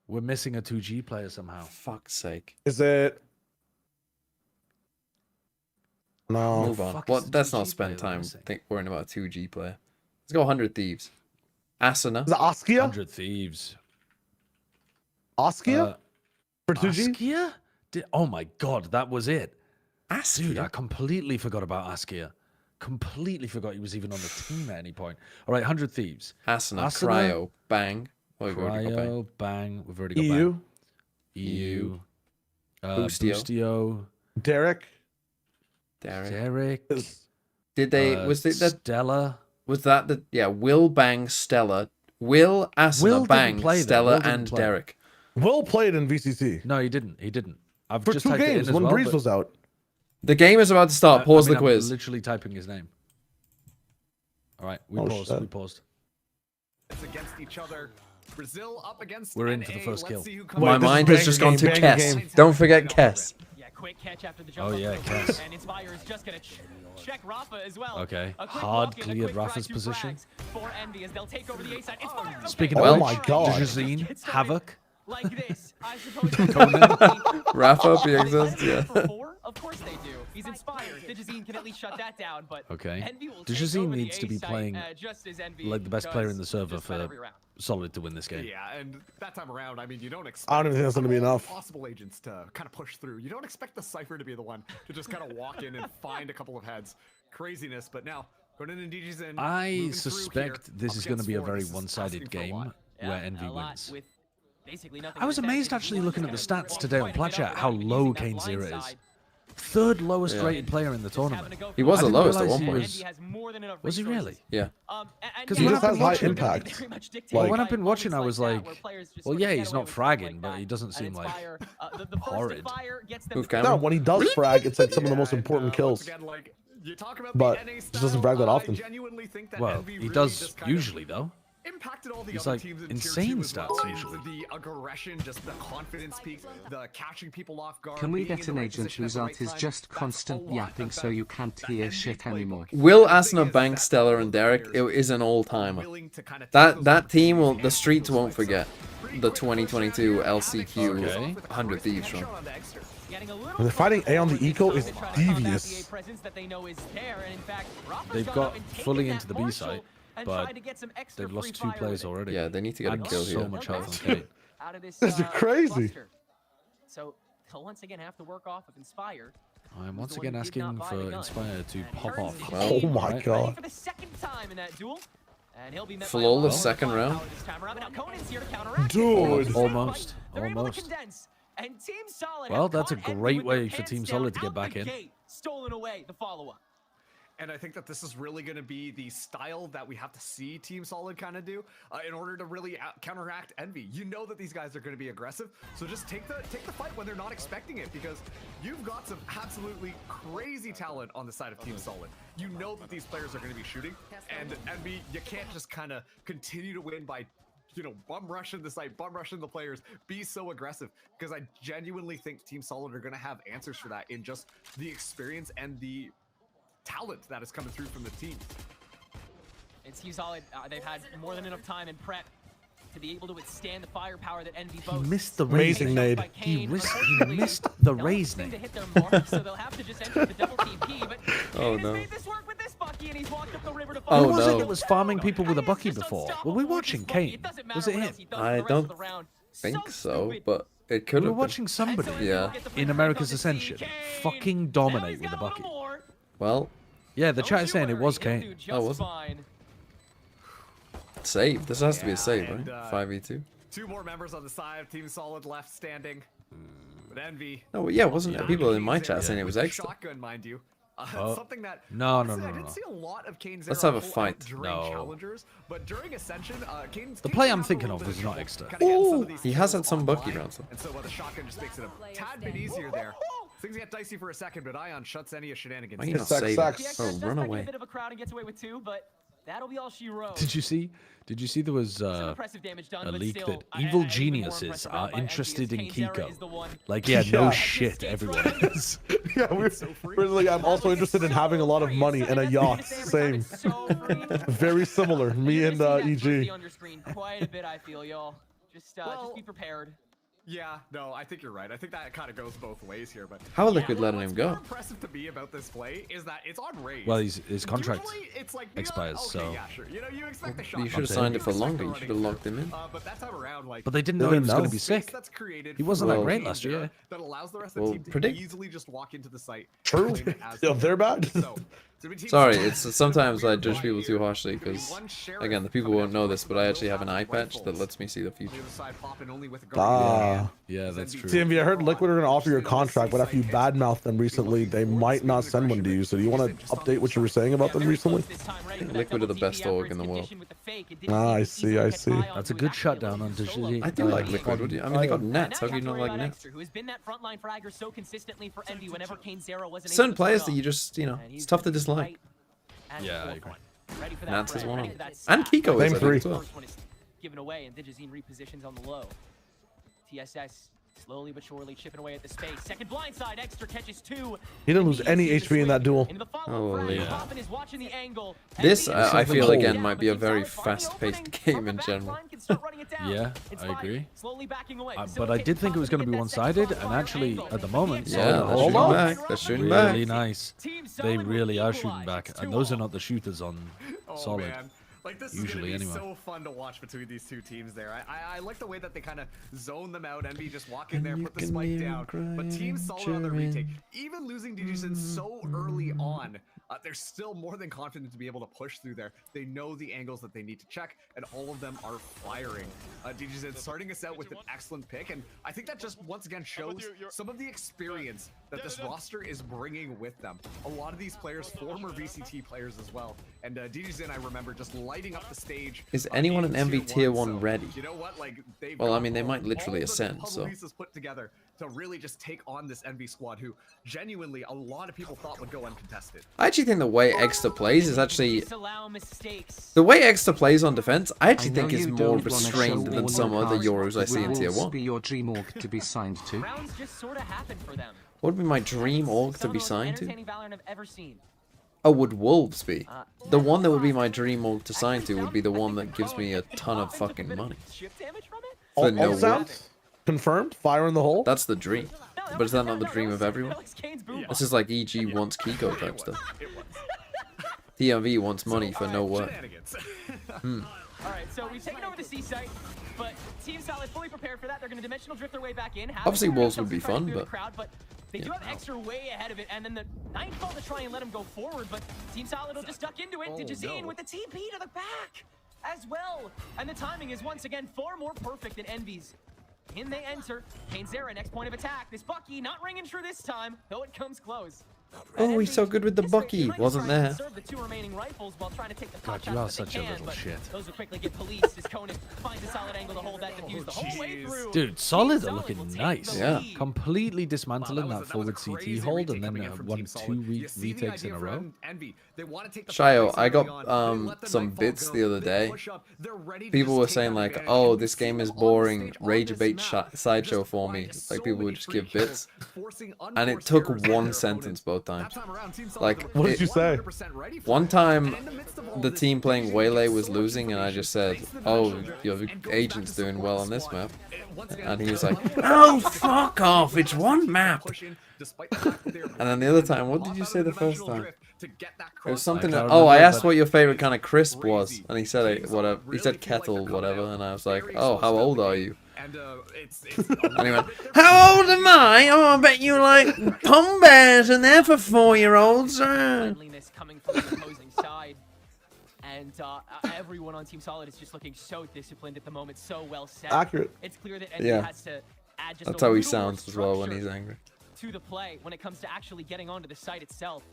Speaker 6: We're missing a 2G player somehow.
Speaker 13: Fuck's sake.
Speaker 8: Is it? No.
Speaker 13: Move on.
Speaker 6: fuck
Speaker 13: Well,
Speaker 6: is the
Speaker 13: let's
Speaker 6: 2G
Speaker 13: not spend
Speaker 6: player we're
Speaker 13: time
Speaker 6: missing?
Speaker 13: worrying about a 2G player. Let's go 100 Thieves. Asuna.
Speaker 8: Is it Askia?
Speaker 6: 100 Thieves.
Speaker 8: Askia? For 2G?
Speaker 6: Askia? Oh my god, that was it.
Speaker 13: Askia?
Speaker 6: Dude, I completely forgot about Askia. Completely forgot he was even on the team at any point. All right, 100 Thieves.
Speaker 13: Asuna, Cryo, Bang. Oh, we've already got
Speaker 6: Cryo, Bang. We've already got
Speaker 8: EU?
Speaker 6: Bang. EU.
Speaker 13: Boostio.
Speaker 6: Boostio.
Speaker 8: Derek?
Speaker 6: Derek.
Speaker 13: Did they... was it that...
Speaker 6: Stella.
Speaker 13: Was that the... Yeah, Will, Bang, Stella. Will, Asuna,
Speaker 6: Will didn't
Speaker 13: Bang,
Speaker 6: play, though.
Speaker 13: Stella,
Speaker 6: Will didn't
Speaker 13: and
Speaker 6: play.
Speaker 13: Derek.
Speaker 8: Will played in VCC.
Speaker 6: No, he didn't. I've
Speaker 8: For
Speaker 6: just
Speaker 8: 2
Speaker 6: typed it in
Speaker 8: games
Speaker 6: as
Speaker 8: when
Speaker 6: well,
Speaker 8: Breeze
Speaker 6: but-
Speaker 8: was out.
Speaker 13: The game is about to start. Pause the quiz.
Speaker 6: I'm literally typing his name. All right, we
Speaker 8: Oh,
Speaker 6: paused.
Speaker 8: shit.
Speaker 6: We paused.
Speaker 5: It's against each other. Brazil up against
Speaker 6: We're in
Speaker 5: NA.
Speaker 6: for the first
Speaker 5: Let's
Speaker 6: kill.
Speaker 5: see who comes
Speaker 13: My
Speaker 5: out.
Speaker 13: mind has just gone to Kess. Don't forget Kess.
Speaker 4: Yeah, quick catch after the jump.
Speaker 6: Oh, yeah, Kess.
Speaker 4: And Inspire is just gonna check Rafa as well.
Speaker 6: Okay.
Speaker 4: A quick
Speaker 6: Hard
Speaker 4: walk-in, a
Speaker 6: cleared
Speaker 4: quick try
Speaker 6: Rafa's
Speaker 4: to
Speaker 6: position.
Speaker 4: frags for Envy as they'll take over the A side. Inspire, okay.
Speaker 6: Speaking
Speaker 8: Oh
Speaker 6: of
Speaker 8: my
Speaker 6: which,
Speaker 8: God.
Speaker 6: Jazine,
Speaker 4: Get started
Speaker 6: Havoc.
Speaker 4: Like this, I suppose.
Speaker 13: Rafa, PXS, yeah.
Speaker 4: For 4? Of course they do. He's inspired. Digizine can at least shut that down, but
Speaker 6: Okay.
Speaker 4: Envy will take
Speaker 6: Jazine
Speaker 4: over the
Speaker 6: needs to
Speaker 4: A
Speaker 6: be
Speaker 4: site,
Speaker 6: playing
Speaker 4: just as Envy
Speaker 6: like the best player in the
Speaker 4: does
Speaker 6: server
Speaker 4: just about
Speaker 6: for
Speaker 4: every round.
Speaker 6: Solid to win this game.
Speaker 5: Yeah, and that time around, I mean, you don't expect.
Speaker 8: I don't even think that's gonna be enough.
Speaker 5: Possible agents to kind of push through. You don't expect the Cypher to be the one to just kind of walk in and find a couple of heads. craziness. But now, going into DG's in.
Speaker 6: I suspect this is going to be a very one-sided game where Envy wins. I was amazed actually looking at the stats today on Platchat how low Kane Zero is. Third lowest rated player in the tournament.
Speaker 13: He was the lowest at one point.
Speaker 6: Was he really?
Speaker 13: Yeah.
Speaker 6: Because
Speaker 8: he just has high impact.
Speaker 6: Well, when I've been watching, I was like, well, yeah, he's not fragging, but he doesn't seem like horrid.
Speaker 8: No, when he does frag, it's like some of the most important kills. But he just doesn't frag that often.
Speaker 6: Well, he does usually, though.
Speaker 5: Impacted all the
Speaker 6: He's
Speaker 5: other
Speaker 6: like
Speaker 5: teams in
Speaker 6: insane
Speaker 5: tier 2 as
Speaker 6: stats
Speaker 5: well.
Speaker 6: usually.
Speaker 5: The aggression, just the confidence peaks, the catching people off guard.
Speaker 7: Can we
Speaker 5: being
Speaker 7: get
Speaker 5: in
Speaker 7: an
Speaker 5: the right
Speaker 7: agent
Speaker 5: position at
Speaker 7: whose
Speaker 5: the
Speaker 7: art
Speaker 5: right
Speaker 7: is
Speaker 5: time.
Speaker 7: just constant yapping so you can't hear shit anymore?
Speaker 13: Will Asna bank Stella and Derek? It is an all-timer. That team will, the streets won't forget the 2022 LCQ 100 Thieves run.
Speaker 8: When they're fighting A on the eco is devious.
Speaker 6: They've got fully into the B site, but they've lost 2 players already.
Speaker 13: Yeah, they need to get a kill here.
Speaker 6: So much health on Kane.
Speaker 8: This is crazy.
Speaker 4: So he'll once again have to work off of Inspire.
Speaker 6: I'm once again asking for Inspire to pop off.
Speaker 8: Oh my god.
Speaker 4: For the second time in that duel. And he'll be met
Speaker 13: Flawless
Speaker 4: by
Speaker 13: second round.
Speaker 4: this time around. Now Conan's here to counteract.
Speaker 8: Dude.
Speaker 6: Almost.
Speaker 4: They're able to
Speaker 6: Almost.
Speaker 4: condense, and Team Solid
Speaker 6: Well,
Speaker 4: have
Speaker 6: that's a
Speaker 4: caught Envy
Speaker 6: great
Speaker 4: with their
Speaker 6: way for
Speaker 4: pants
Speaker 6: Team
Speaker 4: down
Speaker 6: Solid to get
Speaker 4: out
Speaker 6: back
Speaker 4: the
Speaker 6: in.
Speaker 4: gate, stolen away the follow-up.
Speaker 5: And I think that this is really going to be the style that we have to see Team Solid kind of do in order to really counteract Envy. You know that these guys are going to be aggressive, so just take the fight when they're not expecting it, because you've got some absolutely crazy talent on the side of Team Solid. You know that these players are going to be shooting, and Envy, you can't just kind of continue to win by, you know, bum rushing the site, bum rushing the players, be so aggressive, because I genuinely think Team Solid are going to have answers for that in just the experience and the talent that is coming through from the team.
Speaker 4: It's Team Solid. They've had more than enough time and prep to be able to withstand the firepower that Envy boasts.
Speaker 6: He missed the
Speaker 8: Amazing nade.
Speaker 6: He missed the raise nade.
Speaker 4: To hit their mark, so they'll have to just enter the double TP, but
Speaker 13: Oh
Speaker 4: Kane has
Speaker 13: no.
Speaker 4: made this work with this Bucky, and he's walked up the river to
Speaker 6: Who
Speaker 13: Oh,
Speaker 6: was it
Speaker 13: no.
Speaker 6: that was farming people with a Bucky before? Were we watching Kane? Was it him?
Speaker 13: I don't think so, but it could
Speaker 6: We were
Speaker 13: have been.
Speaker 6: watching somebody
Speaker 13: Yeah.
Speaker 6: in America's Ascension fucking dominate with a Bucky.
Speaker 13: Well,
Speaker 6: Yeah, the chat is saying it was Kane.
Speaker 13: Oh, was it? Save. This has to be a save, right? 5v2.
Speaker 5: 2 more members on the side of Team Solid left standing. But Envy.
Speaker 13: Oh, well, yeah, wasn't it? People in my chat saying it was extra.
Speaker 5: Shotgun, mind you.
Speaker 6: Oh.
Speaker 5: Something that
Speaker 6: No.
Speaker 5: honestly, I didn't see a lot of Kane
Speaker 13: Let's
Speaker 5: Zero
Speaker 13: have a
Speaker 5: pull out
Speaker 13: fight.
Speaker 5: during
Speaker 6: No.
Speaker 5: challengers, but during Ascension,
Speaker 6: The play I'm thinking of was not extra.
Speaker 13: Oh, he has had some Bucky rounds, though.
Speaker 5: And so the shotgun just makes it a tad bit easier there. Things get dicey for a second, but Ion shuts any of shenanigans.
Speaker 13: Why are you not
Speaker 8: Sack,
Speaker 13: saving?
Speaker 8: sack.
Speaker 13: Oh, run away.
Speaker 4: A bit of a crowd and gets away with 2, but that'll be all she wrote.
Speaker 6: Did you see there was
Speaker 4: Some impressive damage done,
Speaker 6: a
Speaker 4: but
Speaker 6: leak
Speaker 4: still,
Speaker 6: that
Speaker 4: I-
Speaker 6: evil
Speaker 4: I- even more
Speaker 6: geniuses
Speaker 4: impressive
Speaker 6: are
Speaker 4: round by Envy
Speaker 6: interested
Speaker 4: is
Speaker 6: in
Speaker 4: Kane Zero is the
Speaker 6: Kiko?
Speaker 4: one.
Speaker 6: Like, yeah, no
Speaker 8: Yeah.
Speaker 6: shit, everyone is.
Speaker 8: Yeah, we're like, I'm also interested in having a lot of money and a yacht. Same. Very similar. Me and EG.
Speaker 4: On your screen quite a bit, I feel, y'all. Just be prepared.
Speaker 5: Yeah, no, I think you're right. I think that kind of goes both ways here, but
Speaker 13: How Liquid letting
Speaker 5: what's
Speaker 13: him go?
Speaker 5: more impressive to me about this play is that it's on raise.
Speaker 6: Well, his contract
Speaker 5: Usually, it's like,
Speaker 6: expires,
Speaker 5: okay,
Speaker 6: so.
Speaker 5: yeah, sure. You know, you expect the shot.
Speaker 13: You should have signed it for longer. You should have locked him in.
Speaker 5: But that time around, like,
Speaker 6: But they didn't
Speaker 8: They
Speaker 6: know he was
Speaker 8: didn't
Speaker 6: going to
Speaker 8: know.
Speaker 6: be
Speaker 5: space
Speaker 6: sick.
Speaker 5: that's created
Speaker 6: He wasn't that
Speaker 13: Well,
Speaker 6: great last year.
Speaker 5: that allows the rest of
Speaker 13: Well,
Speaker 5: the team to
Speaker 13: predict.
Speaker 5: easily just walk into the site.
Speaker 8: True.
Speaker 5: claim it as
Speaker 8: Yeah, they're bad.
Speaker 5: So, to be Team
Speaker 13: Sorry,
Speaker 5: Solid,
Speaker 13: it's sometimes I
Speaker 5: weird
Speaker 13: judge
Speaker 5: play
Speaker 13: people too
Speaker 5: here.
Speaker 13: harshly
Speaker 5: It's gonna be
Speaker 13: because,
Speaker 5: one sheriff
Speaker 13: again, the people
Speaker 5: coming
Speaker 13: won't
Speaker 5: out
Speaker 13: know
Speaker 5: to
Speaker 13: this,
Speaker 5: us
Speaker 13: but
Speaker 5: with
Speaker 13: I
Speaker 5: no
Speaker 13: actually have an eye
Speaker 5: rifles.
Speaker 13: patch that lets me see the
Speaker 5: On
Speaker 13: future.
Speaker 5: the other side, popping only with a
Speaker 8: Ah.
Speaker 6: Yeah, that's true.
Speaker 8: TMV, I heard Liquid are going to offer you a contract, but after you badmouthed them recently, they might not send one to you. So do you want to update what you were saying about them recently?
Speaker 13: I think Liquid are the best org in the world.
Speaker 8: Ah, I see.
Speaker 6: That's a good shutdown on Digi.
Speaker 13: I do like Liquid. What do you, I mean, they got Nets. How do you not like Nets?
Speaker 4: Who has been that frontline fragger so consistently for Envy whenever Kane Zero wasn't
Speaker 13: Certain
Speaker 4: able to
Speaker 13: players
Speaker 4: turn
Speaker 13: that you
Speaker 4: off.
Speaker 13: just,
Speaker 4: And
Speaker 13: it's
Speaker 4: he's
Speaker 13: tough to
Speaker 4: gonna be
Speaker 13: dislike.
Speaker 4: right at the
Speaker 6: Yeah, I agree.
Speaker 4: forefront. Ready for that
Speaker 13: Nance is
Speaker 4: frag,
Speaker 13: one of
Speaker 4: ready
Speaker 13: them.
Speaker 4: for that
Speaker 13: And
Speaker 4: sack.
Speaker 13: Kiko is,
Speaker 8: Same
Speaker 13: I think,
Speaker 8: three.
Speaker 13: as well.
Speaker 4: First one is given away, and Digizine repositions on the low. TSS slowly but surely chipping away at the space. Second blindside, Extra catches 2.
Speaker 8: He didn't lose any HP in that duel.
Speaker 4: Into the follow-up
Speaker 13: Holy.
Speaker 4: frag. Hoffman is watching the angle.
Speaker 13: This,
Speaker 4: Envy is
Speaker 13: I
Speaker 8: is
Speaker 13: feel,
Speaker 8: cold.
Speaker 13: again, might be a
Speaker 4: But
Speaker 13: very
Speaker 4: Team Solid finding
Speaker 13: fast-paced
Speaker 4: opening
Speaker 13: game
Speaker 4: from
Speaker 13: in
Speaker 4: the
Speaker 13: general.
Speaker 4: backline can start running it down.
Speaker 6: Yeah,
Speaker 4: It's
Speaker 6: I
Speaker 4: fine.
Speaker 6: agree.
Speaker 4: Slowly backing away.
Speaker 6: But I did think it was going to be one-sided, and actually, at the moment,
Speaker 13: Yeah,
Speaker 6: Solid
Speaker 13: they're
Speaker 6: are
Speaker 13: shooting
Speaker 8: on.
Speaker 13: back. They're shooting
Speaker 6: really
Speaker 13: back.
Speaker 6: nice. They really are shooting back, and those are not the shooters on
Speaker 5: Oh,
Speaker 6: Solid.
Speaker 5: man. Like this
Speaker 6: Usually,
Speaker 5: is gonna be
Speaker 6: anyway.
Speaker 5: so fun to watch between these two teams there. I like the way that they kind of zone them out. Envy just walk in there, put the spike down. But Team Solid on their retake, even losing DGZin so early on, they're still more than confident to be able to push through there. They know the angles that they need to check, and all of them are firing. DGZin starting us out with an excellent pick, and I think that just once again shows some of the experience that this roster is bringing with them. A lot of these players, former VCT players as well, and DGZin, I remember just lighting up the stage.
Speaker 13: Is anyone in MV Tier 1
Speaker 5: so,
Speaker 13: ready?
Speaker 5: You know what? Like they've
Speaker 13: Well, I
Speaker 5: got
Speaker 13: mean, they might literally
Speaker 5: all the
Speaker 13: ascend,
Speaker 5: puzzle
Speaker 13: so.
Speaker 5: pieces put together to really just take on this Envy squad, who genuinely a lot of people thought would go uncontested.
Speaker 13: I actually think the way Exeter plays is actually... The way Exeter plays on defense, I actually think is more restrained than some other Euros I see in Tier 1.
Speaker 7: Be your dream org to be signed to.
Speaker 4: Rounds just sort of happen for them.
Speaker 13: What would be my dream org to be
Speaker 4: Some of the most
Speaker 13: signed to?
Speaker 4: entertaining Valorant I've ever seen.
Speaker 13: Oh, would Wolves be? The one that would be my dream org to sign to would be the one that gives me a ton of fucking money. For no work.
Speaker 8: sounds confirmed. Fire in the hole.
Speaker 13: That's the dream. But is that not the dream of everyone? This is like EG wants Kiko type stuff. TMV wants money for no work.
Speaker 4: Alright, so we've taken over the C site, but Team Solid fully prepared for that. They're going to dimensional drift their way back in.
Speaker 13: Obviously, Wolves would be fun, but...
Speaker 4: They do have extra way ahead of it, and then the Nightfall to try and let him go forward, but Team Solid will just duck into it. Digizine with the TP to the back as well. And the timing is once again far more perfect than Envy's. In they enter. Kainzera, next point of attack. This Bucky not ringing true this time, though it comes close.
Speaker 13: Oh, he's so good with the Bucky. Wasn't there.
Speaker 4: The two remaining rifles while trying to take the
Speaker 6: God, you are such a little shit.
Speaker 4: Those will quickly get policed as Conan finds a solid angle to hold that defuse the whole way through.
Speaker 6: Dude, Solid are looking nice.
Speaker 13: Yeah.
Speaker 6: Completely dismantling that forward CT hold and then won 2 retakes in a row.
Speaker 13: Shio, I got some bits the other day. People were saying like, oh, this game is boring, rage bait sideshow for me. Like people would just give bits. And it took one sentence both times. Like,
Speaker 8: what did you say?
Speaker 13: One time, the team playing Waylay was losing, and I just said, "Oh, your agent's doing well on this map," and he was like, "Oh, fuck off! It's one map." And then the other time, what did you say the first time? It was something. Oh, I asked what your favorite kind of crisp was, and he said whatever. He said kettle, whatever, and I was like, "Oh, how old are you?" And he went, "How old am I? Oh, I bet you like pom bears and they're for 4-year-olds."
Speaker 4: Coming from the opposing side, and everyone on Team Solid is just looking so disciplined at the moment, so well set.
Speaker 8: Accurate.
Speaker 4: It's clear that Envy has to add just
Speaker 13: That's
Speaker 4: a
Speaker 13: how he
Speaker 4: little more
Speaker 13: sounds as well when
Speaker 4: structure
Speaker 13: he's angry.
Speaker 4: to the play when it comes to actually getting onto the site itself.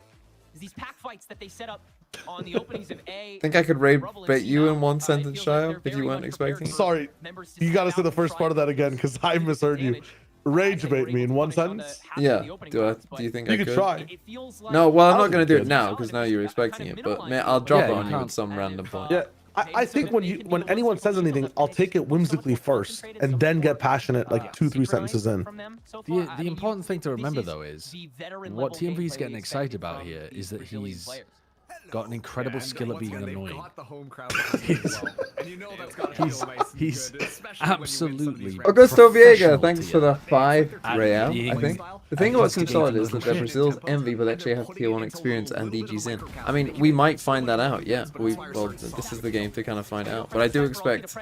Speaker 4: These pack fights that they set up on the openings of A.
Speaker 13: Think I could rage bait you in one sentence, Shio, if you weren't expecting it?
Speaker 8: Sorry, you gotta say the first part of that again because I misheard you. Rage bait me in one sentence?
Speaker 13: Yeah. Do you think I
Speaker 8: You
Speaker 13: could?
Speaker 8: could try.
Speaker 13: No, well, I'm not gonna do it now because now you're expecting it. But man, I'll drop it on you at some random point.
Speaker 8: Yeah. I think when anyone says anything, I'll take it whimsically first and then get passionate like 2-3 sentences in.
Speaker 6: The important thing to remember though is what TMV is getting excited about here is that he's got an incredible skill at being annoying. He's absolutely
Speaker 13: Augusto Viega,
Speaker 6: professional
Speaker 13: thanks
Speaker 6: tier.
Speaker 13: for the 5 real, I think. The thing about Team
Speaker 6: Just
Speaker 13: Solid
Speaker 6: getting
Speaker 13: is that
Speaker 6: little
Speaker 13: they're Brazil's envy, but they actually have tier 1 experience and DG's in. I mean, we might find that out, yeah. Well, this is the game to kind of find out. But I do expect...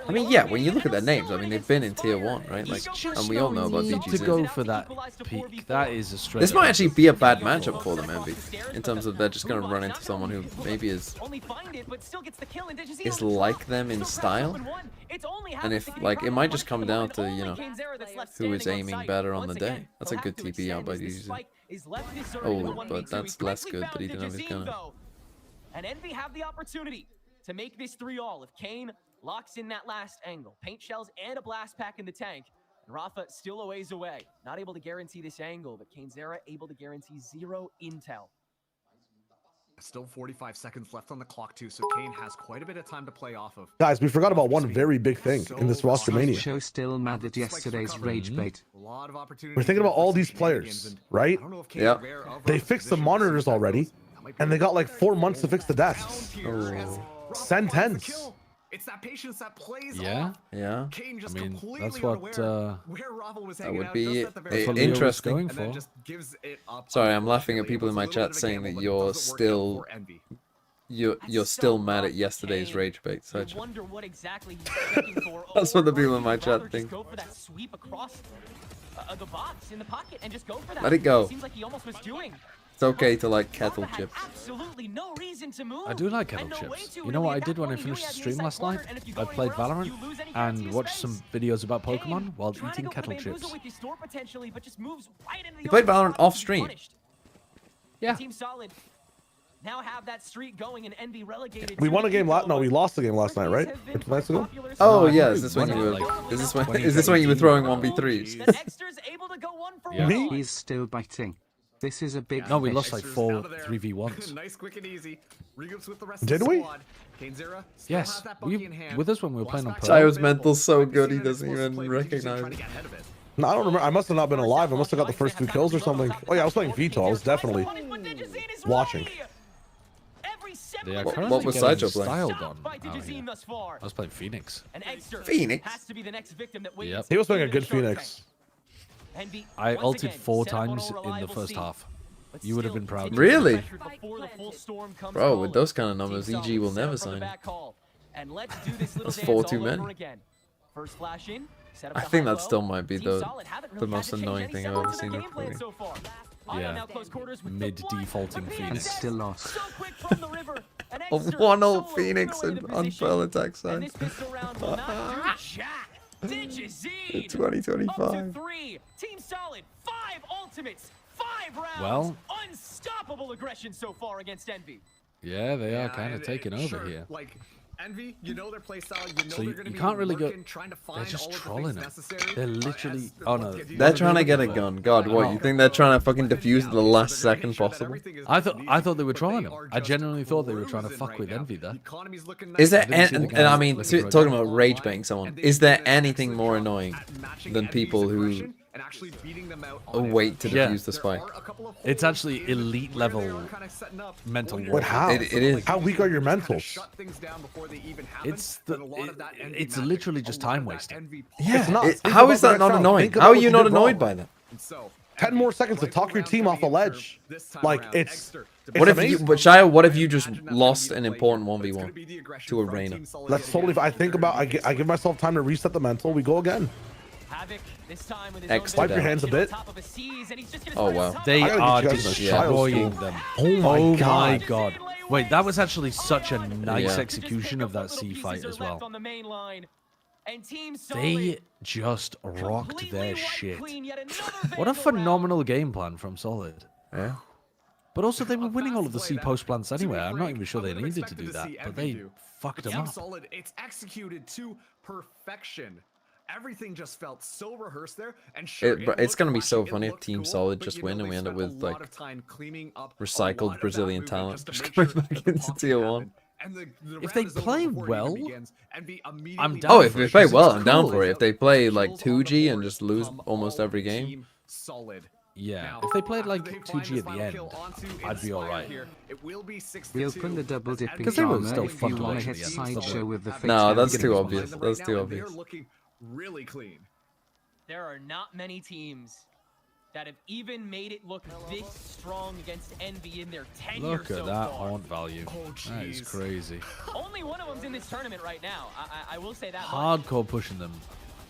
Speaker 13: I mean, yeah, when you look at their names, I mean, they've been in tier 1, right? Like, and we all know about DG's
Speaker 6: to go
Speaker 13: in.
Speaker 6: for that peak. That is a straight.
Speaker 13: This might actually be a bad matchup for them, Envy, in terms of they're just going to run into someone who maybe is like them in style. And if, like, it might just come down to, you know, who is aiming better on the day. That's a good TP out by DGZ. Oh, but that's less good that he didn't have his gun.
Speaker 4: And Envy have the opportunity to make this 3-all if Kane locks in that last angle. Paint shells and a blast pack in the tank. And Rafa still a ways away. Not able to guarantee this angle, but Kainzera able to guarantee 0 intel.
Speaker 5: Still 45 seconds left on the clock too, so Kane has quite a bit of time to play off of.
Speaker 8: Guys, we forgot about one very big thing in this roster mania.
Speaker 7: Show still mad at yesterday's rage bait.
Speaker 8: We're thinking about all these players, right?
Speaker 13: Yeah.
Speaker 8: They fixed the monitors already, and they got like 4 months to fix the desks. Send 10s.
Speaker 5: It's that patience that plays
Speaker 6: Yeah,
Speaker 5: off.
Speaker 13: Yeah.
Speaker 5: Kane just
Speaker 6: I mean,
Speaker 5: completely
Speaker 6: that's what
Speaker 5: where Rafa was
Speaker 13: that
Speaker 5: hanging
Speaker 13: would
Speaker 5: out
Speaker 13: be
Speaker 5: just at the very
Speaker 6: what
Speaker 5: end,
Speaker 6: Leo was
Speaker 13: interesting.
Speaker 6: going
Speaker 5: and then
Speaker 6: for.
Speaker 5: just gives it up.
Speaker 13: Sorry, I'm laughing at
Speaker 5: Unfortunately,
Speaker 13: people
Speaker 5: it
Speaker 13: in
Speaker 5: was
Speaker 13: my
Speaker 5: a little bit
Speaker 13: chat
Speaker 5: of a
Speaker 13: saying
Speaker 5: gamble,
Speaker 13: that
Speaker 5: but it
Speaker 13: you're
Speaker 5: doesn't work out
Speaker 13: still
Speaker 5: for Envy.
Speaker 13: you're still mad at yesterday's rage bait
Speaker 4: You
Speaker 13: session.
Speaker 4: wonder what exactly he's checking for.
Speaker 13: That's what the
Speaker 4: Or
Speaker 13: people in
Speaker 4: he'd
Speaker 13: my
Speaker 4: rather
Speaker 13: chat
Speaker 4: just
Speaker 13: think.
Speaker 4: Go for that sweep across the box in the pocket and just go for that.
Speaker 13: Let it go.
Speaker 4: Seems like he almost was doing.
Speaker 13: It's okay to like kettle chips.
Speaker 4: Absolutely no reason to move.
Speaker 6: I do like kettle chips. You know what I did when I finished the stream last night? I played Valorant and watched some videos about Pokemon while eating kettle chips.
Speaker 13: You played Valorant off stream?
Speaker 6: Yeah.
Speaker 4: Team Solid now have that streak going and Envy relegated.
Speaker 8: We won a game last. No, we lost the game last night, right? Or 2 nights ago.
Speaker 13: Oh
Speaker 6: No,
Speaker 13: yeah,
Speaker 6: I
Speaker 13: is this when
Speaker 6: think
Speaker 13: you
Speaker 6: we
Speaker 13: were?
Speaker 6: won it,
Speaker 13: Is this
Speaker 6: like,
Speaker 13: when? Is this when you were throwing 1v3s?
Speaker 6: Yeah.
Speaker 7: He's still biting. This is a big
Speaker 6: No, we
Speaker 7: fish.
Speaker 6: lost like 4 3v1s.
Speaker 5: Nice, quick and easy. Regroups with the rest
Speaker 8: Did
Speaker 5: of the
Speaker 8: we?
Speaker 5: squad. Kane Zera still
Speaker 6: Yes,
Speaker 5: has that buggy in hand.
Speaker 6: with us when we were playing on
Speaker 5: Lost
Speaker 6: Pearl.
Speaker 13: Chio's mental's so good he doesn't even recognize
Speaker 5: trying to
Speaker 13: it.
Speaker 5: get ahead of it.
Speaker 8: No, I don't remember. I must have not been alive. I must have got the first 2 kills or something. Oh yeah, I was playing Vito. I was definitely watching.
Speaker 6: They are
Speaker 13: What
Speaker 6: currently
Speaker 13: was
Speaker 6: getting
Speaker 13: Sideshow playing?
Speaker 6: styled on out here. I was playing Phoenix.
Speaker 13: Phoenix?
Speaker 6: Yep.
Speaker 8: He was playing a good Phoenix.
Speaker 6: I ulted 4 times in the first half. You would have been proud.
Speaker 13: Really? Bro, with those kind of numbers, EG will never sign. That's 4 too many. I think that still might be the most annoying thing I've ever seen with playing.
Speaker 6: Yeah. Mid-defaulting
Speaker 7: And
Speaker 6: Phoenix.
Speaker 7: still lost.
Speaker 13: A 1-0 Phoenix on Pearl attack side. In 2025.
Speaker 4: Team Solid, 5 ultimates, 5 rounds.
Speaker 6: Well,
Speaker 4: Unstoppable aggression so far against Envy.
Speaker 6: yeah, they are kind of
Speaker 5: and
Speaker 6: taking over
Speaker 5: sure,
Speaker 6: here.
Speaker 5: Like Envy, you know their playstyle. You know
Speaker 6: So
Speaker 5: they're
Speaker 6: you
Speaker 5: going to be
Speaker 6: can't really go.
Speaker 5: lurking, trying to find
Speaker 6: They're just
Speaker 5: all of the
Speaker 6: trolling
Speaker 5: things
Speaker 6: it.
Speaker 5: necessary.
Speaker 6: They're literally.
Speaker 5: As
Speaker 6: Oh
Speaker 5: the-
Speaker 6: no.
Speaker 13: They're trying to get a gun. God, what? You think they're trying to fucking defuse the last second possible?
Speaker 6: I thought they were trolling him. I genuinely thought they were trying to fuck with Envy there.
Speaker 13: Is there,
Speaker 6: I didn't see the
Speaker 13: and
Speaker 6: guys
Speaker 13: I mean,
Speaker 6: looking for a
Speaker 13: talking
Speaker 6: gun.
Speaker 13: about rage baiting someone, is there anything more annoying than people who wait to
Speaker 6: Yeah.
Speaker 13: defuse the spike?
Speaker 6: It's actually elite level mental
Speaker 8: But
Speaker 6: warfare.
Speaker 8: how?
Speaker 13: It is.
Speaker 8: How weak are your mentals?
Speaker 6: It's literally just time wasting.
Speaker 13: Yeah.
Speaker 8: It's not. Think
Speaker 13: How
Speaker 8: about
Speaker 13: is
Speaker 8: the
Speaker 13: that
Speaker 8: next
Speaker 13: not
Speaker 8: round.
Speaker 13: annoying?
Speaker 8: Think about
Speaker 13: How are
Speaker 8: what
Speaker 13: you
Speaker 8: did
Speaker 13: not
Speaker 8: wrong.
Speaker 13: annoyed by that?
Speaker 8: 10 more seconds to talk your team off the ledge. Like it's.
Speaker 13: What if you,
Speaker 8: amazing.
Speaker 13: but Shia, what if you just lost an important 1v1 to a Reyna?
Speaker 8: That's totally. I think about. I give myself time to reset the mental. We go again.
Speaker 13: X
Speaker 8: Wipe your hands a bit.
Speaker 13: Oh wow.
Speaker 6: They
Speaker 8: I gotta
Speaker 6: are
Speaker 8: get you guys a
Speaker 6: destroying
Speaker 8: child
Speaker 6: them.
Speaker 8: Oh my god.
Speaker 6: god. Wait, that was actually such a nice
Speaker 13: Yeah.
Speaker 6: execution of that C fight as well. They just rocked their shit. What a phenomenal game plan from Solid.
Speaker 13: Yeah.
Speaker 6: But also, they were winning all of the C post plants anyway. I'm not even sure they needed to do that, but they fucked them
Speaker 5: Team
Speaker 6: up.
Speaker 5: Solid, it's executed to perfection. Everything just felt so rehearsed there, and sure,
Speaker 13: It's gonna be so
Speaker 5: looked
Speaker 13: funny if
Speaker 5: flashy,
Speaker 13: Team
Speaker 5: it looked
Speaker 13: Solid
Speaker 5: cool,
Speaker 13: just
Speaker 5: but,
Speaker 13: win and
Speaker 5: they
Speaker 13: we end up
Speaker 5: spent a
Speaker 13: with
Speaker 5: lot
Speaker 13: like
Speaker 5: of time cleaning up a lot
Speaker 13: recycled
Speaker 5: of
Speaker 13: Brazilian
Speaker 5: that
Speaker 13: talent
Speaker 5: movement
Speaker 13: just
Speaker 5: just to
Speaker 13: coming
Speaker 5: make
Speaker 13: back
Speaker 5: sure that the
Speaker 13: into
Speaker 5: pop
Speaker 13: tier
Speaker 5: happened.
Speaker 13: 1.
Speaker 5: And the
Speaker 6: If they
Speaker 5: round is over
Speaker 6: play
Speaker 5: before it even
Speaker 6: well,
Speaker 5: begins, and we
Speaker 6: I'm
Speaker 5: immediately
Speaker 6: down
Speaker 13: Oh,
Speaker 6: for
Speaker 13: if they
Speaker 6: it,
Speaker 13: play
Speaker 6: 'cause
Speaker 13: well,
Speaker 6: it's
Speaker 13: I'm down
Speaker 6: cool.
Speaker 13: for it. If they play like
Speaker 5: Kills
Speaker 13: 2G and
Speaker 5: on the
Speaker 13: just lose
Speaker 5: board
Speaker 13: almost
Speaker 5: from
Speaker 13: every
Speaker 5: all
Speaker 13: game.
Speaker 5: Team Solid.
Speaker 6: Yeah,
Speaker 5: Now,
Speaker 6: if they played like
Speaker 5: after they find
Speaker 6: 2G at
Speaker 5: this
Speaker 6: the
Speaker 5: final
Speaker 6: end,
Speaker 5: kill onto
Speaker 6: I'd be
Speaker 5: Inspire
Speaker 6: alright.
Speaker 5: here, it will be 6-2.
Speaker 7: We open the double dipping
Speaker 6: Because they were
Speaker 7: drama
Speaker 6: still
Speaker 7: if
Speaker 6: fun
Speaker 7: you
Speaker 6: to
Speaker 7: want
Speaker 6: watch
Speaker 7: to
Speaker 6: at
Speaker 7: hit
Speaker 6: the end, still
Speaker 7: sideshow
Speaker 6: were.
Speaker 7: with the fake
Speaker 13: No, that's
Speaker 7: champion.
Speaker 13: too obvious.
Speaker 5: Right
Speaker 13: That's
Speaker 5: now,
Speaker 13: too
Speaker 5: and they're
Speaker 13: obvious.
Speaker 5: looking really clean.
Speaker 4: There are not many teams that have even made it look this strong against Envy in their tenure
Speaker 6: Look
Speaker 4: so
Speaker 6: at that
Speaker 4: far.
Speaker 6: haunt value. That is crazy.
Speaker 4: Only one of them's in this tournament right now. I will say that much.
Speaker 6: Hardcore pushing them.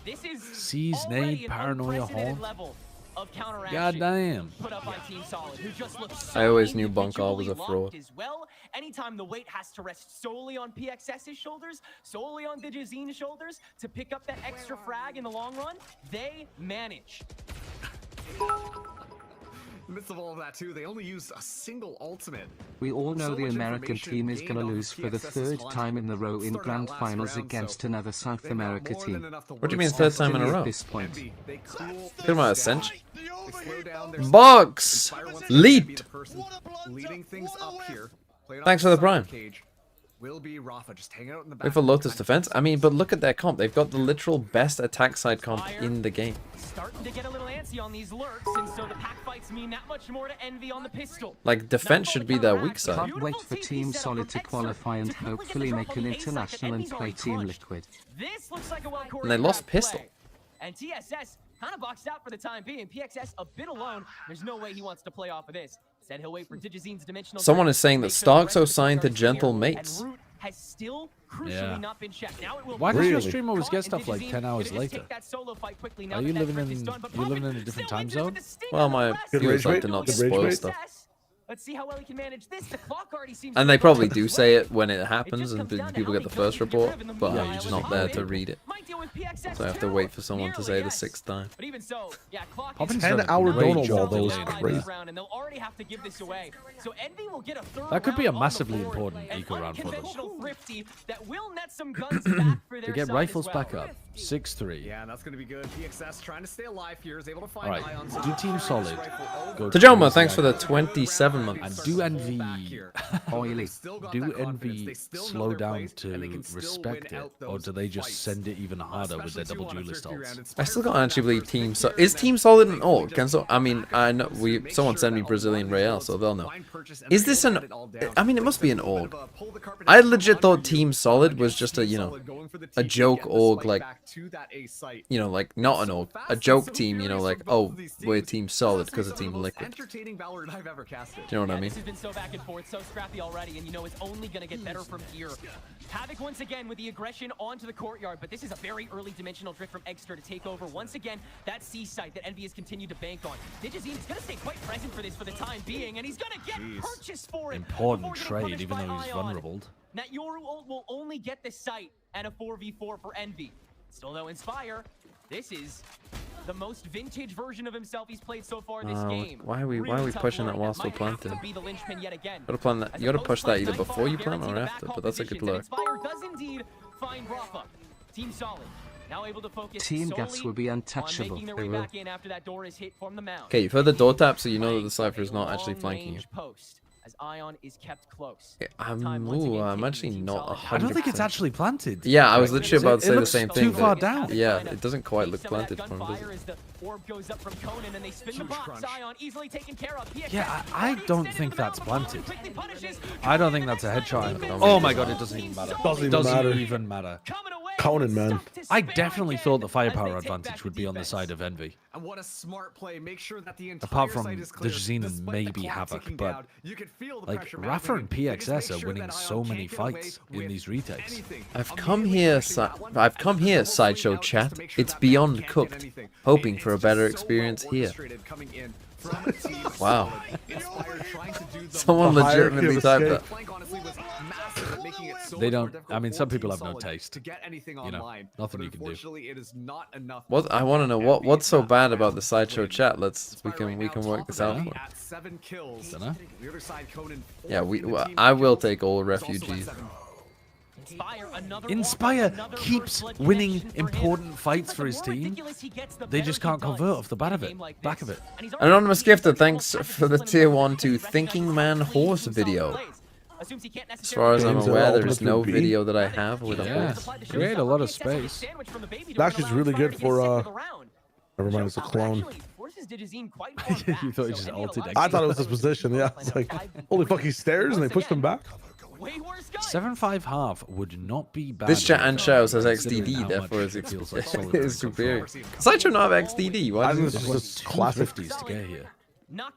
Speaker 4: This is
Speaker 6: Seize
Speaker 4: already
Speaker 6: nade
Speaker 4: an
Speaker 6: paranoia
Speaker 4: unprecedented
Speaker 6: haunt.
Speaker 4: level of counteraction
Speaker 6: God damn.
Speaker 4: put up by Team Solid, who just looks so
Speaker 13: I always knew Bunkall was a
Speaker 4: individually
Speaker 13: fraud.
Speaker 4: locked as well. Anytime the weight has to rest solely on PXS's shoulders, solely on Digizine's shoulders to pick up that extra frag in the long run, they manage.
Speaker 5: In the midst of all of that too, they only used a single ultimate.
Speaker 7: We all know
Speaker 5: So
Speaker 7: the
Speaker 5: much
Speaker 7: American
Speaker 5: information
Speaker 7: team is
Speaker 5: gained
Speaker 7: going to
Speaker 5: off
Speaker 7: lose for the
Speaker 5: PXS's
Speaker 7: third
Speaker 5: content.
Speaker 7: time in a row in
Speaker 5: Started out
Speaker 7: grand
Speaker 5: last
Speaker 7: finals
Speaker 5: round,
Speaker 7: against
Speaker 5: so
Speaker 7: another South
Speaker 5: they've got
Speaker 7: America
Speaker 5: more than
Speaker 7: team.
Speaker 5: enough to
Speaker 13: What do you
Speaker 5: work
Speaker 13: mean
Speaker 5: with.
Speaker 13: third time in a
Speaker 7: Destiny
Speaker 13: row?
Speaker 7: at this point.
Speaker 5: Envy, they cool
Speaker 13: Talking about
Speaker 5: things
Speaker 13: Ascension?
Speaker 5: down. They slow down their
Speaker 13: Box!
Speaker 5: Inspire once again
Speaker 13: Lead!
Speaker 5: to be the person leading things up here. Played off
Speaker 13: Thanks for the
Speaker 5: side
Speaker 13: prime.
Speaker 5: cage. Will be Rafa just hanging out in the back.
Speaker 13: Wait for Lotus defense. I mean, but look at their comp. They've got the literal best attack side comp in the game.
Speaker 4: starting to get a little antsy on these lurks, and so the pack fights mean that much more to Envy on the pistol.
Speaker 13: Like, defense should be their weak side.
Speaker 7: Can't wait for Team Solid to qualify and hopefully make an international and play Team Liquid.
Speaker 4: This looks like a well-choreographed
Speaker 13: And they lost pistol.
Speaker 4: play. And TSS kind of boxed out for the time being. PXS a bit alone. There's no way he wants to play off of this. Said he'll wait for Digizine's dimensional.
Speaker 13: Someone is saying that Starkso signed to Gentle Mates.
Speaker 4: And Root has still crucially not been checked. Now it will
Speaker 6: Why does your stream always get stuff like 10 hours later? Are you living in a different time zone?
Speaker 13: Well, my viewers like to not spoil stuff.
Speaker 4: Let's see how well he can manage this. The clock already seems
Speaker 13: And they probably do say it when it happens and people get the first report, but
Speaker 6: Yeah,
Speaker 13: I'm
Speaker 6: you're
Speaker 13: just
Speaker 6: just
Speaker 13: not there to read it. So I have to wait for someone to say the 6th time.
Speaker 4: But even so, yeah, clock
Speaker 6: Poppin's
Speaker 4: is
Speaker 8: 10-hour
Speaker 6: great
Speaker 8: donut
Speaker 6: job
Speaker 8: wall, though, is
Speaker 6: delaying
Speaker 8: crazy.
Speaker 6: that.
Speaker 4: round, and they'll already have to give this away. So Envy will get a third
Speaker 6: That could be a
Speaker 4: round on the
Speaker 6: massively
Speaker 4: board.
Speaker 6: important
Speaker 4: An
Speaker 6: eco round for them.
Speaker 4: unconventional thrifty that will net some guns back for
Speaker 6: They
Speaker 4: their
Speaker 6: get
Speaker 4: side
Speaker 6: rifles
Speaker 4: as well.
Speaker 6: back up. 6-3.
Speaker 5: Yeah, and that's gonna be good. PXS trying to stay alive here, is able to find
Speaker 6: Alright,
Speaker 5: Ions.
Speaker 6: do Team Solid. Go
Speaker 13: Tajoma,
Speaker 6: crazy
Speaker 13: thanks for the
Speaker 6: like that.
Speaker 13: 27 months.
Speaker 6: And do Envy
Speaker 7: Oily.
Speaker 6: do Envy slow down to respect it, or do they just send it even harder with their double duelist ults?
Speaker 13: I still can't actually believe Team Solid. Is Team Solid an org? I mean, I know someone sent me Brazilian Real, so they'll know. Is this an? I mean, it must be an org. I legit thought Team Solid was just a a joke org, like like not an org, a joke team. Like, oh, we're Team Solid because of Team Liquid.
Speaker 5: Entertaining Valorant I've ever casted.
Speaker 13: Do you know what I mean?
Speaker 4: This has been so back and forth, so scrappy already, and it's only gonna get better from here. Havoc once again with the aggression onto the courtyard, but this is a very early dimensional drift from Exter to take over once again that C site that Envy has continued to bank on. Digizine is gonna stay quite present for this for the time being, and he's gonna get purchased for it.
Speaker 6: Important trade, even though he's vulnerable.
Speaker 4: That Yoru will only get this site and a 4v4 for Envy. Still though, Inspire, this is the most vintage version of himself he's played so far this game.
Speaker 13: Why are we
Speaker 4: Really tough
Speaker 13: pushing that
Speaker 4: going.
Speaker 13: whilst we're
Speaker 4: Might have to
Speaker 13: planting?
Speaker 4: be the linchpin yet again.
Speaker 13: Gotta plan that. You gotta push that either before you plant or after. But that's a good look.
Speaker 4: Inspire does indeed find Rafa. Team Solid now able to focus
Speaker 7: Team Gas
Speaker 4: solely
Speaker 7: will be
Speaker 4: on
Speaker 7: untouchable.
Speaker 4: making their
Speaker 13: They
Speaker 4: way
Speaker 13: will.
Speaker 4: back in after that door is hit from the mound.
Speaker 13: Okay, you've heard the door tap, so you know that the Cypher is not actually flanking you.
Speaker 4: Long-range post as Ion is kept close.
Speaker 13: I'm actually not 100%.
Speaker 6: I don't think it's actually planted.
Speaker 13: Yeah, I was literally about to say the
Speaker 6: looks
Speaker 13: same
Speaker 6: too
Speaker 13: thing.
Speaker 6: far
Speaker 13: but
Speaker 6: down.
Speaker 13: Yeah, it doesn't quite look
Speaker 4: Some of that
Speaker 13: planted from
Speaker 4: gunfire
Speaker 13: this.
Speaker 4: as the orb goes up from Conan and they spin the box. Ion easily taken care of. PXS
Speaker 6: Yeah, I
Speaker 4: already
Speaker 6: don't
Speaker 4: extended
Speaker 6: think
Speaker 4: the
Speaker 6: that's
Speaker 4: mound.
Speaker 6: planted.
Speaker 4: Quickly punishes.
Speaker 6: I don't think that's a headshot.
Speaker 13: don't
Speaker 6: Oh
Speaker 13: think
Speaker 6: my
Speaker 13: so.
Speaker 6: god, it doesn't even matter.
Speaker 8: Doesn't
Speaker 6: even matter.
Speaker 4: Coming away.
Speaker 8: Conan, man.
Speaker 6: I definitely thought the firepower advantage would be on the side of Envy.
Speaker 5: And what a smart play. Make sure that the entire
Speaker 6: Apart from
Speaker 5: site is
Speaker 6: the
Speaker 5: clear,
Speaker 6: Jazine and
Speaker 5: despite the
Speaker 6: maybe
Speaker 5: clock
Speaker 6: Havoc,
Speaker 5: ticking
Speaker 6: but
Speaker 5: down. You can feel the
Speaker 6: like
Speaker 5: pressure
Speaker 6: Rafa
Speaker 5: mounting,
Speaker 6: and
Speaker 5: but just
Speaker 6: PXS
Speaker 5: make
Speaker 6: are
Speaker 5: sure
Speaker 6: winning
Speaker 5: that
Speaker 6: so
Speaker 5: Ion
Speaker 6: many
Speaker 5: can't get
Speaker 6: fights
Speaker 5: away
Speaker 6: in these
Speaker 5: with
Speaker 6: retakes.
Speaker 5: anything.
Speaker 13: I've come here, Sideshow chat. It's beyond cooked. Hoping for a better experience here. Wow. Someone legitimately typed that.
Speaker 6: They don't. I mean, some people have no taste.
Speaker 5: To get anything
Speaker 6: You know,
Speaker 5: online,
Speaker 6: nothing
Speaker 5: but
Speaker 6: you can do.
Speaker 5: unfortunately, it is not enough.
Speaker 13: What I want to know what's so bad about the Sideshow chat. We can work this out. For.
Speaker 5: At 7 kills.
Speaker 6: Dunno.
Speaker 5: The other side, Conan,
Speaker 13: Yeah, I will take all refugees.
Speaker 6: Inspire keeps winning important fights for his team. They just can't convert off the back of it.
Speaker 13: Anonymous Gifter, thanks for the tier 1 to Thinking Man Horse video. As far as I'm aware, there is no video that I have with a horse.
Speaker 6: Create a lot of space.
Speaker 8: That's just really good for never mind, it's a clone.
Speaker 6: You thought he just altered.
Speaker 8: I thought it was his position. Yeah, it's like holy fuck, he stairs and they pushed him back.
Speaker 6: 7-5 half would not be bad.
Speaker 13: This chat and Shadow says
Speaker 6: considering
Speaker 13: XDD,
Speaker 6: how
Speaker 13: therefore
Speaker 6: much it feels like Solid
Speaker 13: it's superior. Sideshow not have XDD. Why
Speaker 8: I think
Speaker 13: does
Speaker 8: this
Speaker 13: it?
Speaker 8: is just classic.
Speaker 6: 50s to get here.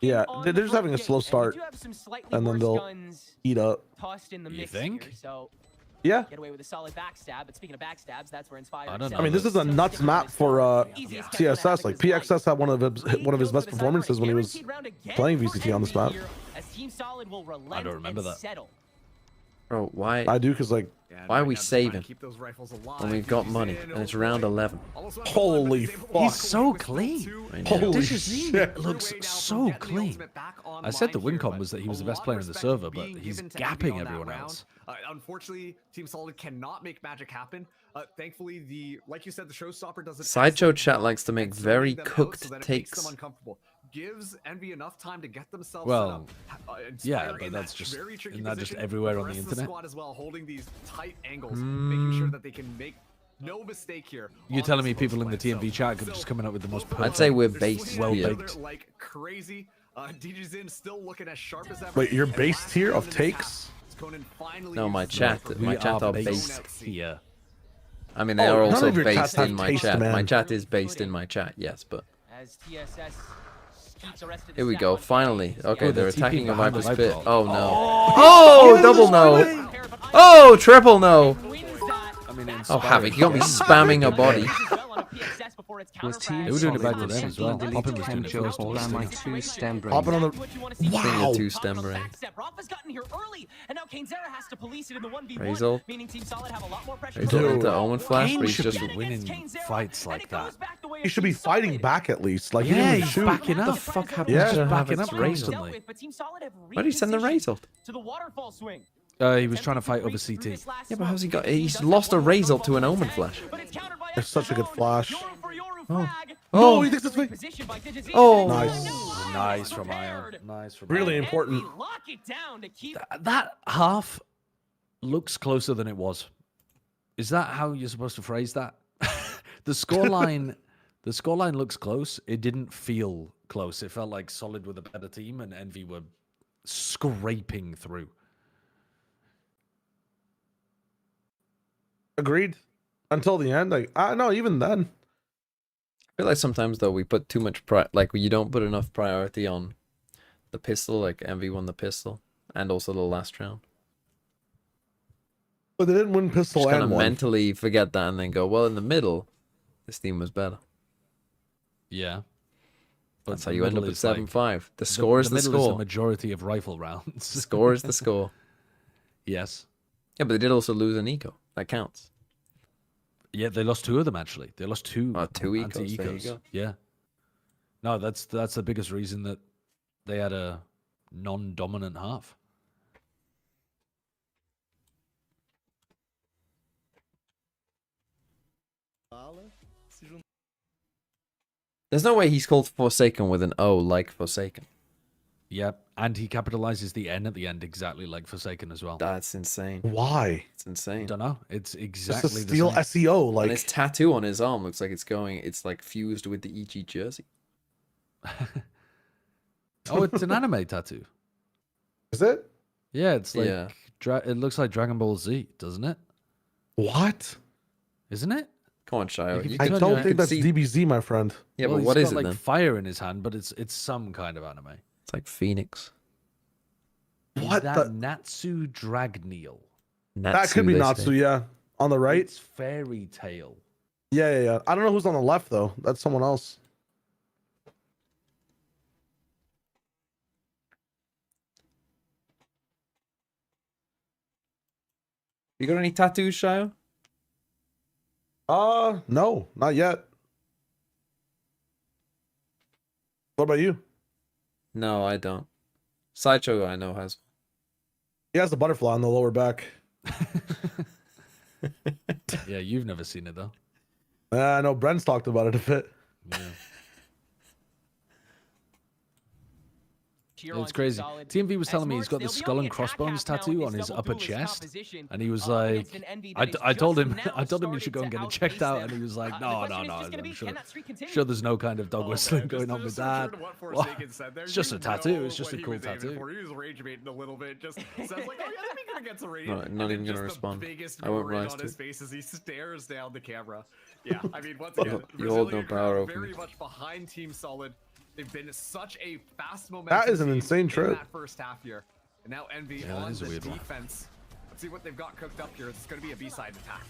Speaker 8: Yeah, they're just having a slow start, and then they'll eat up.
Speaker 6: You think?
Speaker 8: Yeah.
Speaker 4: Get away with a solid backstab, but speaking of backstabs, that's where Inspire.
Speaker 6: I don't know.
Speaker 8: I mean, this is a nuts map for TSS. Like PXS had one of his best performances when he was playing VCT on this map.
Speaker 6: I don't remember that.
Speaker 13: Bro, why?
Speaker 8: I do, because like,
Speaker 13: why are we saving when we've got money and it's round 11?
Speaker 8: Holy fuck!
Speaker 6: He's so clean.
Speaker 8: Holy
Speaker 6: Digizine
Speaker 8: shit!
Speaker 6: looks so clean. I said the win con was that he was the best player in the server, but he's gapping everyone else.
Speaker 5: Unfortunately, Team Solid cannot make magic happen. Thankfully, like you said, the showstopper doesn't.
Speaker 13: Sideshow chat likes to make very cooked takes.
Speaker 5: Gives Envy enough time to get themselves
Speaker 6: Well,
Speaker 5: set up.
Speaker 6: yeah, but that's just isn't that just everywhere on the internet?
Speaker 5: Squad as well, holding these tight angles, making sure that they can make No mistake here.
Speaker 6: You're telling me people in the TMV chat could just coming up with the most perfect,
Speaker 13: I'd say we're based.
Speaker 6: well
Speaker 13: Yeah.
Speaker 6: baked.
Speaker 5: Like crazy. DJ's in still looking as sharp as ever.
Speaker 8: Wait, your base tier of takes?
Speaker 13: No, my chat. My chat are based.
Speaker 6: here.
Speaker 13: I mean, they
Speaker 8: Oh,
Speaker 13: are
Speaker 8: none
Speaker 13: also
Speaker 8: of your chats
Speaker 13: based
Speaker 8: have
Speaker 13: in my
Speaker 8: taste,
Speaker 13: chat.
Speaker 8: man.
Speaker 13: My chat is based in my chat, yes, but
Speaker 4: As TSS keeps arrested
Speaker 13: here we
Speaker 4: stat
Speaker 13: go.
Speaker 4: line.
Speaker 13: Finally. Okay,
Speaker 6: Oh,
Speaker 13: they're
Speaker 6: they're TPing
Speaker 13: attacking a
Speaker 6: behind the
Speaker 13: Viper's pit.
Speaker 6: Viper.
Speaker 13: Oh, no.
Speaker 8: Oh,
Speaker 13: Double no. Oh, triple no.
Speaker 6: I mean,
Speaker 13: Oh, Havoc, you got me spamming a body.
Speaker 7: Was Team
Speaker 6: They were doing it back to
Speaker 7: Solid
Speaker 6: them as well.
Speaker 7: delete
Speaker 6: Poppin was doing it
Speaker 7: Kenjo
Speaker 6: first.
Speaker 7: all on my 2-stem brain?
Speaker 8: Popping on the.
Speaker 13: Wow.
Speaker 8: Wow.
Speaker 13: 2-stem brain.
Speaker 4: Rafa's gotten here early, and now Kainzera has to police it in the 1v1,
Speaker 13: Razor.
Speaker 4: meaning Team Solid have a lot more pressure.
Speaker 13: Razor into Omen Flash,
Speaker 6: Kane
Speaker 13: but he's
Speaker 6: should
Speaker 13: just...
Speaker 6: be winning fights like that.
Speaker 8: He should be fighting back at least. Like, he
Speaker 6: Yeah,
Speaker 8: didn't
Speaker 6: he's
Speaker 8: shoot.
Speaker 6: backing
Speaker 13: What the
Speaker 6: up.
Speaker 13: fuck happened
Speaker 8: Yeah.
Speaker 13: to
Speaker 6: Backing
Speaker 13: Havoc's
Speaker 6: up
Speaker 13: Razor?
Speaker 6: constantly.
Speaker 13: Why did he send the Razor?
Speaker 4: To the waterfall swing.
Speaker 6: He was trying to fight over CT.
Speaker 13: Yeah, but how's he got... He's lost a Razor to an Omen Flash.
Speaker 8: It's such a good flash.
Speaker 13: Oh.
Speaker 8: No, he thinks it's me.
Speaker 13: Oh.
Speaker 8: Nice.
Speaker 6: Nice from Ion. Nice from
Speaker 8: Really
Speaker 6: Ion.
Speaker 8: important.
Speaker 6: That half looks closer than it was. Is that how you're supposed to phrase that? The scoreline looks close. It didn't feel close. It felt like Solid were the better team and Envy were scraping through.
Speaker 8: Agreed. Until the end, like, no, even then.
Speaker 13: I feel like sometimes though we put too much like you don't put enough priority on the pistol, like Envy won the pistol, and also the last round.
Speaker 8: But they didn't win pistol
Speaker 13: Just kind
Speaker 8: and
Speaker 13: of
Speaker 8: one.
Speaker 13: mentally forget that and then go, well, in the middle, this team was better.
Speaker 6: Yeah.
Speaker 13: That's
Speaker 6: the
Speaker 13: how you end up
Speaker 6: middle
Speaker 13: at
Speaker 6: is like-
Speaker 13: 7-5. The score is the
Speaker 6: middle is
Speaker 13: score.
Speaker 6: the majority of rifle rounds.
Speaker 13: The score is the score.
Speaker 6: Yes.
Speaker 13: Yeah, but they did also lose an eco. That counts.
Speaker 6: Yeah, they lost two of them actually. They lost two.
Speaker 13: Two ecos. There you
Speaker 6: anti-ecos.
Speaker 13: go.
Speaker 6: Yeah. No, that's the biggest reason that they had a non-dominant half.
Speaker 13: There's no way he's called Forsaken with an O like Forsaken.
Speaker 6: Yep, and he capitalizes the N at the end exactly like Forsaken as well.
Speaker 13: That's insane.
Speaker 8: Why?
Speaker 13: It's insane.
Speaker 6: Don't know. It's
Speaker 8: Just
Speaker 6: exactly
Speaker 8: a
Speaker 6: the
Speaker 8: steal
Speaker 6: same.
Speaker 8: SEO. Like,
Speaker 13: And his tattoo on his arm looks like it's like fused with the EG jersey.
Speaker 6: Oh, it's an anime tattoo.
Speaker 8: is it?
Speaker 6: Yeah, it's like
Speaker 13: Yeah.
Speaker 6: it looks like Dragon Ball Z, doesn't it?
Speaker 8: What?
Speaker 6: Isn't it?
Speaker 13: Come on, Shio.
Speaker 6: If you
Speaker 13: You
Speaker 8: I
Speaker 6: turn
Speaker 8: don't
Speaker 6: your-
Speaker 8: think
Speaker 13: can
Speaker 8: that's
Speaker 13: see-
Speaker 8: DBZ, my friend.
Speaker 13: Yeah,
Speaker 6: Well,
Speaker 13: but
Speaker 6: he's
Speaker 13: what
Speaker 6: got,
Speaker 13: is it
Speaker 6: like
Speaker 13: then?
Speaker 6: fire in his hand, but it's some kind of anime.
Speaker 13: It's like Phoenix.
Speaker 8: What
Speaker 6: Is
Speaker 8: the?
Speaker 6: that Natsu Dragneel?
Speaker 8: That could be
Speaker 13: they
Speaker 8: Natsu,
Speaker 13: say.
Speaker 8: yeah. On the right?
Speaker 6: It's Fairy Tale.
Speaker 8: Yeah. I don't know who's on the left, though. That's someone else.
Speaker 13: You got any tattoos, Shio?
Speaker 8: No, not yet. What about you?
Speaker 13: No, I don't. Sideshow, I know, has.
Speaker 8: He has the butterfly on the lower back.
Speaker 6: Yeah, you've never seen it though.
Speaker 8: I know Brent's talked about it a bit.
Speaker 6: Yeah. It's crazy. TMV was telling me he's got the skull and crossbones tattoo on his upper chest, and he was like, I told him he should go and get it checked out, and he was like, no, I'm sure there's no kind of dog whistling going on with that. Well, it's just a tattoo. It's just a cool tattoo.
Speaker 5: He was rage baiting a little bit. Just says like, oh yeah, let me gonna get some rage.
Speaker 13: No, not even gonna respond. I won't rise
Speaker 5: on
Speaker 13: to
Speaker 5: his
Speaker 13: it.
Speaker 5: face as he stares down the camera. Yeah, I mean, once again,
Speaker 13: You hold no
Speaker 5: Brazilian
Speaker 13: power
Speaker 5: crowd
Speaker 13: over
Speaker 5: very
Speaker 13: me.
Speaker 5: much behind Team Solid. They've been such a fast momentum.
Speaker 8: That is an
Speaker 5: team
Speaker 8: insane
Speaker 5: in
Speaker 8: trip.
Speaker 5: that first half here, and now Envy
Speaker 6: Yeah, that
Speaker 5: on
Speaker 6: is a
Speaker 5: the
Speaker 6: weird one.
Speaker 5: defense. Let's see what they've got cooked up here. It's going to be a B-side attack.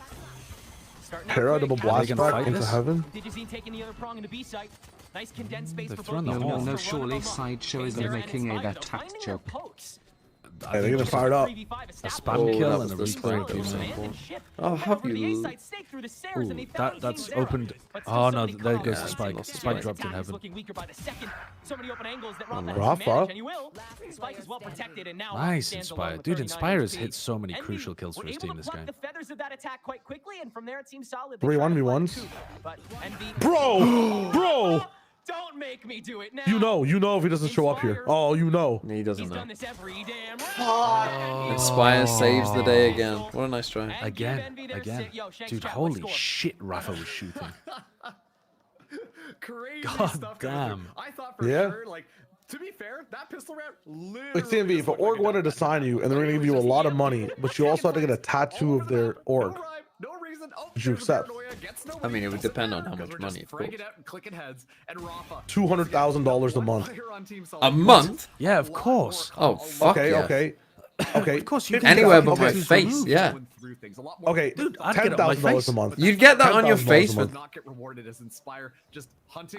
Speaker 8: Para double blast
Speaker 6: gonna
Speaker 8: back
Speaker 6: fight
Speaker 8: into
Speaker 6: this?
Speaker 8: heaven.
Speaker 4: Digizine taking the other prong into B site. Nice condensed space
Speaker 6: They've
Speaker 4: for
Speaker 6: thrown
Speaker 4: both
Speaker 6: the
Speaker 4: these
Speaker 6: whole-
Speaker 4: guys.
Speaker 7: No,
Speaker 4: They're
Speaker 7: surely
Speaker 4: running them up.
Speaker 7: Sideshow isn't
Speaker 4: Kainzera and
Speaker 7: making a
Speaker 4: Spike
Speaker 7: that
Speaker 4: are
Speaker 7: tact
Speaker 4: finding their
Speaker 7: joke.
Speaker 4: pokes.
Speaker 6: I
Speaker 8: They're
Speaker 6: think
Speaker 8: gonna
Speaker 6: just
Speaker 8: fire it up.
Speaker 6: a
Speaker 4: established.
Speaker 6: spam kill
Speaker 13: that
Speaker 6: and a
Speaker 13: was the
Speaker 6: replay.
Speaker 13: spike that was
Speaker 6: Ooh,
Speaker 13: so important. Oh,
Speaker 4: Went
Speaker 13: have
Speaker 4: over to the
Speaker 13: you?
Speaker 4: A-side, stake through the stairs, and they
Speaker 6: that
Speaker 4: found
Speaker 6: that's
Speaker 4: Kainzera.
Speaker 6: opened.
Speaker 4: But still
Speaker 6: Oh
Speaker 4: so
Speaker 6: no,
Speaker 4: many
Speaker 6: there goes
Speaker 4: combos.
Speaker 6: the spike.
Speaker 13: lost the
Speaker 6: Spike
Speaker 13: spike.
Speaker 6: dropped in
Speaker 4: Attack is
Speaker 6: heaven.
Speaker 4: looking weaker by the second. So many open angles that Rafa
Speaker 13: no.
Speaker 4: has to
Speaker 8: Rafa?
Speaker 4: manage, and he will. Spike is well protected, and now
Speaker 6: Nice
Speaker 4: stands
Speaker 6: Inspire.
Speaker 4: alone with
Speaker 6: Dude,
Speaker 4: 39
Speaker 6: Inspire has
Speaker 4: HP.
Speaker 6: hit so many
Speaker 4: Envy
Speaker 6: crucial kills for
Speaker 4: were
Speaker 6: his
Speaker 4: able
Speaker 6: team
Speaker 4: to
Speaker 6: this
Speaker 4: pluck
Speaker 6: game.
Speaker 4: the feathers of that attack quite quickly, and from there it seems solid.
Speaker 8: 3 1v1s.
Speaker 4: But Envy
Speaker 8: Bro!
Speaker 4: Don't make me do it now.
Speaker 8: You know if he doesn't show up here. Oh, you know.
Speaker 13: He doesn't
Speaker 4: He's
Speaker 13: know.
Speaker 4: done this every damn round.
Speaker 13: Inspire saves the day again. What a nice try.
Speaker 6: Again. Dude, holy shit, Rafa was shooting.
Speaker 5: Crazy
Speaker 6: God
Speaker 5: stuff.
Speaker 6: damn.
Speaker 5: I thought for
Speaker 8: Yeah.
Speaker 5: sure, like, to be fair, that pistol round literally.
Speaker 8: Like CMV, if an org wanted to sign you and they're gonna give you a lot of money, but you also have to get a tattoo of their org,
Speaker 5: no reason. Oh,
Speaker 8: would you accept?
Speaker 13: I mean, it would depend on how much money, of course.
Speaker 8: $200,000 a month.
Speaker 13: A month?
Speaker 6: Yeah, of course.
Speaker 13: Oh, fuck
Speaker 8: Okay,
Speaker 13: yeah.
Speaker 8: okay.
Speaker 6: Of course, you can
Speaker 13: Anywhere
Speaker 6: get
Speaker 13: but my
Speaker 6: tattoos
Speaker 13: face,
Speaker 6: removed.
Speaker 13: yeah.
Speaker 8: Okay,
Speaker 6: Dude, I'd get it on my
Speaker 8: $10,000
Speaker 6: face.
Speaker 8: a month.
Speaker 13: You'd get that on your
Speaker 8: $10,000
Speaker 13: face
Speaker 8: a
Speaker 13: with
Speaker 8: month.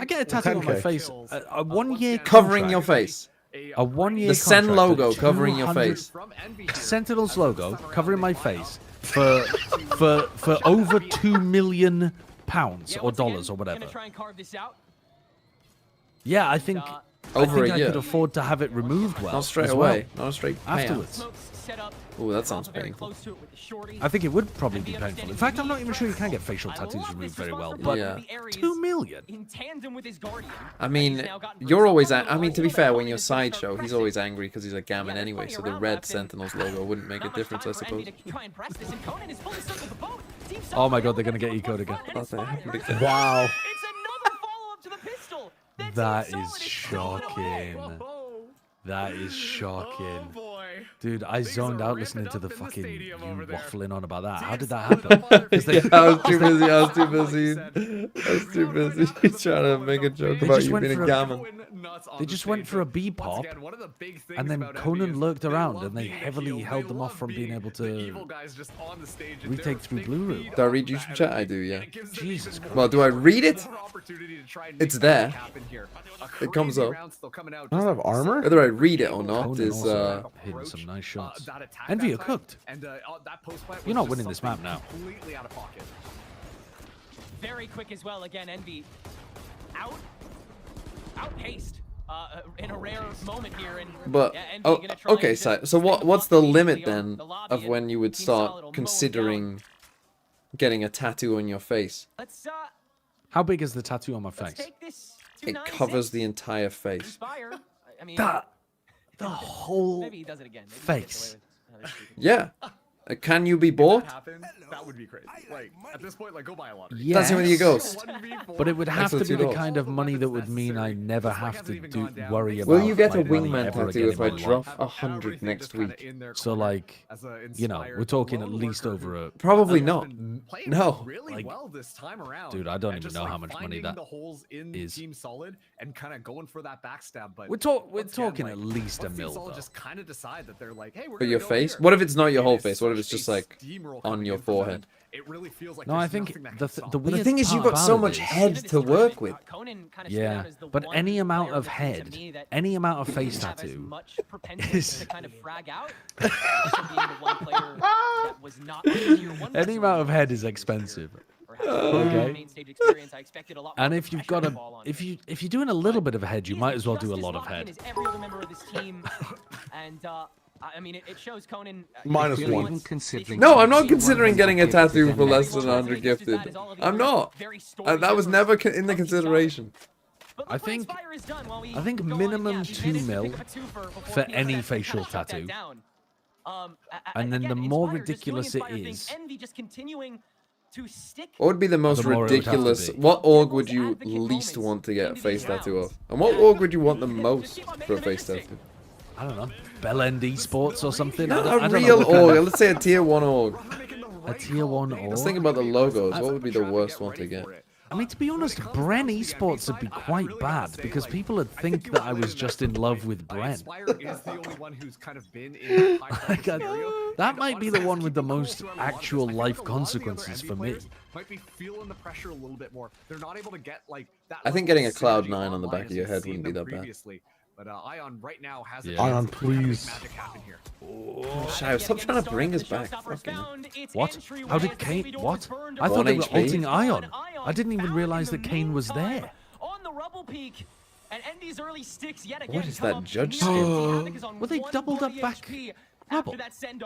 Speaker 6: I get a tattoo on my
Speaker 8: 10K.
Speaker 6: face. A 1 year
Speaker 13: covering your face.
Speaker 6: A 1 year
Speaker 13: The Sen
Speaker 6: contract
Speaker 13: logo
Speaker 6: at
Speaker 13: covering your
Speaker 6: 200
Speaker 13: face.
Speaker 6: Sentinel's logo covering my face for over £2 million or dollars or whatever.
Speaker 4: Gonna try and carve this out.
Speaker 6: Yeah, I think
Speaker 13: Over a
Speaker 6: I
Speaker 13: year.
Speaker 6: could afford to have it removed well.
Speaker 13: Not straight
Speaker 6: as well.
Speaker 13: away. Not a straight payout.
Speaker 6: Afterwards.
Speaker 13: Oh, that sounds painful.
Speaker 6: I think it would probably be painful. In fact, I'm not even sure you can get facial tattoos removed very well. But
Speaker 13: Yeah.
Speaker 6: 2 million.
Speaker 4: In tandem with his guardian.
Speaker 13: I mean, you're always. I mean, to be fair, when you're Sideshow, he's always angry because he's a gammon anyway. So the red Sentinels logo wouldn't make a difference, I suppose.
Speaker 6: Oh my god, they're gonna get ecoed again.
Speaker 8: Wow.
Speaker 6: That is shocking. That is shocking. Dude, I zoned out listening to the fucking you waffling on about that. How did that happen?
Speaker 13: I was too busy. I was too busy trying to make a joke about you being a gammon.
Speaker 6: They just went for a B pop, and then Conan lurked around, and they heavily held them off from being able to retake through Blue Room.
Speaker 13: Do I read YouTube chat? I do, yeah.
Speaker 6: Jesus Christ.
Speaker 13: Well, do I read it? It's there. It comes up.
Speaker 8: I don't have armor?
Speaker 13: Whether I read it or not
Speaker 6: Conan
Speaker 13: is
Speaker 6: also hitting some nice shots. Envy, you're cooked. You're not winning this map now.
Speaker 4: Very quick as well. Again, Envy outpaced in a rare moment here. And
Speaker 13: But
Speaker 4: yeah, Envy
Speaker 13: oh,
Speaker 4: gonna try
Speaker 13: okay.
Speaker 4: and
Speaker 13: So
Speaker 4: just
Speaker 13: what's the limit then
Speaker 4: the lobby
Speaker 13: of
Speaker 4: and
Speaker 13: when you would
Speaker 4: Team Solid will
Speaker 13: start
Speaker 4: mow
Speaker 13: considering getting a tattoo on your face?
Speaker 4: Let's
Speaker 6: How big is the tattoo on my face?
Speaker 4: take this.
Speaker 13: It covers the entire face.
Speaker 4: Inspire. I mean,
Speaker 6: The whole
Speaker 4: maybe he does it again. Maybe he gets
Speaker 6: face.
Speaker 4: away with another stupid-
Speaker 13: Yeah. Can you be bought?
Speaker 5: That would be crazy. Like at this point, like go buy a lottery.
Speaker 6: Yes.
Speaker 13: Dancing with your ghost.
Speaker 6: But it would have to be the
Speaker 13: $2.
Speaker 6: kind of money that would mean I never have to worry about.
Speaker 13: Will you get a
Speaker 6: my money
Speaker 13: wingman
Speaker 6: ever
Speaker 13: tattoo
Speaker 6: again
Speaker 13: if
Speaker 6: in
Speaker 13: I
Speaker 6: my
Speaker 13: drop
Speaker 6: life?
Speaker 13: 100 next week?
Speaker 6: So like, we're talking at least over a.
Speaker 13: Probably not. No.
Speaker 5: Really well this time around.
Speaker 6: Dude, I don't
Speaker 5: And
Speaker 6: even
Speaker 5: just,
Speaker 6: know
Speaker 5: like,
Speaker 6: how much money
Speaker 5: finding
Speaker 6: that
Speaker 5: the holes in
Speaker 6: is.
Speaker 5: Team Solid and kind of going for that backstab. But
Speaker 6: We're
Speaker 5: once
Speaker 6: talking
Speaker 5: again,
Speaker 6: at
Speaker 5: like,
Speaker 6: least a
Speaker 5: once Team
Speaker 6: mil
Speaker 5: Solid
Speaker 6: though.
Speaker 5: just kind of decide that they're like, hey, we're
Speaker 13: For
Speaker 5: gonna
Speaker 13: your
Speaker 5: go
Speaker 13: face?
Speaker 5: here.
Speaker 13: What if it's not your
Speaker 5: It
Speaker 13: whole
Speaker 5: is
Speaker 13: face? What if it's
Speaker 5: such a
Speaker 13: just like
Speaker 5: steamroll
Speaker 13: on
Speaker 5: coming
Speaker 13: your
Speaker 5: in from them.
Speaker 13: forehead?
Speaker 5: It really feels like
Speaker 6: No, I
Speaker 5: there's
Speaker 6: think
Speaker 5: nothing that
Speaker 6: the
Speaker 5: can stop
Speaker 6: the
Speaker 5: it.
Speaker 6: weird
Speaker 13: But the thing is,
Speaker 6: part
Speaker 13: you've got
Speaker 6: about
Speaker 13: so
Speaker 6: it
Speaker 13: much
Speaker 6: is-
Speaker 13: head to work with.
Speaker 6: Yeah, but any amount of head, any amount of face tattoo is any amount of head is expensive. Okay. And if you've got if you're doing a little bit of a head, you might as well do a lot of head.
Speaker 4: I mean, it shows Conan.
Speaker 8: Minus
Speaker 7: You're
Speaker 8: one.
Speaker 7: even considering
Speaker 13: No, I'm not
Speaker 7: getting
Speaker 13: considering getting a
Speaker 7: 100 gifted
Speaker 13: tattoo
Speaker 7: and
Speaker 13: for
Speaker 7: then
Speaker 13: less than 100 gifted. I'm not. That was never in the consideration.
Speaker 6: I think minimum 2 mil for any facial tattoo. And then the more ridiculous it is,
Speaker 13: What would be the most
Speaker 6: The more it would have to
Speaker 13: ridiculous?
Speaker 6: be.
Speaker 13: What org would you least want to get a face tattoo of? And what org would you want the most for a face tattoo?
Speaker 6: I don't know, Bellend Esports or something.
Speaker 13: No,
Speaker 6: I
Speaker 13: a
Speaker 6: don't know
Speaker 13: real
Speaker 6: what kind
Speaker 13: org.
Speaker 6: of-
Speaker 13: Let's say a tier 1 org.
Speaker 6: A tier 1 org.
Speaker 13: Let's think about the logos. What would be the worst one to get?
Speaker 6: I mean, to be honest, Bren Esports would be quite bad because people would think that I was just in love with Bren.
Speaker 5: is the only one who's kind of been in
Speaker 6: Like, that might be the one with the most actual life consequences for me.
Speaker 5: Might be feeling the pressure a little bit more. They're not able to get like that.
Speaker 13: I think getting a Cloud9 on the back of your head wouldn't be that bad.
Speaker 5: But Ion right now has a
Speaker 6: Yeah.
Speaker 8: Ion,
Speaker 5: chance to make
Speaker 8: please.
Speaker 5: magic happen here.
Speaker 13: Shai, stop trying to bring us back. Fucking hell.
Speaker 6: What? How did Kane? What? I
Speaker 13: 1
Speaker 6: thought they were
Speaker 13: HP.
Speaker 6: ulting Ion. I didn't even realize that Kane was there.
Speaker 4: On the rubble peak, and Envy's early sticks yet again.
Speaker 13: What is
Speaker 4: come
Speaker 13: that
Speaker 4: up
Speaker 13: judge
Speaker 4: near
Speaker 13: skin?
Speaker 6: Were they doubled up back? Rubble?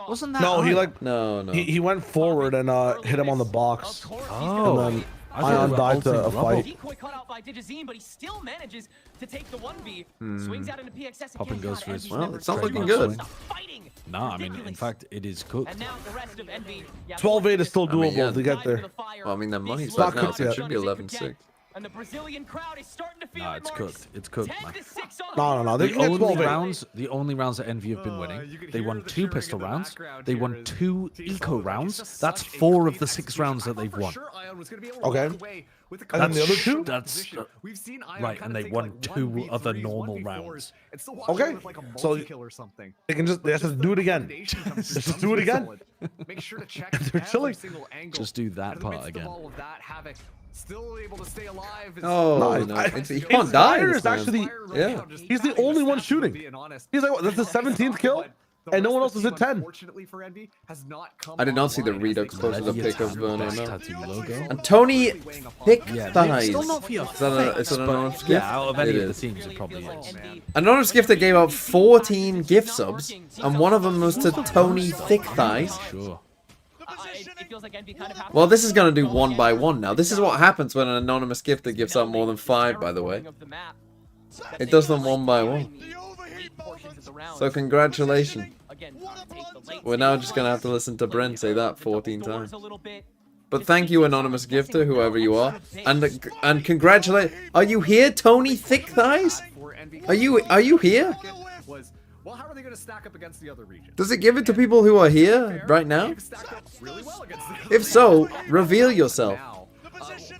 Speaker 6: Wasn't that
Speaker 8: No, he
Speaker 6: Ion?
Speaker 8: like
Speaker 13: No.
Speaker 8: he went forward and hit him on the box.
Speaker 6: Oh.
Speaker 8: And then Ion died to a fight.
Speaker 4: Decoy cut out by Digizine, but he still manages to take the 1v. Swings out into PXS.
Speaker 6: Popping goes for his.
Speaker 13: Well, it's not looking
Speaker 6: trademark
Speaker 13: good.
Speaker 6: swing. Nah, I mean, in fact, it is cooked.
Speaker 4: And now the rest of Envy.
Speaker 8: 12-8 is still doable
Speaker 13: yeah.
Speaker 8: to get there.
Speaker 13: Well, I mean, their money's
Speaker 8: It's not
Speaker 13: back now,
Speaker 8: cooked
Speaker 13: so it
Speaker 8: yet.
Speaker 13: should be 11-6.
Speaker 4: And the Brazilian crowd is starting to feel
Speaker 6: Nah,
Speaker 4: it,
Speaker 6: it's
Speaker 4: Marks.
Speaker 6: cooked. It's cooked, man.
Speaker 8: No. They
Speaker 6: The
Speaker 8: can get
Speaker 6: only
Speaker 8: 12-8.
Speaker 6: rounds, the only rounds that Envy have been winning, they won 2 pistol rounds, they won 2 eco rounds. That's 4 of the 6 rounds that they've won.
Speaker 8: Okay. And then the other 2?
Speaker 6: That's right, and they won 2 other normal rounds.
Speaker 8: Okay. So they can just have to do it again. Just do it again.
Speaker 5: Make sure to check
Speaker 8: They're chilling.
Speaker 5: every single angle.
Speaker 6: Just do that part again.
Speaker 5: All of that, Havoc still able to stay alive.
Speaker 13: Oh,
Speaker 8: No,
Speaker 13: no.
Speaker 8: I-
Speaker 13: He can't die.
Speaker 8: Fire
Speaker 13: this
Speaker 8: is
Speaker 13: time.
Speaker 8: actually
Speaker 13: Yeah.
Speaker 8: he's the only one shooting. He's like, what, that's the 17th kill, and no one else is at 10.
Speaker 13: I did not see the Redux close to the pick of Verno.
Speaker 6: Tattoo logo.
Speaker 13: And Tony Thick
Speaker 6: Yeah,
Speaker 13: Thighs.
Speaker 6: still not for your
Speaker 13: Is that
Speaker 6: face,
Speaker 13: an anonymous
Speaker 6: but-
Speaker 13: gift?
Speaker 6: Yeah, out of any
Speaker 13: It
Speaker 6: of the
Speaker 13: is.
Speaker 6: teams, it probably is.
Speaker 13: Anonymous Gifter gave out 14 gift subs, and one of them was to Tony Thick Thighs.
Speaker 6: Sure.
Speaker 4: It feels like Envy kind of have
Speaker 13: Well, this is going to do 1 by 1 now. This is what happens when an anonymous gifter gives out more than 5, by the way. It does them 1 by 1. So congratulations. We're now just going to have to listen to Brent say that 14 times. But thank you, anonymous gifter, whoever you are, and congratulate. Are you here, Tony Thick Thighs? Are you here?
Speaker 5: Well, how are they going to stack up against the other region?
Speaker 13: Does it give it to people who are here right now?
Speaker 5: Really well against the
Speaker 13: If so, reveal yourself.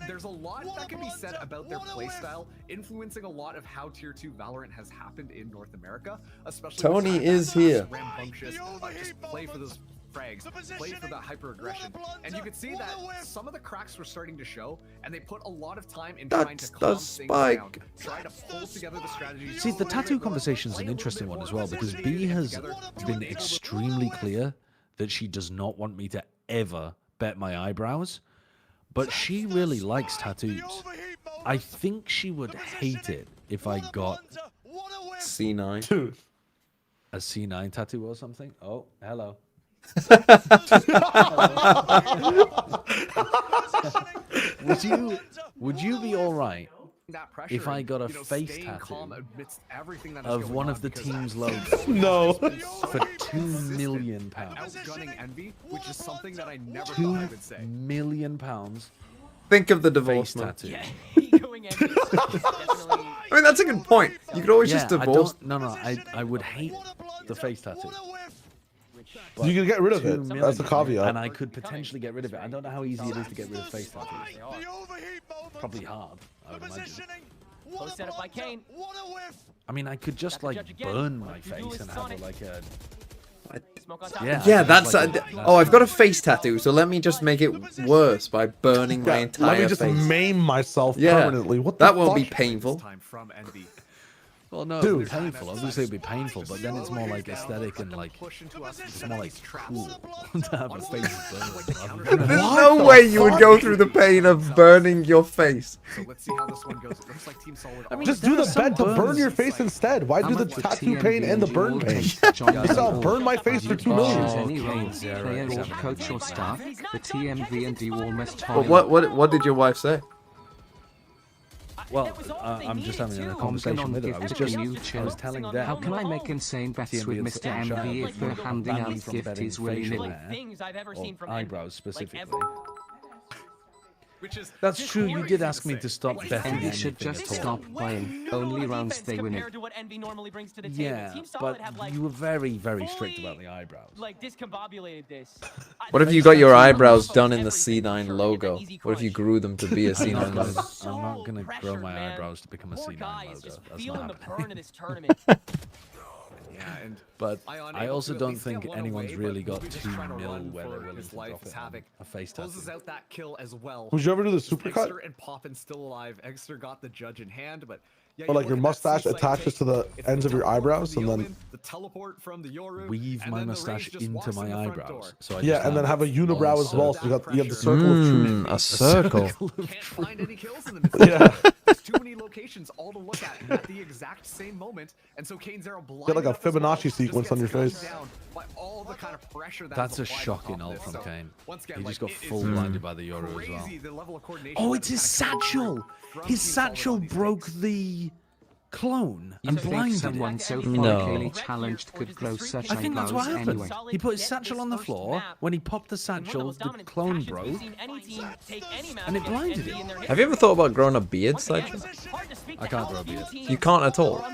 Speaker 5: There's a lot that can be said about their playstyle, influencing a lot of how Tier 2 Valorant has happened in North America, especially
Speaker 13: Tony is here.
Speaker 5: Rambunctious, just play for those frags, play for that hyper-aggression. And you could see that some of the cracks were starting to show, and they put a lot of time in trying to calm things down, try to pull together the strategy.
Speaker 6: See, the tattoo conversation is an interesting one as well, because B has been extremely clear that she does not want me to ever bet my eyebrows, but she really likes tattoos. I think she would hate it if I got
Speaker 13: C9.
Speaker 6: A C9 tattoo or something. Oh, hello. Would you be all right if I got a face tattoo of one of the team's logos?
Speaker 8: No.
Speaker 6: For £2 million.
Speaker 5: Outgunning Envy, which is something that I never thought I would say.
Speaker 6: £2 million.
Speaker 13: Think of the divorce man.
Speaker 6: Tattoo.
Speaker 13: I mean, that's a good point. You could always just divorce.
Speaker 6: I would hate the face tattoo.
Speaker 8: But you can get rid of it. That's a caveat.
Speaker 6: And I could potentially get rid of it. I don't know how easy it is to get rid of face tattoos. Probably hard, I would imagine.
Speaker 4: Close setup by Kane.
Speaker 6: I mean, I could just like burn my face and have like a.
Speaker 13: Yeah, that's. Oh, I've got a face tattoo, so let me just make it worse by burning my entire
Speaker 8: Let me just
Speaker 13: face.
Speaker 8: maim myself permanently. What the
Speaker 13: that won't be
Speaker 8: fuck?
Speaker 13: painful.
Speaker 6: Well, no, it'd be painful. Obviously, it'd be painful, but then it's more like aesthetic and like it's more like cool to have a face burned.
Speaker 13: There's no way you would go through the pain of burning your face.
Speaker 5: So let's see how this one goes. It looks like Team Solid.
Speaker 6: I mean,
Speaker 8: Just do the bet to burn your face instead. Why do the tattoo pain and the burn pain? I'll burn my face for $2 million.
Speaker 7: Player or coach or staff, the TMV and you almost
Speaker 13: Well, what did your wife say?
Speaker 6: Well, I'm just having a conversation with her. I was telling them.
Speaker 7: How can I make insane bets with Mr. MV if they're handing out gifties willy-nilly?
Speaker 6: Or eyebrows specifically. That's true. You did ask me to stop betting.
Speaker 7: Envy should just stop buying. Only rounds they win it.
Speaker 6: Yeah, but you were very, very strict about the eyebrows.
Speaker 4: Like discombobulated this.
Speaker 13: What if you got your eyebrows done in the C9 logo? What if you grew them to be a C9 logo?
Speaker 6: I'm not gonna grow my eyebrows to become a C9 logo. That's not happening.
Speaker 5: Yeah, and
Speaker 6: but I also don't think anyone's really got 2 mil where they're willing to drop it on a face tattoo.
Speaker 5: Closes out that kill as well.
Speaker 8: Would you ever do the supercut?
Speaker 5: Exeter and Poppin still alive. Exeter got the judge in hand, but yeah,
Speaker 8: Or like your mustache attaches to the ends of your eyebrows and then
Speaker 5: the teleport from the Yoru,
Speaker 6: weave my mustache into my eyebrows. So I
Speaker 8: yeah, and then have a unibrow as well. So you have the circle of truth.
Speaker 13: A circle.
Speaker 5: Can't find any kills in the middle.
Speaker 8: Yeah.
Speaker 5: too many locations all to look at the exact same moment, and so Kane Zero
Speaker 8: Get like a Fibonacci sequence on your face.
Speaker 5: By all the kind of pressure
Speaker 6: That's a shocking ult from Kane. He just got full blinded by the Euro as well. Oh, it's his satchel! His satchel broke the clone and blinded
Speaker 7: someone so
Speaker 1: No.
Speaker 7: challenged could grow such
Speaker 6: I think that's what
Speaker 7: eyebrows
Speaker 6: happened.
Speaker 7: anyway.
Speaker 6: He put his satchel on the floor. When he popped the satchel, the clone broke, and it blinded him.
Speaker 1: Have you ever thought about growing a beard, Sideshow?
Speaker 6: I can't grow a beard.
Speaker 1: You can't at all.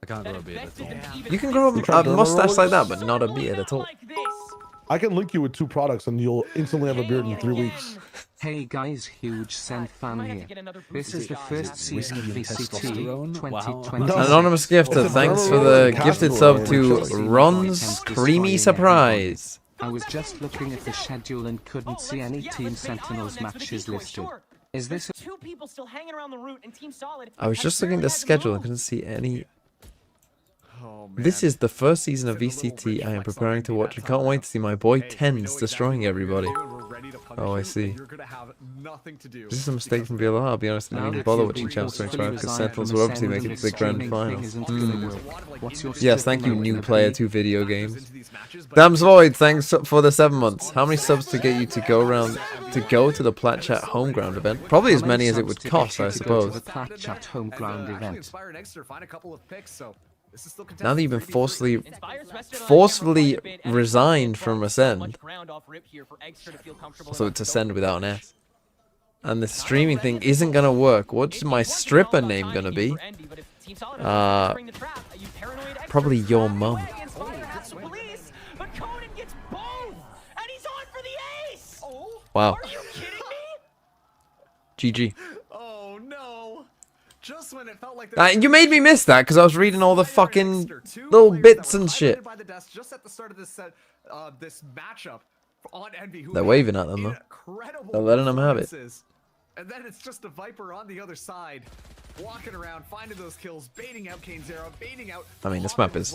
Speaker 6: I can't grow a beard at all.
Speaker 1: You can grow a mustache like that, but not a beard at all.
Speaker 8: I can link you with 2 products and you'll instantly have a beard in 3 weeks.
Speaker 7: Hey guys, huge Sen fan here. This is the first season of VCT 2020.
Speaker 1: Anonymous gifter, thanks for the gifted sub to Ron's Creamy Surprise.
Speaker 7: I was just looking at the schedule and couldn't see any Team Sentinels matches listed. Is this
Speaker 4: two people still hanging around the route and Team Solid?
Speaker 1: I was just looking at the schedule and couldn't see any. This is the first season of VCT I am preparing to watch. I can't wait to see my boy Tens destroying everybody. Oh, I see. This is a mistake from VLR. I'll be honest, I didn't even bother watching Challenge 25 because Sentinels will obviously make it to the grand final. Yes, thank you, new player to video games. Dam's Void, thanks for the 7 months. How many subs to get you to go to the Plat Chat home ground event? Probably as many as it would cost, I suppose. Now that you've been forcefully resigned from Ascend, so it's Ascend without an S, and the streaming thing isn't gonna work. What's my stripper name gonna be? Probably your mum. Wow. GG.
Speaker 5: Oh no. Just when it felt like
Speaker 1: You made me miss that because I was reading all the fucking little bits and shit.
Speaker 5: Just at the start of this matchup on Envy,
Speaker 1: They're waving at them though. They're letting them have it.
Speaker 5: And then it's just a Viper on the other side, walking around, finding those kills, baiting out Kane Zero, baiting out.
Speaker 1: I mean, this map is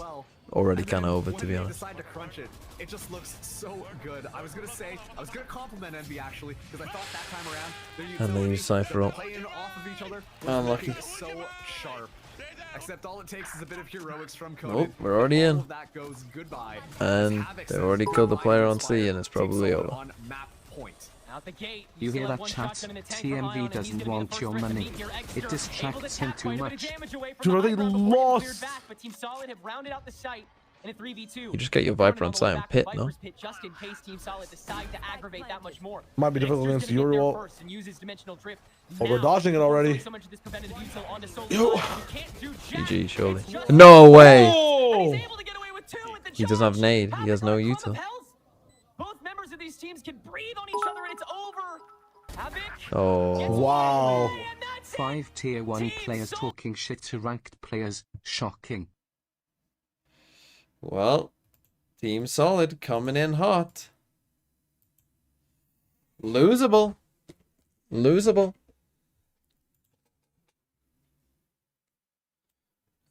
Speaker 1: already kind of over, to be honest.
Speaker 5: Decide to crunch it. It just looks so good. I was gonna compliment Envy actually, because I thought that time around.
Speaker 1: And they use Cypher ult.
Speaker 5: Playing off of each other.
Speaker 1: Unlucky.
Speaker 5: So sharp. Except all it takes is a bit of heroics from Conan.
Speaker 1: Nope, we're already in.
Speaker 5: That goes goodbye.
Speaker 1: And they already killed the player on C, and it's probably over.
Speaker 7: You hear that, chat? TMV doesn't want your money. It distracts him too much.
Speaker 8: Dude, are they lost?
Speaker 1: You just get your Viper on site and pit, no?
Speaker 8: Might be difficult against the Euro ult. Oh, we're dodging it already. Yo.
Speaker 1: GG, surely. No way!
Speaker 8: Oh!
Speaker 1: He doesn't have nade. He has no util.
Speaker 4: Both members of these teams can breathe on each other and it's over.
Speaker 1: Oh.
Speaker 8: Wow.
Speaker 7: 5 tier 1 players talking shit to ranked players. Shocking.
Speaker 1: Well, Team Solid coming in hot. Losable. Losable.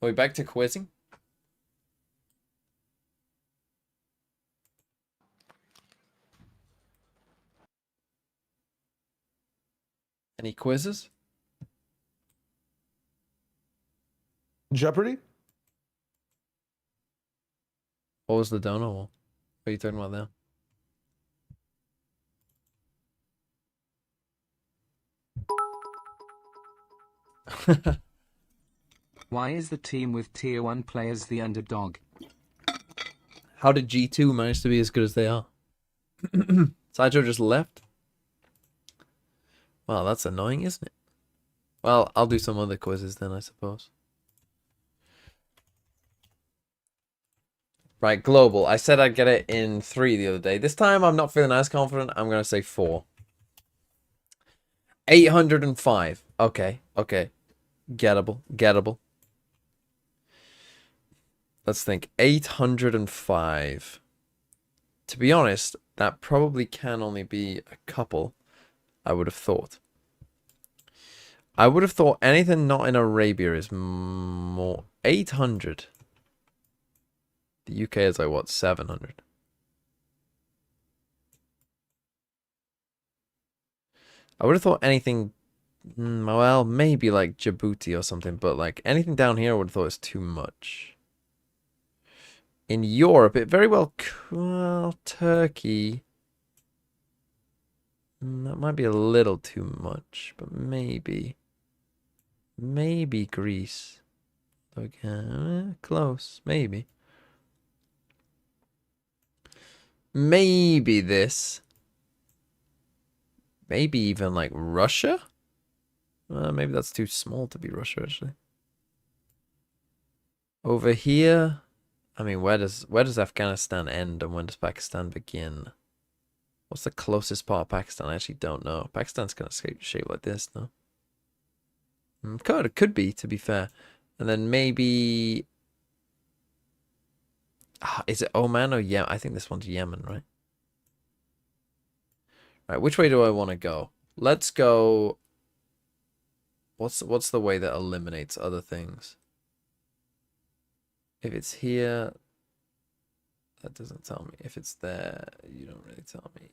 Speaker 1: Are we back to quizzing? Any quizzes?
Speaker 8: Jeopardy?
Speaker 1: What was the donut wall? What are you talking about there?
Speaker 7: Why is the team with tier 1 players the underdog?
Speaker 1: How did G2 manage to be as good as they are? Sideshow just left? Well, that's annoying, isn't it? Well, I'll do some other quizzes then, I suppose. Right, global. I said I'd get it in 3 the other day. This time I'm not feeling as confident. I'm going to say 4. 805. Okay, okay. Gettable, gettable. Let's think. 805. To be honest, that probably can only be a couple, I would have thought. I would have thought anything not in Arabia is more. 800. The UK is like, what, 700? I would have thought anything Well, maybe like Djibouti or something, but like anything down here I would have thought was too much. In Europe, it very well, well, Turkey. That might be a little too much, but maybe Greece. Okay, close, maybe. Maybe this. Maybe even like Russia? Maybe that's too small to be Russia, actually. Over here, I mean, where does Afghanistan end and when does Pakistan begin? What's the closest part of Pakistan? I actually don't know. Pakistan's kind of shaped like this, no? Could be, to be fair. And then maybe... is it Oman or Yemen? I think this one's Yemen, right? Right, which way do I want to go? Let's go... What's the way that eliminates other things? If it's here... That doesn't tell me. If it's there, you don't really tell me.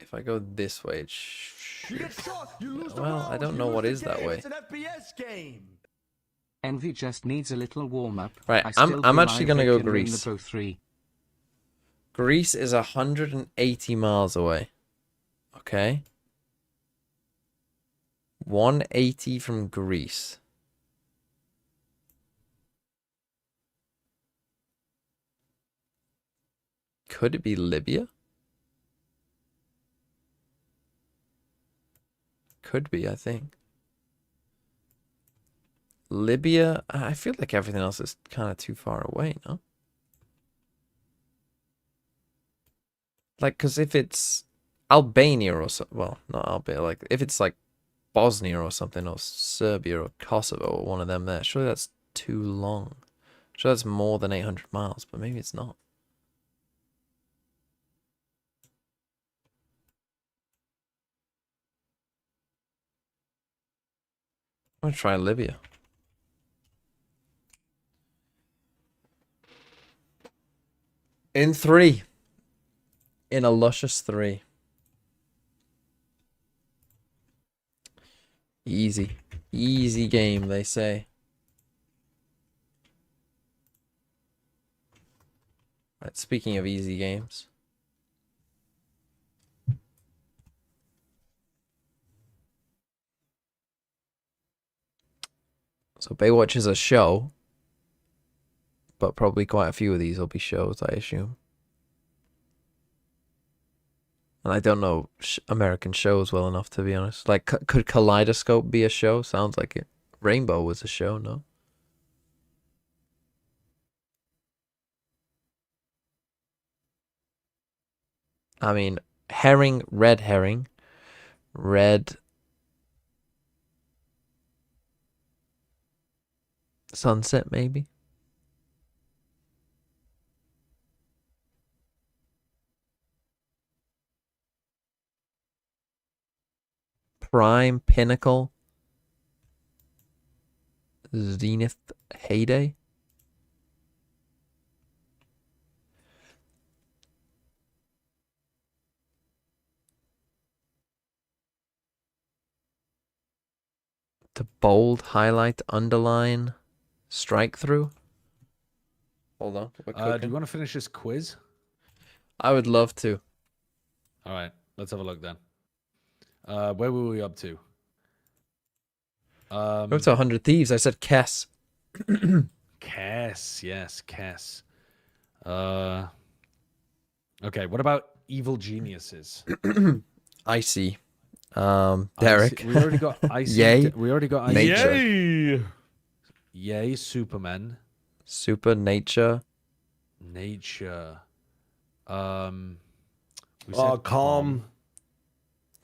Speaker 1: If I go this way, it should... Well, I don't know what is that way.
Speaker 7: It's an FPS game. Envy just needs a little warm up.
Speaker 1: Right, I'm actually gonna go Greece. Greece is 180 miles away. Okay. 180 from Greece. Could it be Libya? Could be, I think. Libya, I feel like everything else is kind of too far away, no? Like, because if it's Albania or so, well, not Albania, like, if it's like Bosnia or something, or Serbia or Kosovo or one of them there, surely that's too long. Sure, that's more than 800 miles, but maybe it's not. I'm gonna try Libya. In 3. In a luscious 3. Easy. Easy game, they say. Right, speaking of easy games. So Baywatch is a show, but probably quite a few of these will be shows, I assume. And I don't know American shows well enough, to be honest. Like, could Kaleidoscope be a show? Sounds like it. Rainbow was a show, no? I mean, herring, red herring, red sunset, maybe. Prime, Pinnacle, Zenith, Heyday. To bold, highlight, underline, strike through. Hold on.
Speaker 6: Do you want to finish this quiz?
Speaker 1: I would love to.
Speaker 6: All right, let's have a look then. Where were we up to?
Speaker 1: Up to 100 Thieves. I said Kess.
Speaker 6: Kess, yes, Kess. Okay, what about Evil Geniuses?
Speaker 1: Icy. Derek.
Speaker 6: We already got Icy.
Speaker 1: Yay.
Speaker 6: We already got Icy.
Speaker 8: Yay!
Speaker 6: Yay, Superman.
Speaker 1: Super Nature.
Speaker 6: Nature.
Speaker 8: Calm.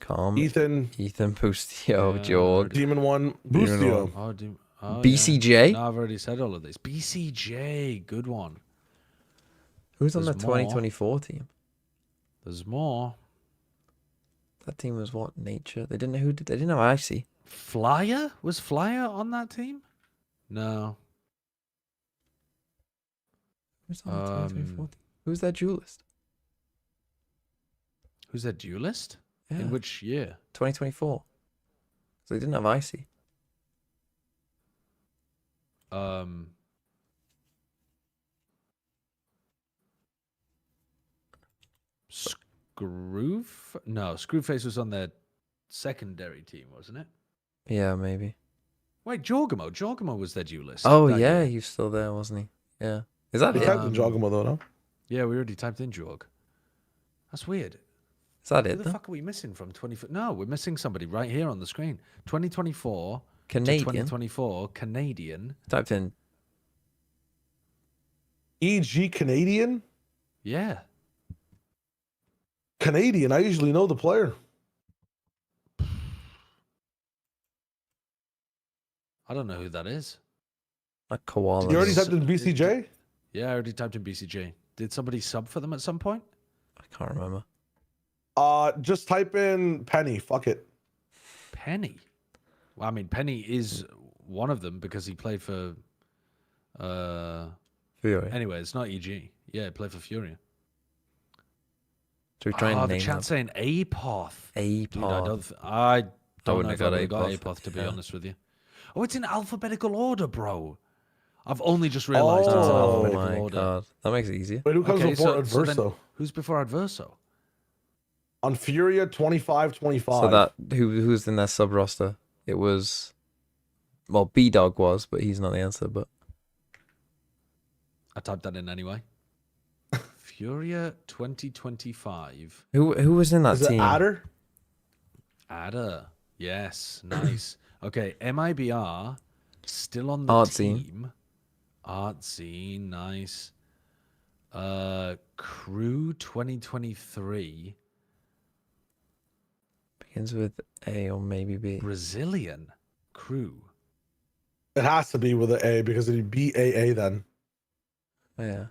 Speaker 1: Calm.
Speaker 8: Ethan.
Speaker 1: Boostio, George.
Speaker 8: Demon 1. Boostio.
Speaker 1: BCJ.
Speaker 6: Yeah. No, I've already said all of this. BCJ, good one.
Speaker 1: Who's on the 2024 team?
Speaker 6: There's more.
Speaker 1: That team was what? Nature. They didn't know who did. They didn't know Icy.
Speaker 6: Flyer? Was Flyer on that team? No.
Speaker 1: Who's on the 2024 team? Who's their duelist?
Speaker 6: Who's their duelist?
Speaker 1: Yeah.
Speaker 6: In which year?
Speaker 1: 2024. They didn't have Icy.
Speaker 6: Screwface was on their secondary team, wasn't it?
Speaker 1: Yeah, maybe.
Speaker 6: Wait, Jorgamo was their duelist.
Speaker 1: Oh
Speaker 6: that
Speaker 1: yeah,
Speaker 6: year.
Speaker 1: he's still there, wasn't he? Yeah. Is that
Speaker 8: We
Speaker 1: it?
Speaker 8: typed in Jogamo though, no?
Speaker 6: Yeah, we already typed in Jorg. That's weird.
Speaker 1: Is that
Speaker 6: Who
Speaker 1: it
Speaker 6: the
Speaker 1: then?
Speaker 6: fuck are we missing from 20? No, we're missing somebody right here on the screen. 2024
Speaker 1: Canadian?
Speaker 6: to 2024 Canadian.
Speaker 1: Typed in.
Speaker 8: EG Canadian?
Speaker 6: Yeah.
Speaker 8: Canadian. I usually know the player.
Speaker 6: I don't know who that is.
Speaker 1: Like koala.
Speaker 8: You already typed in BCJ?
Speaker 6: Yeah, I already typed in BCJ. Did somebody sub for them at some point?
Speaker 1: I can't remember.
Speaker 8: Just type in Penny. Fuck it.
Speaker 6: Penny. Well, I mean, Penny is one of them because he played for.
Speaker 1: Fury.
Speaker 6: Anyway, it's not EG. Yeah, he played for Fury.
Speaker 1: Should we try and
Speaker 6: the
Speaker 1: name
Speaker 6: chat's saying Apoth.
Speaker 1: Apoth.
Speaker 6: Dude, I don't know
Speaker 1: wouldn't
Speaker 6: if
Speaker 1: have
Speaker 6: I
Speaker 1: got
Speaker 6: would've got
Speaker 1: Apoth.
Speaker 6: Apoth, to be
Speaker 1: Yeah.
Speaker 6: honest with you. Oh, it's in alphabetical order, bro. I've only just realized it's in
Speaker 1: Oh
Speaker 6: alphabetical
Speaker 1: my
Speaker 6: order.
Speaker 1: god. That makes it easier.
Speaker 8: Wait, who comes before
Speaker 6: then
Speaker 8: Adverso?
Speaker 6: who's before Adverso?
Speaker 8: On Furia 25-25.
Speaker 1: So that who's in their sub roster? It was, well, B Dog was, but he's not the answer. But
Speaker 6: I typed that in anyway. Furia 2025.
Speaker 1: who was in that
Speaker 8: Is
Speaker 1: team?
Speaker 8: it Adder?
Speaker 6: Adder. Yes, nice. Okay, MIBR still on the
Speaker 1: Art
Speaker 6: team.
Speaker 1: Scene.
Speaker 6: Art Scene, nice. Crew 2023.
Speaker 1: Begins with A or maybe B.
Speaker 6: Brazilian Crew.
Speaker 8: It has to be with an A because it'd be BAA then.
Speaker 1: Oh, yeah.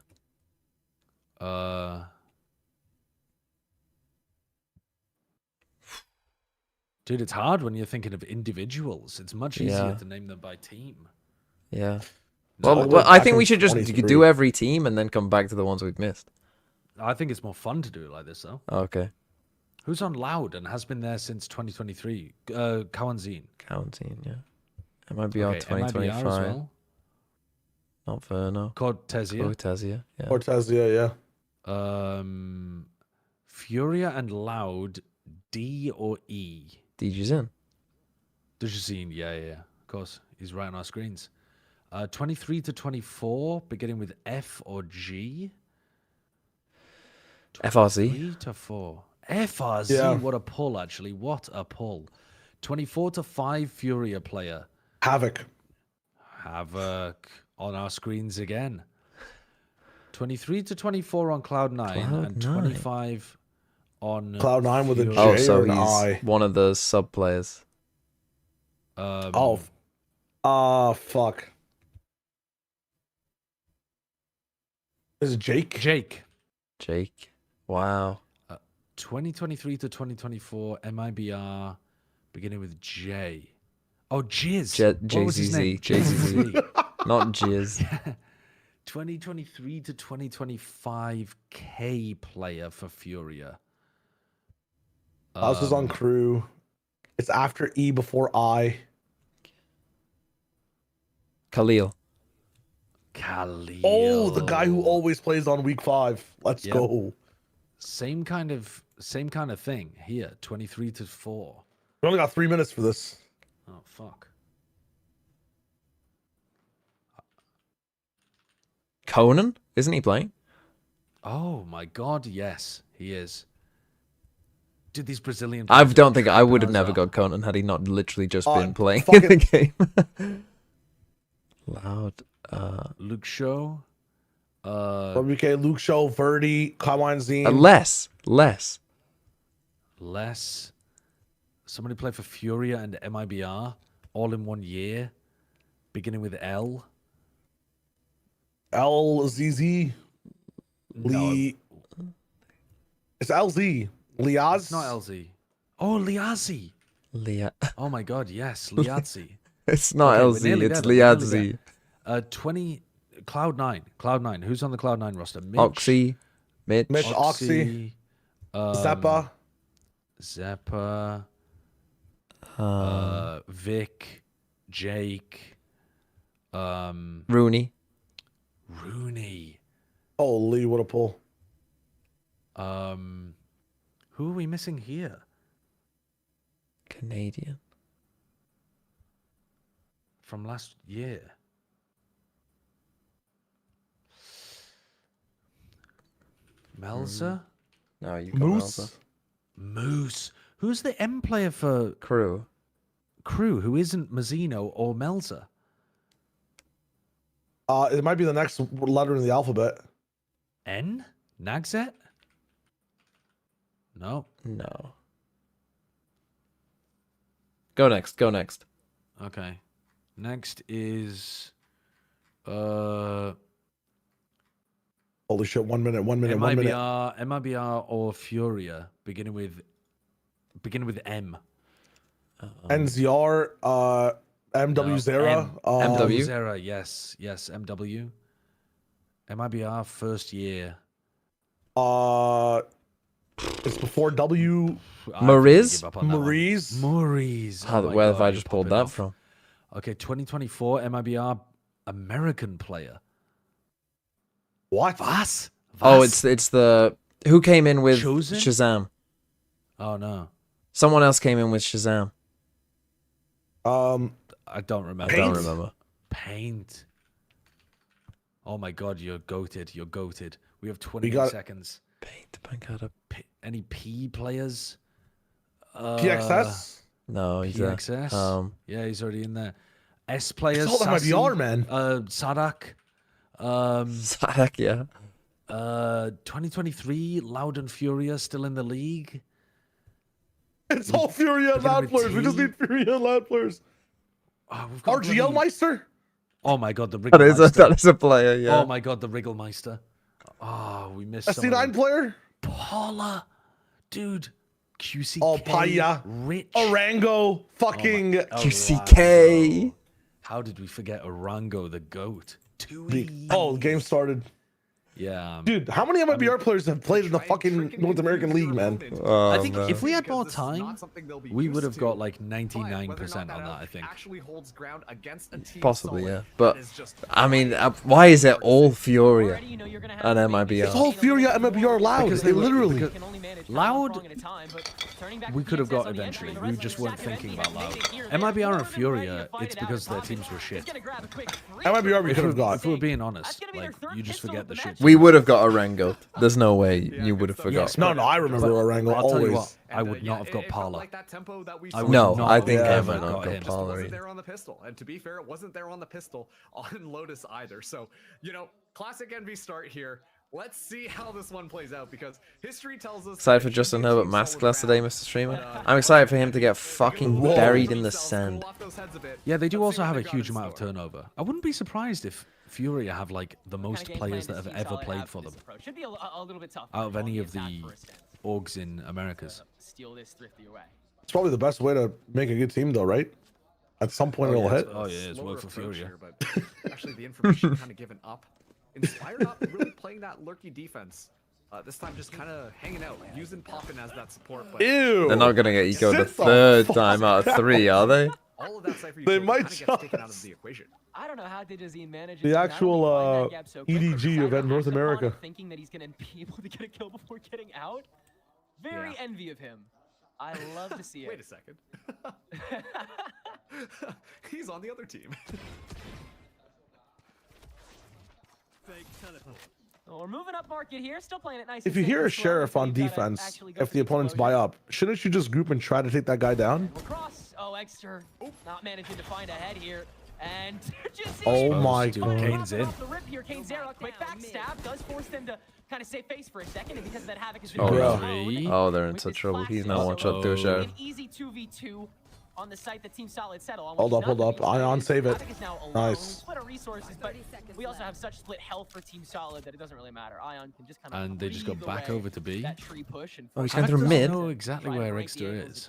Speaker 6: Dude, it's hard when you're thinking of individuals. It's much easier
Speaker 1: Yeah.
Speaker 6: to name them by team.
Speaker 1: Yeah.
Speaker 6: No,
Speaker 1: Well, I think we should just
Speaker 8: 23.
Speaker 1: do every team and then come back to the ones we've missed.
Speaker 6: I think it's more fun to do it like this, though.
Speaker 1: Okay.
Speaker 6: Who's on Loud and has been there since 2023? Kawanzine.
Speaker 1: Counting, yeah. It might be our
Speaker 6: Okay, MIBR
Speaker 1: 2025.
Speaker 6: as well.
Speaker 1: Not Verno.
Speaker 6: Cortesia.
Speaker 1: Cortesia, yeah.
Speaker 8: Cortesia, yeah.
Speaker 6: Furia and Loud, D or E?
Speaker 1: DJ's
Speaker 6: Dujazine, yeah, of course. He's right on our screens. 23 to 24, beginning with F or G.
Speaker 1: FRZ.
Speaker 6: 3 to 4. FRZ,
Speaker 8: Yeah.
Speaker 6: what a pull, actually. What a pull. 24 to 5, Furia player.
Speaker 8: Havoc.
Speaker 6: Havoc on our screens again. 23 to 24 on Cloud9 and
Speaker 1: Cloud9.
Speaker 6: 25 on
Speaker 8: Cloud9 with a
Speaker 6: Fury.
Speaker 8: J
Speaker 1: Oh, so
Speaker 8: or an
Speaker 1: he's
Speaker 8: I.
Speaker 1: one of the sub players.
Speaker 8: Fuck. Is it Jake?
Speaker 1: Jake. Wow.
Speaker 6: 2023 to 2024 MIBR beginning with J. Oh, Jizz. What was his name?
Speaker 1: JZZ. Not Jizz.
Speaker 6: 2023 to 2025 K player for Furia.
Speaker 8: House is on crew. It's after E before I.
Speaker 6: Khalil.
Speaker 8: Oh, the guy who always plays on week 5. Let's
Speaker 6: Yep.
Speaker 8: go.
Speaker 6: Same kind of thing here. 23 to 4.
Speaker 8: We only got 3 minutes for this.
Speaker 6: Oh fuck.
Speaker 1: Conan? Isn't he playing?
Speaker 6: Oh my god, yes, he is. Dude, these Brazilian
Speaker 1: I
Speaker 6: players
Speaker 1: don't
Speaker 6: are
Speaker 1: think I would have
Speaker 6: tripping
Speaker 1: never
Speaker 6: us
Speaker 1: got
Speaker 6: up.
Speaker 1: Conan had he not literally just been playing
Speaker 8: fuck
Speaker 1: the game. Loud.
Speaker 6: Luke Shaw.
Speaker 8: WK, Luke Show, Verdi, Kawanzine.
Speaker 1: Less.
Speaker 6: Less. Somebody play for Furia and MIBR all in 1 year, beginning with L.
Speaker 8: LZZ. Lee. It's LZ. Liaz.
Speaker 6: It's not LZ. Oh, Liazzi. Oh my god, yes, Liazzi.
Speaker 1: It's not
Speaker 6: Okay, we're
Speaker 1: LZ,
Speaker 6: nearly
Speaker 1: it's
Speaker 6: there, though, we're nearly
Speaker 1: Liadzi.
Speaker 6: there. 20 Cloud9. Who's on the Cloud9 roster? Mitch,
Speaker 1: Oxy. Mitch.
Speaker 8: Oxy. Zeppa.
Speaker 6: Zeppa. Vic, Jake,
Speaker 1: Rooney.
Speaker 8: Holy, what a pull.
Speaker 6: Who are we missing here?
Speaker 1: Canadian.
Speaker 6: From last year. Melzer?
Speaker 1: No, you got
Speaker 8: Moose.
Speaker 6: Moose. Who's the M player for
Speaker 1: Crew?
Speaker 6: Crew, who isn't Mazzino or Melzer?
Speaker 8: It might be the next letter in the alphabet.
Speaker 6: N? Nagzet? No.
Speaker 1: No. Go next. Go next.
Speaker 6: Okay. Next is
Speaker 8: Holy shit, 1 minute, 1 minute, 1 minute.
Speaker 6: MIBR or Furia, beginning with M.
Speaker 8: NZR, MW Zera.
Speaker 6: MW Zera, yes, MW. MIBR first year.
Speaker 8: It's before W.
Speaker 1: Mariz?
Speaker 6: Mariz.
Speaker 1: Where have I just pulled that from?
Speaker 6: Okay, 2024 MIBR American player.
Speaker 8: What?
Speaker 6: Was?
Speaker 1: Oh, it's the who came in with
Speaker 6: Chosen?
Speaker 1: Shazam.
Speaker 6: Oh no.
Speaker 1: Someone else came in with Shazam.
Speaker 6: I don't remember.
Speaker 1: I don't remember.
Speaker 6: Paint. Oh my god, you're goated. You're goated. We have 28 seconds.
Speaker 1: Paint. Pancada.
Speaker 6: Any P players?
Speaker 8: PXS?
Speaker 1: No, he's
Speaker 6: PXS. Yeah, he's already in there. S players.
Speaker 8: It's all that MIBR, man.
Speaker 6: Sadak.
Speaker 1: Sadak, yeah.
Speaker 6: 2023, Loud and Furia still in the league.
Speaker 8: It's all Furia and Loud players. We just need Furia and Loud players.
Speaker 6: Oh, we've got
Speaker 8: RGL Meister?
Speaker 6: Oh my god, the
Speaker 1: That is
Speaker 6: Wrigglemeister.
Speaker 1: a player, yeah.
Speaker 6: Oh my god, the Wrigglemeister. Oh, we missed
Speaker 8: SC9 player?
Speaker 6: Paula. Dude. QCK.
Speaker 8: Oh, Paya.
Speaker 6: Rich.
Speaker 8: Orango. Fucking
Speaker 1: QCK.
Speaker 6: How did we forget Orango, the GOAT?
Speaker 8: The game started.
Speaker 6: Yeah.
Speaker 8: Dude, how many MIBR players have played in the fucking North American League, man?
Speaker 6: I think if we had more time, we would have got like 99% on that, I think.
Speaker 1: Possibly, yeah. But, I mean, why is it all Furia and MIBR?
Speaker 8: It's all Furia and MIBR Loud.
Speaker 6: Because
Speaker 8: They literally...
Speaker 6: Loud, we could have got eventually. We just weren't thinking about Loud. MIBR and Furia, it's because their teams were shit.
Speaker 8: MIBR we could have got.
Speaker 6: If we're being honest, like, you just forget the shit.
Speaker 1: We would have got Orango. There's no way you would have forgot.
Speaker 8: No, I remember Orango
Speaker 6: I'll tell you
Speaker 8: always.
Speaker 6: what, I would not have got Parla.
Speaker 1: No, I think
Speaker 8: I
Speaker 1: might not got Parla.
Speaker 5: Wasn't there on the pistol, and to be fair, it wasn't there on the pistol on Lotus either. So, you know, classic NV start here. Let's see how this one plays out because history tells us.
Speaker 1: Excited for Justin Herbert masterclass today, Mr. Streamer. I'm excited for him to get fucking buried in the sand.
Speaker 6: Yeah, they do also have a huge amount of turnover. I wouldn't be surprised if Furia have like the most players that have ever played for them out of any of the orgs in Americas.
Speaker 8: It's probably the best way to make a good team, though, right? At some point, it'll hit.
Speaker 6: Oh yeah, it's work for Furia.
Speaker 5: But actually, the information kind of given up. Inspired not really playing that lurky defense. This time just kind of hanging out, using Poppin as that support. But
Speaker 8: Ew!
Speaker 1: They're not gonna get Eco the third time out of 3, are they?
Speaker 5: all of that Cypher
Speaker 8: They
Speaker 5: utility
Speaker 8: might
Speaker 5: kind of gets taken out of the equation.
Speaker 4: I don't know how Digazine managed
Speaker 8: The actual EDG event North America.
Speaker 4: Thinking that he's gonna be able to get a kill before getting out. Very envy of him. I love to see it.
Speaker 5: Wait a second. He's on the other team.
Speaker 4: We're moving up market here, still playing it nice.
Speaker 8: If you hear a sheriff on defense, if the opponents buy up, shouldn't you just group and try to take that guy down?
Speaker 4: Cross. Oh, Exter not managing to find a head here. And
Speaker 8: oh my god.
Speaker 6: Kane's in.
Speaker 4: The rip here, Kane's there. A quick backstab does force them to kind of save face for a second, and because of that havoc has been
Speaker 1: Oh, they're in such trouble. He's not one shot through a sheriff.
Speaker 4: An easy 2v2 on the site that Team Solid settle on.
Speaker 8: Hold up. Ion, save it. Nice.
Speaker 4: Split our resources, but we also have such split health for Team Solid that it doesn't really matter. Ion can just kind of
Speaker 6: And they just got back over to B.
Speaker 4: that tree push and
Speaker 1: Oh, he's going through mid.
Speaker 6: I don't know exactly where Exter is.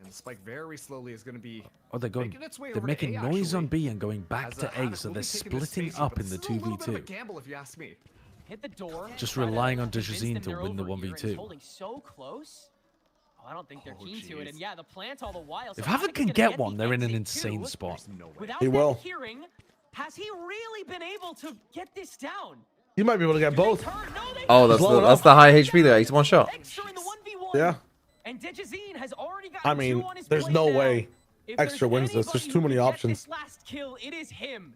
Speaker 5: And the spike very slowly is going to be.
Speaker 6: Oh, they're going. They're making noise on B and going back to A, so they're splitting up in the 2v2.
Speaker 5: Gamble, if you ask me.
Speaker 4: Hit the door.
Speaker 6: Just relying on Digazine to win the 1v2.
Speaker 4: Holding so close. Oh, I don't think they're keen to it. And yeah, the plant all the while.
Speaker 6: If Havoc can get one, they're in an insane spot.
Speaker 4: Without
Speaker 8: He will.
Speaker 4: them hearing, has he really been able to get this down?
Speaker 8: You might be able to get both.
Speaker 13: Oh, that's the high HP there. He's one shot.
Speaker 8: Yeah.
Speaker 4: And Digizine has already got
Speaker 8: I mean, there's no way Extra wins this. There's too many options.
Speaker 4: This last kill, it is him.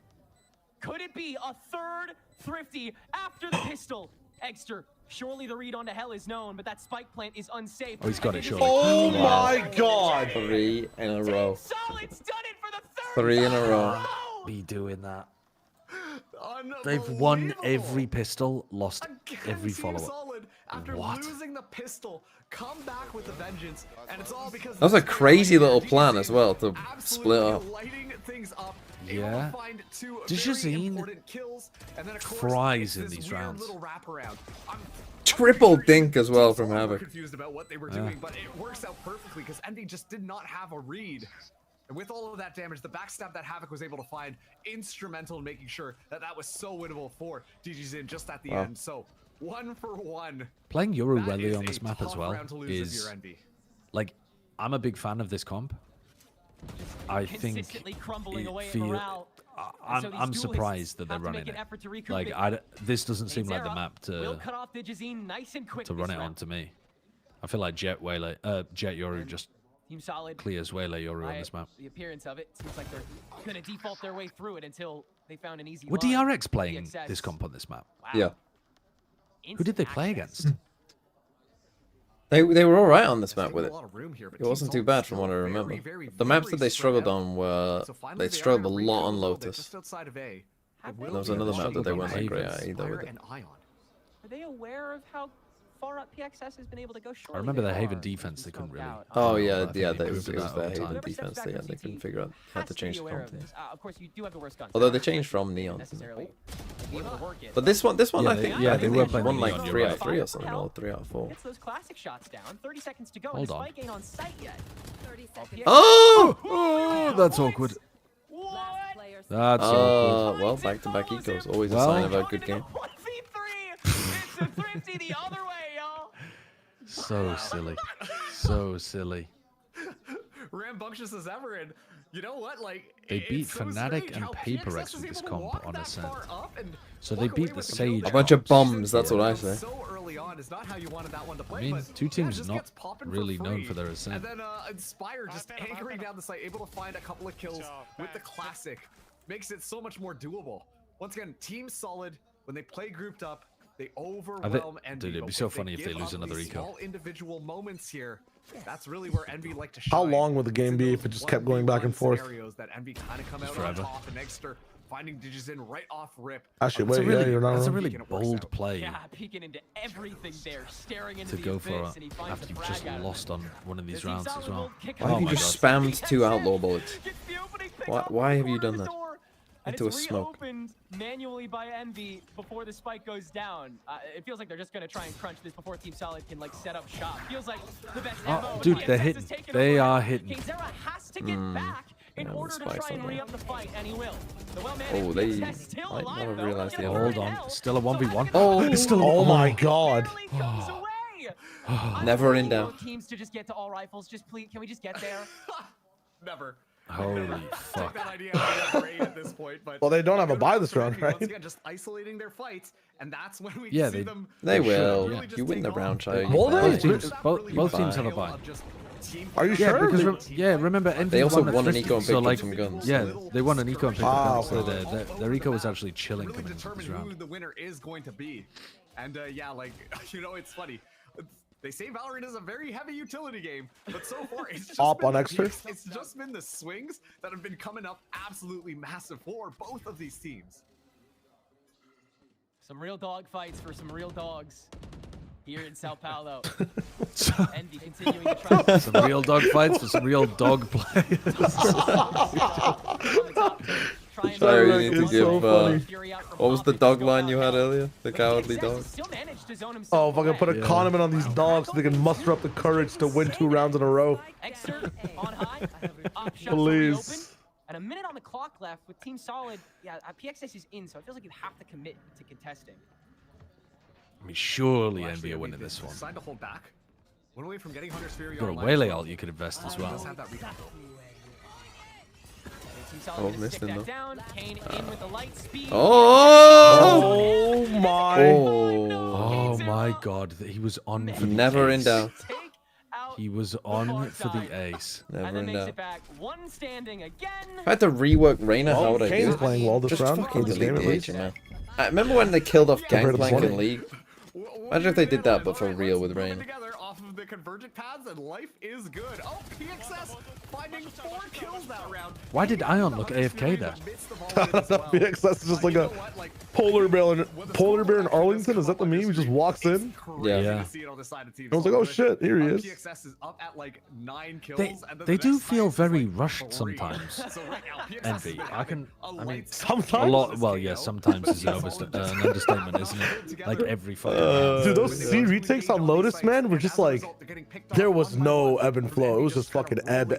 Speaker 4: Could it be a third Thrifty after the pistol? Extra. Surely the read onto Hell is known, but that spike plant is unsafe.
Speaker 6: Oh, he's got it, surely.
Speaker 8: Oh my god!
Speaker 13: 3 in a row.
Speaker 4: Solid's done it for the third
Speaker 13: 3 in a row.
Speaker 6: Be doing that. They've won every pistol, lost every follow-up.
Speaker 5: Solid, after losing the pistol, come back with a vengeance, and it's all because
Speaker 13: That was a crazy little plan as well to split up.
Speaker 5: lighting things up.
Speaker 6: Yeah. Digizine fries in these rounds.
Speaker 13: Triple dink as well from Havoc.
Speaker 5: Confused about what they were doing, but it works out perfectly because Envy just did not have a read. And with all of that damage, the backstab that Havoc was able to find, instrumental in making sure that that was so winnable for DGZin just at the end. So, 1 for 1.
Speaker 6: Playing Yoru Rally on this map as well is, like, I'm a big fan of this comp. I think I'm surprised that they're running it. Like, this doesn't seem like the map to run it on to me. I feel like Jet Yoru just clears Waylay Yoru on this map.
Speaker 4: The appearance of it seems like they're going to default their way through it until they found an easy
Speaker 6: Were
Speaker 4: line.
Speaker 6: DRX playing this comp on this map?
Speaker 4: Wow.
Speaker 13: Yeah.
Speaker 6: Who did they play against?
Speaker 13: They were all right on this map with it. It wasn't too bad from what I remember. The maps that they struggled on were they struggled a lot on Lotus. There was another map that they weren't that great at either with it.
Speaker 4: Are they aware of how far up PXS has been able to go?
Speaker 6: I remember their Haven defense, they couldn't really.
Speaker 13: Oh yeah, yeah, it was their Haven defense. They couldn't figure out how to change the comp.
Speaker 4: Of course, you do have the worst guns.
Speaker 13: Although they changed from Neon. But this one, I think they were playing won like 3 out of 3 or something, or 3 out of 4.
Speaker 4: Gets those classic shots down. 30 seconds to go.
Speaker 6: Hold on.
Speaker 4: Spike ain't on site yet.
Speaker 13: Oh!
Speaker 6: That's awkward. That's awkward.
Speaker 13: Well, back-to-back ecos, always a sign of a good game.
Speaker 4: 1v3. It's a Thrifty the other way, y'all.
Speaker 6: So silly. So silly.
Speaker 5: Rambunctious as ever, and you know what? Like,
Speaker 6: they beat Fnatic and PaperX with this comp on Ascent. So they beat the Sage.
Speaker 13: A bunch of bombs, that's what I say.
Speaker 5: So early on is not how you wanted that one to play.
Speaker 6: I mean, two teams not really known for their Ascent.
Speaker 5: And then Inspire just anchoring down the site, able to find a couple of kills with the classic, makes it so much more doable. Once again, Team Solid, when they play grouped up, they overwhelm Envy.
Speaker 6: Dude, it'd be so funny if they lose another eco.
Speaker 5: Small individual moments here. That's really where Envy like to shine.
Speaker 8: How long would the game be if it just kept going back and forth?
Speaker 5: That Envy kind of come out on top, and Extra finding Digizin right off rip.
Speaker 8: Actually, wait, yeah, you're not
Speaker 6: that's a
Speaker 8: wrong.
Speaker 6: really bold play.
Speaker 4: Yeah, peeking into everything there, staring into
Speaker 6: To
Speaker 4: the
Speaker 6: go
Speaker 4: abyss,
Speaker 6: for
Speaker 4: and he
Speaker 6: it
Speaker 4: finds
Speaker 6: after
Speaker 4: the
Speaker 6: you've just
Speaker 4: frag out of
Speaker 6: lost
Speaker 4: it.
Speaker 6: on one of these rounds as well.
Speaker 13: Why have you just spammed 2 outlaw bullets? Why have you done that? Into a smoke.
Speaker 4: Reopened manually by Envy before the spike goes down. It feels like they're just gonna try and crunch this before Team Solid can like set up shop. Feels like the best ammo.
Speaker 6: Dude, they're hitting. They are hitting.
Speaker 4: Kzera has to get back in order to try and re-up the fight, and he will. The
Speaker 13: Oh, they might not have realized the
Speaker 6: Hold on, still a 1v1.
Speaker 13: Oh,
Speaker 6: it's still
Speaker 8: oh my god.
Speaker 13: Never in doubt.
Speaker 4: Teams to just get to all rifles. Just please, can we just get there?
Speaker 5: Never.
Speaker 6: Holy fuck.
Speaker 5: That idea at this point, but
Speaker 8: Well, they don't have a buy this round, right?
Speaker 5: Once again, just isolating their fights, and that's when we
Speaker 6: Yeah,
Speaker 5: see them.
Speaker 13: They will.
Speaker 6: Yeah.
Speaker 13: You win the round, Chai.
Speaker 6: Both teams have a buy.
Speaker 8: Are you
Speaker 6: Yeah,
Speaker 8: sure?
Speaker 6: because remember, Envy
Speaker 13: They also won an
Speaker 6: Thrifty,
Speaker 13: eco and
Speaker 6: so
Speaker 13: picked up
Speaker 6: like,
Speaker 13: some guns.
Speaker 6: Yeah, they won an eco and picked up guns,
Speaker 8: okay.
Speaker 6: so their eco was actually chilling
Speaker 5: Really
Speaker 6: coming into this
Speaker 5: determine who
Speaker 6: round.
Speaker 5: the winner is going to be, and yeah, like you know, it's funny. They say Valorant is a very heavy utility game, but so far it's just
Speaker 8: Op
Speaker 5: been
Speaker 8: on Extra?
Speaker 5: it's just been the swings that have been coming up absolutely massive for both of these teams.
Speaker 4: Some real dog fights for some real dogs here in Sao Paulo. Envy continuing to try.
Speaker 6: Some real dog fights for some real dog players.
Speaker 13: Sorry, you need to give. What was the dog line you had earlier? The cowardly dog.
Speaker 8: Oh, if I can put a condiment on these dogs so they can muster up the courage to win 2 rounds in a row. Please.
Speaker 4: And a minute on the clock left with Team Solid. Yeah, PXS is in, so it feels like you have to commit to contesting.
Speaker 6: I mean, surely Envy are winning this one.
Speaker 5: Decide to hold back. One away from getting Hunter's Fury.
Speaker 6: Got a Waylay ult you could invest as well.
Speaker 13: Oh, missed him though.
Speaker 8: Oh my!
Speaker 6: Oh my God, he was on for the
Speaker 13: Never in
Speaker 6: ace.
Speaker 13: doubt.
Speaker 6: He was on for the ace.
Speaker 13: Never in doubt.
Speaker 4: One standing again.
Speaker 13: If I had to rework Reyna, how would I do
Speaker 8: Kane's
Speaker 13: it?
Speaker 8: playing well this
Speaker 13: Just
Speaker 8: round.
Speaker 13: fucking
Speaker 8: This
Speaker 13: delete
Speaker 8: game at
Speaker 13: the
Speaker 8: least.
Speaker 13: agent, man. I remember when they killed off
Speaker 8: Compared to
Speaker 13: Gangplank in
Speaker 8: 20.
Speaker 13: League. Imagine if they did that, but for real with Reyna.
Speaker 5: Together off of the convergent paths, and life is good. Oh, PXS finding 4 kills that round.
Speaker 6: Why did Ion look AFK there?
Speaker 8: PXS is just like a polar bear in Arlington. Is that the meme? He just walks in.
Speaker 6: Yeah.
Speaker 8: I was like, oh shit, here he is.
Speaker 5: PXS is up at like 9 kills.
Speaker 6: They do feel very rushed sometimes. Envy. I mean,
Speaker 8: sometimes.
Speaker 6: A lot. Well, yeah, sometimes is an understatement, isn't it? Like every fucking.
Speaker 8: Dude, those C retakes on Lotus, man, were just like, there was no ebb and flow. It was just fucking ebb.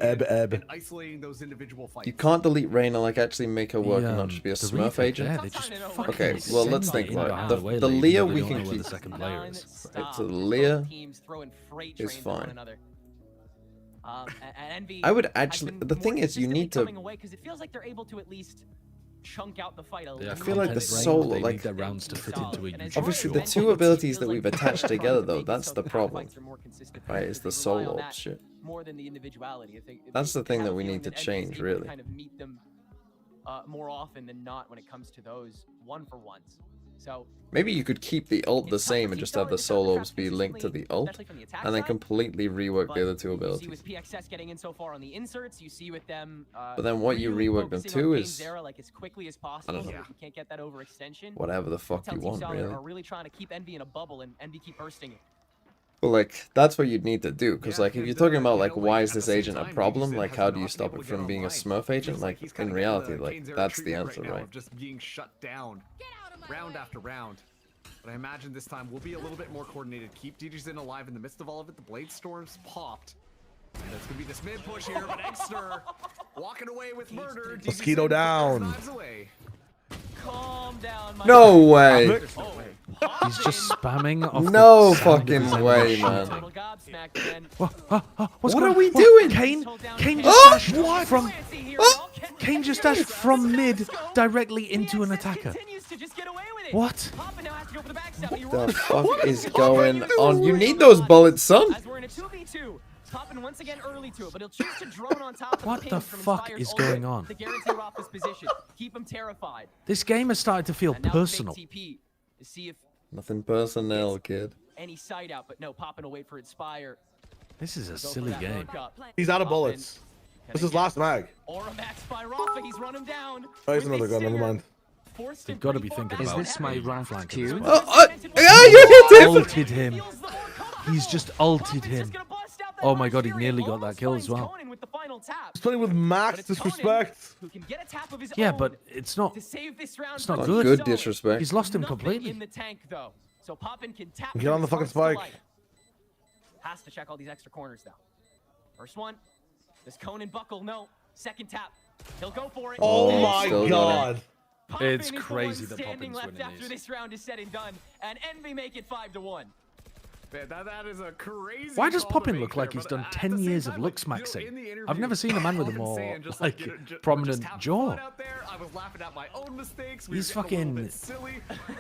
Speaker 13: You can't delete Reyna, like actually make her work and not just be a
Speaker 6: the
Speaker 13: Smurf
Speaker 6: retake
Speaker 13: agent.
Speaker 6: there, they just
Speaker 13: Okay,
Speaker 6: fucking
Speaker 13: well let's
Speaker 6: send
Speaker 13: think
Speaker 6: it in
Speaker 13: about
Speaker 6: behind
Speaker 13: it.
Speaker 6: the way
Speaker 13: The
Speaker 6: lane,
Speaker 13: Leah
Speaker 6: even though
Speaker 13: we
Speaker 6: they don't
Speaker 13: can
Speaker 6: know where
Speaker 13: keep.
Speaker 6: the second player is.
Speaker 13: Right, so Leah is fine. I would actually. The thing is, you need to.
Speaker 4: Because it feels like they're able to at least chunk out the fight a
Speaker 6: Yeah,
Speaker 13: I feel like the
Speaker 6: content
Speaker 13: solo,
Speaker 6: they
Speaker 13: like
Speaker 6: need their rounds to fit into a YouTube
Speaker 13: obviously the
Speaker 6: short.
Speaker 13: two abilities that we've attached together though, that's the problem, right? Is the solo shit.
Speaker 4: More than the individuality.
Speaker 13: That's the thing that we need to change, really.
Speaker 4: Kind of meet them more often than not when it comes to those one-for-ones. So
Speaker 13: Maybe you could keep the ult the same and just have the solos be linked to the ult, and then completely rework the other two
Speaker 4: you see
Speaker 13: abilities.
Speaker 4: with PXS getting in so far on the inserts, you see with them.
Speaker 13: But then what you
Speaker 4: really
Speaker 13: rework them
Speaker 4: focusing
Speaker 13: to
Speaker 4: on
Speaker 13: is
Speaker 4: Zera, like as quickly as possible.
Speaker 13: don't
Speaker 4: So
Speaker 13: know.
Speaker 4: that you can't get that overextension.
Speaker 13: Whatever the fuck
Speaker 4: Tell
Speaker 13: you
Speaker 4: Team
Speaker 13: want,
Speaker 4: Solid
Speaker 13: really.
Speaker 4: are really trying to keep Envy in a bubble and Envy keep bursting it.
Speaker 13: But like that's what you'd need to do, because like if you're talking about like why is this agent a problem, like how do you stop it from being a Smurf agent, like in reality, like that's the answer, right?
Speaker 5: Just being shut down round after round. But I imagine this time we'll be a little bit more coordinated. Keep DJs alive in the midst of all of it. The Blade Storms popped. And it's gonna be this mid push here, but Exter walking away with murder.
Speaker 8: Mosquito down.
Speaker 4: Calm down, my
Speaker 13: No way.
Speaker 6: He's just spamming off
Speaker 13: No
Speaker 6: the sound of
Speaker 13: fucking
Speaker 6: his enemy
Speaker 13: way,
Speaker 6: shooting.
Speaker 13: man.
Speaker 6: What's
Speaker 13: What
Speaker 6: going
Speaker 13: are we
Speaker 6: on?
Speaker 13: doing?
Speaker 6: Kane just dashed from. Kane just dashed from mid directly into an attacker. What?
Speaker 13: The fuck is going on? You need those bullets, son.
Speaker 4: As we're in a 2v2, Toppin once again early to it, but he'll choose to drone on top of
Speaker 6: What
Speaker 4: the
Speaker 6: the
Speaker 4: pings from
Speaker 6: fuck
Speaker 4: Inspire's
Speaker 6: is
Speaker 4: ult
Speaker 6: going on?
Speaker 4: to guarantee Rafa's position. Keep him terrified.
Speaker 6: This game has started to feel
Speaker 4: And now
Speaker 6: personal.
Speaker 4: the fake TP to see if
Speaker 13: Nothing personnel, kid.
Speaker 4: any side out, but no, Poppin will wait for Inspire.
Speaker 6: This is a silly game.
Speaker 8: He's out of bullets. This is last mag.
Speaker 4: Aura max by Rafa, he's run him down.
Speaker 8: Oh, he's another gun. Never mind.
Speaker 6: They've got to be thinking
Speaker 7: Is
Speaker 6: about
Speaker 7: this my rank queue?
Speaker 13: Yeah, you hit him.
Speaker 6: Ulted him. He's just ulted him. Oh my god, he nearly got that kill as well.
Speaker 8: He's playing with max disrespect.
Speaker 4: Who can get a tap of his
Speaker 6: Yeah,
Speaker 4: own
Speaker 6: but it's not.
Speaker 4: to save this round.
Speaker 6: It's not
Speaker 13: Not
Speaker 6: good.
Speaker 13: good disrespect.
Speaker 6: He's lost him
Speaker 4: Nothing
Speaker 6: completely.
Speaker 4: in the tank though. So Poppin can tap.
Speaker 8: Get on the fucking spike.
Speaker 4: Has to check all these extra corners though. First one. Does Conan buckle? No. Second tap. He'll go for it.
Speaker 8: Oh
Speaker 4: And
Speaker 8: my
Speaker 13: Still
Speaker 8: god.
Speaker 4: Poppin
Speaker 6: It's
Speaker 4: is the
Speaker 6: crazy
Speaker 4: one
Speaker 6: that
Speaker 4: standing
Speaker 6: Poppin's
Speaker 4: left
Speaker 6: winning
Speaker 4: after
Speaker 6: these.
Speaker 4: this round is said and done, and Envy make it 5-1.
Speaker 5: Man, that is a crazy.
Speaker 6: Why does
Speaker 5: call to
Speaker 6: Poppin
Speaker 5: make
Speaker 6: look like
Speaker 5: there,
Speaker 6: he's
Speaker 5: but
Speaker 6: done
Speaker 5: at
Speaker 6: 10
Speaker 5: the same
Speaker 6: years of
Speaker 5: time,
Speaker 6: looks
Speaker 5: like,
Speaker 6: maxing?
Speaker 5: in the interview,
Speaker 6: I've never seen a man with a
Speaker 5: Poppin
Speaker 6: more
Speaker 5: saying just
Speaker 6: like
Speaker 5: you know, we're
Speaker 6: prominent
Speaker 5: just having
Speaker 6: jaw.
Speaker 5: fun out there. I was laughing at my own mistakes. We
Speaker 6: He's
Speaker 5: were getting a
Speaker 6: fucking-
Speaker 5: little bit silly.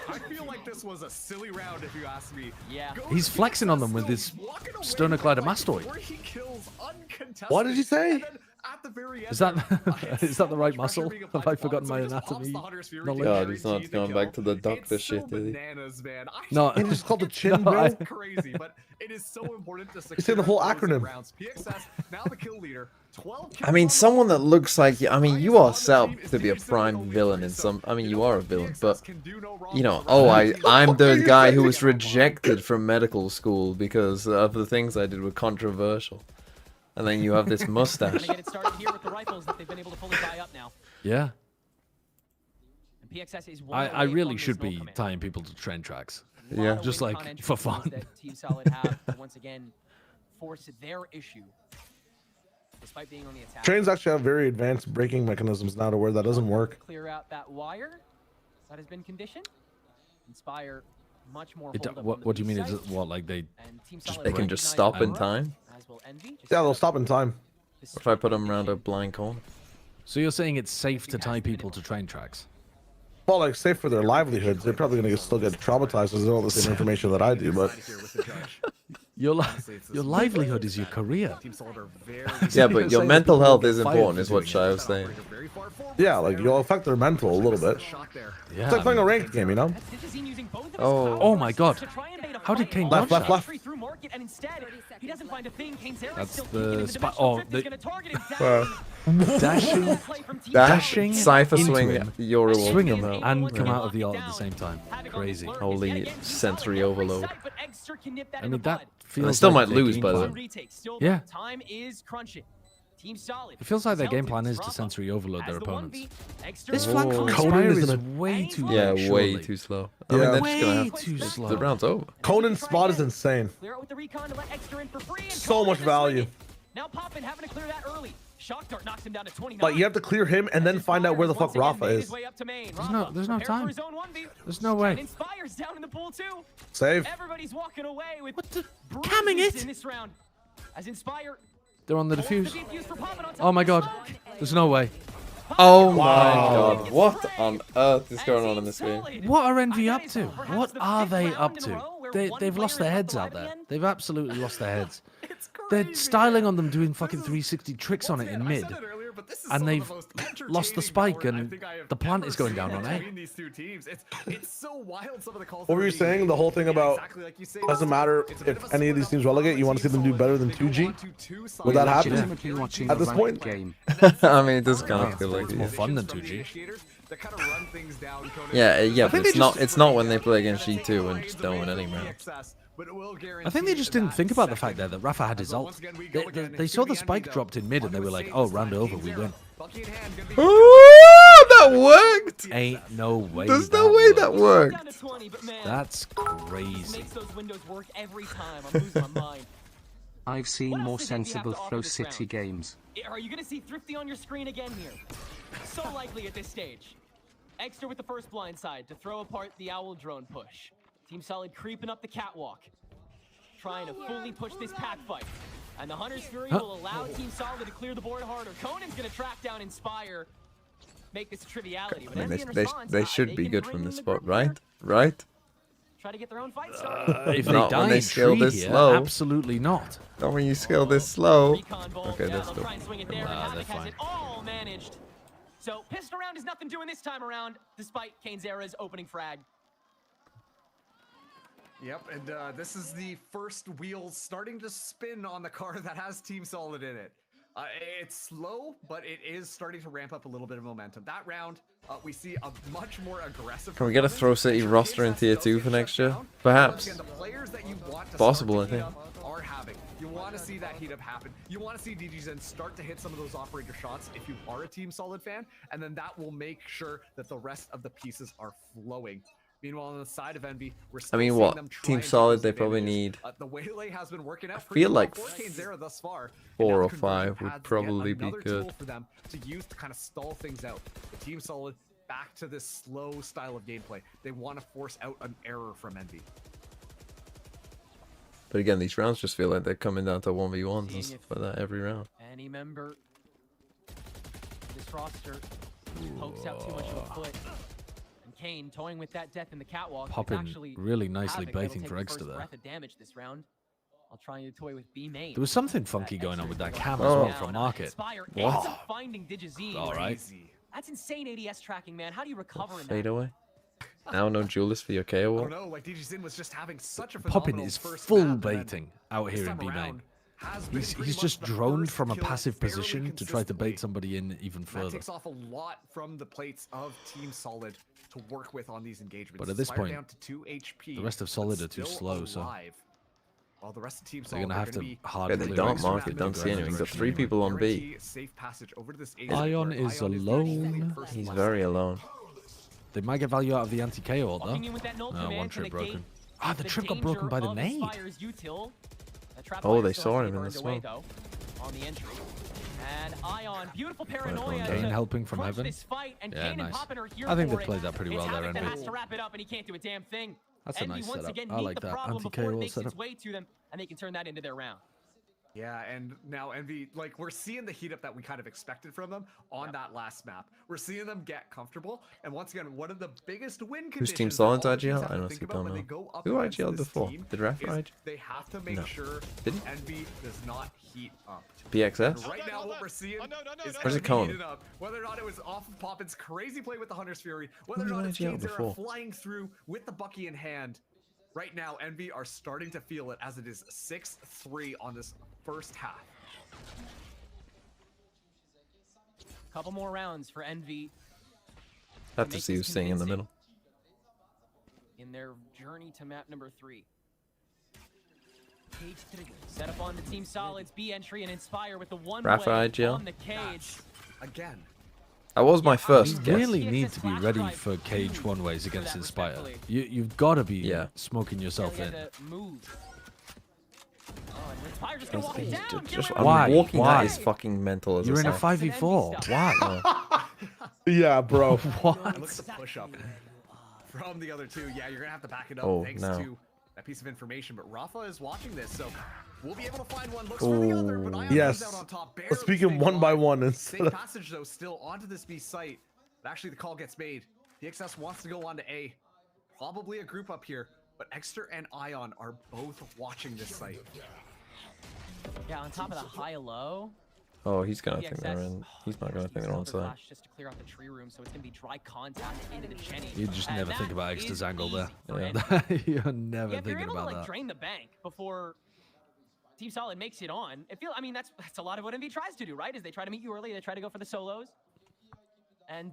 Speaker 5: I feel like this was a silly round if you ask me.
Speaker 4: Yeah.
Speaker 6: He's flexing on them with his Stunner Glider Mastoid.
Speaker 5: Where he kills uncontested.
Speaker 8: What did you say?
Speaker 5: And then at the very end,
Speaker 6: Is that
Speaker 5: it's
Speaker 6: is
Speaker 5: so
Speaker 6: that the right
Speaker 5: much pressure
Speaker 6: muscle?
Speaker 5: being
Speaker 6: Have
Speaker 5: applied
Speaker 6: I
Speaker 5: to
Speaker 6: forgotten my
Speaker 5: Poppin, so he just pops
Speaker 6: anatomy
Speaker 5: the Hunter's Fury
Speaker 6: knowledge?
Speaker 5: to
Speaker 13: God, he's not
Speaker 5: guarantee the
Speaker 13: going back to
Speaker 5: kill.
Speaker 13: the doctor
Speaker 5: It's
Speaker 13: shit,
Speaker 5: so
Speaker 13: did he?
Speaker 5: bananas, man.
Speaker 6: No,
Speaker 8: It's just called the chin,
Speaker 6: No,
Speaker 8: bro.
Speaker 6: I-
Speaker 5: It's crazy, but it is so important to secure
Speaker 8: say the whole
Speaker 5: closing
Speaker 8: acronym.
Speaker 5: rounds. PXS, now the kill leader. 12 kills
Speaker 13: I mean,
Speaker 5: on
Speaker 13: someone
Speaker 5: the
Speaker 13: that looks like, I mean, you are set up to be a prime villain in some, I mean, you are a villain, but, you know, oh, I'm the guy who was rejected from medical school because of the things I did were controversial. And then you have this mustache.
Speaker 4: Gonna get it started here with the rifles that they've been able to fully buy up now.
Speaker 6: Yeah.
Speaker 4: And PXS is one
Speaker 6: I
Speaker 4: away
Speaker 6: really
Speaker 4: from
Speaker 6: should
Speaker 4: this null
Speaker 6: be
Speaker 4: command.
Speaker 6: tying people to train tracks.
Speaker 4: A lot
Speaker 13: Yeah.
Speaker 4: of
Speaker 6: Just
Speaker 4: win
Speaker 6: like,
Speaker 4: con
Speaker 6: for
Speaker 4: entry
Speaker 6: fun.
Speaker 4: tools that Team Solid have to once again force their issue, despite being on the attack.
Speaker 8: Trains actually have very advanced braking mechanisms now to where that doesn't work.
Speaker 4: Clear out that wire that has been conditioned. Inspire much more.
Speaker 6: What do you mean? Is it what, like they
Speaker 1: can just stop in time?
Speaker 8: Yeah, they'll stop in time.
Speaker 1: If I put them around a blind corner.
Speaker 6: So you're saying it's safe to tie people to train tracks?
Speaker 8: Well, like, safe for their livelihoods. They're probably going to still get traumatized because they don't have the same information that I do, but...
Speaker 6: Your livelihood is your career.
Speaker 1: Yeah, but your mental health is important, is what Shai was saying.
Speaker 8: Yeah, like, you'll affect their mental a little bit.
Speaker 6: Yeah,
Speaker 8: It's like playing a ranked game, you know?
Speaker 6: Oh my god. How did Kane
Speaker 8: left,
Speaker 6: dodge
Speaker 8: left,
Speaker 6: that?
Speaker 8: left?
Speaker 6: That's the spot. Oh,
Speaker 1: Dashing, Cypher
Speaker 6: into
Speaker 1: swing,
Speaker 6: him,
Speaker 1: Euro
Speaker 6: swing him and come out of the ult at the same time. Crazy.
Speaker 1: Holy sensory overload.
Speaker 6: I mean, that feels.
Speaker 1: They still
Speaker 6: like
Speaker 1: might
Speaker 6: their
Speaker 1: lose,
Speaker 6: game
Speaker 1: by the
Speaker 6: plan.
Speaker 1: way.
Speaker 6: Yeah.
Speaker 4: Time is crunching. Team Solid.
Speaker 6: It feels like their game plan is to sensory overload their opponents.
Speaker 4: This
Speaker 6: flank from
Speaker 8: Conan
Speaker 6: Spire
Speaker 8: is
Speaker 6: is
Speaker 8: in a-
Speaker 6: way too
Speaker 1: Yeah,
Speaker 6: late,
Speaker 1: way
Speaker 6: surely.
Speaker 1: too slow.
Speaker 8: Yeah.
Speaker 1: I mean, they're
Speaker 6: Way
Speaker 1: just gonna have
Speaker 6: too slow.
Speaker 1: The round's over.
Speaker 8: Conan's spot is insane. So much value.
Speaker 4: Now Poppin having to clear that early. Shock Dart knocks him down to 29.
Speaker 8: Like, you have to clear him and then find out where the fuck Rafa is.
Speaker 6: There's no time. There's no way.
Speaker 4: Inspires down in the pool too.
Speaker 8: Save.
Speaker 4: Everybody's walking away with
Speaker 6: camming it?
Speaker 4: in this round. As Inspire
Speaker 6: They're on the defuse. Oh my god. There's no way.
Speaker 1: Oh my god. What on earth is going on in this game?
Speaker 6: What are Envy up to? What are they up to? They've lost their heads out there. They've absolutely lost their heads. They're styling on them doing fucking 360 tricks on it in mid. And they've lost the spike and the plant is going down on A.
Speaker 8: What were you saying? The whole thing about doesn't matter if any of these teams relegate, you want to see them do better than 2G? Would that happen at this point?
Speaker 1: I mean, it does kind of feel like
Speaker 6: It's more fun than 2G.
Speaker 1: Yeah, but it's not when they play against G2 and just don't win any rounds.
Speaker 6: I think they just didn't think about the fact that Rafa had his ult. They saw the spike dropped in mid and they were like, oh, round over, we win.
Speaker 1: Oh, that worked!
Speaker 6: Ain't no way.
Speaker 1: There's no way that worked.
Speaker 6: That's crazy.
Speaker 4: Makes those windows work every time. I'm losing my mind.
Speaker 7: I've seen more sensible Throw City games.
Speaker 4: Are you going to see Thrifty on your screen again here? So likely at this stage. Extra with the first blind side to throw apart the Owl drone push. Team Solid creeping up the catwalk. Trying to fully push this pack fight. And the Hunter's Fury will allow Team Solid to clear the board harder. Conan's going to track down Inspire. Make this a triviality. But
Speaker 1: I mean, they should be good from this spot, right? Right?
Speaker 4: Try to get their own fight started.
Speaker 6: If they
Speaker 1: Not
Speaker 6: die
Speaker 1: when they
Speaker 6: in
Speaker 1: scale
Speaker 6: tree
Speaker 1: this
Speaker 6: here,
Speaker 1: slow.
Speaker 6: absolutely not.
Speaker 1: Not when you scale this slow. Okay, that's
Speaker 4: They'll
Speaker 1: good.
Speaker 4: try and swing it there, but Havoc has it all managed. So pissing around is nothing doing this time around, despite Kane's era's opening frag.
Speaker 5: Yep, and this is the first wheel starting to spin on the car that has Team Solid in it. It's slow, but it is starting to ramp up a little bit of momentum. That round, we see a much more aggressive.
Speaker 1: Can we get a Throw City roster in Tier 2 for next year? Perhaps. Possible, I think.
Speaker 5: Are having. You want to see that heat up happen. You want to see DGZen start to hit some of those operator shots if you are a Team Solid fan, and then that will make sure that the rest of the pieces are flowing. Meanwhile, on the side of Envy, we're still
Speaker 1: I mean,
Speaker 5: seeing
Speaker 1: what?
Speaker 5: them try
Speaker 1: Team
Speaker 5: and take
Speaker 1: Solid,
Speaker 5: those
Speaker 1: they probably
Speaker 5: advantages.
Speaker 1: need
Speaker 5: The Waylay has been working out
Speaker 1: I
Speaker 5: pretty
Speaker 1: feel
Speaker 5: well
Speaker 1: like
Speaker 5: for Kane's era thus far.
Speaker 1: 4 or
Speaker 5: And now
Speaker 1: 5
Speaker 5: conversion
Speaker 1: would
Speaker 5: adds
Speaker 1: probably
Speaker 5: yet
Speaker 1: be
Speaker 5: another
Speaker 1: good.
Speaker 5: tool for them to use to kind of stall things out. The Team Solid back to this slow style of gameplay. They want to force out an error from Envy.
Speaker 1: But again, these rounds just feel like they're coming down to 1v1s and stuff like that every round.
Speaker 4: Any member this roster pokes out too much of a foot. And Kane toying with that death in the catwalk.
Speaker 6: Poppin
Speaker 4: actually
Speaker 6: really nicely
Speaker 4: Havoc that'll
Speaker 6: baiting
Speaker 4: take
Speaker 6: for
Speaker 4: the
Speaker 6: Extra
Speaker 4: first
Speaker 6: there.
Speaker 4: breath of damage this round. I'll try to toy with B main.
Speaker 6: There was something funky going on with that cam as
Speaker 1: Oh.
Speaker 6: well from Market.
Speaker 4: Wow. Finding Digizine.
Speaker 6: All right.
Speaker 4: That's insane ADS tracking, man. How do you recover in that?
Speaker 1: Fade away. Now no Duelist for your KO
Speaker 5: I don't
Speaker 1: wall.
Speaker 5: know, like DGZen was just having such a
Speaker 6: Poppin
Speaker 5: phenomenal
Speaker 6: is
Speaker 5: first
Speaker 6: full
Speaker 5: map, and then
Speaker 6: baiting out
Speaker 5: this
Speaker 6: here in
Speaker 5: time
Speaker 6: B main.
Speaker 5: around has been pretty
Speaker 6: He's
Speaker 5: much
Speaker 6: just
Speaker 5: the
Speaker 6: droned
Speaker 5: first
Speaker 6: from a
Speaker 5: kill
Speaker 6: passive
Speaker 5: fairly
Speaker 6: position to try to bait
Speaker 5: consistently.
Speaker 6: somebody in even
Speaker 5: That
Speaker 6: further.
Speaker 5: takes off a lot from the plates of Team Solid to work with on these engagements.
Speaker 6: But at this
Speaker 5: Inspire
Speaker 6: point,
Speaker 5: down to 2 HP,
Speaker 6: the rest of
Speaker 5: but
Speaker 6: Solid are too
Speaker 5: still
Speaker 6: slow, so
Speaker 5: alive. While the rest of Team
Speaker 6: they're
Speaker 5: Solid
Speaker 6: gonna
Speaker 5: are
Speaker 6: have to
Speaker 5: be
Speaker 6: hard
Speaker 1: Yeah, they
Speaker 6: clear
Speaker 1: don't
Speaker 6: extra
Speaker 1: mark it,
Speaker 6: rapid
Speaker 1: don't
Speaker 6: to
Speaker 1: see
Speaker 6: go in
Speaker 1: anything.
Speaker 6: the
Speaker 1: Got
Speaker 6: direction
Speaker 1: 3
Speaker 6: anyway.
Speaker 1: people on B.
Speaker 5: Guarantee safe passage over to this A
Speaker 6: Ion
Speaker 5: where
Speaker 6: is
Speaker 5: Ion
Speaker 6: alone.
Speaker 5: first
Speaker 1: He's
Speaker 5: blood.
Speaker 1: very alone.
Speaker 6: They might get value out of the anti-KO ult though.
Speaker 4: Walking in with that null
Speaker 6: No,
Speaker 4: command
Speaker 6: one
Speaker 4: to
Speaker 6: trip
Speaker 4: negate
Speaker 6: broken. Ah, the trip got broken by the
Speaker 4: danger
Speaker 6: nade.
Speaker 4: of Inspire's util. That trap
Speaker 1: Oh,
Speaker 4: fire
Speaker 1: they
Speaker 4: still
Speaker 1: saw
Speaker 4: has to
Speaker 1: him
Speaker 4: be
Speaker 1: in the
Speaker 4: burned away,
Speaker 1: smoke.
Speaker 4: though, on the entry. And Ion, beautiful paranoia.
Speaker 6: Kane
Speaker 4: to
Speaker 6: helping from
Speaker 4: crunch
Speaker 6: heaven.
Speaker 4: this fight, and
Speaker 6: Yeah,
Speaker 4: Kane and
Speaker 6: nice.
Speaker 4: Poppin are here
Speaker 6: I think
Speaker 4: for
Speaker 6: they
Speaker 4: it.
Speaker 6: played that pretty
Speaker 4: It's
Speaker 6: well there,
Speaker 4: Havoc that
Speaker 6: Envy.
Speaker 4: has to wrap it up, and he can't do a damn thing.
Speaker 6: That's a
Speaker 4: Envy
Speaker 6: nice
Speaker 4: once
Speaker 6: setup.
Speaker 4: again
Speaker 6: I
Speaker 4: need
Speaker 6: like
Speaker 4: the
Speaker 6: that.
Speaker 4: problem before it
Speaker 6: Anti-KO
Speaker 4: makes
Speaker 6: setup.
Speaker 4: its way to them, and they can turn that into their round.
Speaker 5: Yeah, and now Envy, like, we're seeing the heat up that we kind of expected from them on that last map. We're seeing them get comfortable, and once again, one of the biggest win
Speaker 1: Who's
Speaker 5: conditions
Speaker 1: Team
Speaker 5: that
Speaker 1: Solid's
Speaker 5: all the teams
Speaker 1: IGL?
Speaker 5: have
Speaker 1: I
Speaker 5: to
Speaker 1: honestly
Speaker 5: think about
Speaker 1: don't
Speaker 5: when they
Speaker 1: know.
Speaker 5: go up
Speaker 1: Who
Speaker 5: against
Speaker 1: IGL'd
Speaker 5: this
Speaker 1: before?
Speaker 5: team
Speaker 1: Did Raf
Speaker 5: is
Speaker 1: IG?
Speaker 5: they have to make
Speaker 1: No.
Speaker 5: sure
Speaker 1: Did he?
Speaker 5: Envy does not heat up.
Speaker 1: BXS?
Speaker 5: And right now, what we're seeing is
Speaker 1: Where's it
Speaker 5: Envy
Speaker 1: going?
Speaker 5: heated up. Whether or not it was off of Poppin's crazy play with the Hunter's Fury, whether or
Speaker 1: Who
Speaker 5: not
Speaker 1: did
Speaker 5: it's
Speaker 1: IGL
Speaker 5: Kane's era
Speaker 1: before?
Speaker 5: flying through with the Bucky in hand. Right now, Envy are starting to feel it as it is 6-3 on this first half.
Speaker 4: Couple more rounds for Envy
Speaker 1: Have to see who's staying in the middle.
Speaker 4: in their journey to map number 3. Cage trigger. Set up on the Team Solid's B entry and Inspire with the one
Speaker 1: Rafa
Speaker 4: way
Speaker 1: IGL?
Speaker 4: on the cage.
Speaker 5: Again.
Speaker 1: That was my first
Speaker 6: You
Speaker 1: guess.
Speaker 6: really need to be ready for cage one ways against Inspire. You've got to be smoking yourself in.
Speaker 4: Inspire just gonna walk it down.
Speaker 1: I'm
Speaker 6: Why?
Speaker 1: walking
Speaker 6: Why?
Speaker 1: that is fucking mental as
Speaker 6: You're in a
Speaker 1: say.
Speaker 6: 5v4. Why?
Speaker 8: Yeah, bro.
Speaker 6: What?
Speaker 5: And look at the push up from the other two. Yeah, you're gonna have to back it up
Speaker 1: Oh,
Speaker 5: thanks
Speaker 1: no.
Speaker 5: to that piece of information. But Rafa is watching this, so we'll be able to find one. Looks for the other, but Ion
Speaker 8: Yes.
Speaker 5: comes out on top. Barely
Speaker 8: Speaking
Speaker 5: staying
Speaker 8: one by
Speaker 5: alive.
Speaker 8: one
Speaker 5: Safe
Speaker 8: instead of
Speaker 5: passage though, still onto this B site. But actually, the call gets made. DXS wants to go on to A. Probably a group up here, but Exter and Ion are both watching this site.
Speaker 4: Yeah, on top of the high-low.
Speaker 1: Oh, he's gonna think they're in. He's not gonna think they're on site.
Speaker 4: Flash just to clear out the tree room, so it's gonna be dry contact into the Jenny.
Speaker 6: You just
Speaker 4: And
Speaker 6: never think
Speaker 4: that
Speaker 6: about Extra's
Speaker 4: is
Speaker 6: angle there.
Speaker 4: easy for
Speaker 6: Yeah.
Speaker 4: Envy.
Speaker 6: You're never
Speaker 4: Yeah, if you're
Speaker 6: thinking
Speaker 4: able to
Speaker 6: about
Speaker 4: like
Speaker 6: that.
Speaker 4: drain the bank before Team Solid makes it on, I mean that's a lot of what Envy tries to do, right? Is they try to meet you early, they try to go for the solos, and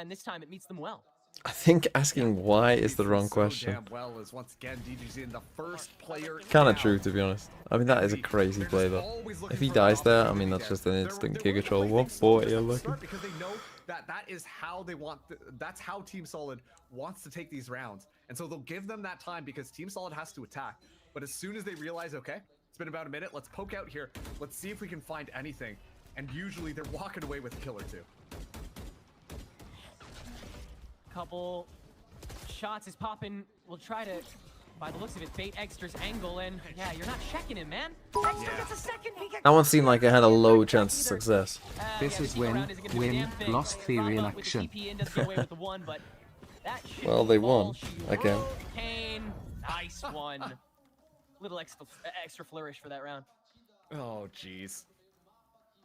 Speaker 4: this time it meets them well.
Speaker 1: I think asking why is the wrong question.
Speaker 5: Damn well as once again DG's in the first player.
Speaker 1: Kind of true, to be honest. I mean, that is a crazy play, though. If he dies there, I mean, that's just an instant Giga Troll. What boy you're looking.
Speaker 5: Because they know that is how they want. That's how Team Solid wants to take these rounds, and so they'll give them that time because Team Solid has to attack. But as soon as they realize, okay, it's been about a minute, let's poke out here. Let's see if we can find anything. And usually they're walking away with a kill or two.
Speaker 4: Couple shots is popping. We'll try to, by the looks of it, bait Exter's angle, and yeah, you're not checking him, man. Exter gets a second.
Speaker 1: That one seemed like it had a low chance of success.
Speaker 7: This is win, lost theory in action.
Speaker 1: Well, they won again.
Speaker 4: Kane, nice one. Little extra flourish for that round.
Speaker 5: Oh, jeez.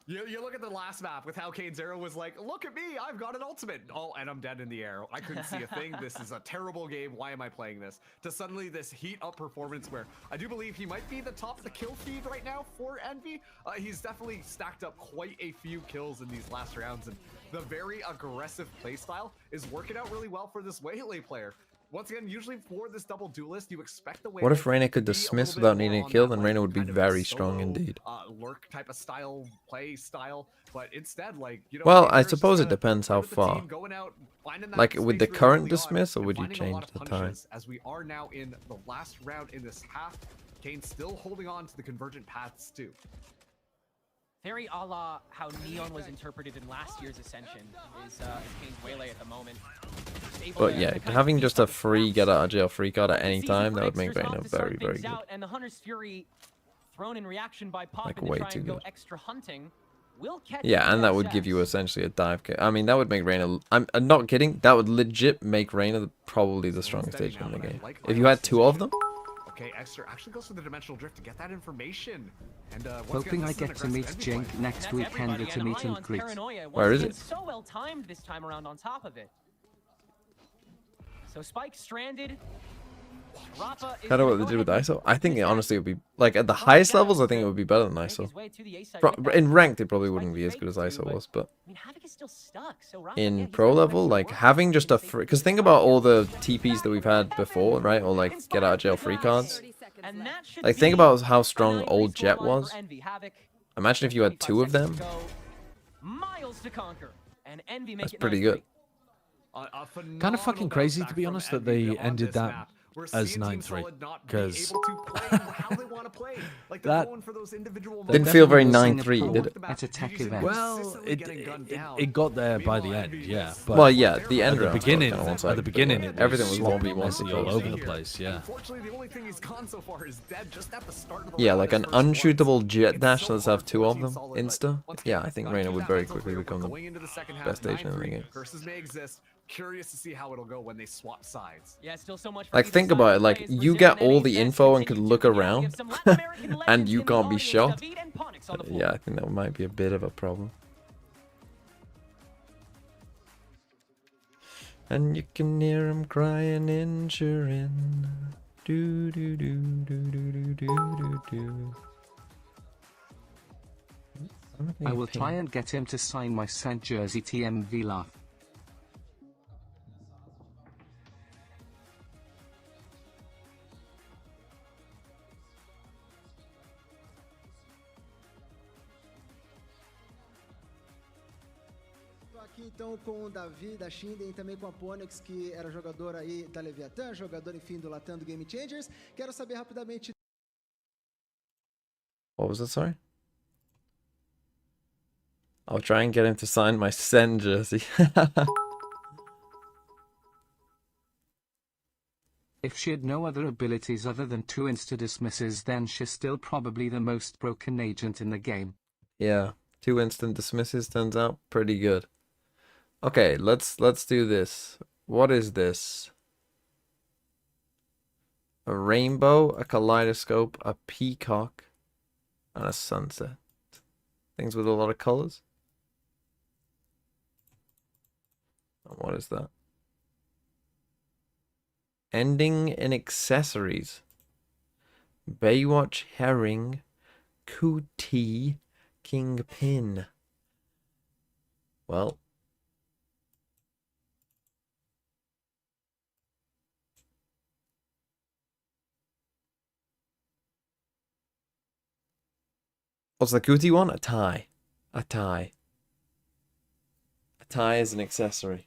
Speaker 5: You look at the last map with how Kane's arrow was like, look at me, I've got an ultimate. Oh, and I'm dead in the air. I couldn't see a thing. This is a terrible game. Why am I playing this? To suddenly this heat up performance where I do believe he might be the top of the kill feed right now for Envy. He's definitely stacked up quite a few kills in these last rounds, and the very aggressive playstyle is working out really well for this Waylay player. Once again, usually for this double duelist, you expect the way.
Speaker 1: What if Reyna could dismiss without needing a kill? Then Reyna would be very strong indeed.
Speaker 5: Lurk type of style, play style, but instead, like, you know.
Speaker 1: Well, I suppose it depends how far. Like, with the current dismiss, or would you change the time?
Speaker 5: As we are now in the last round in this half, Kane still holding on to the convergent paths too.
Speaker 4: Very a la how Neon was interpreted in last year's Ascension is Kane's Waylay at the moment.
Speaker 1: But yeah, having just a free get out of jail free card at any time, that would make Reyna very, very good.
Speaker 4: And the Hunter's Fury thrown in reaction by Poppin
Speaker 1: Like, way
Speaker 4: to try
Speaker 1: too
Speaker 4: and go
Speaker 1: good.
Speaker 4: extra hunting. Will catch
Speaker 1: Yeah, and that would give you essentially a dive kick. I mean, that would make Reyna... I'm not kidding. That would legit make Reyna probably the strongest agent in the game. If you had two of them...
Speaker 5: Okay, Exter actually goes for the dimensional drift to get that information. And
Speaker 7: Hoping I get to meet Jink next weekend at a meet and greet.
Speaker 1: Where is it?
Speaker 4: So well timed this time around on top of it. So Spike stranded. Rafa is
Speaker 1: Kind of what they did with ISO. I think it honestly would be... Like, at the highest levels, I think it would be better than ISO. In ranked, it probably wouldn't be as good as ISO was, but... In pro level, like, having just a free... Because think about all the TPs that we've had before, right? Or, like, get out of jail free cards. Like, think about how strong old Jet was. Imagine if you had two of them.
Speaker 4: That's
Speaker 1: pretty good.
Speaker 6: Kind of fucking crazy, to be honest, that they ended that as 9-3 because
Speaker 5: that
Speaker 13: didn't feel very 9-3, did it?
Speaker 7: At a tech event.
Speaker 6: Well, it got there by the end, yeah. But
Speaker 13: well, yeah, the end
Speaker 6: at the
Speaker 13: round
Speaker 6: beginning,
Speaker 13: was
Speaker 6: at the beginning, it
Speaker 13: everything was
Speaker 6: sloppy,
Speaker 13: 1v1
Speaker 6: messy all over the place, yeah.
Speaker 5: Unfortunately, the only thing he's gone so far is dead just at the start of the
Speaker 13: Yeah,
Speaker 5: round.
Speaker 13: like an unshootable jet dash. Let's have 2 of them insta. Yeah, I think Reina would very quickly become the best agent in the game.
Speaker 5: Curses may exist. Curious to see how it'll go when they swap sides.
Speaker 4: Yeah, still so much
Speaker 13: Like, think about it. Like, you get all the info and could look around, and you can't be shot. Yeah, I think that might be a bit of a problem. And you can hear him crying in Turin. Do do do do do do do do.
Speaker 7: I will try and get him to sign my St. Jersey TMV laugh.
Speaker 19: Aqui então com o Davi da Shinden e também com a Ponyx, que era jogador aí da Leviathan, jogador enfim do Latam do Game Changers. Quero saber rapidamente.
Speaker 13: What was that, sorry? I'll try and get him to sign my Sen jersey.
Speaker 7: If she had no other abilities other than 2 insta-dismisses, then she's still probably the most broken agent in the game.
Speaker 13: Yeah, 2 instant dismisses turns out pretty good. Okay, let's do this. What is this? A rainbow, a kaleidoscope, a peacock, and a sunset. Things with a lot of colors. And what is that? Ending in accessories. Baywatch herring, Cootie, kingpin. Well. What's the Cootie one? A tie. A tie. A tie is an accessory.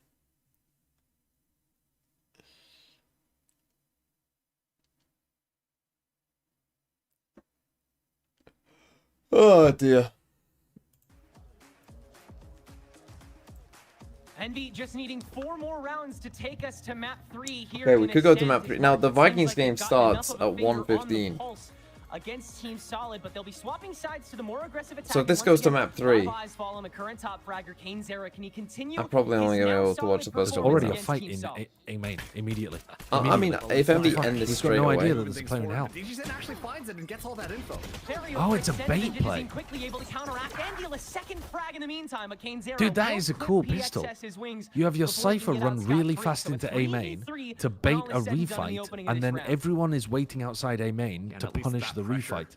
Speaker 13: Oh dear.
Speaker 4: Envy just needing 4 more rounds to take us to map 3 here.
Speaker 13: Okay, we could go to map 3. Now the Vikings game starts at 1:15.
Speaker 4: Against Team Solid, but they'll be swapping sides to the more aggressive attack.
Speaker 13: So if this goes to map 3,
Speaker 4: I'm
Speaker 13: probably only gonna be able to watch the first couple.
Speaker 6: Already a fight in A main immediately.
Speaker 13: I mean, if Envy end this straight
Speaker 6: no
Speaker 13: away,
Speaker 6: idea that there's a player in hell.
Speaker 5: DGZen actually finds it and gets all that info.
Speaker 6: Oh, it's a bait play. Dude, that is a cool pistol. You have your Cypher run really fast into A main to bait a refight, and then everyone is waiting outside A main to punish the refight.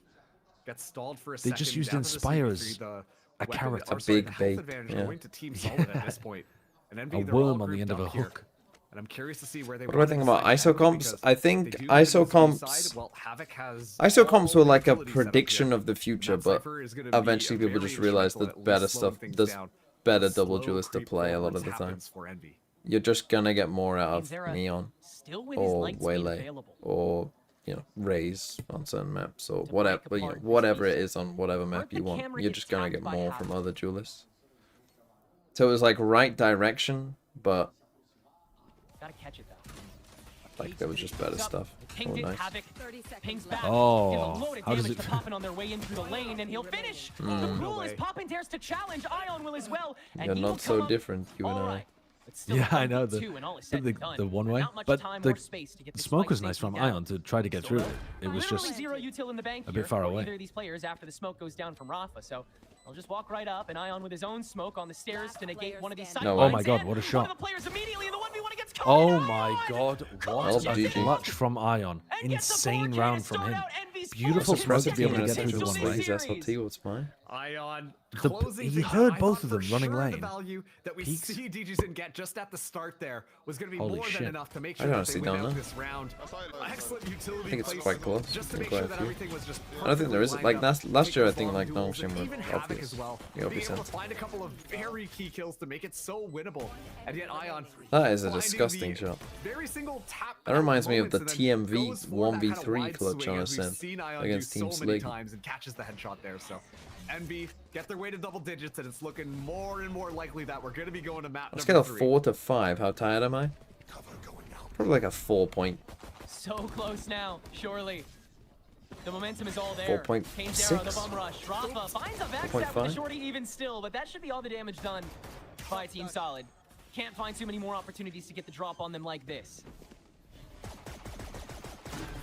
Speaker 6: They just used Inspire as a carrot.
Speaker 13: A big bait. Yeah.
Speaker 6: A worm on the end of a hook.
Speaker 5: And I'm curious to see where they
Speaker 13: what do I think about ISO comps? I think ISO comps were like a prediction of the future, but eventually people just realized that better stuff, there's better double duelists to play a lot of the time. You're just gonna get more out of Neon or Waylay or, you know, Raze on certain maps or whatever, you know, whatever it is on whatever map you want. You're just gonna get more from other duelists. So it was like right direction, but like there was just better stuff. Oh, nice.
Speaker 6: Oh, how does it?
Speaker 4: On their way in through the lane, and he'll finish. The rule is Poppin dares to challenge. Ion will as well.
Speaker 13: You're not so different, you and I.
Speaker 6: Yeah, I know the one way, but the smoke was nice from Ion to try to get through it. It was just a bit far away.
Speaker 4: Either of these players after the smoke goes down from Rafa, so I'll just walk right up, and Ion with his own smoke on the stairs to negate one of these.
Speaker 6: Oh my God, what a shot! Oh my God, what a clutch from Ion! Insane round from him. Beautiful smoke to be able to get through the one way.
Speaker 13: SLT was mine.
Speaker 5: Ion
Speaker 6: The-
Speaker 5: closing
Speaker 6: he
Speaker 5: things
Speaker 6: heard
Speaker 5: out. I
Speaker 6: both
Speaker 5: thought
Speaker 6: of them
Speaker 5: for
Speaker 6: running
Speaker 5: sure
Speaker 6: lane.
Speaker 5: The value that we
Speaker 6: Peaks.
Speaker 5: see DGZin get just at the start there was going to be
Speaker 6: Holy
Speaker 5: more
Speaker 6: shit.
Speaker 5: than enough to make
Speaker 13: I
Speaker 5: sure that they
Speaker 13: honestly
Speaker 5: win
Speaker 13: don't
Speaker 5: out
Speaker 13: know.
Speaker 5: this round. Excellent utility.
Speaker 13: I think it's
Speaker 5: placement
Speaker 13: quite close.
Speaker 5: just to
Speaker 13: I
Speaker 5: make
Speaker 13: think
Speaker 5: sure
Speaker 13: quite
Speaker 5: that
Speaker 13: a few.
Speaker 5: everything was just
Speaker 13: I don't think there is
Speaker 5: perfectly
Speaker 13: like
Speaker 5: lined up.
Speaker 13: last year. I
Speaker 5: Take
Speaker 13: think
Speaker 5: the
Speaker 13: like
Speaker 5: farm duels
Speaker 13: Nongshin
Speaker 5: and
Speaker 13: were
Speaker 5: even Havoc
Speaker 13: obvious.
Speaker 5: as well.
Speaker 13: The
Speaker 5: Being
Speaker 13: obvious
Speaker 5: able to
Speaker 13: sense.
Speaker 5: find a couple of very key kills to make it so winnable, and yet Ion.
Speaker 13: That is a
Speaker 5: finding
Speaker 13: disgusting
Speaker 5: the
Speaker 13: shot.
Speaker 5: Very single tap
Speaker 13: That reminds me of the
Speaker 5: moments and then
Speaker 13: TMV
Speaker 5: goes for that kind of
Speaker 13: 1v3
Speaker 5: wide
Speaker 13: clutch
Speaker 5: swing
Speaker 13: on
Speaker 5: as we've
Speaker 13: Ascent
Speaker 5: seen Ion
Speaker 13: against
Speaker 5: do
Speaker 13: Team
Speaker 5: so many
Speaker 13: Slig.
Speaker 5: times and catches the headshot there. So NB get their way to double digits, and it's looking more and more likely that we're going to be going to map
Speaker 13: Let's get
Speaker 5: number
Speaker 13: a
Speaker 5: 3.
Speaker 13: 4 to 5. How tired am I? Probably like a 4 point.
Speaker 4: So close now, surely. The momentum is all there.
Speaker 13: 4.6.
Speaker 4: Kane Zero, the bum rush. Rafa finds a backstab with the
Speaker 13: 4.5.
Speaker 4: shorty even still, but that should be all the damage done by Team Solid. Can't find too many more opportunities to get the drop on them like this.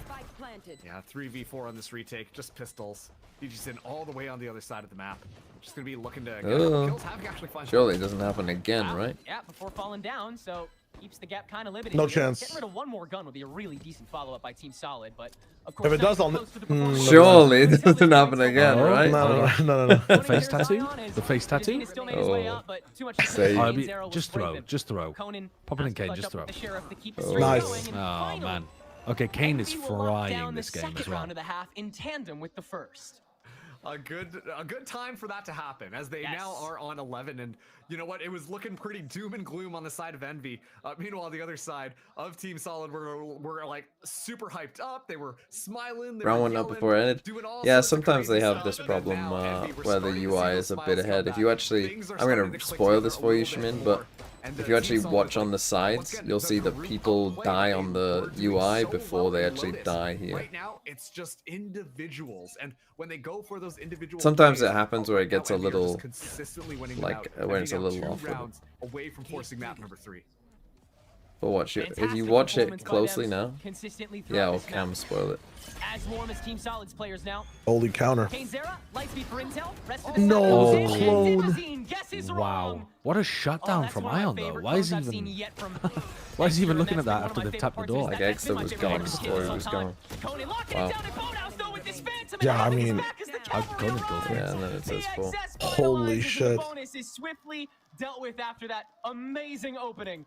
Speaker 18: Spike planted.
Speaker 5: Yeah, 3v4 on this retake, just pistols. DGZin all the way on the other side of the map. Just gonna be looking to get kills. Havoc actually finds
Speaker 13: Surely it doesn't happen again, right?
Speaker 4: Yeah, before falling down, so keeps the gap kind of limited.
Speaker 8: No
Speaker 4: here.
Speaker 8: chance.
Speaker 4: Getting rid of one more gun would be a really decent follow-up by Team Solid, but of course,
Speaker 8: If it does, I'll.
Speaker 13: Surely it doesn't happen again,
Speaker 6: Oh,
Speaker 13: right?
Speaker 8: No.
Speaker 6: The face tattoo? The face tattoo?
Speaker 13: Oh.
Speaker 6: Just throw. Pop it in Kane, just throw.
Speaker 8: Nice.
Speaker 6: Oh, man. Okay, Kane is frying this game as well.
Speaker 4: Round of the half in tandem with the first.
Speaker 5: a good time for that to happen, as they now are on 11. And you know what? It was looking pretty doom and gloom on the side of Envy. Meanwhile, the other side of Team Solid were like super hyped up. They were smiling. They
Speaker 13: Round
Speaker 5: were
Speaker 13: one up
Speaker 5: yelling,
Speaker 13: before it ended.
Speaker 5: doing all
Speaker 13: Yeah,
Speaker 5: sorts of
Speaker 13: sometimes they
Speaker 5: crazy
Speaker 13: have
Speaker 5: stuff,
Speaker 13: this
Speaker 5: and then
Speaker 13: problem
Speaker 5: now Envy, we're
Speaker 13: where the
Speaker 5: starting to see
Speaker 13: UI
Speaker 5: those
Speaker 13: is a bit
Speaker 5: smiles come
Speaker 13: ahead. If
Speaker 5: back.
Speaker 13: you actually,
Speaker 5: Things are
Speaker 13: I'm
Speaker 5: starting
Speaker 13: gonna
Speaker 5: to click
Speaker 13: spoil
Speaker 5: together
Speaker 13: this
Speaker 5: a
Speaker 13: for you,
Speaker 5: little bit
Speaker 13: Shmin,
Speaker 5: more.
Speaker 13: but
Speaker 5: And
Speaker 13: if you actually
Speaker 5: Team Solid,
Speaker 13: watch on the
Speaker 5: once
Speaker 13: sides,
Speaker 5: again,
Speaker 13: you'll see the
Speaker 5: group
Speaker 13: people
Speaker 5: of play,
Speaker 13: die
Speaker 5: they
Speaker 13: on
Speaker 5: were
Speaker 13: the
Speaker 5: doing
Speaker 13: UI
Speaker 5: so
Speaker 13: before
Speaker 5: well
Speaker 13: they
Speaker 5: in
Speaker 13: actually
Speaker 5: Lotus.
Speaker 13: die here.
Speaker 5: Right now, it's just individuals, and when they go for those individual
Speaker 13: Sometimes
Speaker 5: plays,
Speaker 13: it happens where it gets a
Speaker 5: Envy are just
Speaker 13: little,
Speaker 5: consistently winning
Speaker 13: like,
Speaker 5: them out.
Speaker 13: when it's a
Speaker 5: Envy now
Speaker 13: little
Speaker 5: 2
Speaker 13: off with it.
Speaker 5: rounds away from forcing map number 3.
Speaker 13: But watch it. If you
Speaker 4: Fantastic
Speaker 13: watch it
Speaker 4: performance by
Speaker 13: closely
Speaker 4: them,
Speaker 13: now,
Speaker 4: consistently
Speaker 13: yeah,
Speaker 4: throughout
Speaker 13: I'll
Speaker 4: this
Speaker 13: cam
Speaker 4: map.
Speaker 13: spoil it.
Speaker 4: As warm as Team Solid's players now.
Speaker 8: Holy counter.
Speaker 4: Kane Zera, Lightspeed for intel. Rest of the
Speaker 8: No,
Speaker 4: side,
Speaker 8: the
Speaker 4: Ascension,
Speaker 8: clone.
Speaker 4: Dibazine, guess is
Speaker 6: Wow.
Speaker 4: wrong.
Speaker 6: What a
Speaker 4: Oh,
Speaker 6: shutdown
Speaker 4: that's
Speaker 6: from
Speaker 4: one of my
Speaker 6: Ion, though.
Speaker 4: favorite
Speaker 6: Why is he
Speaker 4: clones I've
Speaker 6: even...
Speaker 4: seen yet from
Speaker 6: Why is he even
Speaker 4: Extra,
Speaker 6: looking
Speaker 4: and
Speaker 6: at that
Speaker 4: that's been one
Speaker 6: after
Speaker 4: of my
Speaker 6: they've tapped the
Speaker 4: favorite
Speaker 6: door?
Speaker 4: parts
Speaker 13: Like
Speaker 4: is that
Speaker 13: Extra
Speaker 4: that's
Speaker 13: was
Speaker 4: been my
Speaker 13: gone
Speaker 4: favorite
Speaker 13: before he
Speaker 4: part
Speaker 13: was
Speaker 4: of
Speaker 13: gone.
Speaker 4: Conan locking
Speaker 13: Wow.
Speaker 4: it down in Boathouse though with this Phantom.
Speaker 8: Yeah, I
Speaker 4: and
Speaker 8: mean,
Speaker 4: back as the
Speaker 6: I'd
Speaker 4: cavalry
Speaker 6: go to go
Speaker 4: arrives.
Speaker 6: for it.
Speaker 13: Yeah, and then it says 4.
Speaker 8: Holy
Speaker 4: finalizes, and
Speaker 8: shit.
Speaker 4: The bonus is swiftly dealt with after that amazing opening.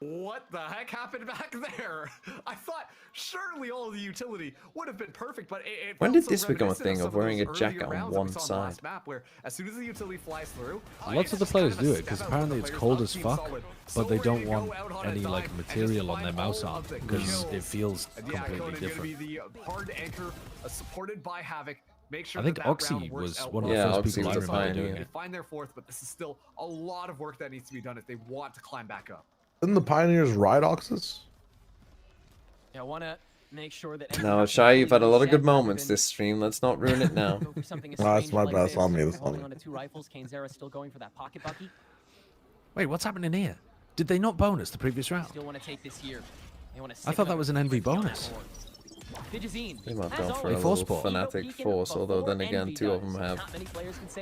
Speaker 5: What the heck happened back there? I thought surely all the utility would have been perfect, but it
Speaker 13: When
Speaker 5: felt
Speaker 13: did this become a
Speaker 5: reminiscent
Speaker 13: thing
Speaker 5: some
Speaker 13: of wearing
Speaker 5: those
Speaker 13: a jacket
Speaker 5: earlier
Speaker 13: on
Speaker 5: rounds that we
Speaker 13: one
Speaker 5: saw on the
Speaker 13: side?
Speaker 5: last map, where as soon as the utility flies through,
Speaker 6: Lots of the players do it because apparently it's cold as fuck, but they don't want any like material on their mouse arm because it feels completely different.
Speaker 5: Be the hard anchor, supported by Havoc. Make sure
Speaker 6: I think
Speaker 5: that round
Speaker 6: Oxy
Speaker 5: works
Speaker 6: was
Speaker 5: out
Speaker 6: one of
Speaker 5: well.
Speaker 6: the
Speaker 13: Yeah,
Speaker 6: first
Speaker 13: Oxy
Speaker 6: people I
Speaker 13: was a
Speaker 6: remember doing
Speaker 13: pioneer.
Speaker 6: it.
Speaker 5: They find their 4th, but this is still a lot of work that needs to be done if they want to climb back up.
Speaker 8: Didn't the Pioneers ride Oxus?
Speaker 4: Yeah, I want to make sure that.
Speaker 13: Now, Shy, you've had a lot of good moments this stream. Let's not ruin it now.
Speaker 8: That's my best on me.
Speaker 4: Holding on to 2 rifles, Kane Zera still going for that pocket bucky.
Speaker 6: Wait, what's happening here? Did they not bonus the previous round?
Speaker 4: Still want to take this here. They want to.
Speaker 6: I thought that was an NV bonus.
Speaker 13: They might have gone for
Speaker 6: They
Speaker 13: a
Speaker 6: force
Speaker 13: little
Speaker 6: ball.
Speaker 13: fanatic force, although then again, 2 of them have,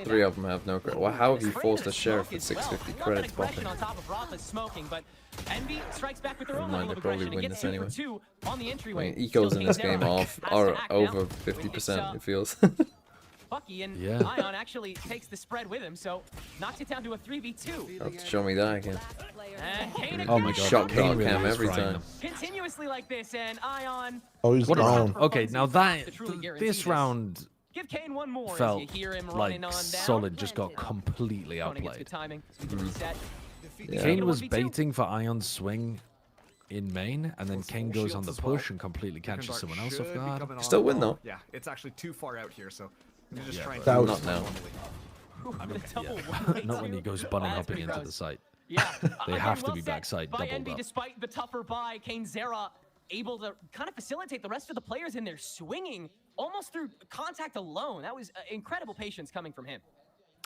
Speaker 13: 3 of them have no credit. Well, how have you forced a sheriff with 650 credits popping?
Speaker 4: On top of Rafa's smoking, but Envy strikes back with their own
Speaker 13: Never mind,
Speaker 4: level of
Speaker 13: they probably
Speaker 4: aggression and
Speaker 13: win
Speaker 4: gets
Speaker 13: this
Speaker 4: 2 for
Speaker 13: anyway.
Speaker 4: 2 on the
Speaker 13: I
Speaker 4: entryway.
Speaker 13: mean, ecos in this game are over
Speaker 4: It's,
Speaker 13: 50%, it feels.
Speaker 4: Bucky and
Speaker 6: Yeah.
Speaker 4: Ion actually takes the spread with him, so knocks it down to a 3v2.
Speaker 13: Have to show me that again.
Speaker 4: And Kane
Speaker 6: Oh my
Speaker 4: again.
Speaker 6: god,
Speaker 13: Shock
Speaker 6: Kane
Speaker 13: dog
Speaker 6: really
Speaker 13: cam
Speaker 6: is
Speaker 13: every
Speaker 6: frying
Speaker 13: time.
Speaker 6: them.
Speaker 4: Continuously like this, and Ion.
Speaker 8: Oh, he's
Speaker 6: What a
Speaker 8: gone.
Speaker 6: round. Okay, now that this
Speaker 4: round.
Speaker 6: round
Speaker 4: Give Kane one more as
Speaker 6: felt
Speaker 4: you hear him
Speaker 6: like
Speaker 4: running on down.
Speaker 6: Solid just got completely
Speaker 4: Conan gets
Speaker 6: outplayed.
Speaker 4: good timing, so we can reset.
Speaker 13: Yeah.
Speaker 6: Kane was baiting for Ion's swing in main, and then Kane goes on the push and completely catches someone else off guard.
Speaker 13: Still win though.
Speaker 5: Yeah, it's actually too far out here, so you just
Speaker 6: Yeah,
Speaker 5: try and
Speaker 6: but-
Speaker 13: Not now.
Speaker 6: I mean, yeah. Not when he goes bunny hopping into the site.
Speaker 4: Yeah,
Speaker 6: They
Speaker 4: again,
Speaker 6: have to
Speaker 4: well
Speaker 6: be
Speaker 4: set
Speaker 6: backside
Speaker 4: by
Speaker 6: doubled
Speaker 4: Envy,
Speaker 6: up.
Speaker 4: despite the tougher buy, Kane Zera able to kind of facilitate the rest of the players in there swinging almost through contact alone. That was incredible patience coming from him.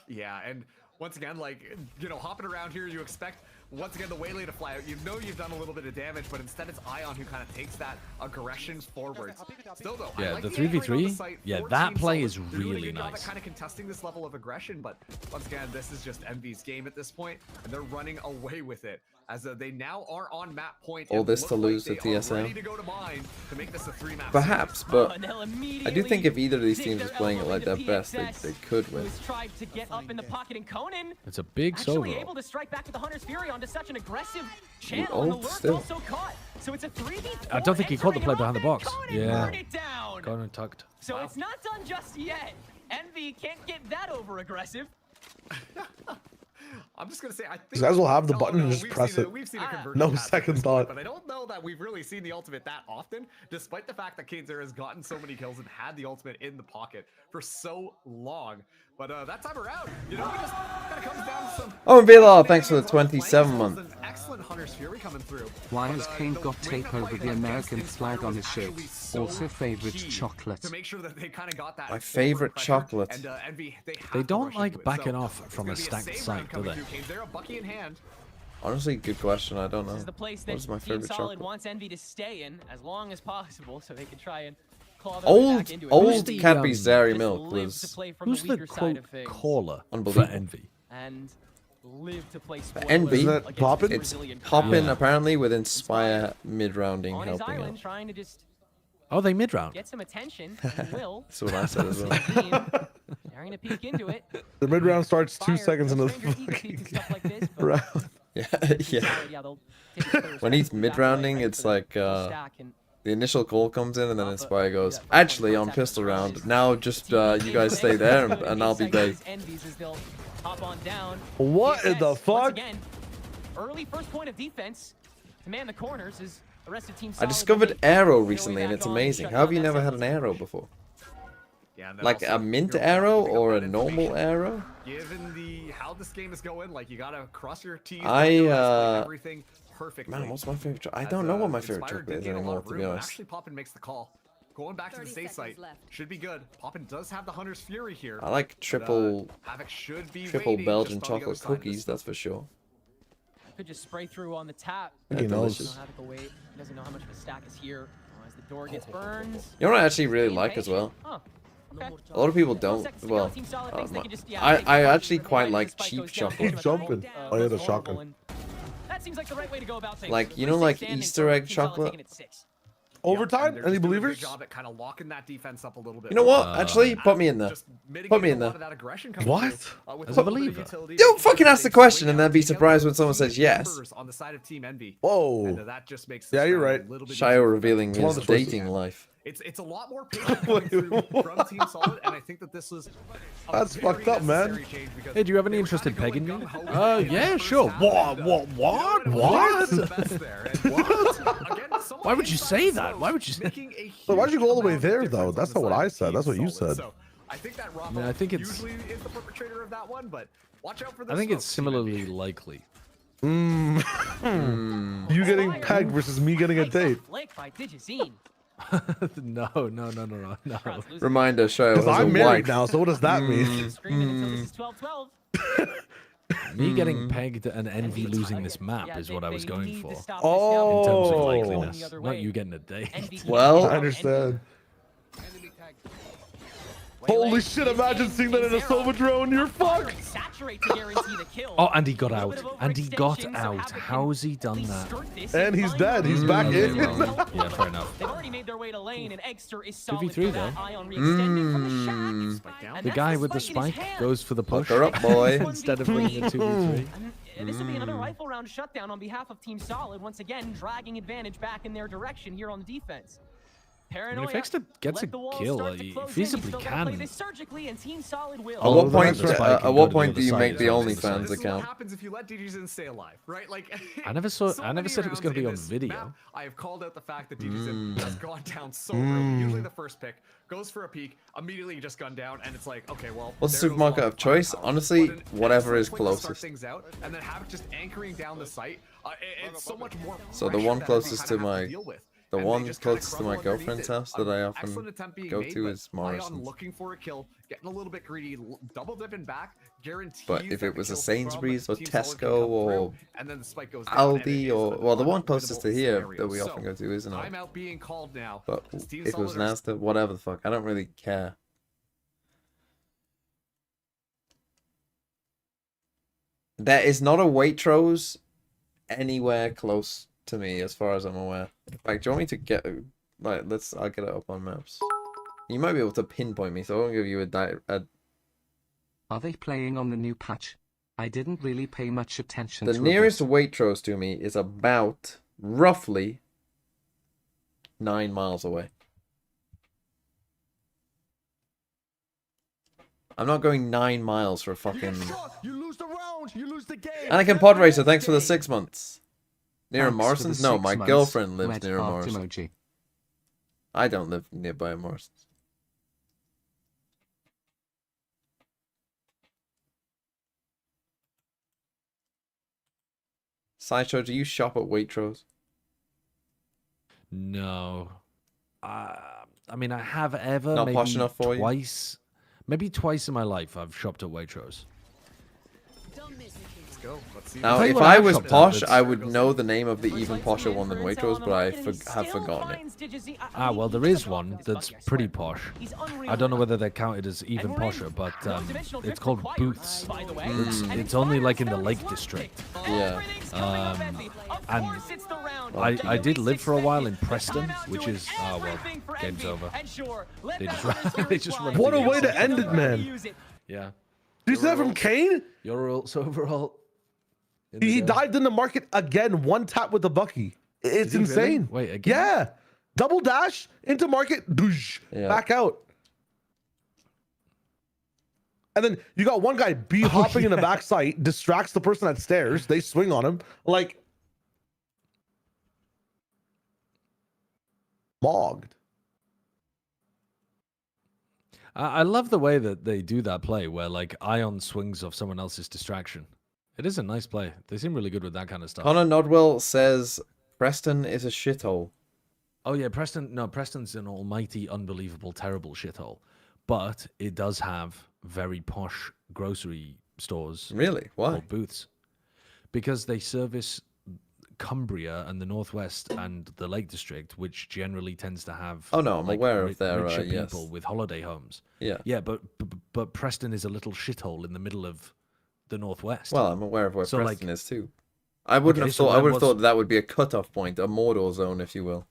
Speaker 5: Yeah, and once again, like, you know, hopping around here, you expect once again, the waylay to fly out. You know you've done a little bit of damage, but instead it's Ion who kind of takes that aggression forwards. Still though,
Speaker 6: Yeah,
Speaker 5: like
Speaker 6: the
Speaker 5: anchoring on
Speaker 6: 3v3,
Speaker 5: site
Speaker 6: yeah,
Speaker 5: for
Speaker 6: that
Speaker 5: Team
Speaker 6: play
Speaker 5: Solid.
Speaker 6: is
Speaker 5: They're doing a
Speaker 6: really
Speaker 5: good job at
Speaker 6: nice.
Speaker 5: kind of contesting this level of aggression, but once again, this is just Envy's game at this point, and they're running away with it. As they now are on map point.
Speaker 13: All
Speaker 5: It
Speaker 13: this
Speaker 5: looks
Speaker 13: to lose
Speaker 5: like
Speaker 13: to
Speaker 5: they are
Speaker 13: TSM.
Speaker 5: ready to go to mine to make this a 3-map
Speaker 13: Perhaps,
Speaker 5: series.
Speaker 13: but I do think if either of these teams is playing it like their best, they could win.
Speaker 4: Tried to get up in the pocket, and Conan
Speaker 6: It's a big
Speaker 4: actually
Speaker 6: solo.
Speaker 4: able to strike back with the Hunter's Fury onto such an aggressive channel,
Speaker 13: ult
Speaker 4: and the lurk's
Speaker 13: still.
Speaker 4: also caught. So it's a 3v4.
Speaker 6: I don't think he caught the play behind the box. Yeah.
Speaker 4: Burned it down.
Speaker 6: Conan tucked.
Speaker 4: So it's not done just yet. Envy can't get that over aggressive.
Speaker 5: I'm just gonna say, I think
Speaker 8: These guys will have the button and just press it.
Speaker 5: We've seen a conversion
Speaker 8: No
Speaker 5: pass at
Speaker 8: second
Speaker 5: this point,
Speaker 8: thought.
Speaker 5: but I don't know that we've really seen the ultimate that often, despite the fact that Kanezer has gotten so many kills and had the ultimate in the pocket for so long. But that time around, you know, it just kind of comes down to some.
Speaker 13: Oh, and Vlar, thanks for the 27 month.
Speaker 5: An excellent Hunter's Fury coming through.
Speaker 7: Why has Kane got tape over the American flag on his shirt? Also favorite chocolate.
Speaker 5: To make sure that they kind of got that.
Speaker 13: My favorite chocolate.
Speaker 5: And Envy,
Speaker 6: They don't like backing off from a stacked site, do they?
Speaker 5: They're a Bucky in hand.
Speaker 13: Honestly, good question. I don't know.
Speaker 4: This is the place
Speaker 13: What
Speaker 4: that
Speaker 13: is my
Speaker 4: Team
Speaker 13: favorite
Speaker 4: Solid
Speaker 13: chocolate?
Speaker 4: wants Envy to stay in as long as possible, so they can try and claw their way back into it.
Speaker 13: Old
Speaker 6: the,
Speaker 13: Cadbury's Dairy
Speaker 4: Just
Speaker 13: Milk
Speaker 4: live
Speaker 13: was
Speaker 4: to play from
Speaker 6: Who's
Speaker 4: the
Speaker 6: the
Speaker 4: weaker side
Speaker 6: quote
Speaker 4: of things
Speaker 6: caller for
Speaker 13: unbelievable.
Speaker 6: Envy?
Speaker 4: and live to play spoiler
Speaker 13: Envy.
Speaker 8: Isn't that
Speaker 4: against
Speaker 8: Poppin'?
Speaker 4: this
Speaker 13: It's
Speaker 4: Brazilian
Speaker 13: Poppin'
Speaker 4: crowd.
Speaker 13: apparently with Inspire mid-rounding
Speaker 4: On his
Speaker 13: helping
Speaker 4: island,
Speaker 13: out.
Speaker 4: trying to just
Speaker 6: Oh, they mid round.
Speaker 4: get some attention. And Will,
Speaker 13: That's what I said as well.
Speaker 4: daring to peek into it.
Speaker 8: The mid round starts 2
Speaker 4: Fire,
Speaker 8: seconds
Speaker 4: no
Speaker 8: into the
Speaker 4: stranger to
Speaker 8: fucking
Speaker 4: stuff like this, but
Speaker 8: round.
Speaker 13: Yeah,
Speaker 4: Team
Speaker 13: yeah.
Speaker 4: Solid, they'll take his players
Speaker 13: When
Speaker 4: back
Speaker 13: he's
Speaker 4: to the
Speaker 13: mid-rounding,
Speaker 4: back
Speaker 13: it's
Speaker 4: line,
Speaker 13: like
Speaker 4: stack and
Speaker 13: the initial call comes in and then
Speaker 4: But
Speaker 13: Inspire goes,
Speaker 4: that first
Speaker 13: actually on
Speaker 4: contact
Speaker 13: pistol
Speaker 4: was
Speaker 13: round,
Speaker 4: early.
Speaker 13: now just you guys stay there and I'll be bait.
Speaker 4: Envies as they'll hop on down.
Speaker 8: What in the
Speaker 4: Once
Speaker 8: fuck?
Speaker 4: again, early first point of defense to man the corners is arrested Team
Speaker 13: I
Speaker 4: Solid.
Speaker 13: discovered arrow recently and it's amazing. How have you never had an arrow before?
Speaker 5: Yeah, and then
Speaker 13: Like
Speaker 5: also,
Speaker 13: a mint
Speaker 5: you're
Speaker 13: arrow
Speaker 5: picking up
Speaker 13: or a
Speaker 5: that
Speaker 13: normal
Speaker 5: information.
Speaker 13: arrow?
Speaker 5: Given the how this game is going, like you gotta cross your T's. Everything perfectly.
Speaker 13: Man, what's my favorite I don't know what my favorite chocolate is anymore, to be honest.
Speaker 5: Actually, Poppin makes the call. Going back to the safe site should be good. Poppin does have the Hunter's Fury here.
Speaker 13: I like
Speaker 5: but,
Speaker 13: triple
Speaker 5: Havoc should be
Speaker 13: triple
Speaker 5: waiting
Speaker 13: Belgian
Speaker 5: just on the other
Speaker 13: chocolate
Speaker 5: side of this
Speaker 13: cookies, that's for sure.
Speaker 4: Could just spray through on the tap.
Speaker 8: He knows.
Speaker 4: Doesn't have to wait. He doesn't know how much of a stack is here. As the door gets burned.
Speaker 13: You know what I actually really like as well?
Speaker 4: Huh. Okay.
Speaker 13: A lot of people don't. Well, I actually quite like cheap chocolate.
Speaker 8: Keep jumping. Oh yeah, the shotgun.
Speaker 4: And that seems like the right way to go about things.
Speaker 13: Like, you know,
Speaker 4: We're
Speaker 13: like
Speaker 4: six standing,
Speaker 13: Easter
Speaker 4: so
Speaker 13: egg
Speaker 4: Team Solid
Speaker 13: chocolate?
Speaker 4: taking it 6.
Speaker 8: Overtime?
Speaker 5: They're
Speaker 8: Any
Speaker 5: just doing a good
Speaker 8: believers?
Speaker 5: job at kind of locking that defense up a little bit.
Speaker 13: You know what? Actually, put me in there.
Speaker 5: Just
Speaker 13: Put me
Speaker 5: mitigating
Speaker 13: in
Speaker 5: a lot
Speaker 13: there.
Speaker 5: of that aggression coming
Speaker 8: What?
Speaker 5: through, with
Speaker 6: As a
Speaker 5: a little bit of
Speaker 6: believer.
Speaker 5: utility.
Speaker 13: Don't fucking ask the
Speaker 5: They
Speaker 13: question
Speaker 5: swing
Speaker 13: and
Speaker 5: out,
Speaker 13: then be
Speaker 5: take out
Speaker 13: surprised
Speaker 5: the
Speaker 13: when someone says yes.
Speaker 5: numbers on the side of Team Envy.
Speaker 8: Whoa.
Speaker 5: And that just makes
Speaker 8: Yeah,
Speaker 5: this
Speaker 8: you're
Speaker 5: round
Speaker 8: right.
Speaker 5: a little bit
Speaker 13: Shio
Speaker 5: easier.
Speaker 13: revealing
Speaker 8: One
Speaker 13: his
Speaker 8: of the choices.
Speaker 13: dating life.
Speaker 5: It's a lot more patient coming through from Team Solid, and I think that this was a
Speaker 8: That's
Speaker 5: very
Speaker 8: fucked up, man.
Speaker 5: necessary change because
Speaker 6: Hey, do you have any
Speaker 5: they were
Speaker 6: interest in
Speaker 5: kinda
Speaker 6: pegging
Speaker 5: going
Speaker 6: me?
Speaker 5: gung-ho in
Speaker 6: Yeah,
Speaker 5: the
Speaker 6: sure.
Speaker 5: first
Speaker 6: What?
Speaker 5: half, and,
Speaker 6: What?
Speaker 5: you know,
Speaker 6: What?
Speaker 5: it was
Speaker 6: What?
Speaker 5: the best there, and, again, somewhat
Speaker 6: Why would you
Speaker 5: inside
Speaker 6: say
Speaker 5: the
Speaker 6: that?
Speaker 5: zone,
Speaker 6: Why would you say?
Speaker 5: making a
Speaker 8: But why'd you go all the way
Speaker 5: huge amount of
Speaker 8: there, though?
Speaker 5: difference
Speaker 8: That's
Speaker 5: on
Speaker 8: not
Speaker 5: the
Speaker 8: what
Speaker 5: side
Speaker 8: I
Speaker 5: of
Speaker 8: said.
Speaker 5: Team
Speaker 8: That's what you
Speaker 5: Solid.
Speaker 8: said.
Speaker 5: So, I think that Rafa
Speaker 6: I think it's-
Speaker 5: usually is the perpetrator of that one, but watch out for this.
Speaker 6: I think it's similarly likely.
Speaker 8: You getting pegged versus me getting a date.
Speaker 4: Flick by Digizine.
Speaker 6: No.
Speaker 13: Reminder, Shio has
Speaker 8: Because
Speaker 13: a
Speaker 8: I'm married
Speaker 13: wife.
Speaker 8: now, so what does that mean?
Speaker 4: Screaming until this is 12-12.
Speaker 6: Me getting pegged and Envy losing this map
Speaker 4: Yeah,
Speaker 6: is what I was
Speaker 4: they
Speaker 6: going
Speaker 4: need
Speaker 6: for.
Speaker 4: to stop
Speaker 8: Oh.
Speaker 6: In terms of
Speaker 8: Oh.
Speaker 6: likeliness,
Speaker 4: The other
Speaker 6: not
Speaker 4: way.
Speaker 6: you getting a date.
Speaker 4: Envy can't
Speaker 13: Well,
Speaker 8: I understand. Holy shit, imagine seeing that in a Sova drone, you're fucked!
Speaker 4: Saturate to guarantee the kill.
Speaker 6: Oh, and he got
Speaker 4: A
Speaker 6: out.
Speaker 4: little bit of
Speaker 6: And he got
Speaker 4: overextension, so
Speaker 6: out.
Speaker 4: Havoc can
Speaker 6: How's he done
Speaker 4: at least
Speaker 6: that?
Speaker 4: skirt this
Speaker 8: And he's
Speaker 4: find
Speaker 8: dead. He's
Speaker 4: out.
Speaker 8: back in.
Speaker 6: Yeah, fair enough.
Speaker 4: They've already made their way to lane, and Eggster is solid
Speaker 6: 2v3
Speaker 4: for that.
Speaker 6: though.
Speaker 4: Ion re-extending from the shack. And
Speaker 6: The
Speaker 4: that's
Speaker 6: guy with the
Speaker 4: spike in his
Speaker 6: spike
Speaker 4: hand.
Speaker 6: goes for the push
Speaker 13: her up, boy.
Speaker 6: instead of bringing a 2v3.
Speaker 4: And this would be another rifle round shutdown on behalf of Team Solid, once again dragging advantage back in their direction here on the defense. Paranoia.
Speaker 6: if Eggster gets
Speaker 4: let
Speaker 6: a
Speaker 4: the walls
Speaker 6: kill,
Speaker 4: start to
Speaker 6: he
Speaker 4: close in.
Speaker 6: feasibly
Speaker 4: You still gotta play
Speaker 6: can.
Speaker 4: this surgically, and Team Solid will.
Speaker 13: At what point?
Speaker 6: that's right.
Speaker 13: At what point do you make the
Speaker 6: This is
Speaker 13: OnlyFans
Speaker 5: This is what
Speaker 13: account?
Speaker 5: happens if you let DGZin stay alive, right? Like
Speaker 6: I never saw. I never said it was going to be on video.
Speaker 5: Map, I have called out the fact that DGZin has gone down so early. Usually the first pick goes for a peek, immediately just gunned down, and it's like, okay, well.
Speaker 13: What's the
Speaker 5: there goes
Speaker 13: supermarket
Speaker 5: a lot
Speaker 13: of choice?
Speaker 5: firepower.
Speaker 13: Honestly,
Speaker 5: But an
Speaker 13: whatever is
Speaker 5: excellent way to start
Speaker 13: closest.
Speaker 5: things out, and then have just anchoring down the site. It's so much more.
Speaker 13: So the
Speaker 5: pressure
Speaker 13: one
Speaker 5: that we
Speaker 13: closest
Speaker 5: kinda
Speaker 13: to
Speaker 5: have
Speaker 13: my
Speaker 5: deal with.
Speaker 13: The
Speaker 5: and
Speaker 13: one
Speaker 5: they just kinda
Speaker 13: closest to my
Speaker 5: crumble underneath
Speaker 13: girlfriend's
Speaker 5: it.
Speaker 13: house that I often
Speaker 5: Excellent attempt being
Speaker 13: go
Speaker 5: made,
Speaker 13: to
Speaker 5: but
Speaker 13: is
Speaker 5: Ion
Speaker 13: Morrison's.
Speaker 5: looking for a kill, getting a little bit greedy, double dipping back, guarantees
Speaker 13: But if
Speaker 5: that
Speaker 13: it was
Speaker 5: the
Speaker 13: a
Speaker 5: kill
Speaker 13: Sainsbury's or
Speaker 5: from Team Solid can
Speaker 13: Tesco
Speaker 5: come
Speaker 13: or
Speaker 5: through, and then the spike goes down, and it
Speaker 13: Aldi
Speaker 5: is
Speaker 13: or
Speaker 5: an
Speaker 13: well, the one closest to
Speaker 5: unwinnable
Speaker 13: here
Speaker 5: scenario.
Speaker 13: that we
Speaker 5: So,
Speaker 13: often go to isn't it?
Speaker 5: timeout being called now.
Speaker 13: But
Speaker 5: as Team
Speaker 13: if it was
Speaker 5: Solid are
Speaker 13: Nasta, whatever the fuck, I don't really care. There is not a Waitrose anywhere close to me, as far as I'm aware. In fact, do you want me to get like? I'll get it up on maps. You might be able to pinpoint me, so I won't give you a.
Speaker 7: Are they playing on the new patch? I didn't really pay much attention
Speaker 13: The
Speaker 7: to
Speaker 13: nearest
Speaker 7: it.
Speaker 13: Waitrose to me is about roughly 9 miles away. I'm not going 9 miles for a fucking.
Speaker 12: You lose the round. You lose the game.
Speaker 13: Anakin Pod Racer, thanks for the 6 months. Near
Speaker 7: Thanks for the
Speaker 13: Morrison's? No,
Speaker 7: 6
Speaker 13: my
Speaker 7: months.
Speaker 13: girlfriend lives
Speaker 7: Red
Speaker 13: near a
Speaker 7: heart
Speaker 13: Morrison's.
Speaker 7: emoji.
Speaker 13: I don't live nearby a Morrison's. Sideshow, do you shop at Waitrose?
Speaker 6: No. I mean, I have ever
Speaker 13: Not
Speaker 6: maybe
Speaker 13: posh enough for you?
Speaker 6: twice. Maybe twice in my life I've shopped at Waitrose.
Speaker 5: Let's go. Let's see.
Speaker 13: Now,
Speaker 6: tell you
Speaker 13: if
Speaker 6: what
Speaker 13: I
Speaker 6: I've
Speaker 13: was
Speaker 6: shopped at,
Speaker 13: posh,
Speaker 6: that's-
Speaker 13: I would know the name of the even posher one than Waitrose, but I have forgotten it.
Speaker 6: Ah, well, there is one that's pretty posh. I don't know whether they're counted as even posher, but it's called Booths. It's only like in the Lake District.
Speaker 13: Yeah.
Speaker 6: And I did live for a while in Preston, which is well, game's over. They just run, they just run.
Speaker 8: What a
Speaker 6: through
Speaker 8: way
Speaker 6: the
Speaker 8: to end it, man.
Speaker 6: Yeah.
Speaker 8: Did you see that from Kane?
Speaker 6: Your rules overall.
Speaker 8: He dived in the market again, one tap with the Bucky. It's
Speaker 6: Did he really?
Speaker 8: insane.
Speaker 6: Wait, again?
Speaker 8: Yeah. Double dash into market, doosh,
Speaker 13: Yeah.
Speaker 8: back out. And then you got one guy hopping in the back site, distracts the person at stairs. They swing on him. Like, mogged.
Speaker 6: I love the way that they do that play where like Ion swings off someone else's distraction. It is a nice play. They seem really good with that kind of stuff.
Speaker 13: Connor Nodwell says Preston is a shithole.
Speaker 6: Oh yeah, Preston's an almighty, unbelievable, terrible shithole. But it does have very posh grocery stores.
Speaker 13: Really? Why?
Speaker 6: Called Booths. Because they service Cumbria and the Northwest and the Lake District, which generally tends to have.
Speaker 13: Oh no, I'm aware of their
Speaker 6: richer
Speaker 13: yes.
Speaker 6: people with holiday homes.
Speaker 13: Yeah.
Speaker 6: Yeah, but Preston is a little shithole in the middle of the Northwest.
Speaker 13: Well, I'm aware of where
Speaker 6: So,
Speaker 13: Preston is too. I wouldn't have thought. I would have thought that would be a cutoff point, a Mordor zone, if you will.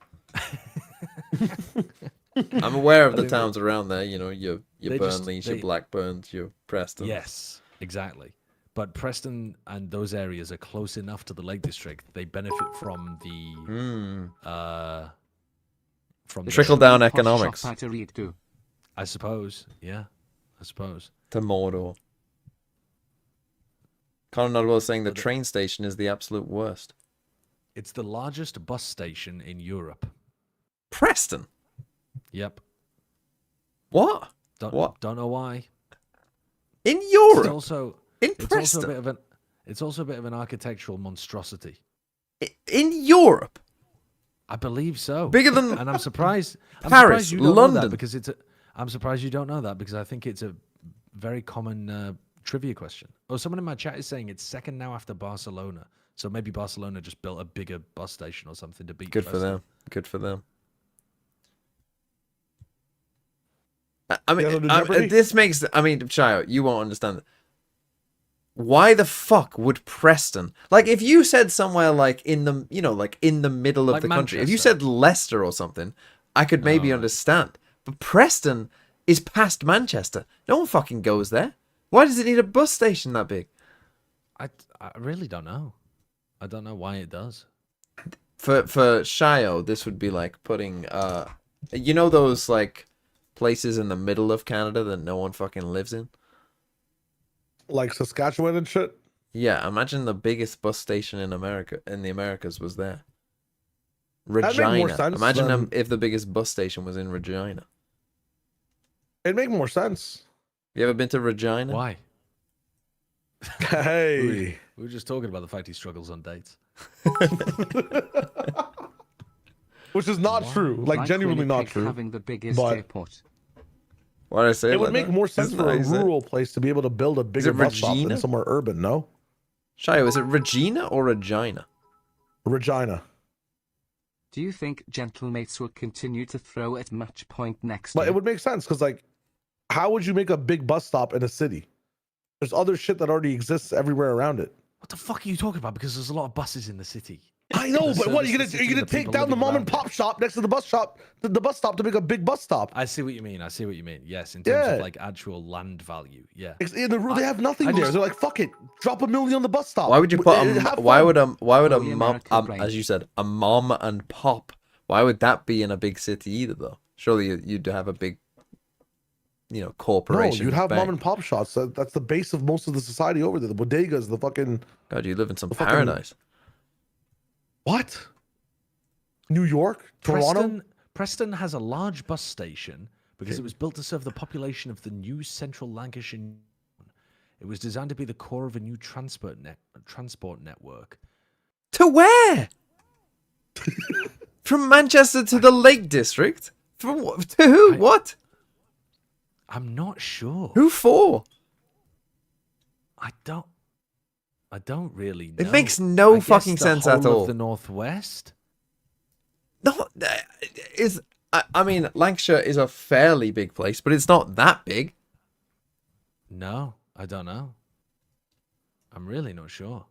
Speaker 13: I'm aware of the towns around there. You know, your Burnleys, your Blackburns, your Preston.
Speaker 6: Yes, exactly. But Preston and those areas are close enough to the Lake District. They benefit from the from
Speaker 13: Trickle down economics.
Speaker 6: I suppose. Yeah, I suppose.
Speaker 13: To Mordor. Conor Nodwell is saying the train station is the absolute worst.
Speaker 6: It's the largest bus station in Europe.
Speaker 13: Preston.
Speaker 6: Yep.
Speaker 13: What?
Speaker 6: Don't know why.
Speaker 13: In Europe.
Speaker 6: It's also
Speaker 13: Preston.
Speaker 6: It's also a bit of an architectural monstrosity.
Speaker 13: In Europe.
Speaker 6: I believe so.
Speaker 13: Bigger than
Speaker 6: and I'm surprised.
Speaker 13: Paris,
Speaker 6: surprised you don't
Speaker 13: London.
Speaker 6: know that because I'm surprised you don't know that because I think it's a very common trivia question. Oh, someone in my chat is saying it's second now after Barcelona. So maybe Barcelona just built a bigger bus station or something to beat.
Speaker 13: Good for
Speaker 6: Preston.
Speaker 13: them. Good for them. I mean, this makes. I mean, Chayo, you won't understand it. Why the fuck would Preston, like, if you said somewhere like in the, you know, like in the middle of
Speaker 6: Like
Speaker 13: the country, if you
Speaker 6: Manchester.
Speaker 13: said Leicester or something, I could maybe understand. But Preston is past Manchester. No one fucking goes there. Why does it need a bus station that big?
Speaker 6: I really don't know. I don't know why it does.
Speaker 13: For Shio, this would be like putting, you know, those like places in the middle of Canada that no one fucking lives in.
Speaker 8: Like Saskatchewan and shit?
Speaker 13: Yeah, imagine the biggest bus station in America, in the Americas, was there.
Speaker 8: That'd make more
Speaker 13: Regina.
Speaker 8: sense
Speaker 13: Imagine
Speaker 8: than-
Speaker 13: if the biggest bus station was in Regina.
Speaker 8: It'd make more sense.
Speaker 13: You ever been to Regina?
Speaker 6: Why?
Speaker 8: Hey.
Speaker 6: We were just talking about the fact he struggles on dates.
Speaker 8: which is not true. Like genuinely not true.
Speaker 7: Having the biggest
Speaker 8: But
Speaker 7: airport.
Speaker 13: Why did I say
Speaker 8: it would make more sense for a rural place to be able to build a bigger bus stop than somewhere urban. No.
Speaker 13: Shayo, is it Regina or Regina?
Speaker 8: Regina.
Speaker 7: Do you think gentlemates will continue to throw at match point next
Speaker 8: But
Speaker 7: year?
Speaker 8: it would make sense because, like, how would you make a big bus stop in a city? There's other shit that already exists everywhere around it.
Speaker 6: What the fuck are you talking about? Because there's a lot of buses in the city.
Speaker 8: I know, but what are you gonna take down the mom and pop shop next to the bus stop to make a big bus stop?
Speaker 6: I see what you mean. I see what you mean. Yes, in terms of like actual land value. Yeah.
Speaker 8: They have nothing there. They're like, fuck it, drop $1 million on the bus stop.
Speaker 13: Why would you put why would a
Speaker 7: the
Speaker 13: mom as you said, a mom and pop? Why would that be in a big city either though? Surely you'd have a big, corporation.
Speaker 8: No, you'd have
Speaker 13: bank.
Speaker 8: mom and pop shops. That's the base of most of the society over there. The bodegas, the fucking.
Speaker 13: God, you live in some paradise.
Speaker 8: What? New York? Toronto?
Speaker 6: Preston has a large bus station because it was built to serve the population of the new central Lancashire. It was designed to be the core of a new transport network.
Speaker 13: To where? From Manchester to the Lake District? To who? What?
Speaker 6: I'm not sure.
Speaker 13: Who for?
Speaker 6: I don't really know.
Speaker 13: It makes no fucking sense at all.
Speaker 6: Of the Northwest?
Speaker 13: No, I mean, Lancashire is a fairly big place, but it's not that big.
Speaker 6: No, I don't know. I'm really not sure.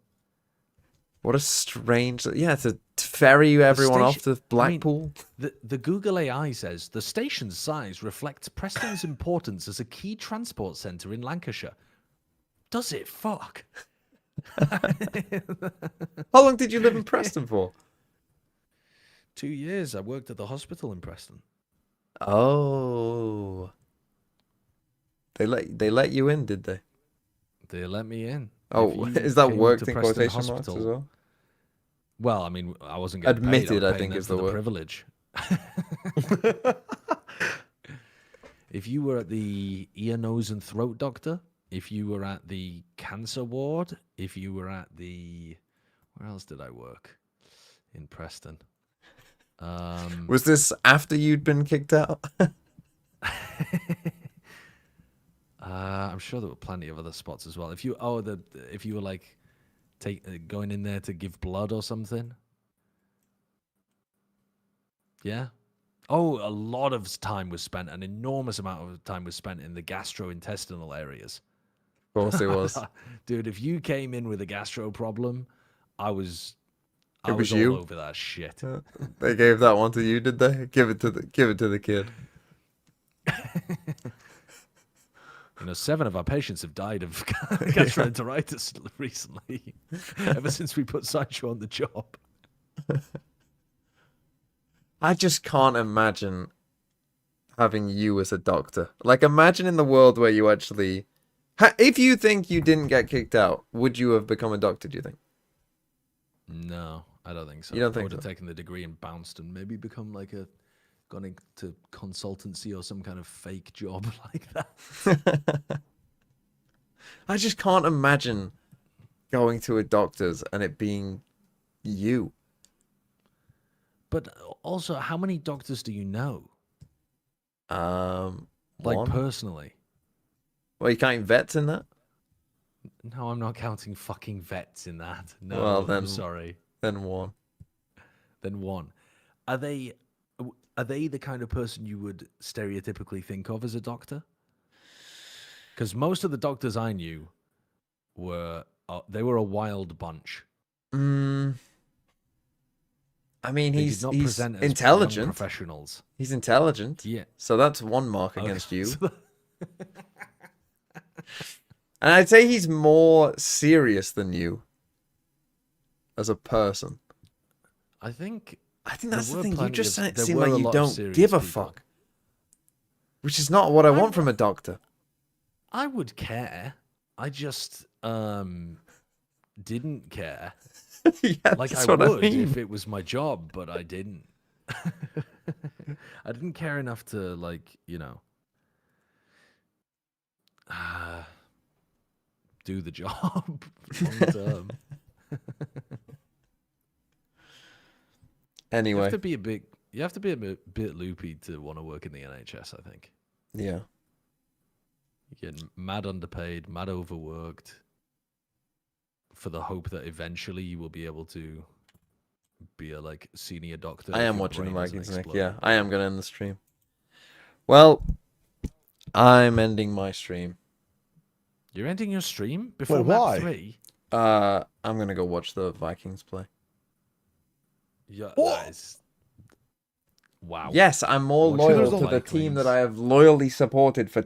Speaker 13: What a strange... Yeah, to ferry everyone off to Blackpool.
Speaker 6: I mean, the Google AI says, the station's size reflects Preston's importance as a key transport centre in Lancashire. Does it? Fuck.
Speaker 13: How long did you live in Preston for?
Speaker 6: 2 years. I worked at the hospital in Preston.
Speaker 13: Oh. They let you in, did they?
Speaker 6: They let me in.
Speaker 13: Oh, is that worked in quotation marks as well?
Speaker 6: Well, I mean, I wasn't getting
Speaker 13: admitted.
Speaker 6: Paid.
Speaker 13: I think is the word.
Speaker 6: Privilege. If you were at the ear, nose, and throat doctor, if you were at the cancer ward, if you were at the... Where else did I work? In Preston.
Speaker 13: Was this after you'd been kicked out?
Speaker 6: I'm sure there were plenty of other spots as well. If you were like going in there to give blood or something. Yeah. Oh, a lot of time was spent, an enormous amount of time was spent in the gastrointestinal areas.
Speaker 13: Of course it was.
Speaker 6: Dude, if you came in with a gastro problem, I was all over that shit.
Speaker 13: They gave that one to you, did they? Give it to the kid.
Speaker 6: 7 of our patients have died of gastroenteritis recently, ever since we put Sancho on the job.
Speaker 13: I just can't imagine having you as a doctor. Like, imagine in the world where you actually... If you think you didn't get kicked out, would you have become a doctor, do you think?
Speaker 6: No, I don't think so.
Speaker 13: You don't think
Speaker 6: I would have
Speaker 13: so?
Speaker 6: taken the degree and bounced and maybe become like gone into consultancy or some kind of fake job like that.
Speaker 13: I just can't imagine going to a doctor's and it being you.
Speaker 6: But also, how many doctors do you know? Like
Speaker 13: one.
Speaker 6: Personally.
Speaker 13: Well, you counting vets in that?
Speaker 6: No, I'm not counting fucking vets in that. No,
Speaker 13: Well, then,
Speaker 6: I'm sorry.
Speaker 13: Then one.
Speaker 6: Then one. Are they the kind of person you would stereotypically think of as a doctor? Because most of the doctors I knew were a wild bunch.
Speaker 13: I mean, he's
Speaker 6: present as
Speaker 13: intelligent.
Speaker 6: young professionals.
Speaker 13: He's intelligent.
Speaker 6: Yeah.
Speaker 13: So that's one mark
Speaker 6: Okay.
Speaker 13: against you. And I'd say he's more serious than you as a person.
Speaker 6: I think
Speaker 13: that's the thing. You just seem like you don't give a fuck. Which is not what I want from a doctor.
Speaker 6: I would care. I just didn't care.
Speaker 13: Yeah,
Speaker 6: like
Speaker 13: that's
Speaker 6: I
Speaker 13: what
Speaker 6: would
Speaker 13: I mean.
Speaker 6: if it was my job, but I didn't. I didn't care enough to do the job long term.
Speaker 13: Anyway,
Speaker 6: You have to be a bit You have to be a bit loopy to want to work in the NHS, I think.
Speaker 1: Yeah.
Speaker 6: You get mad underpaid, mad overworked, for the hope that eventually you will be able to be a like senior doctor.
Speaker 1: I
Speaker 6: if
Speaker 1: am
Speaker 6: your
Speaker 1: watching the
Speaker 6: brain hasn't
Speaker 1: Vikings, Nick.
Speaker 6: exploded.
Speaker 1: Yeah, I am gonna end the stream. Well, I'm ending my stream.
Speaker 6: You're ending your stream before
Speaker 8: Wait,
Speaker 6: map
Speaker 8: why?
Speaker 6: 3?
Speaker 1: I'm gonna go watch the Vikings play.
Speaker 6: Yeah, that is... Wow.
Speaker 1: Yes, I'm more
Speaker 6: Watching
Speaker 1: loyal
Speaker 6: the
Speaker 1: to the team that
Speaker 6: Vikings.
Speaker 1: I have loyally supported for...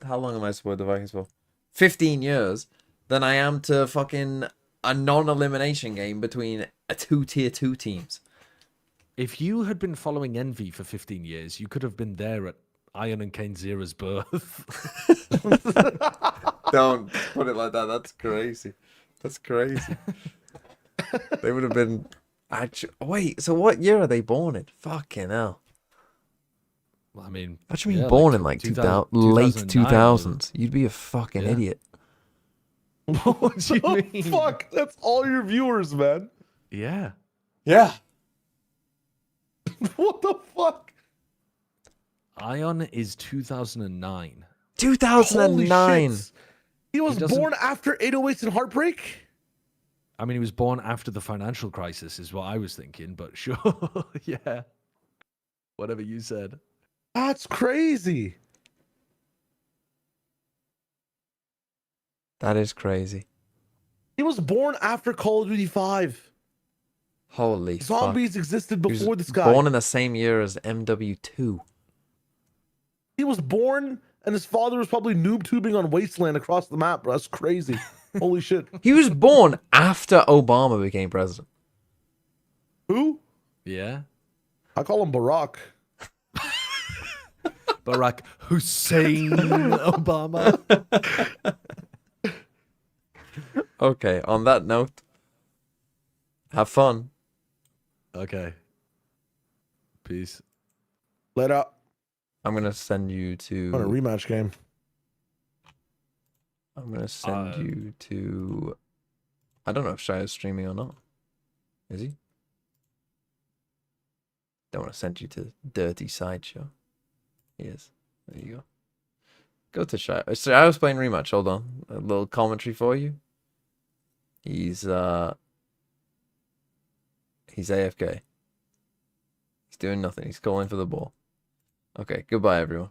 Speaker 1: How long am I supported the Vikings for? 15 years than I am to fucking a non-elimination game between two tier 2 teams.
Speaker 6: If you had been following Envy for 15 years, you could have been there at Iron and Kane Zera's birth.
Speaker 1: Don't put it like that. That's crazy. That's crazy. They would have been... Wait, so what year are they born in? Fucking hell.
Speaker 6: I mean...
Speaker 1: What do you mean
Speaker 6: yeah,
Speaker 1: born
Speaker 6: like
Speaker 1: in like
Speaker 6: 2000,
Speaker 1: late
Speaker 6: 2009,
Speaker 1: 2000s? You'd be a fucking
Speaker 6: Yeah.
Speaker 1: idiot.
Speaker 6: What do you mean?
Speaker 8: Fuck, that's all your viewers, man.
Speaker 6: Yeah.
Speaker 1: Yeah.
Speaker 8: What the fuck?
Speaker 6: Ion is 2009.
Speaker 8: Holy
Speaker 1: 2009.
Speaker 8: shit. He was
Speaker 6: doesn't-
Speaker 8: born after 808s and Heartbreak?
Speaker 6: I mean, he was born after the financial crisis, is what I was thinking, but sure. Yeah. Whatever you said.
Speaker 8: That's crazy.
Speaker 1: That is crazy.
Speaker 8: He was born after Call of Duty 5.
Speaker 1: Holy
Speaker 8: Zombies
Speaker 1: fuck.
Speaker 8: existed
Speaker 1: He was
Speaker 8: before this guy.
Speaker 1: born in the same year as MW2.
Speaker 8: He was born and his father was probably noob tubing on Wasteland across the map, bro. That's crazy. Holy shit.
Speaker 1: He was born after Obama became president.
Speaker 8: Who?
Speaker 6: Yeah.
Speaker 8: I call him Barack.
Speaker 6: Barack Hussein Obama.
Speaker 1: Okay, on that note, have fun.
Speaker 6: Okay. Peace.
Speaker 8: Later.
Speaker 1: I'm going to send you to...
Speaker 8: On a rematch game.
Speaker 1: I'm going to send you to... I don't know if Shai is streaming or not. Is he? Don't want to send you to Dirty Sideshow. He is. There you go. Go to Shai. So I was playing rematch. Hold on. A little commentary for you. He's AFK. He's doing nothing. He's calling for the ball. Okay, goodbye everyone.